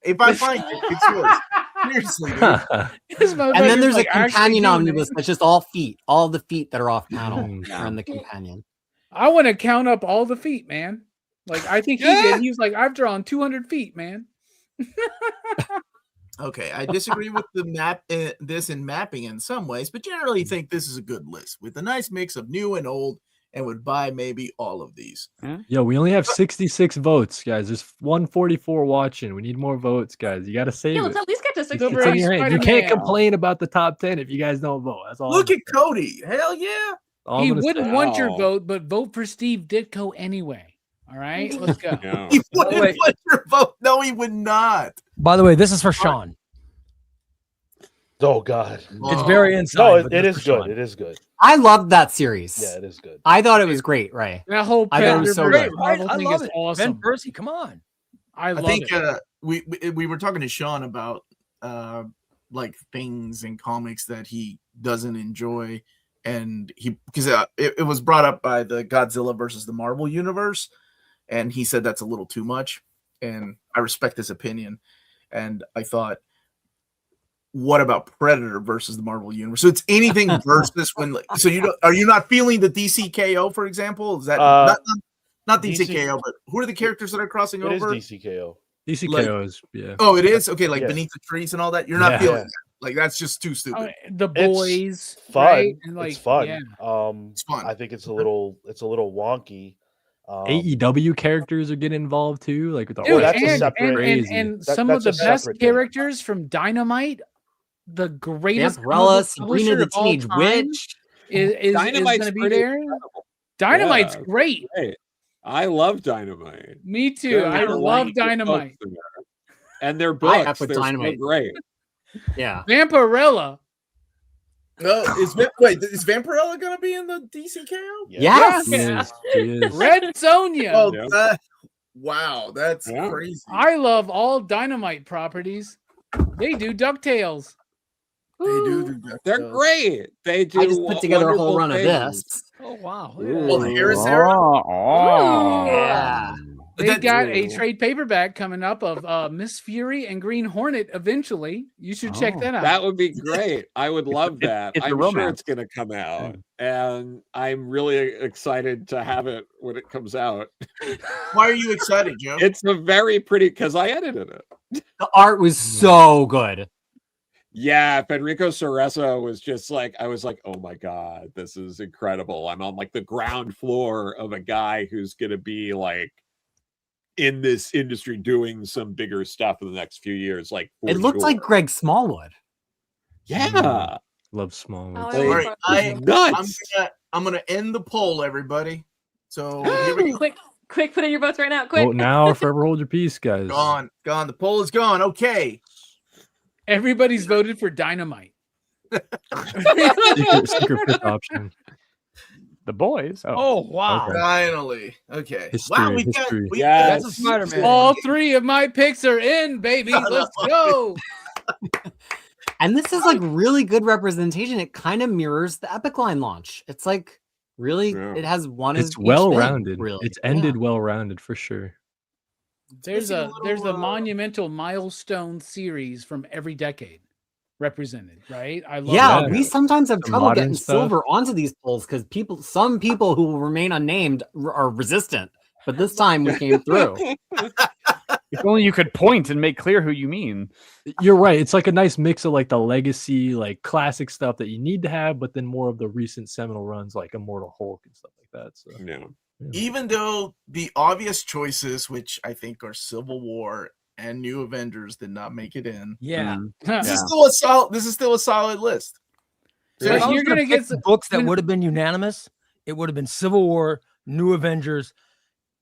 Speaker 1: if I find it, it's yours. Seriously, dude.
Speaker 9: This
Speaker 3: And then
Speaker 9: motherfucker's
Speaker 3: there's
Speaker 9: like,
Speaker 3: a
Speaker 9: actually
Speaker 3: companion
Speaker 9: doing
Speaker 3: omnibus
Speaker 9: it.
Speaker 3: that's just all feet. All the feet that are off panel
Speaker 5: Mm.
Speaker 3: are in the companion.
Speaker 9: I want to count up all the feet, man. Like I think he
Speaker 6: Yeah.
Speaker 9: did. He was like, I've drawn 200 feet, man.
Speaker 1: Okay, I disagree with the this in mapping in some ways, but generally think this is a good list with a nice mix of new and old, and would buy maybe all of these.
Speaker 5: Yo, we only have 66 votes, guys. There's 144 watching. We need more votes, guys. You got to save
Speaker 4: Yeah,
Speaker 5: it.
Speaker 4: let's at least get to 60.
Speaker 9: Silver
Speaker 5: It's in
Speaker 9: Age
Speaker 5: your hand. You
Speaker 9: Spider-Man.
Speaker 5: can't complain about the top 10 if you guys don't vote. That's all.
Speaker 1: Look
Speaker 5: I'm
Speaker 1: at Cody. Hell yeah.
Speaker 5: all
Speaker 9: He
Speaker 5: I'm gonna
Speaker 9: wouldn't
Speaker 5: say.
Speaker 9: want your
Speaker 6: Wow.
Speaker 9: vote, but vote for Steve Ditko anyway. All right, let's go.
Speaker 6: Yeah.
Speaker 1: He wouldn't
Speaker 8: wait.
Speaker 1: put your vote. No, he would not.
Speaker 8: By the way, this is for Sean.
Speaker 7: Oh God.
Speaker 8: It's very inside.
Speaker 7: No,
Speaker 8: but
Speaker 7: it
Speaker 8: this
Speaker 7: is
Speaker 8: for
Speaker 7: good.
Speaker 8: Sean.
Speaker 7: It is good.
Speaker 3: I loved that series.
Speaker 7: Yeah, it is good.
Speaker 3: I thought it was great, Ray.
Speaker 9: That whole
Speaker 3: I thought it
Speaker 9: Predator
Speaker 3: was so
Speaker 9: versus
Speaker 3: good.
Speaker 9: Marvel
Speaker 8: I
Speaker 9: thing
Speaker 8: love
Speaker 9: is
Speaker 8: it.
Speaker 9: awesome.
Speaker 8: Ben Percy, come on.
Speaker 9: I
Speaker 1: I
Speaker 9: love
Speaker 1: think
Speaker 9: it.
Speaker 1: we were talking to Sean about like things in comics that he doesn't enjoy, and because it was brought up by the Godzilla versus the Marvel universe, and he said that's a little too much, and I respect his opinion, and I thought, what about Predator versus the Marvel universe? So it's anything versus when. So are you not feeling the DCKO, for example? Is that not DCKO, but who are the characters that are crossing
Speaker 7: It is
Speaker 1: over?
Speaker 7: DCKO.
Speaker 5: DCKO is, yeah.
Speaker 1: Oh, it is? Okay, like
Speaker 7: Yes.
Speaker 1: Beneath the Trees and all that. You're not
Speaker 5: Yeah.
Speaker 1: feeling
Speaker 7: Yeah.
Speaker 1: that. Like that's just too stupid.
Speaker 9: The
Speaker 7: It's
Speaker 9: boys,
Speaker 7: Fun.
Speaker 9: right? And like,
Speaker 7: it's fun.
Speaker 9: yeah.
Speaker 1: It's fun.
Speaker 7: I think it's a little wonky.
Speaker 5: AEW characters are getting involved too, like with the
Speaker 9: Dude,
Speaker 5: art.
Speaker 7: that's a
Speaker 9: and,
Speaker 7: separate-
Speaker 9: and,
Speaker 5: crazy.
Speaker 9: and
Speaker 7: That-
Speaker 9: some of the
Speaker 7: that's a
Speaker 9: best
Speaker 7: separate thing.
Speaker 9: characters from Dynamite, the greatest
Speaker 3: Vampirella,
Speaker 9: comic book
Speaker 3: Sabrina
Speaker 9: publisher
Speaker 3: the
Speaker 9: of all
Speaker 3: Teenage
Speaker 9: time,
Speaker 3: Witch.
Speaker 9: is
Speaker 6: Dynamite's
Speaker 9: going to be
Speaker 6: pretty
Speaker 9: there.
Speaker 6: incredible.
Speaker 9: Dynamite's
Speaker 6: Yeah.
Speaker 9: great.
Speaker 6: Hey, I love Dynamite.
Speaker 9: Me too. I
Speaker 6: There's
Speaker 9: love
Speaker 6: like
Speaker 9: Dynamite.
Speaker 6: books in there. And their
Speaker 3: I
Speaker 6: books,
Speaker 3: have with
Speaker 6: they're so
Speaker 3: Dynamite.
Speaker 6: great.
Speaker 3: Yeah.
Speaker 9: Vampirella.
Speaker 1: No, is Vampirella gonna be in the DCKO?
Speaker 3: Yes.
Speaker 5: She is, she is.
Speaker 9: Red Sonja.
Speaker 1: Oh,
Speaker 6: Yeah.
Speaker 1: wow, that's
Speaker 6: Yeah.
Speaker 1: crazy.
Speaker 9: I love all Dynamite properties. They do DuckTales.
Speaker 1: They do that.
Speaker 6: They're
Speaker 1: stuff.
Speaker 6: great. They do
Speaker 3: I just put together a whole run
Speaker 6: wonderful
Speaker 3: of
Speaker 6: things.
Speaker 3: this.
Speaker 8: Oh, wow.
Speaker 1: Well,
Speaker 6: Ooh.
Speaker 1: Harris era.
Speaker 3: Yeah.
Speaker 1: But
Speaker 9: They
Speaker 1: that-
Speaker 9: got a trade paperback coming up of Miss Fury and Green Hornet eventually. You should check
Speaker 2: Oh,
Speaker 9: that out.
Speaker 6: That would be great. I would love that.
Speaker 2: it's a
Speaker 6: I'm sure
Speaker 2: romance.
Speaker 6: it's going to come out, and I'm really excited to have it when it comes out.
Speaker 1: Why are you excited, Joe?
Speaker 6: It's a very pretty because I edited it.
Speaker 3: The art was so good.
Speaker 6: Yeah, Federico Ceresa was just like, I was like, oh my God, this is incredible. I'm on like the ground floor of a guy who's going to be like in this industry doing some bigger stuff in the next few years. Like, for
Speaker 3: It looked like
Speaker 6: sure.
Speaker 3: Greg Smallwood.
Speaker 6: Yeah.
Speaker 5: Love Small.
Speaker 4: Oh,
Speaker 6: Like,
Speaker 4: I
Speaker 1: All right,
Speaker 6: it's
Speaker 1: I'm
Speaker 6: nuts.
Speaker 1: gonna end the poll, everybody. So here we go.
Speaker 4: Quick, put in your votes right now. Quick.
Speaker 5: Vote now or forever hold your peace, guys.
Speaker 1: Gone. The poll is gone. Okay.
Speaker 9: Everybody's voted for Dynamite.
Speaker 5: Secret fifth option.
Speaker 2: The boys. Oh,
Speaker 8: Oh, wow.
Speaker 5: Okay.
Speaker 1: Finally. Okay.
Speaker 5: History,
Speaker 1: Wow, we
Speaker 5: history.
Speaker 1: got
Speaker 6: Yes.
Speaker 8: That's a Spider-Man.
Speaker 9: All 3 of my picks are in, baby. Let's go.
Speaker 3: And this is like really good representation. It kind of mirrors the Epic Line launch. It's like really,
Speaker 6: Yeah.
Speaker 3: it has one.
Speaker 5: It's
Speaker 3: of each
Speaker 5: well
Speaker 3: thing,
Speaker 5: rounded.
Speaker 3: Really,
Speaker 5: It's ended well rounded for sure.
Speaker 9: There's
Speaker 1: Missing
Speaker 9: a
Speaker 1: little,
Speaker 9: monumental milestone series from every decade represented, right? I love
Speaker 3: Yeah,
Speaker 9: that.
Speaker 3: we sometimes have
Speaker 5: The
Speaker 3: trouble
Speaker 5: modern
Speaker 3: getting
Speaker 5: stuff.
Speaker 3: silver onto these polls because some people who will remain unnamed are resistant. But this time we came through.
Speaker 2: if only you could point and make clear who you mean.
Speaker 5: You're right. It's like a nice mix of like the legacy, like classic stuff that you need to have, but then more of the recent seminal runs like Immortal Hulk and stuff like that. So
Speaker 6: Yeah.
Speaker 1: Even though the obvious choices, which I think are Civil War and New Avengers, did not make it in.
Speaker 8: Yeah.
Speaker 1: This is still a solid. This is still a solid list.
Speaker 9: So
Speaker 8: If I was
Speaker 9: you're
Speaker 8: gonna
Speaker 9: gonna get
Speaker 8: pick
Speaker 9: some,
Speaker 8: books that
Speaker 9: when-
Speaker 8: would have been unanimous. It would have been Civil War, New Avengers,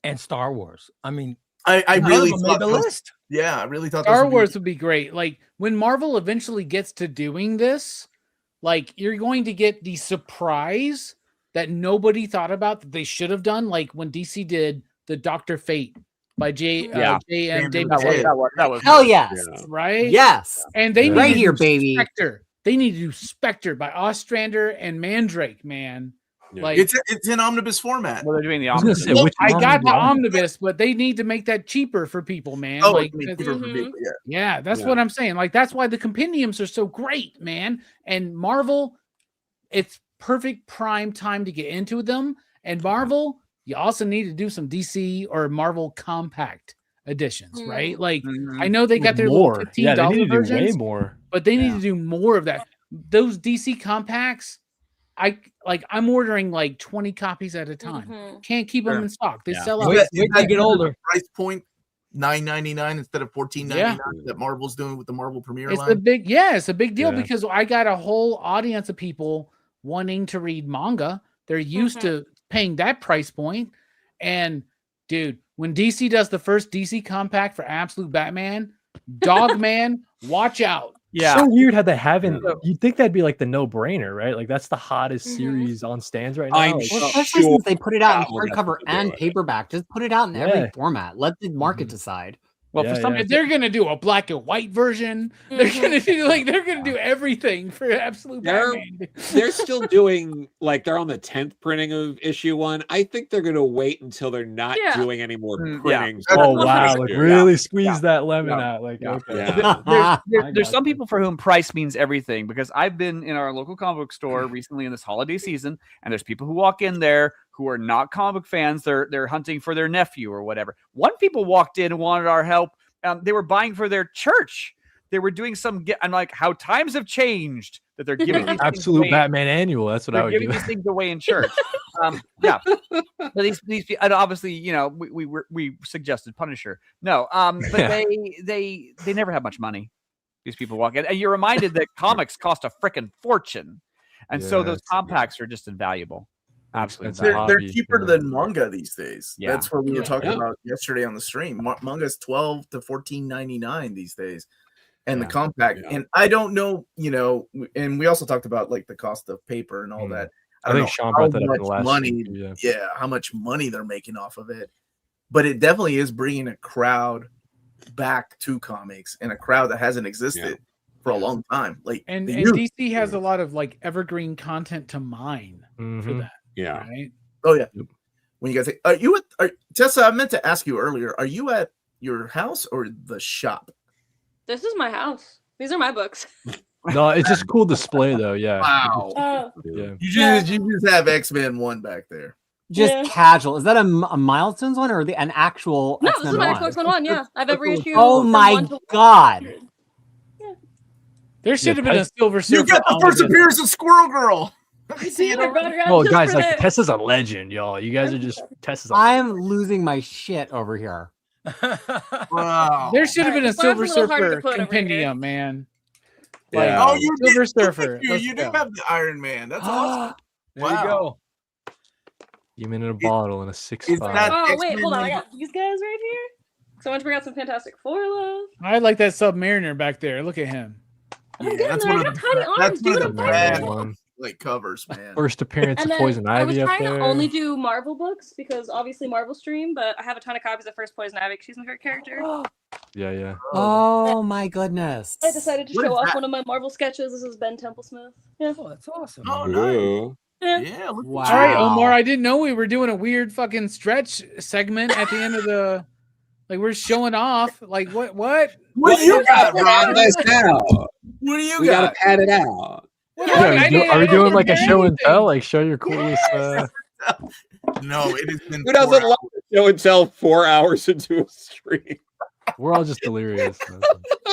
Speaker 8: and Star Wars. I mean,
Speaker 1: I
Speaker 8: None
Speaker 1: really
Speaker 8: of them made
Speaker 1: thought
Speaker 8: the
Speaker 1: those-
Speaker 8: list.
Speaker 1: Yeah, I really thought
Speaker 9: Star
Speaker 1: those
Speaker 9: Wars would be great. Like when Marvel eventually gets to doing this, like you're going to get the surprise that nobody thought about that they should have done. Like when DC did the Doctor Fate by J.M.
Speaker 1: Damn,
Speaker 9: David
Speaker 1: that was-
Speaker 9: Ayer,
Speaker 2: That was
Speaker 3: Hell yes.
Speaker 6: Yeah.
Speaker 9: right?
Speaker 3: Yes.
Speaker 9: And they
Speaker 5: Yeah.
Speaker 9: need
Speaker 3: Right
Speaker 9: to
Speaker 3: here,
Speaker 9: do
Speaker 3: baby.
Speaker 9: Spectre. They need to do Spectre by Ostrander and Mandrake, man.
Speaker 6: Yeah.
Speaker 9: Like
Speaker 1: it's in omnibus format.
Speaker 2: Well, they're doing the
Speaker 5: I was gonna
Speaker 2: omnibus.
Speaker 5: say,
Speaker 9: look,
Speaker 5: which
Speaker 9: I
Speaker 5: one
Speaker 9: got
Speaker 5: is
Speaker 9: the
Speaker 5: the
Speaker 9: omnibus, but they need to make that cheaper for people, man.
Speaker 1: Oh,
Speaker 9: Like
Speaker 1: I mean,
Speaker 9: that's-
Speaker 1: cheaper for people, yeah.
Speaker 9: yeah, that's
Speaker 6: Yeah.
Speaker 9: what I'm saying. Like that's why the compendiums are so great, man. And Marvel, it's perfect prime time to get into them. And Marvel, you also need to do some DC or Marvel compact editions, right? Like I know they got their little
Speaker 5: more? Yeah, they
Speaker 9: $15
Speaker 5: need to do way
Speaker 9: versions,
Speaker 5: more.
Speaker 9: but they need to do more of that. Those DC compacts, I'm ordering like 20 copies at a time.
Speaker 4: Mhm.
Speaker 9: Can't keep them
Speaker 1: Sure.
Speaker 9: in stock. They
Speaker 8: Yeah.
Speaker 9: sell out.
Speaker 8: Wait
Speaker 1: Is
Speaker 8: till you
Speaker 1: that
Speaker 8: get older.
Speaker 1: Price point $9.99 instead of $14.99 that Marvel's doing with the Marvel Premiere
Speaker 9: It's
Speaker 1: line.
Speaker 9: it's a big deal
Speaker 5: Yeah.
Speaker 9: because I got a whole audience of people wanting to read manga. They're used to paying that price point. And dude, when DC does the first DC compact for Absolute Batman, Dogman, watch out.
Speaker 2: Yeah.
Speaker 5: So weird how they haven't. You'd think that'd be like the no-brainer, right? Like that's the hottest
Speaker 4: Mhm.
Speaker 5: series on stands right now.
Speaker 6: I'm
Speaker 5: Like,
Speaker 3: Well,
Speaker 6: sure
Speaker 3: especially since they put it out in
Speaker 6: Marvel has
Speaker 3: hardcover
Speaker 6: to do
Speaker 3: and
Speaker 6: it.
Speaker 3: paperback. Just put it out in every
Speaker 5: Yeah.
Speaker 3: format. Let the market
Speaker 5: Mhm.
Speaker 3: decide.
Speaker 2: Well,
Speaker 5: Yeah,
Speaker 2: for some,
Speaker 5: yeah.
Speaker 9: If they're gonna do a black and white version, they're gonna do everything for Absolute
Speaker 6: They're-
Speaker 9: Batman.
Speaker 6: They're still doing like they're on the 10th printing of issue 1. I think they're gonna wait until they're not
Speaker 4: Yeah.
Speaker 6: doing any more
Speaker 2: Yeah.
Speaker 6: printings.
Speaker 5: oh
Speaker 6: before
Speaker 5: wow!
Speaker 6: they
Speaker 5: Like
Speaker 6: do.
Speaker 5: really squeeze
Speaker 2: Yeah.
Speaker 5: that lemon
Speaker 2: Yeah.
Speaker 5: out. Like
Speaker 2: Yeah.
Speaker 5: okay.
Speaker 6: Yeah.
Speaker 5: I
Speaker 2: there's some
Speaker 5: gotcha.
Speaker 2: people for whom price means everything because I've been in our local comic book store recently in this holiday season, and there's people who walk in there who are not comic book fans. They're hunting for their nephew or whatever. One people walked in and wanted our help. They were buying for their church. They were doing some. I'm like, how times have changed that they're giving these things
Speaker 5: Absolute
Speaker 2: away.
Speaker 5: Batman annual. That's what I
Speaker 2: They're
Speaker 5: would
Speaker 2: giving
Speaker 5: do.
Speaker 2: these things away in church. Yeah, but these and obviously, you know, we suggested Punisher. No, but
Speaker 5: Yeah.
Speaker 2: they never have much money. These people walk in, and you're reminded that comics cost a freaking fortune, and so
Speaker 5: Yeah,
Speaker 2: those
Speaker 5: it's-
Speaker 2: compacts are just invaluable. Absolutely,
Speaker 5: It's a
Speaker 2: invaluable.
Speaker 1: They're
Speaker 5: hobby,
Speaker 1: cheaper
Speaker 5: yeah.
Speaker 1: than manga these days.
Speaker 2: Yeah.
Speaker 1: That's what we were talking
Speaker 6: Yeah.
Speaker 1: about yesterday on the stream. Manga's $12 to $14.99 these days, and
Speaker 2: Yeah.
Speaker 1: the compact.
Speaker 6: Yeah.
Speaker 1: And I don't know, you know. And we also talked about like the cost of paper and all
Speaker 5: Mm.
Speaker 1: that.
Speaker 5: I
Speaker 1: don't
Speaker 5: think
Speaker 1: know
Speaker 5: Sean
Speaker 1: how
Speaker 5: brought that up in
Speaker 1: much
Speaker 5: the last
Speaker 1: money.
Speaker 5: stream too,
Speaker 1: Yeah, how much money they're making off of it. But it definitely is bringing a crowd back to comics, and a crowd that hasn't existed for a long time. Like
Speaker 9: And
Speaker 1: the
Speaker 9: and
Speaker 1: youth.
Speaker 9: DC has a lot of like evergreen content to mine for
Speaker 5: Mhm.
Speaker 9: that,
Speaker 6: Yeah.
Speaker 9: right?
Speaker 1: Oh yeah.
Speaker 5: Yep.
Speaker 1: When you guys say, are you at Tessa? I meant to ask you earlier. Are you at your house or the shop?
Speaker 4: This is my house. These are my books.
Speaker 5: No, it's just cool display though. Yeah.
Speaker 1: Wow.
Speaker 5: Yeah.
Speaker 1: You just have X-Men 1 back there.
Speaker 3: Just
Speaker 4: Yeah.
Speaker 3: casual. Is that a Milestones one or an actual?
Speaker 4: No, this is
Speaker 3: X-Men
Speaker 4: my
Speaker 3: one?
Speaker 4: Xbox One. Yeah, I have every issue.
Speaker 3: Oh
Speaker 4: from
Speaker 3: my
Speaker 4: 1 to
Speaker 3: god!
Speaker 9: There should have been a
Speaker 5: Tess-
Speaker 9: Silver
Speaker 1: You
Speaker 9: Surfer.
Speaker 1: got the first
Speaker 9: omnibus.
Speaker 1: appearance of Squirrel Girl. I see it
Speaker 4: I
Speaker 1: over
Speaker 4: brought her out
Speaker 5: Oh,
Speaker 4: just
Speaker 5: guys,
Speaker 4: for
Speaker 5: like
Speaker 4: that.
Speaker 5: Tessa's a legend, y'all. You guys are just Tessa's.
Speaker 3: I'm losing my shit over here.
Speaker 1: Wow.
Speaker 9: There should have been a
Speaker 4: Alright, this one's
Speaker 9: Silver
Speaker 4: a little harder to
Speaker 9: Surfer
Speaker 4: put over here.
Speaker 9: compendium, man.
Speaker 6: Yeah.
Speaker 1: Oh, you
Speaker 9: Silver
Speaker 1: did.
Speaker 9: Surfer.
Speaker 1: You,
Speaker 9: Let's
Speaker 1: you do
Speaker 9: go.
Speaker 1: have the Iron Man. That's awesome.
Speaker 8: There
Speaker 1: Wow.
Speaker 8: you go.
Speaker 5: Demon in a bottle and a 6'5".
Speaker 1: Is that-
Speaker 4: Oh wait,
Speaker 1: X-Men
Speaker 4: hold on. I
Speaker 1: number-
Speaker 4: got these guys right here. So I want to bring out some Fantastic Four love.
Speaker 9: I like that Submariner back there. Look at him.
Speaker 4: I'm
Speaker 1: Yeah,
Speaker 4: getting
Speaker 1: that's
Speaker 4: there.
Speaker 1: one
Speaker 4: I
Speaker 1: of
Speaker 4: got
Speaker 1: the
Speaker 4: tiny
Speaker 1: that's
Speaker 4: arms.
Speaker 1: one
Speaker 4: Dude,
Speaker 1: of
Speaker 4: I'm
Speaker 1: the
Speaker 4: fine.
Speaker 1: bad
Speaker 5: one.
Speaker 1: like covers, man.
Speaker 5: First appearance
Speaker 4: And
Speaker 5: of
Speaker 4: then
Speaker 5: Poison
Speaker 4: I was
Speaker 5: Ivy up
Speaker 4: trying
Speaker 5: there.
Speaker 4: to only do Marvel books because obviously Marvel stream, but I have a ton of copies of First Poison Ivy. She's my favorite character.
Speaker 5: Yeah, yeah.
Speaker 3: Oh my goodness!
Speaker 4: I decided to
Speaker 1: What
Speaker 4: show
Speaker 1: is
Speaker 4: off
Speaker 1: that?
Speaker 4: one of my Marvel sketches. This is Ben Templesmith. Yeah.
Speaker 8: Oh, that's awesome.
Speaker 1: Oh, nice.
Speaker 6: Ooh.
Speaker 1: Yeah. Look
Speaker 3: Wow.
Speaker 1: at
Speaker 9: All right,
Speaker 1: you.
Speaker 9: Omar. I didn't know we were doing a weird fucking stretch segment at the end of the. Like we're showing off. Like what? What?
Speaker 1: What do you got,
Speaker 6: Rob?
Speaker 1: Rob?
Speaker 6: This out.
Speaker 1: What do you
Speaker 6: We
Speaker 1: got?
Speaker 6: gotta pad it out.
Speaker 9: What?
Speaker 5: Yeah,
Speaker 9: I
Speaker 5: are we,
Speaker 9: didn't-
Speaker 5: are
Speaker 9: I
Speaker 5: we
Speaker 9: didn't
Speaker 5: doing like a
Speaker 9: prepare
Speaker 5: show and
Speaker 9: anything.
Speaker 5: tell? Like show your coolest.
Speaker 1: No, it has been
Speaker 6: Who doesn't
Speaker 1: 4
Speaker 6: love to show and tell 4 hours into a stream?
Speaker 5: We're all just delirious.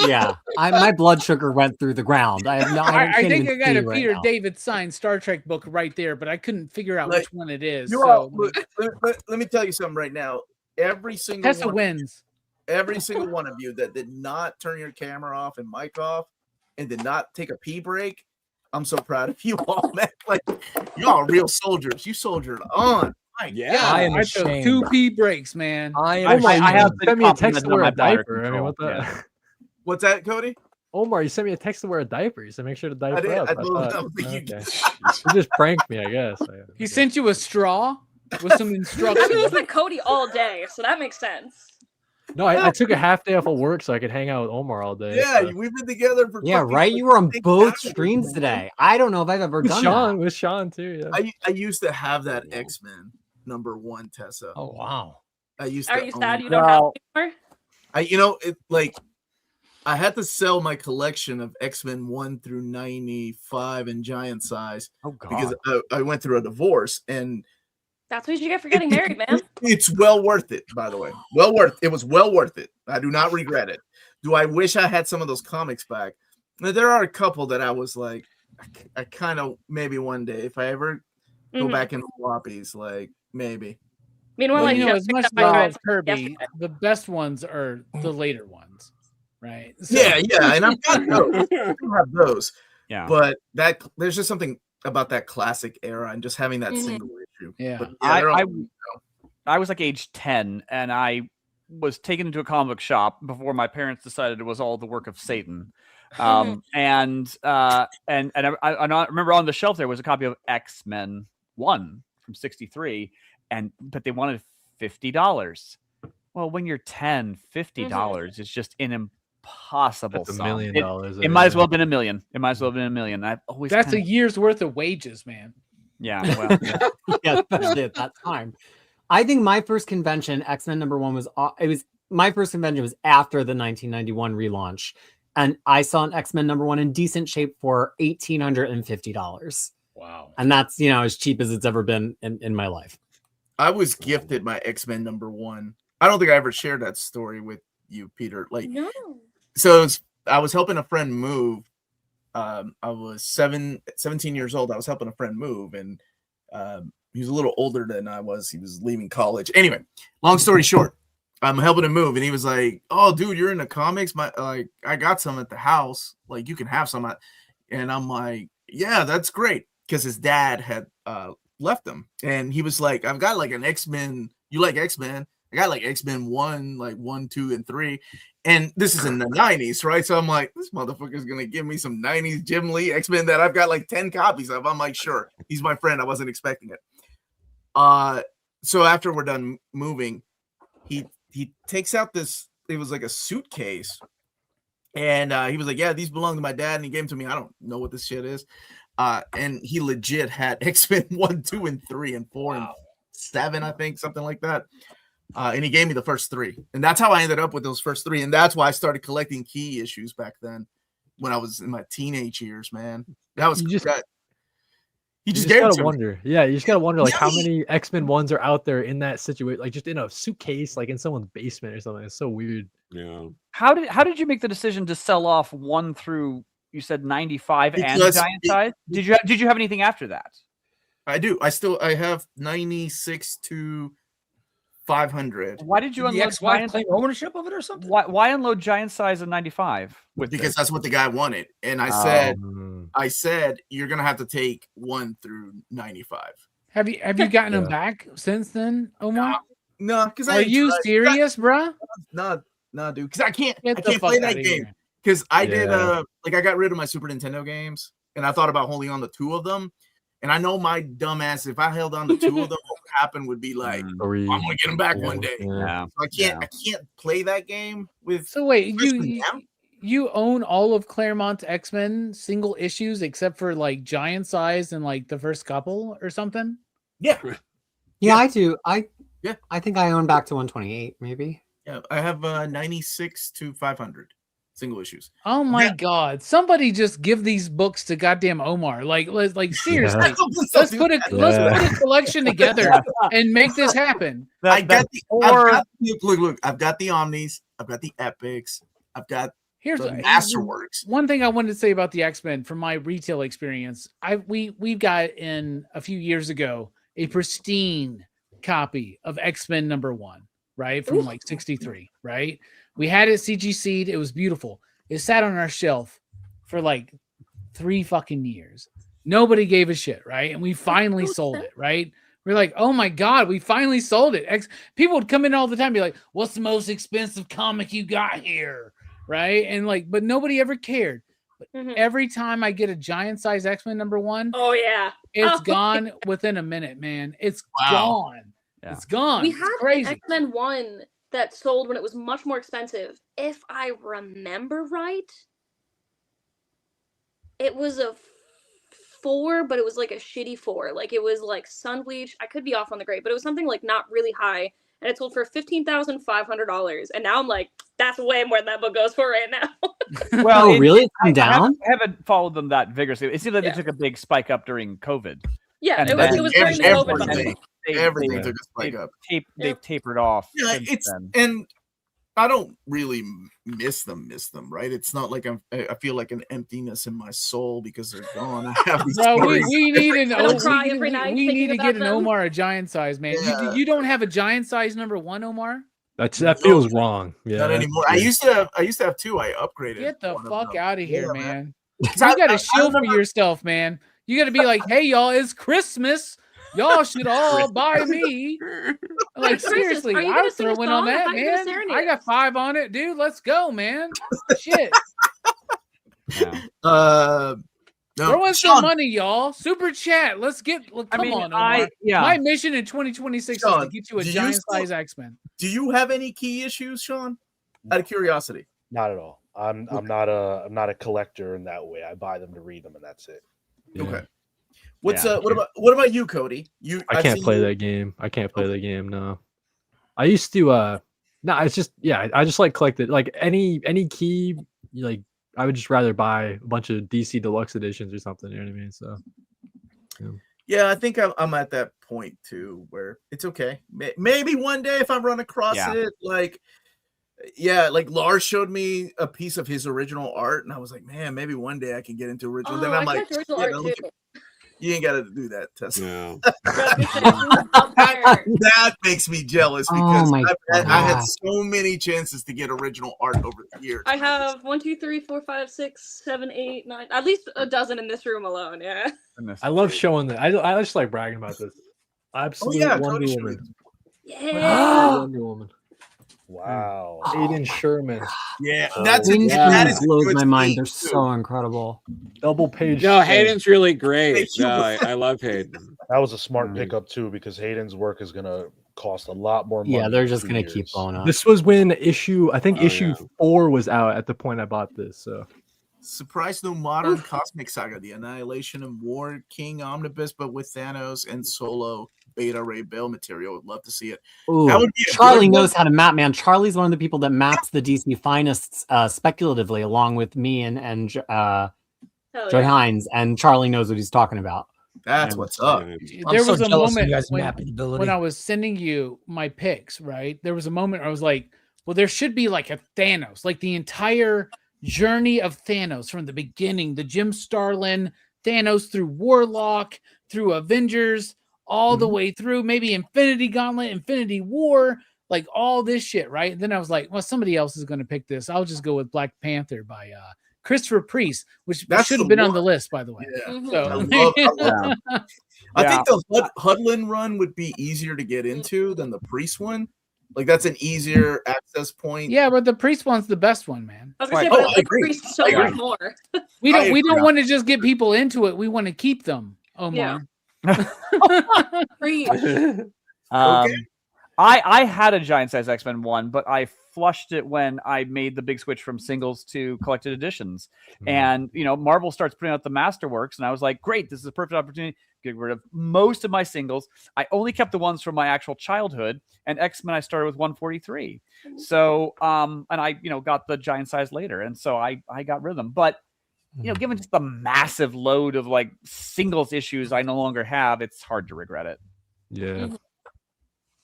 Speaker 3: Yeah, my blood sugar went through the ground. I have no.
Speaker 9: I
Speaker 3: can't
Speaker 9: think
Speaker 3: even
Speaker 9: I got
Speaker 3: see
Speaker 9: a
Speaker 3: right
Speaker 9: Peter
Speaker 3: now.
Speaker 9: David signed Star Trek book right there, but I couldn't figure out
Speaker 1: Like,
Speaker 9: which one it is.
Speaker 1: You
Speaker 9: So
Speaker 1: all, look, let me tell you something right now. Every single
Speaker 9: Tessa
Speaker 1: one,
Speaker 9: wins.
Speaker 1: every single one of you that did not turn your camera off and mic off and did not take a pee break, I'm so proud of you all, man. Like y'all are real soldiers. You soldiered on.
Speaker 6: Yeah.
Speaker 8: I am
Speaker 9: I took
Speaker 8: ashamed.
Speaker 9: 2 pee breaks, man.
Speaker 8: I am
Speaker 2: I
Speaker 8: ashamed.
Speaker 2: have
Speaker 5: Send me a text
Speaker 2: complimented
Speaker 5: to wear
Speaker 2: on
Speaker 5: a
Speaker 2: my bladder
Speaker 5: diaper. I mean,
Speaker 2: control.
Speaker 5: what the?
Speaker 2: Yeah.
Speaker 1: What's that, Cody?
Speaker 5: Omar, you sent me a text to wear a diaper. You said make sure to diaper
Speaker 1: I did.
Speaker 5: up.
Speaker 1: I told
Speaker 5: thought,
Speaker 1: him that you
Speaker 5: okay. You just pranked me, I guess.
Speaker 9: He sent you a straw with some
Speaker 4: I mean,
Speaker 9: instructions.
Speaker 4: it's been Cody all day, so that makes sense.
Speaker 5: No, I took a half day off of work so I could hang out with Omar all day.
Speaker 1: Yeah,
Speaker 5: so.
Speaker 1: we've been together for
Speaker 3: Yeah,
Speaker 1: fucking,
Speaker 3: right.
Speaker 1: like,
Speaker 3: You were on
Speaker 1: 6
Speaker 3: both
Speaker 1: hours,
Speaker 3: streams
Speaker 1: man.
Speaker 3: today. I don't know if I've ever
Speaker 5: With
Speaker 3: done
Speaker 5: Sean,
Speaker 3: that.
Speaker 5: with Sean too. Yeah.
Speaker 1: I used to have that X-Men #1 Tessa.
Speaker 8: Oh wow.
Speaker 1: I used
Speaker 4: Are
Speaker 1: to
Speaker 4: you
Speaker 1: own
Speaker 4: sad
Speaker 1: it.
Speaker 4: you don't have it anymore?
Speaker 1: I had to sell my collection of X-Men 1 through 95 in giant size
Speaker 2: Oh God.
Speaker 1: because I went through a divorce, and
Speaker 4: That's what you get for getting married, man.
Speaker 1: it's well worth it, by the way. It was well worth it. I do not regret it. Do I wish I had some of those comics back? Now, there are a couple that I was like, I kind of maybe one day, if I ever go
Speaker 4: Mhm.
Speaker 1: back into floppies, like maybe.
Speaker 4: Meanwhile,
Speaker 1: Well,
Speaker 4: I
Speaker 9: you know,
Speaker 4: just
Speaker 9: as much
Speaker 4: picked up
Speaker 9: as I
Speaker 4: my
Speaker 9: love
Speaker 4: trans
Speaker 9: Kirby,
Speaker 4: yesterday.
Speaker 9: the best ones are the later ones, right? So,
Speaker 1: Yeah, and I've got those. I still have those.
Speaker 2: Yeah.
Speaker 1: But there's just something about that classic era and just having that
Speaker 4: Mhm.
Speaker 1: single issue.
Speaker 9: Yeah.
Speaker 1: But they're all-
Speaker 2: I was like age 10 and I was taken into a comic book shop before my parents decided it was all the work of Satan. And I remember on the shelf there was a copy of X-Men 1 from 63 but they wanted $50. Well, when you're 10, $50 is just an impossible
Speaker 5: That's $1
Speaker 2: sum.
Speaker 5: million.
Speaker 2: It might as well have been $1 million. It might as well have been $1 million. I've always
Speaker 9: That's a
Speaker 2: kinda-
Speaker 9: year's worth of wages, man.
Speaker 2: yeah. Well,
Speaker 3: Yeah, especially at that time. I think my first convention, X-Men #1, my first convention was after the 1991 relaunch, and I saw an X-Men #1 in decent shape for $1,850,
Speaker 9: Wow.
Speaker 3: and that's as cheap as it's ever been in my life.
Speaker 1: I was gifted my X-Men #1. I don't think I ever shared that story with you, Peter. Like,
Speaker 4: No.
Speaker 1: so I was helping a friend move. I was 17 years old. I was helping a friend move, and he was a little older than I was. He was leaving college. Anyway, long story short, I'm helping him move, and he was like, "Oh, dude, you're into comics? I got some at the house. Like, you can have some." And I'm like, "Yeah, that's great," because his dad had left him, and he was like, "I've got like an X-Men. You like X-Men? I got like X-Men 1, like 1, 2, and 3." And this is in the 90s, right? So I'm like, this motherfucker's going to give me some 90s Jim Lee X-Men that I've got like 10 copies of. I'm like, sure. He's my friend. I wasn't expecting it. So after we're done moving, he takes out this, it was like a suitcase. And he was like, yeah, these belong to my dad. And he gave them to me. I don't know what this shit is. And he legit had X-Men 1, 2, and 3, and 4, and 7, I think, something like that. And he gave me the first 3, and that's how I ended up with those first 3, and that's why I started collecting key issues back then when I was in my teenage years. Man, that was
Speaker 5: You
Speaker 1: that. He
Speaker 5: You
Speaker 1: just
Speaker 5: just
Speaker 1: gave it
Speaker 5: gotta
Speaker 1: to me.
Speaker 5: wonder. Yeah, you just gotta wonder like how
Speaker 1: Yeah.
Speaker 5: many X-Men 1s are out there in that situation, like just in a suitcase, like in someone's basement or something. It's so weird.
Speaker 6: Yeah.
Speaker 2: how did you make the decision to sell off 1 through, you said 95 and
Speaker 1: Because
Speaker 2: giant size? Did you have anything after that?
Speaker 1: I do. I have 96 to 500
Speaker 2: Why did you
Speaker 8: Did the
Speaker 2: unload
Speaker 8: ex-wife
Speaker 2: giant?
Speaker 8: claim ownership of it or something?
Speaker 2: Why unload giant size and 95 with
Speaker 1: because
Speaker 2: this?
Speaker 1: that's what the guy wanted, and I said you're gonna have to take 1 through 95.
Speaker 9: Have you gotten them
Speaker 5: Yeah.
Speaker 9: back since then, Omar?
Speaker 1: No, because
Speaker 9: Are you serious, bruh?
Speaker 1: No, dude. Because I can't
Speaker 9: Get the
Speaker 1: play
Speaker 9: fuck
Speaker 1: that
Speaker 9: outta
Speaker 1: game.
Speaker 9: here.
Speaker 1: Because I did
Speaker 5: Yeah.
Speaker 1: I got rid of my Super Nintendo games, and I thought about holding on to 2 of them. And I know my dumb ass, if I held on to 2 of them, what would happen would be like, I'm gonna get them back one day.
Speaker 2: Yeah.
Speaker 1: So I can't play that game with.
Speaker 9: So wait,
Speaker 1: Freshman now?
Speaker 9: you own all of Claremont's X-Men single issues except for like giant size and like the first couple or something?
Speaker 1: Yeah,
Speaker 3: Yeah, I do.
Speaker 1: Yeah.
Speaker 3: I think I own back to 128, maybe.
Speaker 1: yeah. I have 96 to 500 single issues.
Speaker 9: Oh my
Speaker 1: Yeah.
Speaker 9: god. Somebody just give these books to goddamn Omar. Like seriously.
Speaker 1: Please
Speaker 9: Let's
Speaker 1: don't
Speaker 9: put
Speaker 1: do
Speaker 9: a
Speaker 1: that.
Speaker 9: let's put a collection together and make this happen.
Speaker 1: I've got look. I've got the Omnis. I've got the Epics. I've got
Speaker 9: Here's
Speaker 1: the Masterworks.
Speaker 9: one thing I wanted to say about the X-Men from my retail experience. We've got in a few years ago a pristine copy of X-Men #1, right? From like 63, right? We had it CGC'd. It was beautiful. It sat on our shelf for like 3 fucking years. Nobody gave a shit, right? And we finally sold it, right? We're like, oh my God, we finally sold it. People would come in all the time and be like, what's the most expensive comic you got here? Right. And like, but nobody ever cared. But every time I get a giant size X-Men #1,
Speaker 4: oh yeah,
Speaker 9: it's gone within a minute, man. It's gone.
Speaker 2: Yeah.
Speaker 9: It's gone.
Speaker 4: We
Speaker 9: It's
Speaker 4: had
Speaker 9: crazy.
Speaker 4: an X-Men 1 that sold when it was much more expensive. If I remember right, it was a 4, but it was like a shitty 4. Like it was like sun bleach. I could be off on the grade, but it was something like not really high, and it sold for $15,500. And now I'm like, that's way more than that book goes for right now.
Speaker 2: Well,
Speaker 3: really? It's come down?
Speaker 2: I haven't followed them that vigorously. It seemed like they took a big spike up during COVID.
Speaker 4: Yeah,
Speaker 2: And
Speaker 4: it was during the COVID time.
Speaker 1: Everything took a spike up.
Speaker 2: They've tapered off.
Speaker 1: Yeah,
Speaker 2: since then.
Speaker 1: and I don't really miss them, right? It's not like I feel like an emptiness in my soul because they're gone. I have these
Speaker 9: Bro,
Speaker 1: stories.
Speaker 9: we need
Speaker 4: cry every night
Speaker 9: we need to
Speaker 4: thinking
Speaker 9: get an
Speaker 4: about them.
Speaker 9: Omar a giant size, man.
Speaker 1: Yeah.
Speaker 9: You don't have a giant size #1, Omar?
Speaker 5: That feels wrong. Yeah,
Speaker 1: Not anymore. I used to have 2. I upgraded.
Speaker 9: Get the
Speaker 1: one of
Speaker 9: fuck
Speaker 1: them.
Speaker 9: out of here,
Speaker 1: Yeah,
Speaker 9: man.
Speaker 1: I-
Speaker 9: You got
Speaker 1: I
Speaker 9: to shield for
Speaker 1: remember-
Speaker 9: yourself, man. You got to be like, hey, y'all, it's Christmas. Y'all should all buy me. Like,
Speaker 4: Krisis,
Speaker 9: seriously,
Speaker 4: are you
Speaker 9: I
Speaker 4: gonna
Speaker 9: was
Speaker 4: sing a
Speaker 9: throwing on
Speaker 4: song? I
Speaker 9: that,
Speaker 4: thought you were gonna
Speaker 9: man.
Speaker 4: serenade
Speaker 9: I got
Speaker 4: us.
Speaker 9: 5 on it, dude. Let's go, man. Shit.
Speaker 2: Yeah.
Speaker 1: No,
Speaker 9: Throw in
Speaker 1: Sean,
Speaker 9: some money, y'all. Super chat. Let's get. Come on, Omar. My mission in 2026 is
Speaker 1: Sean,
Speaker 9: to get you a
Speaker 1: do you
Speaker 9: giant
Speaker 1: still-
Speaker 9: size X-Men.
Speaker 1: do you have any key issues, Sean? Out of curiosity.
Speaker 7: Not at all. I'm not a collector in that way. I buy them to read them, and that's it.
Speaker 1: Okay. What about you, Cody?
Speaker 5: I can't play that game. I can't play the game. No, I used to. No, it's just I just like collected like any key. Like I would just rather buy a bunch of DC Deluxe editions or something. You know what I mean? So.
Speaker 1: Yeah, I think I'm at that point too, where it's okay. Maybe one day if I run across it, like Lars showed me a piece of his original art, and I was like, man, maybe one day I can get into original. Then I'm like,
Speaker 4: original art too.
Speaker 1: you ain't got to do that, Tessa.
Speaker 6: No.
Speaker 1: That makes me jealous because
Speaker 3: my
Speaker 1: I had
Speaker 3: God.
Speaker 1: so many chances to get original art over the years.
Speaker 4: I have 1, 2, 3, 4, 5, 6, 7, 8, 9, at least a dozen in this room alone. Yeah.
Speaker 5: I love showing that. I just like bragging about this. Absolute Wonder
Speaker 1: Cody
Speaker 5: Woman.
Speaker 4: Yeah.
Speaker 5: Wonder Woman.
Speaker 7: Wow.
Speaker 5: Aiden Sherman.
Speaker 1: Yeah,
Speaker 3: That
Speaker 1: is
Speaker 3: blows
Speaker 1: good
Speaker 3: my mind.
Speaker 1: speed,
Speaker 3: They're
Speaker 1: too.
Speaker 3: so incredible.
Speaker 5: Double page.
Speaker 6: No,
Speaker 5: spread.
Speaker 6: Hayden's really great.
Speaker 1: Thank you.
Speaker 6: No, I love Hayden.
Speaker 7: That was a smart pickup too, because Hayden's work is gonna cost a lot more money.
Speaker 3: Yeah, they're
Speaker 7: in
Speaker 3: just
Speaker 7: 2
Speaker 3: gonna
Speaker 7: years.
Speaker 3: keep blowing up.
Speaker 5: This was when issue 4
Speaker 6: yeah.
Speaker 5: was out at the point I bought this. So
Speaker 1: Surprise new modern cosmic saga, the annihilation and war king omnibus, but with Thanos and solo beta ray Bell material. Would love to see it.
Speaker 3: Ooh,
Speaker 1: That would be a
Speaker 3: Charlie
Speaker 1: good
Speaker 3: knows
Speaker 1: one.
Speaker 3: how to map, man. Charlie's one of the people that maps the DC finest speculatively, along with me and Joy Hines. And Charlie knows what he's talking about.
Speaker 1: That's what's up.
Speaker 9: There was a moment
Speaker 8: you guys'
Speaker 9: when
Speaker 8: mapping ability.
Speaker 9: I was sending you my picks, right? There was a moment I was like, well, there should be like a Thanos, like the entire journey of Thanos from the beginning, the Jim Starlin Thanos through Warlock, through Avengers, all the way through maybe Infinity Gauntlet, Infinity War, like all this shit, right? And then I was like, well, somebody else is going to pick this. I'll just go with Black Panther by Christopher Priest, which
Speaker 1: That's
Speaker 9: should have
Speaker 1: the
Speaker 9: been on
Speaker 1: one.
Speaker 9: the list, by the way.
Speaker 1: Yeah.
Speaker 9: So
Speaker 1: I love I think the Hudlin run would be easier to get into than the Priest one. Like that's an easier access point.
Speaker 9: yeah, but the Priest one's the best one, man.
Speaker 4: I was gonna say,
Speaker 1: Oh,
Speaker 4: but
Speaker 1: I
Speaker 4: the
Speaker 1: agree.
Speaker 4: priest so
Speaker 1: I agree.
Speaker 4: much more.
Speaker 9: We
Speaker 1: I
Speaker 9: don't
Speaker 1: agree.
Speaker 9: want to just get people into it. We want to keep them. Omar.
Speaker 4: Preach.
Speaker 2: I had a giant size X-Men 1, but I flushed it when I made the big switch from singles to collected editions. And, Marvel starts putting out the Masterworks, and I was like, great, this is a perfect opportunity to get rid of most of my singles. I only kept the ones from my actual childhood, and X-Men I started with 143. So, and I, got the giant size later, and so I got rid of them. But, given just the massive load of like singles issues I no longer have, it's hard to regret it.
Speaker 5: yeah.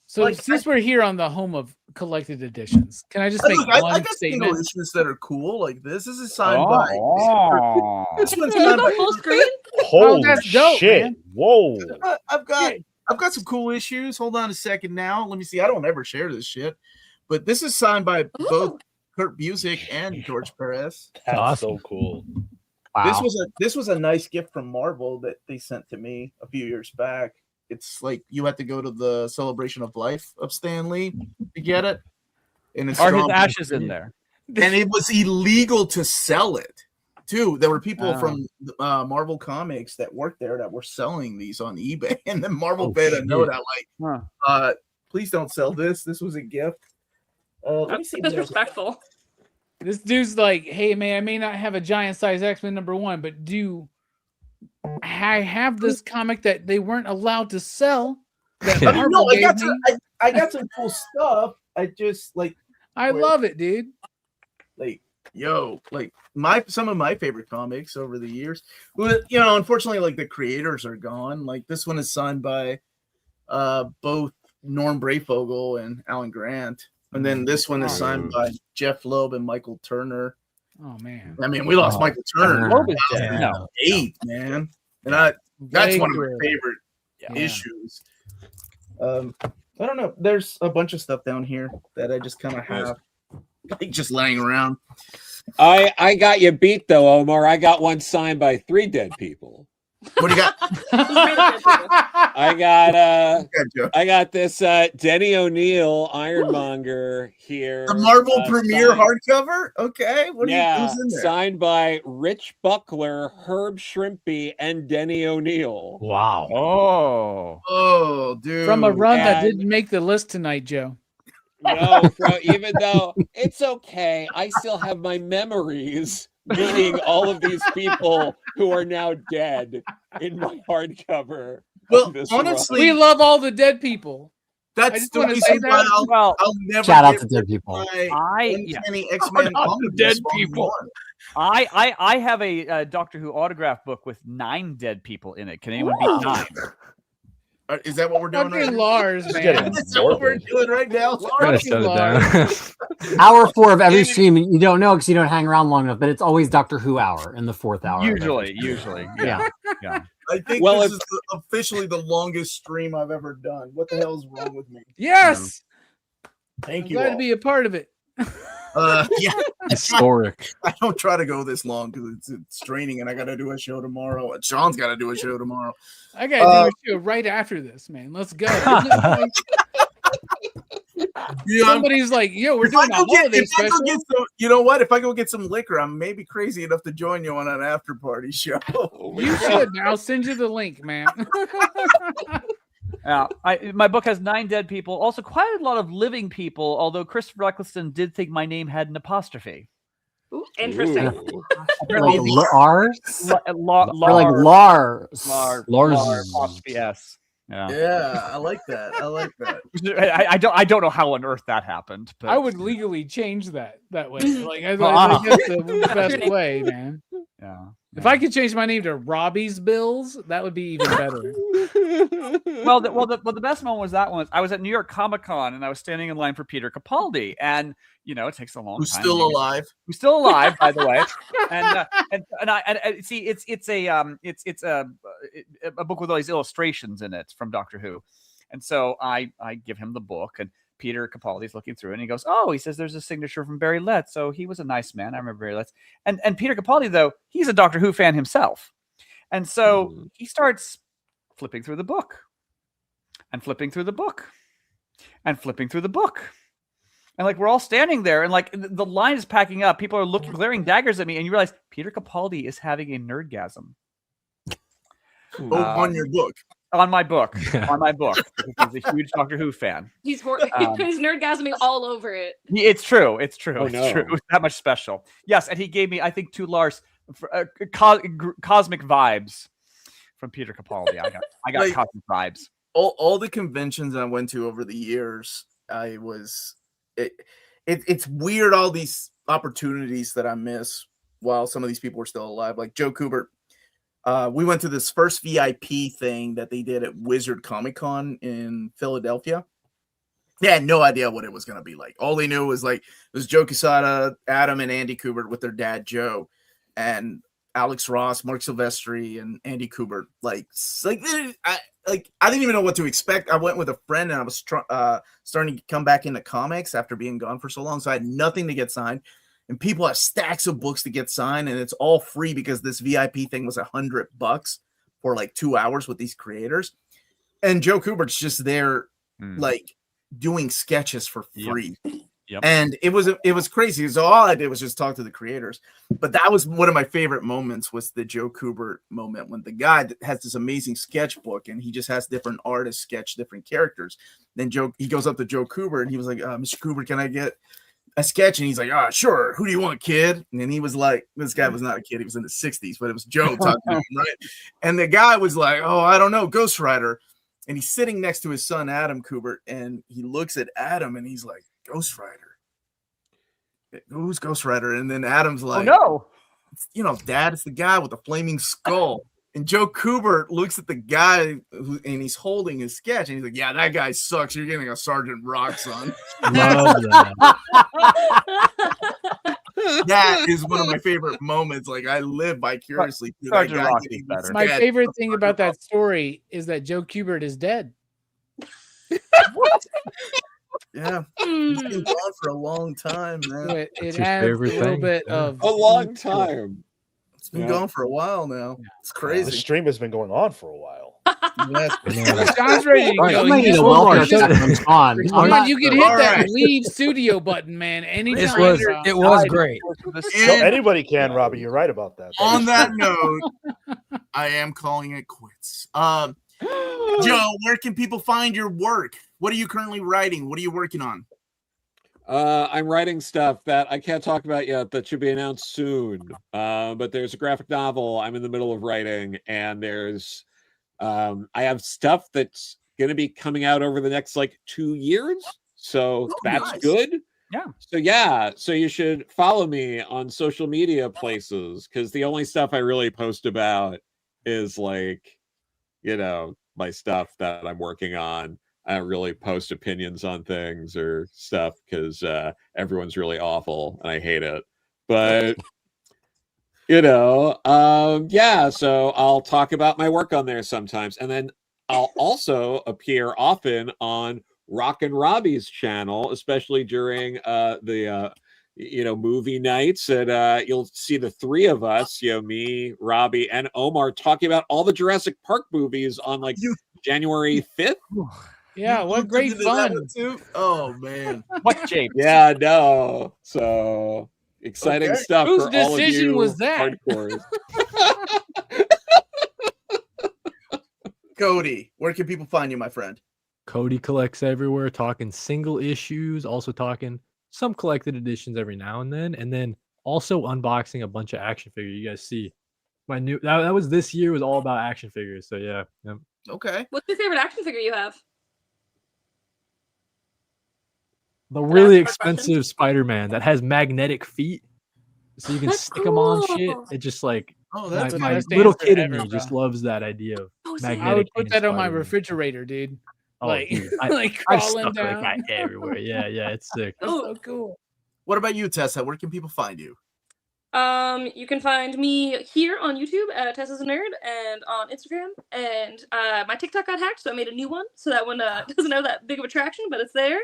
Speaker 9: So since we're here on the home of collected editions, can I just make
Speaker 1: I
Speaker 9: one
Speaker 1: got single
Speaker 9: statement?
Speaker 1: issues that are cool. Like this is signed by. This one's
Speaker 4: Can you
Speaker 1: signed
Speaker 4: go
Speaker 1: by.
Speaker 4: full screen?
Speaker 7: Holy
Speaker 9: that's dope,
Speaker 7: shit!
Speaker 9: man.
Speaker 7: Whoa!
Speaker 1: I've got some cool issues. Hold on a second now. Let me see. I don't ever share this shit, but this is signed by both Kurt Busiek and George Perez.
Speaker 7: That's
Speaker 5: awesome.
Speaker 7: so cool.
Speaker 3: Wow.
Speaker 1: This was a nice gift from Marvel that they sent to me a few years back. it's like you have to go to the Celebration of Life of Stan Lee to get it. And it's
Speaker 2: Are his
Speaker 1: drawn by-
Speaker 2: ashes in there?
Speaker 1: and it was illegal to sell it too. There were people from Marvel Comics that worked there that were selling these on eBay, and then Marvel paid a note out like, please don't sell this. This was a gift. Let me see.
Speaker 4: That's disrespectful.
Speaker 9: This dude's like, hey man, I may not have a giant size X-Men #1, but I have this comic that they weren't allowed to sell. That Marvel gave me.
Speaker 1: I got some cool stuff. I just like.
Speaker 9: I love it, dude.
Speaker 1: Like, like some of my favorite comics over the years. Well, you know, unfortunately, like the creators are gone. Like this one is signed by both Norm Brayfogle and Alan Grant, and then this one is signed by Jeff Loeb and Michael Turner.
Speaker 9: Oh man!
Speaker 1: I mean, we lost Michael Turner.
Speaker 2: No.
Speaker 1: 8, man, and that's one of my favorite issues. I don't know. There's a bunch of stuff down here that I just kind of have, like, just laying around.
Speaker 6: I got you beat though, Omar. I got one signed by 3 dead people.
Speaker 1: What do you got?
Speaker 6: I got this Denny O'Neil Ironmonger here.
Speaker 1: The Marvel Premiere hardcover? Okay. Who's in there?
Speaker 6: Signed by Rich Buckler, Herb Shrimpy, and Denny O'Neil.
Speaker 8: Wow.
Speaker 1: Oh, dude.
Speaker 9: From a run that didn't make the list tonight, Joe.
Speaker 6: No, even though it's okay, I still have my memories meeting all of these people who are now dead in my hardcover.
Speaker 1: Well, honestly,
Speaker 9: we love all the dead people.
Speaker 1: That's the reason why I'll never
Speaker 3: shout out to dead people.
Speaker 1: X-Men
Speaker 2: dead people. I have a Doctor Who autograph book with 9 dead people in it. Can anyone beat 9?
Speaker 1: Is that what we're doing right now?
Speaker 9: Lars, man.
Speaker 1: That's what we're doing right now.
Speaker 3: Gotta shut it down. Hour 4 of every stream, you don't know because you don't hang around long enough, but it's always Doctor Who hour in the 4th hour.
Speaker 2: Usually. Yeah.
Speaker 1: I think this is officially the longest stream I've ever done. What the hell is wrong with me?
Speaker 9: Yes.
Speaker 1: Thank you.
Speaker 9: Glad to be a part of it.
Speaker 1: Yeah,
Speaker 5: historic.
Speaker 1: I don't try to go this long because it's draining, and I got to do a show tomorrow. And Sean's got to do a show tomorrow.
Speaker 9: I got to do a show right after this, man. Let's go. Somebody's like, "Yo, we're doing a holiday special."
Speaker 1: You know what? If I go get some liquor, I'm maybe crazy enough to join you on an after party show.
Speaker 9: You should. I'll send you the link, man.
Speaker 2: My book has 9 dead people, also quite a lot of living people, although Christopher Eccleston did think my name had an apostrophe.
Speaker 4: Ooh, interesting.
Speaker 3: Like Lars?
Speaker 2: Lars.
Speaker 3: Apostrophe
Speaker 2: S.
Speaker 1: Yeah, I like that.
Speaker 2: I don't know how on earth that happened. But
Speaker 9: I would legally change that way. Like I think that's the best way, man.
Speaker 2: Yeah.
Speaker 9: If I could change my name to Robbie's Bills, that would be even better.
Speaker 2: Well, the best moment was that one. I was at New York Comic Con and I was standing in line for Peter Capaldi, and it takes a long
Speaker 1: Who's
Speaker 2: time.
Speaker 1: Who's
Speaker 2: still alive, by the way. And I see it's a book with all these illustrations in it from Doctor Who, and so I give him the book, and Peter Capaldi's looking through, and he goes, "Oh," he says, "there's a signature from Barry Letts." So he was a nice man. I remember Barry Letts, and Peter Capaldi, though, he's a Doctor Who fan himself, and so he starts flipping through the book, and flipping through the book, and flipping through the book. And like we're all standing there, and like the line is packing up. People are glaring daggers at me, and you realize Peter Capaldi is having a nerdgasm.
Speaker 1: On your book.
Speaker 2: On my book. He's a huge Doctor Who fan.
Speaker 4: He's nerdgasming all over it.
Speaker 2: It's true. It's true.
Speaker 6: Oh,
Speaker 2: it's
Speaker 6: no.
Speaker 2: true. It was that much special. Yes, and he gave me, I think, 2 Lars cosmic vibes from Peter Capaldi. I got
Speaker 1: Like,
Speaker 2: cosmic vibes.
Speaker 1: All the conventions I went to over the years, it's weird, all these opportunities that I miss while some of these people are still alive. Like Joe Kubert, we went to this first VIP thing that they did at Wizard Comic Con in Philadelphia. They had no idea what it was going to be like. All they knew was like it was Joe Quesada, Adam, and Andy Kubert with their dad Joe, and Alex Ross, Mark Silvestri, and Andy Kubert. I didn't even know what to expect. I went with a friend, and I was starting to come back into comics after being gone for so long, so I had nothing to get signed. And people have stacks of books to get signed, and it's all free because this VIP thing was $100 for like 2 hours with these creators. And Joe Kubert's just there,
Speaker 2: Mm.
Speaker 1: like doing sketches for free.
Speaker 2: Yep.
Speaker 1: And it was crazy. So all I did was just talk to the creators. But that was one of my favorite moments, was the Joe Kubert moment, when the guy that has this amazing sketchbook and he just has different artists sketch different characters. Then he goes up to Joe Kubert and he was like, Mr. Kubert, can I get a sketch? And he's like, sure. Who do you want, kid? And then he was like, this guy was not a kid. He was in the 60s, but it was Joe talking to him, right? And the guy was like, I don't know, Ghost Rider. And he's sitting next to his son, Adam Kubert, and he looks at Adam and he's like, Ghost Rider. Who's Ghost Rider? And then Adam's like,
Speaker 2: no.
Speaker 1: Dad, it's the guy with the flaming skull. And Joe Kubert looks at the guy and he's holding his sketch and he's like, yeah, that guy sucks. You're getting a Sergeant Rock, son.
Speaker 5: Love that.
Speaker 1: That is one of my favorite moments. Like, I live vicariously through that
Speaker 2: Sergeant
Speaker 1: guy
Speaker 2: Rock
Speaker 1: getting
Speaker 2: is better.
Speaker 9: My
Speaker 1: sketch.
Speaker 9: favorite thing about that story is that Joe Kubert is dead.
Speaker 1: Yeah, he's been gone for a long time, man.
Speaker 9: So it
Speaker 5: That's your
Speaker 9: adds a
Speaker 5: favorite
Speaker 9: little
Speaker 5: thing?
Speaker 9: bit
Speaker 5: Yeah.
Speaker 9: of
Speaker 6: A long time.
Speaker 1: It's been gone for a while now. It's
Speaker 7: The
Speaker 1: crazy.
Speaker 7: stream has been going on for a while.
Speaker 1: Yes.
Speaker 9: John's ready to
Speaker 3: All right,
Speaker 9: go.
Speaker 3: I'm gonna
Speaker 9: He
Speaker 3: need
Speaker 9: just
Speaker 3: a
Speaker 9: won't
Speaker 3: welfare
Speaker 9: shut
Speaker 3: check
Speaker 9: up.
Speaker 3: from Sean.
Speaker 9: John, you can hit
Speaker 1: All
Speaker 9: that
Speaker 1: right.
Speaker 9: leave studio button, man. Anytime.
Speaker 8: It was great.
Speaker 7: So anybody can, Robbie. You're right about that.
Speaker 1: On that note, I am calling it quits. Joe, where can people find your work? What are you currently writing? What are you working on?
Speaker 6: I'm writing stuff that I can't talk about yet that should be announced soon. But there's a graphic novel I'm in the middle of writing, and there's I have stuff that's going to be coming out over the next 2 years. So that's
Speaker 1: nice.
Speaker 6: good.
Speaker 2: Yeah.
Speaker 6: So you should follow me on social media places, because the only stuff I really post about is my stuff that I'm working on. I don't really post opinions on things or stuff because everyone's really awful and I hate it. But so I'll talk about my work on there sometimes, and then I'll also appear often on Rock and Robbie's channel, especially during the movie nights, and you'll see the three of us, me, Robbie, and Omar, talking about all the Jurassic Park movies on January 5th.
Speaker 9: Yeah, what great fun.
Speaker 1: Too? Oh man.
Speaker 2: What shape?
Speaker 6: Yeah, no. So exciting
Speaker 1: Okay.
Speaker 6: stuff
Speaker 9: Whose
Speaker 6: for all of
Speaker 9: decision
Speaker 6: you
Speaker 9: was that?
Speaker 6: hardcores.
Speaker 1: Cody, where can people find you, my friend?
Speaker 5: Cody collects everywhere, talking single issues, also talking some collected editions every now and then also unboxing a bunch of action figures. You guys see my new that was this year, was all about action figures. So yeah.
Speaker 1: Okay.
Speaker 4: What's your favorite action figure you have?
Speaker 5: The really
Speaker 4: That's my question.
Speaker 5: expensive Spider-Man that has magnetic feet, so you can
Speaker 4: That's
Speaker 5: stick them on
Speaker 4: cool.
Speaker 5: shit. It just
Speaker 1: Oh,
Speaker 5: my,
Speaker 1: that's
Speaker 9: the
Speaker 5: my
Speaker 9: best
Speaker 5: little
Speaker 9: answer
Speaker 5: kid in
Speaker 9: ever,
Speaker 5: me just
Speaker 9: bro.
Speaker 5: loves that idea of
Speaker 4: Oh, sick.
Speaker 5: magnetic.
Speaker 9: I would put
Speaker 5: and
Speaker 9: that on my
Speaker 5: Spider-Man.
Speaker 9: refrigerator, dude.
Speaker 5: Oh,
Speaker 9: Like,
Speaker 5: dude,
Speaker 9: like
Speaker 5: I've
Speaker 9: crawling
Speaker 5: stuck that
Speaker 9: down.
Speaker 5: guy everywhere. Yeah, it's sick.
Speaker 9: That's so cool.
Speaker 1: What about you, Tessa? Where can people find you?
Speaker 4: You can find me here on YouTube at Tessa's a Nerd, and on Instagram, and my TikTok got hacked, so I made a new one, so that one doesn't have that big of attraction, but it's there.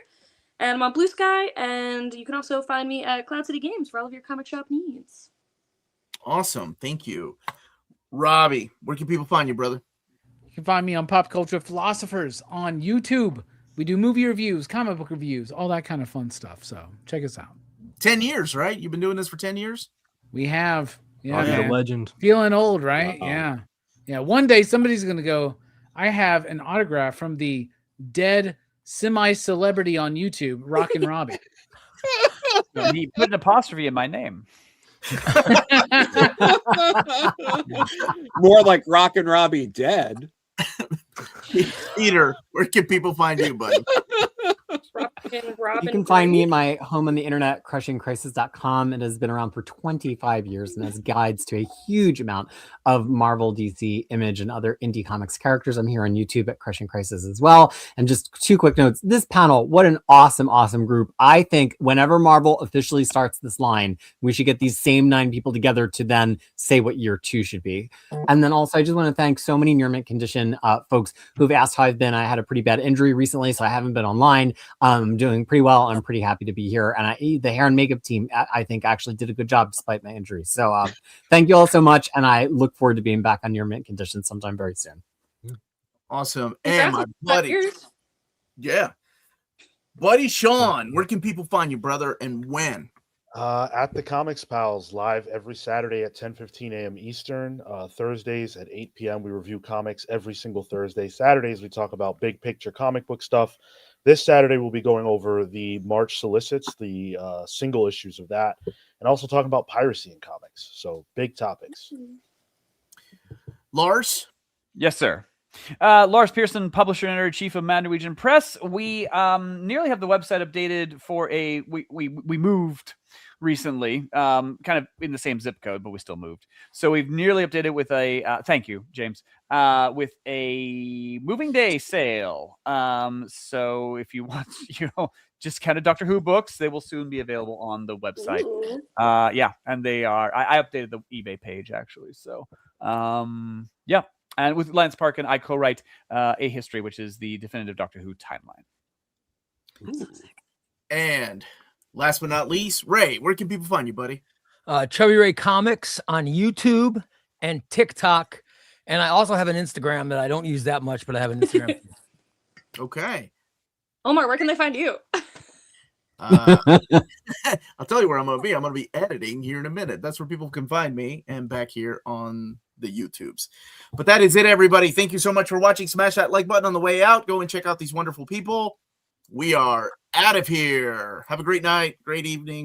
Speaker 4: And I'm on Blue Sky, and you can also find me at Cloud City Games for all of your comic shop needs.
Speaker 1: Awesome. Thank you. Robbie, where can people find you, brother?
Speaker 9: You can find me on Pop Culture Philosophers on YouTube. We do movie reviews, comic book reviews, all that kind of fun stuff. So check us out.
Speaker 1: 10 years, right? You've been doing this for 10 years?
Speaker 9: We have. Yeah,
Speaker 5: Oh, you're
Speaker 9: man.
Speaker 5: a legend.
Speaker 9: Feeling old, right?
Speaker 6: Wow.
Speaker 9: Yeah. Yeah. One day somebody's going to go, I have an autograph from the dead semi-celebrity on YouTube, Rock and Robbie.
Speaker 2: He put an apostrophe in my name.
Speaker 6: More like Rock and Robbie dead.
Speaker 1: Peter, where can people find you, buddy?
Speaker 4: Robin
Speaker 3: You can find me at my home on the internet, crushingcrisis.com. It has been around for 25 years and has guides to a huge amount of Marvel, DC, Image, and other indie comics characters. I'm here on YouTube at Crushing Crisis as well. And just two quick notes. This panel, what an awesome, awesome group. I think whenever Marvel officially starts this line, we should get these same 9 people together to then say what year 2 should be. And then also, I just want to thank so many near mint condition folks who've asked how I've been. I had a pretty bad injury recently, so I haven't been online. I'm doing pretty well. I'm pretty happy to be here. And the hair and makeup team, I think, actually did a good job despite my injury. So thank you all so much. And I look forward to being back on Near Mint Conditions sometime very soon.
Speaker 1: Awesome.
Speaker 4: Congrats
Speaker 1: And my
Speaker 4: on
Speaker 1: buddy,
Speaker 4: yours.
Speaker 1: yeah, buddy Sean, where can people find you, brother, and when?
Speaker 7: At the Comics Pals, live every Saturday at 10:15 a.m. Eastern. Thursdays at 8 p.m. We review comics every single Thursday. Saturdays we talk about big picture comic book stuff. This Saturday we'll be going over the March solicits, the single issues of that, and also talking about piracy in comics. So big topics.
Speaker 1: Lars?
Speaker 2: Yes, sir. Lars Pearson, publisher and editor-in-chief of Mad Norwegian Press. We nearly have the website updated for we moved recently, kind of in the same zip code, but we still moved. So we've nearly updated with a thank you, James, with a moving day sale. So if you want, just kind of Doctor Who books, they will soon be available on the website.
Speaker 4: Ooh.
Speaker 2: Yeah, and they are. I updated the eBay page actually. So yeah. And with Lance Parkin, I co-write A History, which is the definitive Doctor Who timeline.
Speaker 1: And last but not least, Ray, where can people find you, buddy?
Speaker 8: Chubby Ray Comics on YouTube and TikTok. And I also have an Instagram that I don't use that much, but I have an Instagram.
Speaker 1: Okay.
Speaker 4: Omar, where can they find you?
Speaker 1: I'll tell you where I'm going to be. I'm going to be editing here in a minute. That's where people can find me, and back here on the YouTubes. But that is it, everybody. Thank you so much for watching. Smash that like button on the way out. Go and check out these wonderful people. We are out of here. Have a great night, great evening.